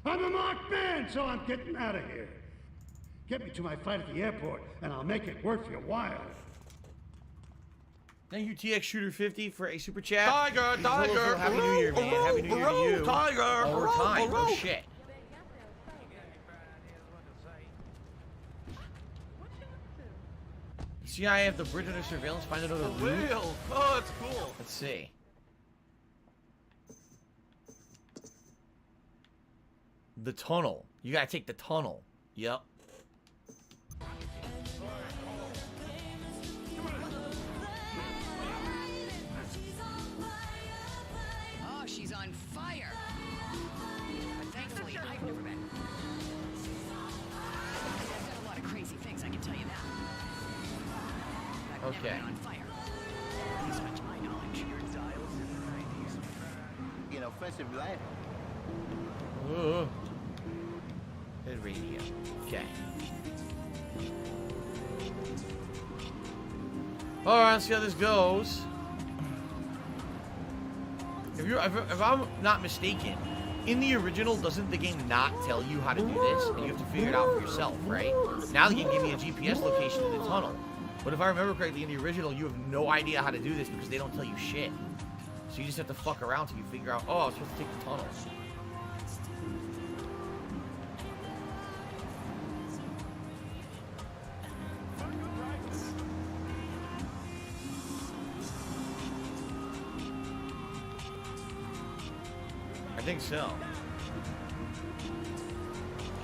I'm a marked man, so I'm getting out of here. Get me to my flight at the airport, and I'll make it worth your while. Thank you, TX Shooter 50 for a super chat. Tiger, Tiger. Happy New Year, man. Happy New Year to you. Tiger. All the time. Oh shit. CIA have the bridge under surveillance. Find another route. Oh, that's cool. Let's see. The tunnel. You gotta take the tunnel. Yep. Oh, she's on fire. But thankfully, I've never been. I've done a lot of crazy things, I can tell you that. I've never Okay. been on fire. At least not to my knowledge. Your dials in the 90s. You know, offensive lad. Ooh. Good radio. Okay. Alright, let's see how this goes. If I'm not mistaken, in the original, doesn't the game not tell you how to do this? And you have to figure it out for yourself, right? Now the game gave me a GPS location to the tunnel. But if I remember correctly, in the original, you have no idea how to do this because they don't tell you shit. So you just have to fuck around till you figure out, oh, I was supposed to take the tunnel. I think so.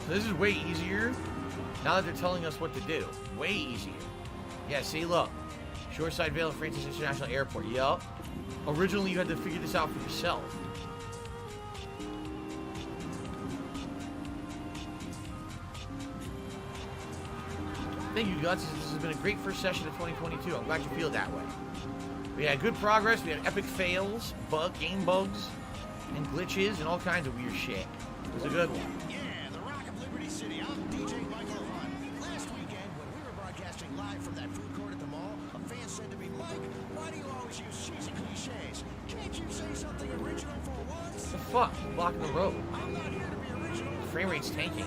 So this is way easier now that they're telling us what to do. Way easier. Yeah, see, look. Shoreside Vale of Francis International Airport. Yup. Originally, you had to figure this out for yourself. Thank you, Guts. This has been a great first session of 2022. I'm glad you feel that way. We had good progress. We had epic fails, game bugs, and glitches, and all kinds of weird shit. It was a good one. Yeah, the Rock of Liberty City. I'm DJ Michael Hunt. Last weekend, when we were broadcasting live from that food court at the mall, a fan said to me, Mike, why do you always use cheesy cliches? Can't you say something original for once? The fuck? Blocking the road. I'm not here to be original. Frame rate's tanking.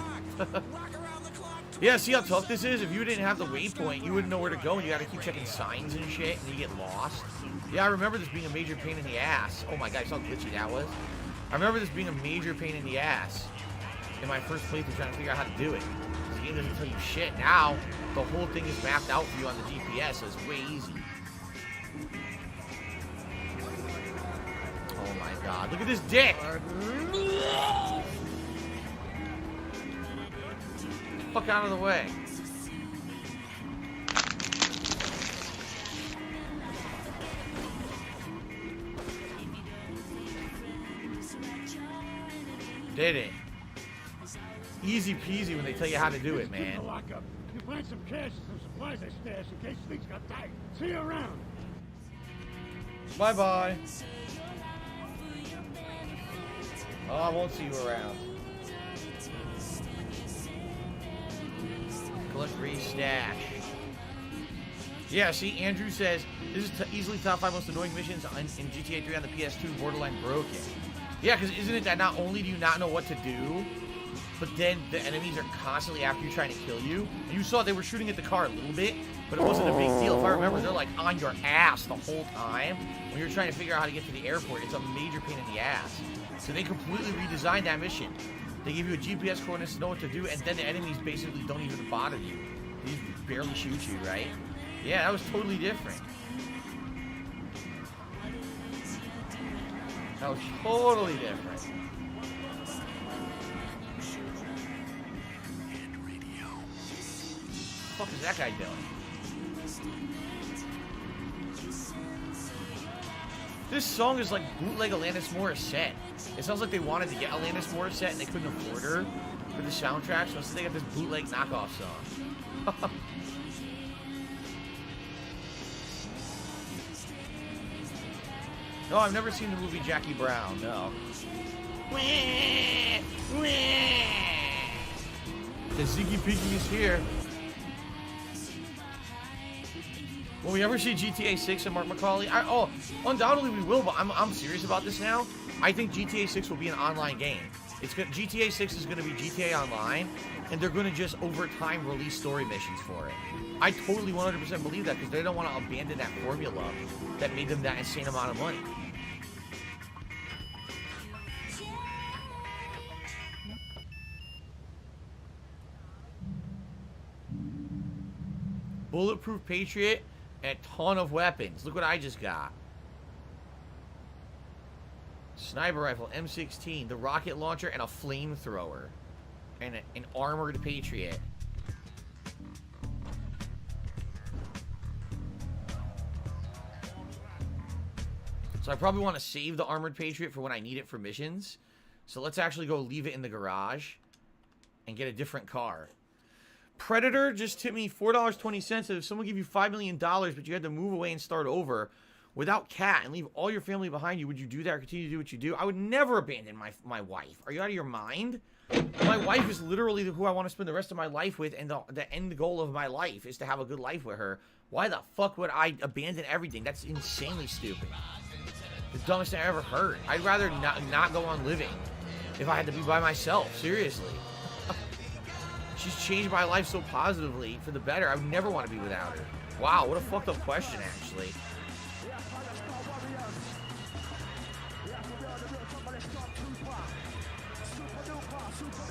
Yeah, see how tough this is? If you didn't have the waypoint, you wouldn't know where to go, and you gotta keep checking signs and shit, and you get lost. Yeah, I remember this being a major pain in the ass. Oh my god, you saw how glitchy that was? I remember this being a major pain in the ass in my first playthrough trying to figure out how to do it. The game doesn't tell you shit. Now, the whole thing is mapped out for you on the GPS, so it's way easy. Oh my god, look at this dick! Fuck out of the way. Did it. Easy peasy when they tell you how to do it, man. You find some cash and some supplies I stashed in case things got tight. See you around. Bye-bye. Oh, I won't see you around. Collect stash. Yeah, see, Andrew says, this is easily top 5 most annoying missions in GTA 3 on the PS2, borderline broken. Yeah, because isn't it that not only do you not know what to do, but then the enemies are constantly after you trying to kill you? And you saw they were shooting at the car a little bit, but it wasn't a big deal. If I remember, they're like on your ass the whole time. When you're trying to figure out how to get to the airport, it's a major pain in the ass. So they completely redesigned that mission. They give you a GPS coordinates to know what to do, and then the enemies basically don't even bother you. They just barely shoot you, right? Yeah, that was totally different. That was totally different. What the fuck is that guy doing? This song is like bootleg Alanis Morissette. It sounds like they wanted to get Alanis Morissette and they couldn't afford her for the soundtrack, so instead they got this bootleg knockoff song. No, I've never seen the movie Jackie Brown, no. The Ziggy Piggy is here. Will we ever see GTA 6 and Mark McCauley? Undoubtedly we will, but I'm serious about this now. I think GTA 6 will be an online game. GTA 6 is going to be GTA Online, and they're going to just over time release story missions for it. I totally 100% believe that because they don't want to abandon that formula that made them that insane amount of money. Bulletproof Patriot and a ton of weapons. Look what I just got. Sniper rifle, M16, the rocket launcher, and a flamethrower. And an armored Patriot. So I probably want to save the armored Patriot for when I need it for missions. So let's actually go leave it in the garage and get a different car. Predator just tipped me $4.20. If someone gave you $5 million, but you had to move away and start over without Cat and leave all your family behind you, would you do that or continue to do what you do? I would never abandon my wife. Are you out of your mind? My wife is literally who I want to spend the rest of my life with, and the end goal of my life is to have a good life with her. Why the fuck would I abandon everything? That's insanely stupid. The dumbest thing I ever heard. I'd rather not go on living if I had to be by myself. Seriously. She's changed my life so positively for the better. I would never want to be without her. Wow, what a fucked up question, actually.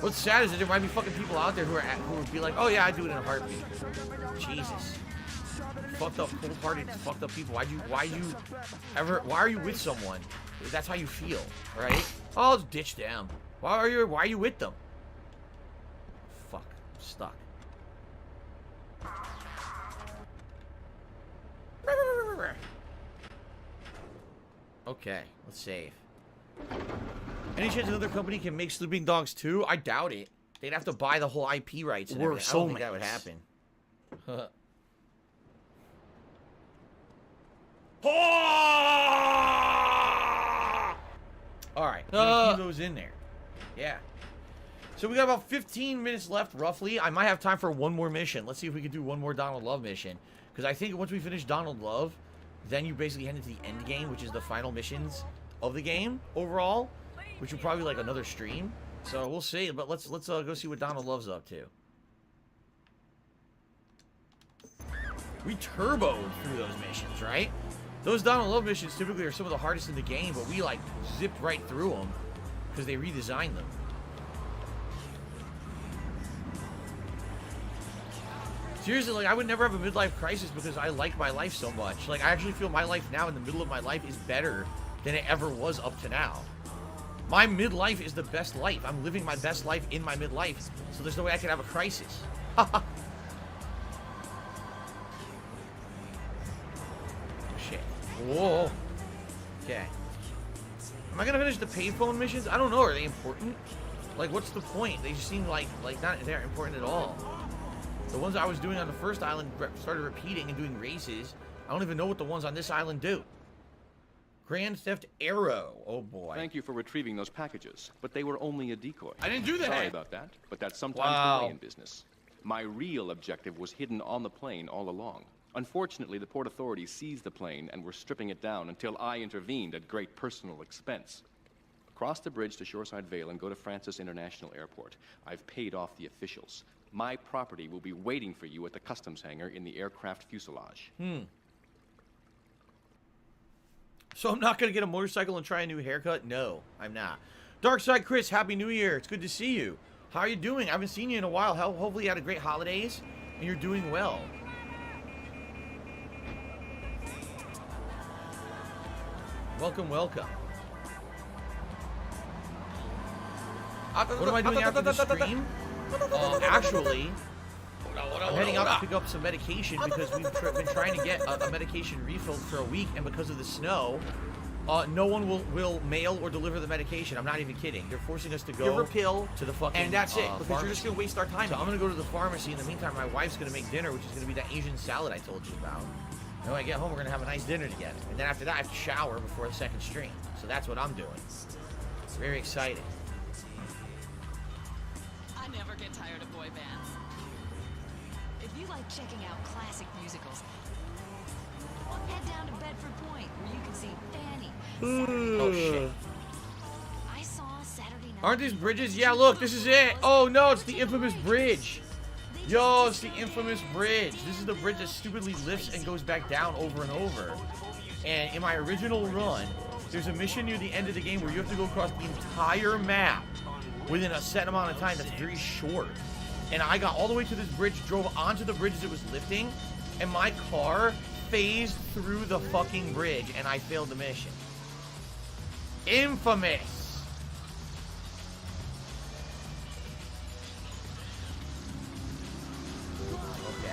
What's sad is that there might be fucking people out there who would be like, oh yeah, I'd do it in a heartbeat. Jesus. Fucked up, cold-hearted, fucked up people. Why are you with someone? That's how you feel, right? Oh, let's ditch them. Why are you with them? Fuck, I'm stuck. Okay, let's save. Any chance another company can make sleeping dogs too? I doubt it. They'd have to buy the whole IP rights and everything. I don't think that would happen. Alright, keep those in there. Yeah. So we got about 15 minutes left, roughly. I might have time for one more mission. Let's see if we can do one more Donald Love mission. Because I think once we finish Donald Love, then you basically head into the end game, which is the final missions of the game overall, which will probably be like another stream. So we'll see. But let's go see what Donald Love's up to. We turboed through those missions, right? Those Donald Love missions typically are some of the hardest in the game, but we like zipped right through them because they redesigned them. Seriously, like, I would never have a midlife crisis because I like my life so much. Like, I actually feel my life now in the middle of my life is better than it ever was up to now. My midlife is the best life. I'm living my best life in my midlife, so there's no way I could have a crisis. Shit. Whoa. Okay. Am I gonna finish the payphone missions? I don't know. Are they important? Like, what's the point? They just seem like not they're important at all. The ones I was doing on the first island started repeating and doing races. I don't even know what the ones on this island do. Grand Theft Arrow. Oh, boy. Thank you for retrieving those packages, but they were only a decoy. I didn't do that. Sorry about that, but that's sometimes the way in business. My real objective was hidden on the plane all along. Unfortunately, the port authorities seized the plane and were stripping it down until I intervened at great personal expense. Cross the bridge to Shoreside Vale and go to Francis International Airport. I've paid off the officials. My property will be waiting for you at the customs hangar in the aircraft fuselage. So I'm not going to get a motorcycle and try a new haircut? No, I'm not. Darkside Chris, Happy New Year. It's good to see you. How are you doing? I haven't seen you in a while. Hopefully you had a great holidays and you're doing well. Welcome, welcome. What am I doing after the stream? Actually, I'm heading out to pick up some medication because we've been trying to get a medication refilled for a week, and because of the snow, no one will mail or deliver the medication. I'm not even kidding. They're forcing us to go give a pill to the fucking and that's it, because you're just going to waste our time. So I'm going to go to the pharmacy. In the meantime, my wife's going to make dinner, which is going to be that Asian salad I told you about. And when I get home, we're going to have a nice dinner together. And then after that, I have to shower before the second stream. So that's what I'm doing. Very excited. I never get tired of boy bands. If you like checking out classic musicals, head down to Bedford Point where you can see Fanny. Oh shit. I saw Saturday night. Aren't these bridges? Yeah, look, this is it. Oh no, it's the infamous bridge. Yo, it's the infamous bridge. This is the bridge that stupidly lifts and goes back down over and over. And in my original run, there's a mission near the end of the game where you have to go across the entire map within a set amount of time that's very short. And I got all the way to this bridge, drove onto the bridge as it was lifting, and my car phased through the fucking bridge, and I failed the mission. Infamous. Okay.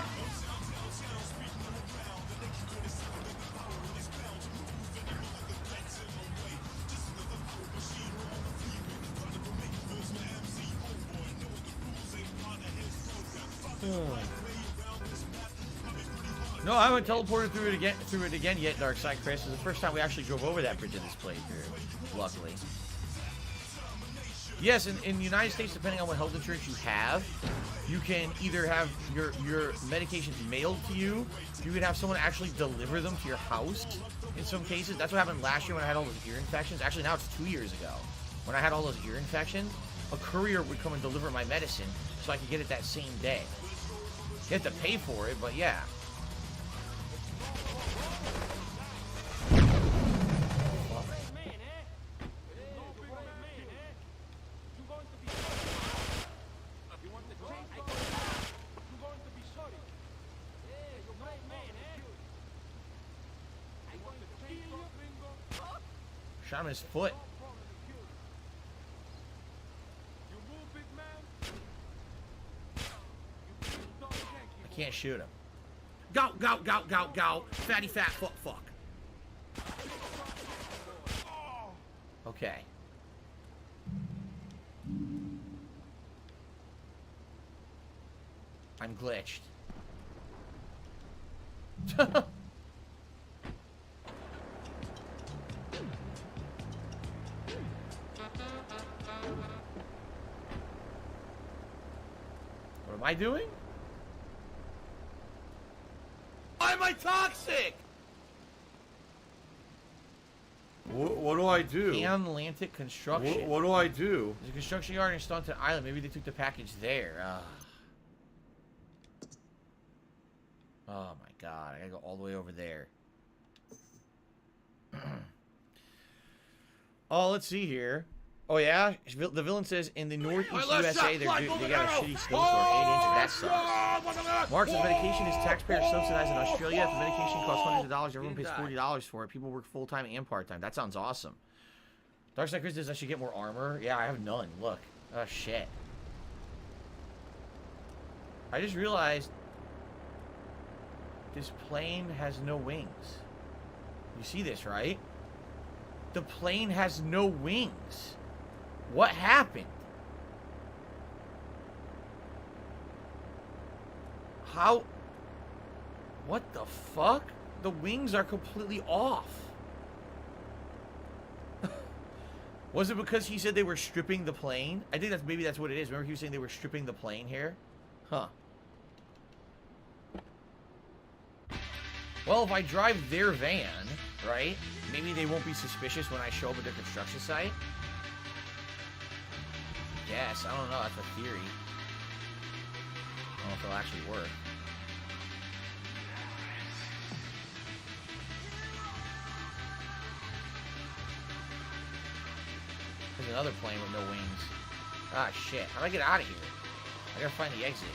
No, I haven't teleported through it again yet, Darkside Chris. It's the first time we actually drove over that bridge in this playthrough, luckily. Yes, in the United States, depending on what health insurance you have, you can either have your medications mailed to you, you could have someone actually deliver them to your house in some cases. That's what happened last year when I had all those ear infections. Actually, now it's 2 years ago. When I had all those ear infections, a courier would come and deliver my medicine so I could get it that same day. You have to pay for it, but yeah. Shot him in his foot. I can't shoot him. Go, go, go, go, go. Fatty fat fuck fuck. Okay. I'm glitched. What am I doing? Why am I toxic? What do I do? Atlantic Construction. What do I do? There's a construction yard in Staunton Island. Maybe they took the package there. Oh my god. I gotta go all the way over there. Oh, let's see here. Oh yeah? The villain says in the northeast USA they got a shitty snowstorm, 8 inches. That sucks. Mark says medication is taxpayer subsidized in Australia. If the medication costs hundreds of dollars, everyone pays $40 for it. People work full-time and part-time. That sounds awesome. Darkside Chris says I should get more armor. Yeah, I have none. Look. Oh, shit. I just realized this plane has no wings. You see this, right? The plane has no wings. What happened? How? What the fuck? The wings are completely off. Was it because he said they were stripping the plane? I think maybe that's what it is. Remember he was saying they were stripping the plane here? Huh. Well, if I drive their van, right? Maybe they won't be suspicious when I show up at their construction site. Yes, I don't know. That's a theory. I don't know if it'll actually work. There's another plane with no wings. Ah, shit. How do I get out of here? I gotta find the exit.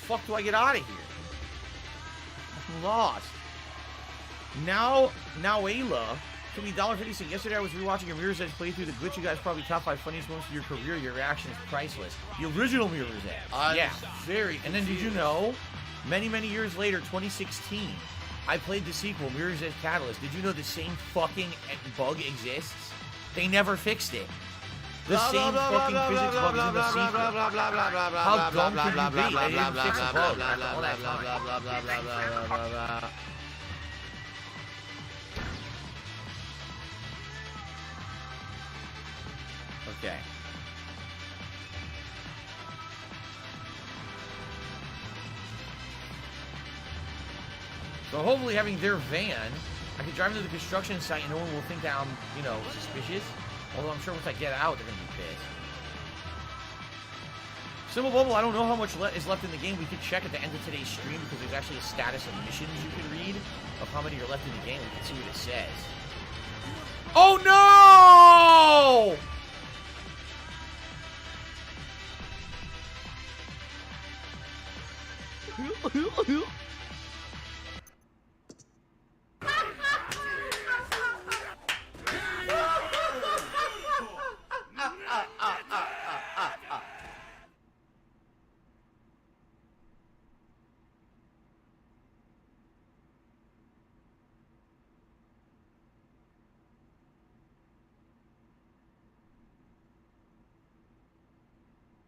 How the fuck do I get out of here? I'm lost. Now Ayla took me $1.50. Yesterday I was rewatching your Mirror's Edge playthrough. The glitch you guys probably top 5 funniest moments of your career. Your reaction is priceless. The original Mirror's Edge. Yeah, very. And then did you know, many years later, 2016, I played the sequel, Mirror's Edge Catalyst. Did you know the same fucking bug exists? They never fixed it. The same fucking physics bug is in the sequel. How dumb could you be? They didn't fix a bug after all that time. Okay. So hopefully having their van, I can drive to the construction site and no one will think that I'm, you know, suspicious. Although I'm sure once I get out, they're going to be pissed. Simple Bubble, I don't know how much is left in the game. We could check at the end of today's stream because there's actually a status of missions you can read of how many are left in the game. We can see what it says. Oh no!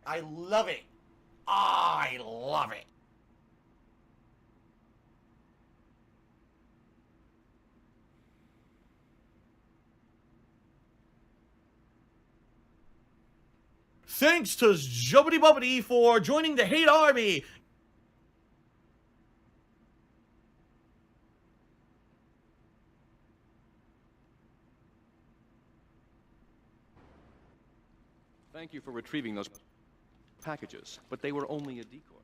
I love it. I love it. Thanks to Jubbity Bubbity for joining the Hate Army. Thank you for retrieving those packages, but they were only a decoy.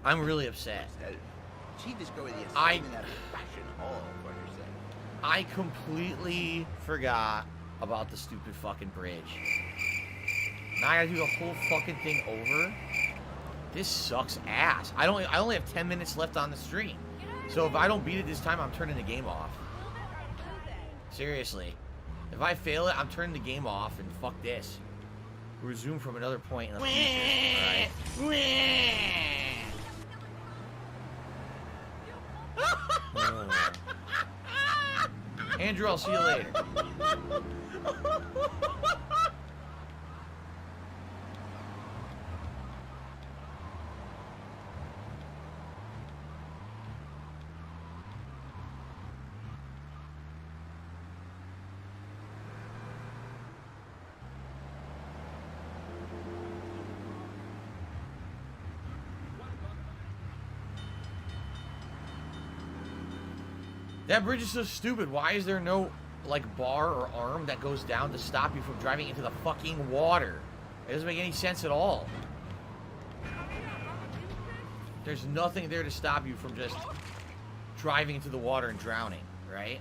I'm really upset. She just go to the I fashion hall for herself. I completely forgot about the stupid fucking bridge. Now I gotta do the whole fucking thing over. This sucks ass. I only have 10 minutes left on the stream. So if I don't beat it this time, I'm turning the game off. Seriously. If I fail it, I'm turning the game off and fuck this. Resume from another point in the future. Alright. Andrew, I'll see you later. That bridge is so stupid. Why is there no, like, bar or arm that goes down to stop you from driving into the fucking water? It doesn't make any sense at all. There's nothing there to stop you from just driving into the water and drowning, right?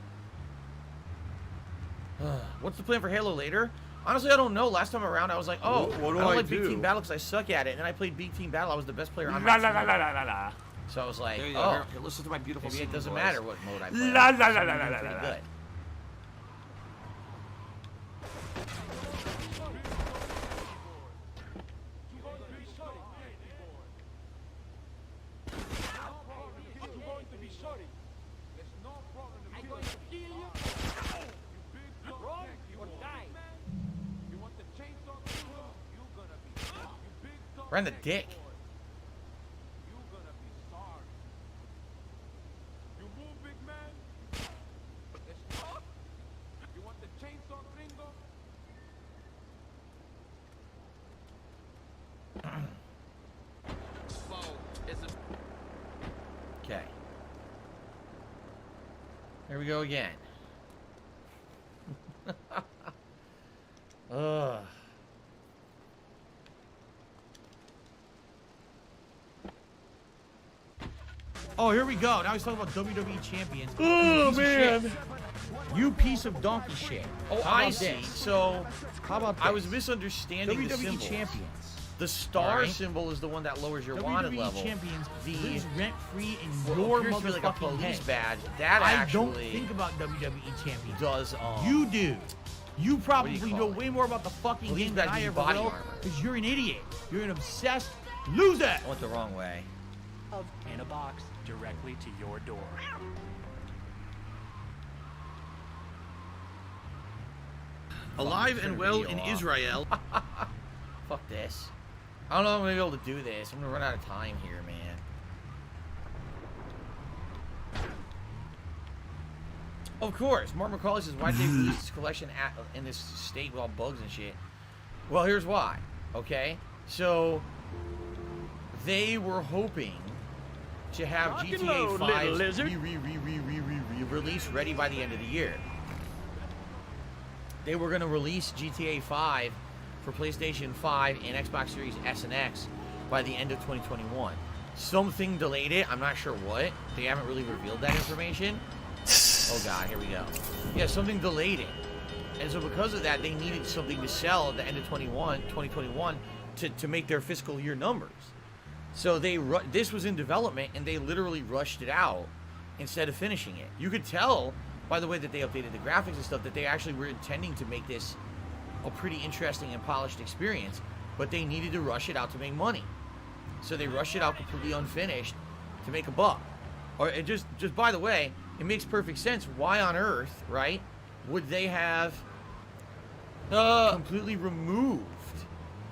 What's the plan for Halo later? Honestly, I don't know. Last time around, I was like, oh, what do I don't I like do? Big Team Battle because I suck at it. And then I played Big Team Battle. I was the best player on my team. So I was like, There you go. oh, Here, listen to my beautiful maybe it singing doesn't voice. matter what mode I play. La, I'm la, just la, doing la, la, pretty la, la. good. Right in the dick. Okay. Here we go again. Ugh. Oh, here we go. Now he's talking about WWE champions. Oh, You piece of man. shit. You piece of donkey shit. Oh, How I about see. this? So, How about I was this? misunderstanding the WWE symbol. champions. The star Alright. symbol is the one that lowers your WWE wanted level. champions The lives rent-free in what your appears to be like a motherfucking police head. badge. That I actually don't think about WWE champions. does. You do. You What probably do you know call it? way more about the fucking Police game than badge I is ever body will, armor. because you're an idiot. You're an obsessed loser. I went the wrong way. In a box directly to your door. Alive and well in off. Israel. Fuck this. I don't know if I'm gonna be able to do this. I'm gonna run out of time here, man. Of course, Mark McCauley says, why did they release this collection in this state with all bugs and shit? Well, here's why. Okay? So, they were hoping to have Rock and GTA load, little 5's lizard. release ready by the end of the year. They were going to release GTA 5 for PlayStation 5 and Xbox Series S and X by the end of 2021. something delayed it. I'm not sure what. They haven't really revealed that information. Oh god, here we go. Yeah, something delayed it. And so because of that, they needed something to sell at the end of 2021 to make their fiscal year numbers. So this was in development, and they literally rushed it out instead of finishing it. You could tell by the way that they updated the graphics and stuff that they actually were intending to make this a pretty interesting and polished experience, but they needed to rush it out to make money. So they rushed it out completely unfinished to make a buck. Or it just by the way, it makes perfect sense. Why on earth, right, would they have completely removed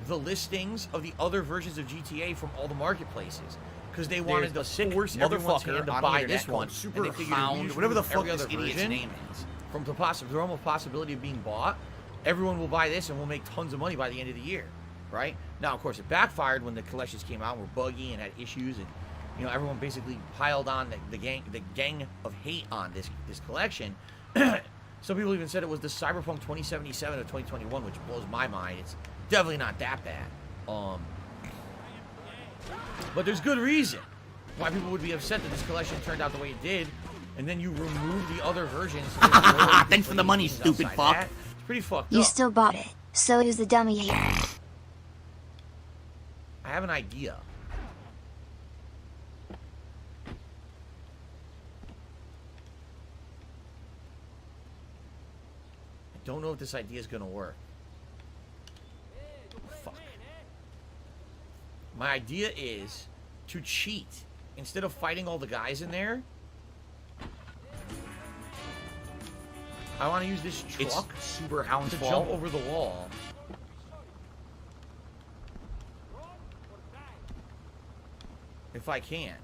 the listings of the other versions of GTA from all the marketplaces? Because they wanted to force everyone's hand to buy this one. Super and they figured hound, whatever the fuck this other idiot's version, name is. from the realm of possibility of being bought, everyone will buy this and we'll make tons of money by the end of the year, right? Now, of course, it backfired when the collections came out and were buggy and had issues, and you know everyone basically piled on the gang of hate on this collection. Some people even said it was the Cyberpunk 2077 of 2021, which blows my mind. It's definitely not that bad. But there's good reason why people would be upset that this collection turned out the way it did, and then you remove the other versions. Thanks for the money, stupid fuck. It's pretty fucked You up. still bought it, so who's the dummy here? I have an idea. I don't know if this idea is gonna work. Fuck. My idea is to cheat. Instead of fighting all the guys in there, I want to use this truck super hound to fall. jump over the wall. If I can.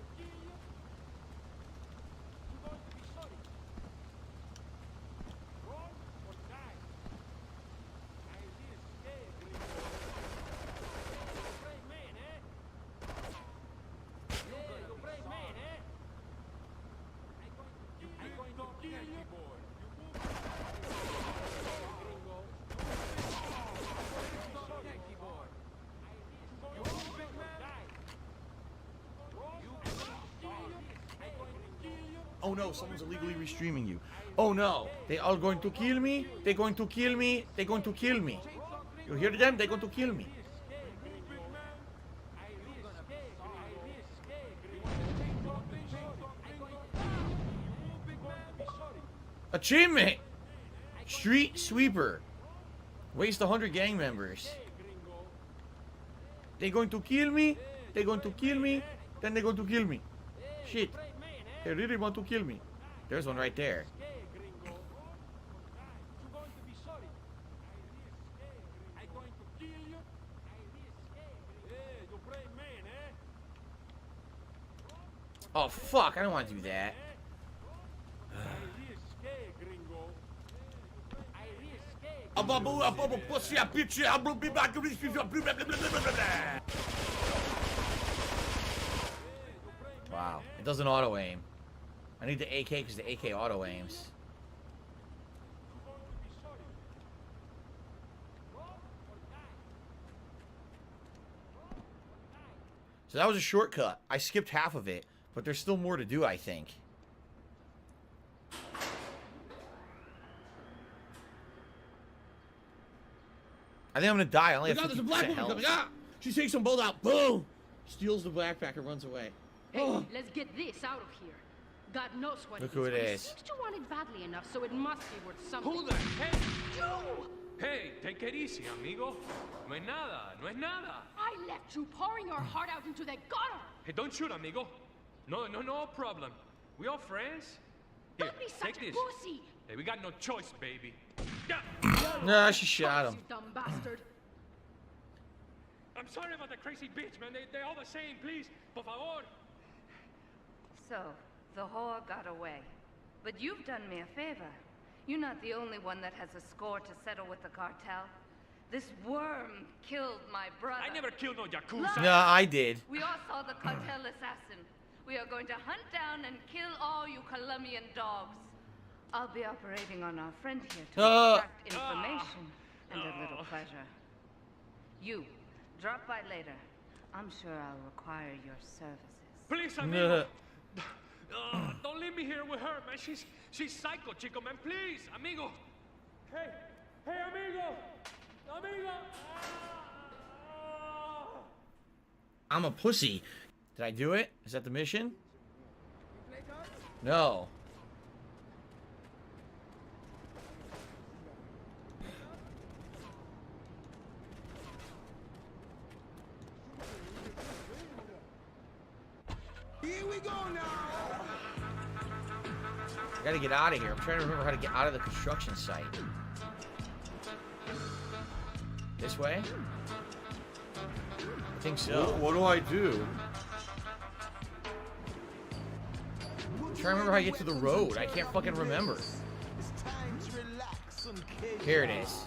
Oh no, someone's illegally restreaming you. Oh no, they are going to kill me. They're going to kill me. They're going to kill me. You hear them? They're going to kill me. Achievement! Street sweeper. Waste 100 gang members. They're going to kill me. They're going to kill me. Then they're going to kill me. Shit. They really want to kill me. There's one right there. Oh fuck, I don't want to do that. Wow, it doesn't auto aim. I need the AK because the AK auto aims. So that was a shortcut. I skipped half of it, but there's still more to do, I think. I think I'm gonna die. I only have 50% health. Ah! She takes them both out. Boom! Steals the backpack and runs away. Hey, let's get this out of here. God knows what Look it who is, it but is. seems you want it badly enough, so it must be worth something. Hold it! Hey! You! Hey, take it easy, amigo. No es nada, no es nada. I left you pouring your heart out into that gutter! Hey, don't shoot, amigo. No problem. We all friends. Here, Don't be such take a this. pussy! Hey, we got no choice, baby. Nah, she shot him. You dumb bastard! I'm sorry about the crazy bitch, man. They're all the same. Please, por favor. So, the whore got away. But you've done me a favor. You're not the only one that has a score to settle with the cartel. This worm killed my brother. I never killed no Yakuza. Yeah, I did. We all saw the cartel assassin. We are going to hunt down and kill all you Colombian dogs. I'll be operating on our friend here to extract information and a little pleasure. You, drop by later. I'm sure I'll require your services. Please, amigo. Don't leave me here with her, man. She's psycho, chico, man. Please, amigo. Hey, amigo. Amigo. I'm a pussy. Did I do it? Is that the mission? No. Here we go now. I gotta get out of here. I'm trying to remember how to get out of the construction site. This way? I think so. What do I do? I'm trying to remember how to get to the road. I can't fucking remember. Here it is.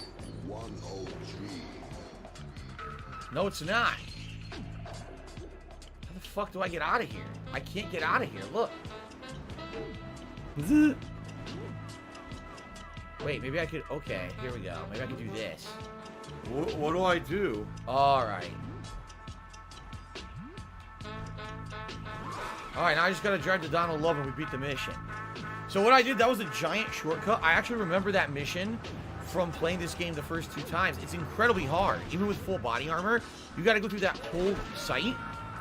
No, it's not. How the fuck do I get out of here? I can't get out of here. Look. Wait, maybe I could... Okay, here we go. Maybe I could do this. What do I do? Alright. Alright, now I just gotta drive to Donald Love and we beat the mission. So what I did, that was a giant shortcut. I actually remember that mission from playing this game the first 2 times. It's incredibly hard. Even with full body armor, you gotta go through that whole site.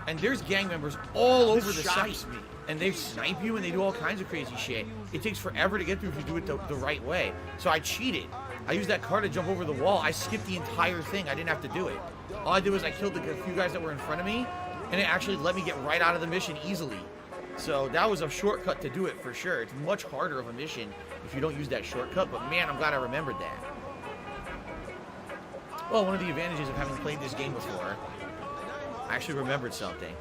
And there's gang members all over the site. And they snipe you and they do all kinds of crazy shit. It takes forever to get through if you do it the right way. So I cheated. I used that car to jump over the wall. I skipped the entire thing. I didn't have to do it. All I did was I killed a few guys that were in front of me, and it actually let me get right out of the mission easily. So that was a shortcut to do it for sure. It's much harder of a mission if you don't use that shortcut, but man, I'm glad I remembered that. Well, one of the advantages of having played this game before, I actually remembered something.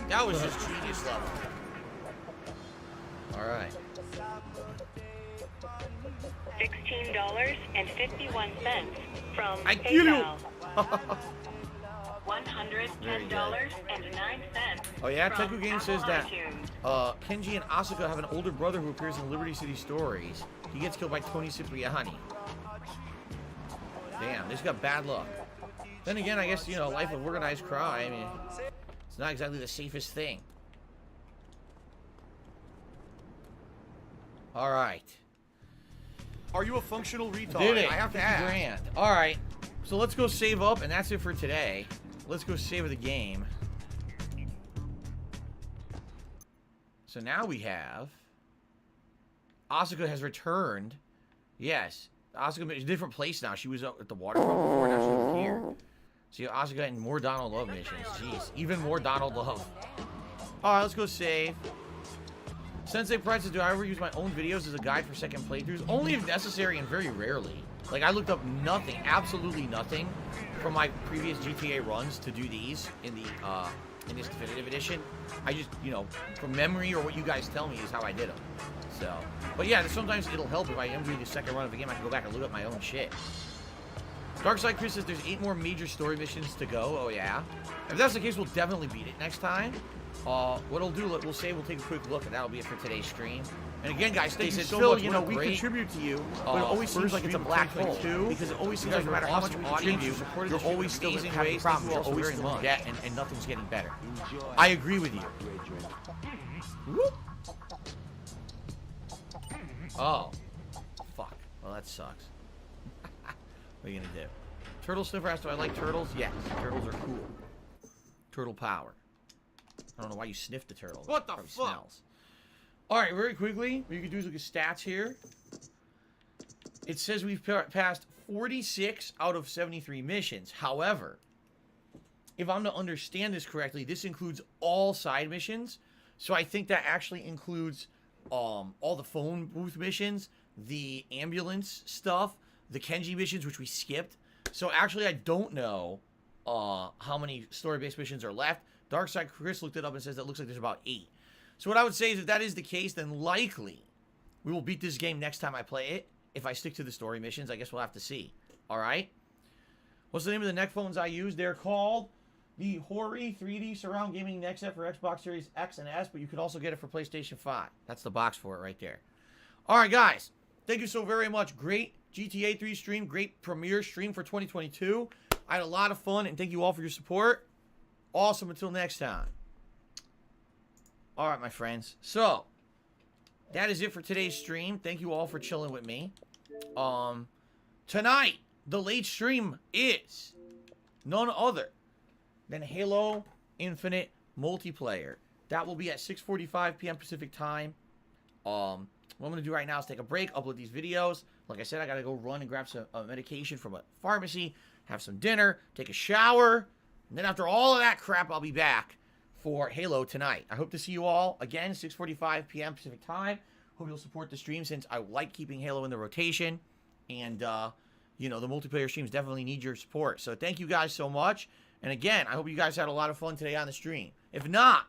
That was just genius level. Alright. $16.51 from I kill you! $110.09. Oh yeah, Teku Game says that Kenji and Asuka have an older brother who appears in Liberty City Stories. He gets killed by Tony Cipriani. Damn, they just got bad luck. Then again, I guess, you know, life of organized crime, it's not exactly the safest thing. Alright. Are you a functional retard? Did it. I have to 50 ask. grand. Alright. So let's go save up, and that's it for today. Let's go save the game. So now we have... Asuka has returned. Yes. Asuka is a different place now. She was up at the waterfront before, now she's here. See, Asuka and more Donald Love missions. Jeez. Even more Donald Love. Alright, let's go save. Sensei Pride says, do I ever use my own videos as a guide for second playthroughs? Only if necessary and very rarely. Like, I looked up nothing, absolutely nothing from my previous GTA runs to do these in the, in this definitive edition. I just, you know, from memory or what you guys tell me is how I did them. So, but yeah, sometimes it'll help if I am doing the second run of the game. I can go back and look at my own shit. Darkside Chris says there's 8 more major story missions to go. Oh, yeah. If that's the case, we'll definitely beat it next time. What we'll do, we'll take a quick look, and that'll be it for today's stream. And again, guys, thank you so Phil, much. you know, we contribute to you, but it always seems like it's a black hole. Because it always seems like no matter how much we contribute, you're always still having problems. You're always still in debt, and nothing's getting better. I agree with you. Whoop. Oh. Fuck. Well, that sucks. What are you gonna do? Turtle Sniffer asks, do I like turtles? Yes. Turtles are cool. Turtle power. I don't know why you sniffed the turtle. What the fuck? Smells. Alright, very quickly, what you can do is look at stats here. It says we've passed 46 out of 73 missions. However, if I'm to understand this correctly, this includes all side missions. So I think that actually includes all the phone booth missions, the ambulance stuff, the Kenji missions, which we skipped. So actually, I don't know how many story-based missions are left. Darkside Chris looked it up and says that looks like there's about 8. So what I would say is if that is the case, then likely we will beat this game next time I play it. If I stick to the story missions, I guess we'll have to see. Alright? What's the name of the neck phones I use? They're called the Hori 3D Surround Gaming Neck Set for Xbox Series X and S, but you could also get it for PlayStation 5. That's the box for it right there. Alright, guys. Thank you so very much. Great GTA 3 stream. Great premiere stream for 2022. I had a lot of fun, and thank you all for your support. Awesome. Until next time. All right, my friends. So, that is it for today's stream. Thank you all for chilling with me. Tonight, the late stream is none other than Halo Infinite Multiplayer. That will be at 6:45 p.m. Pacific time. What I'm going to do right now is take a break, upload these videos. Like I said, I got to go run and grab some medication from a pharmacy, have some dinner, take a shower, and then after all of that crap, I'll be back for Halo tonight. I hope to see you all again, 6:45 p.m. Pacific time. Hope you'll support the stream since I like keeping Halo in the rotation. And, you know, the multiplayer streams definitely need your support. So thank you guys so much. And again, I hope you guys had a lot of fun today on the stream. If not,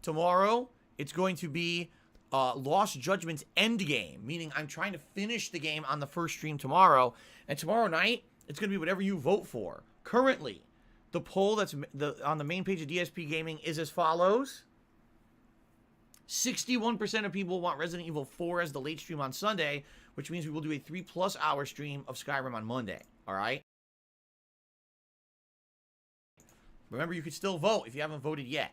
tomorrow it's going to be Lost Judgment's Endgame, meaning I'm trying to finish the game on the first stream tomorrow. And tomorrow night, it's going to be whatever you vote for. Currently, the poll that's on the main page of DSP Gaming is as follows. 61% of people want Resident Evil 4 as the late stream on Sunday, which means we will do a 3+ hour stream of Skyrim on Monday. All right? Remember, you can still vote if you haven't voted yet.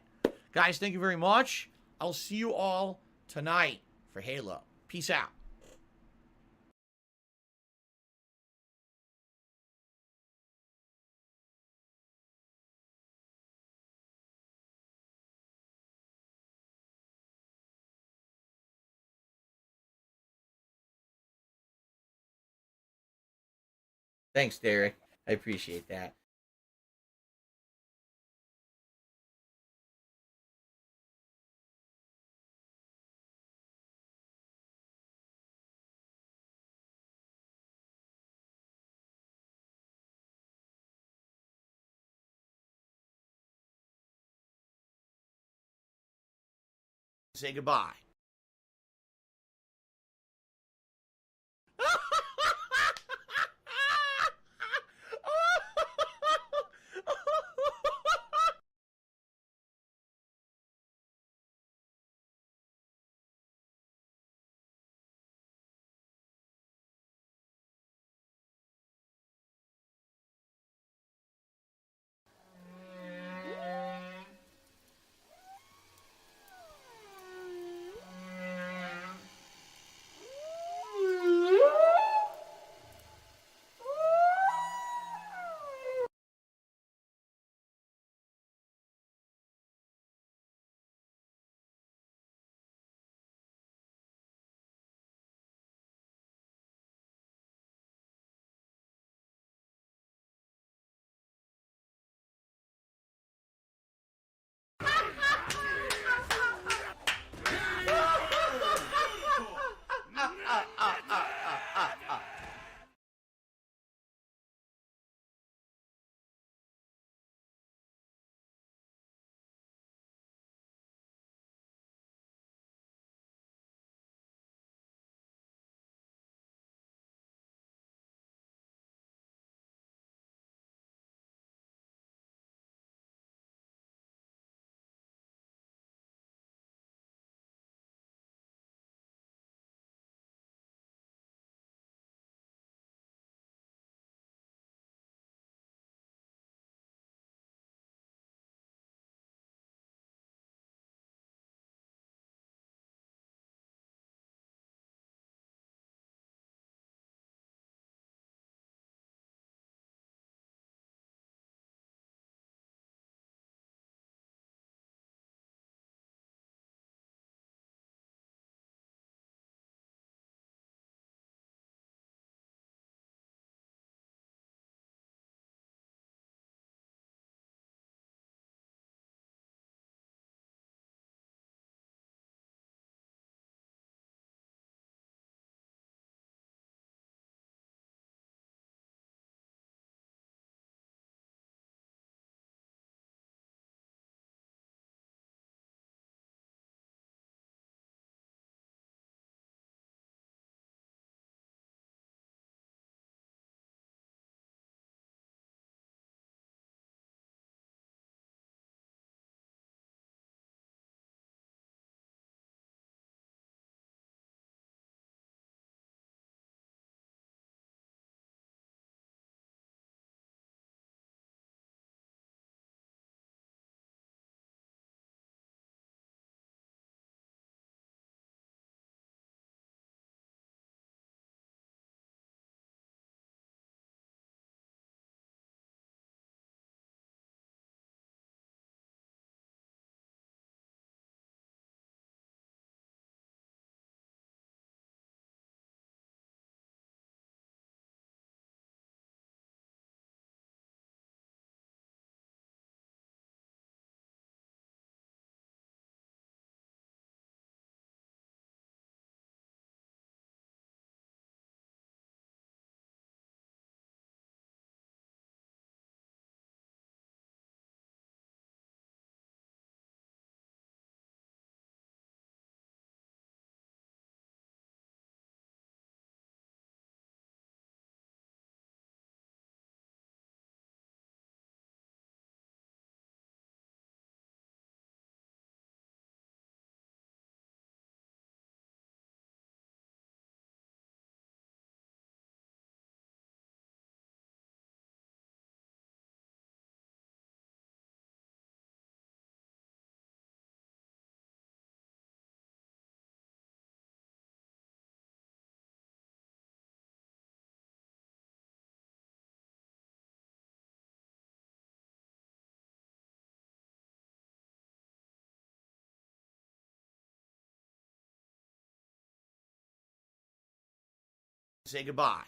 Guys, thank you very much. I'll see you all tonight for Halo. Peace out. Thanks, Derek. I appreciate that. Say goodbye. say goodbye.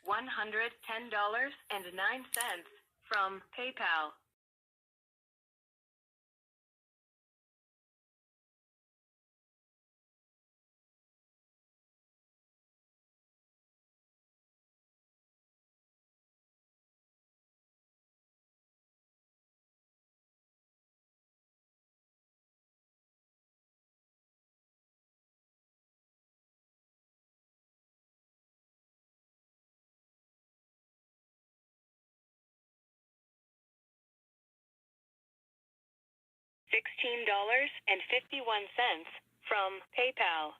$110.09 from PayPal. $16.51 from PayPal.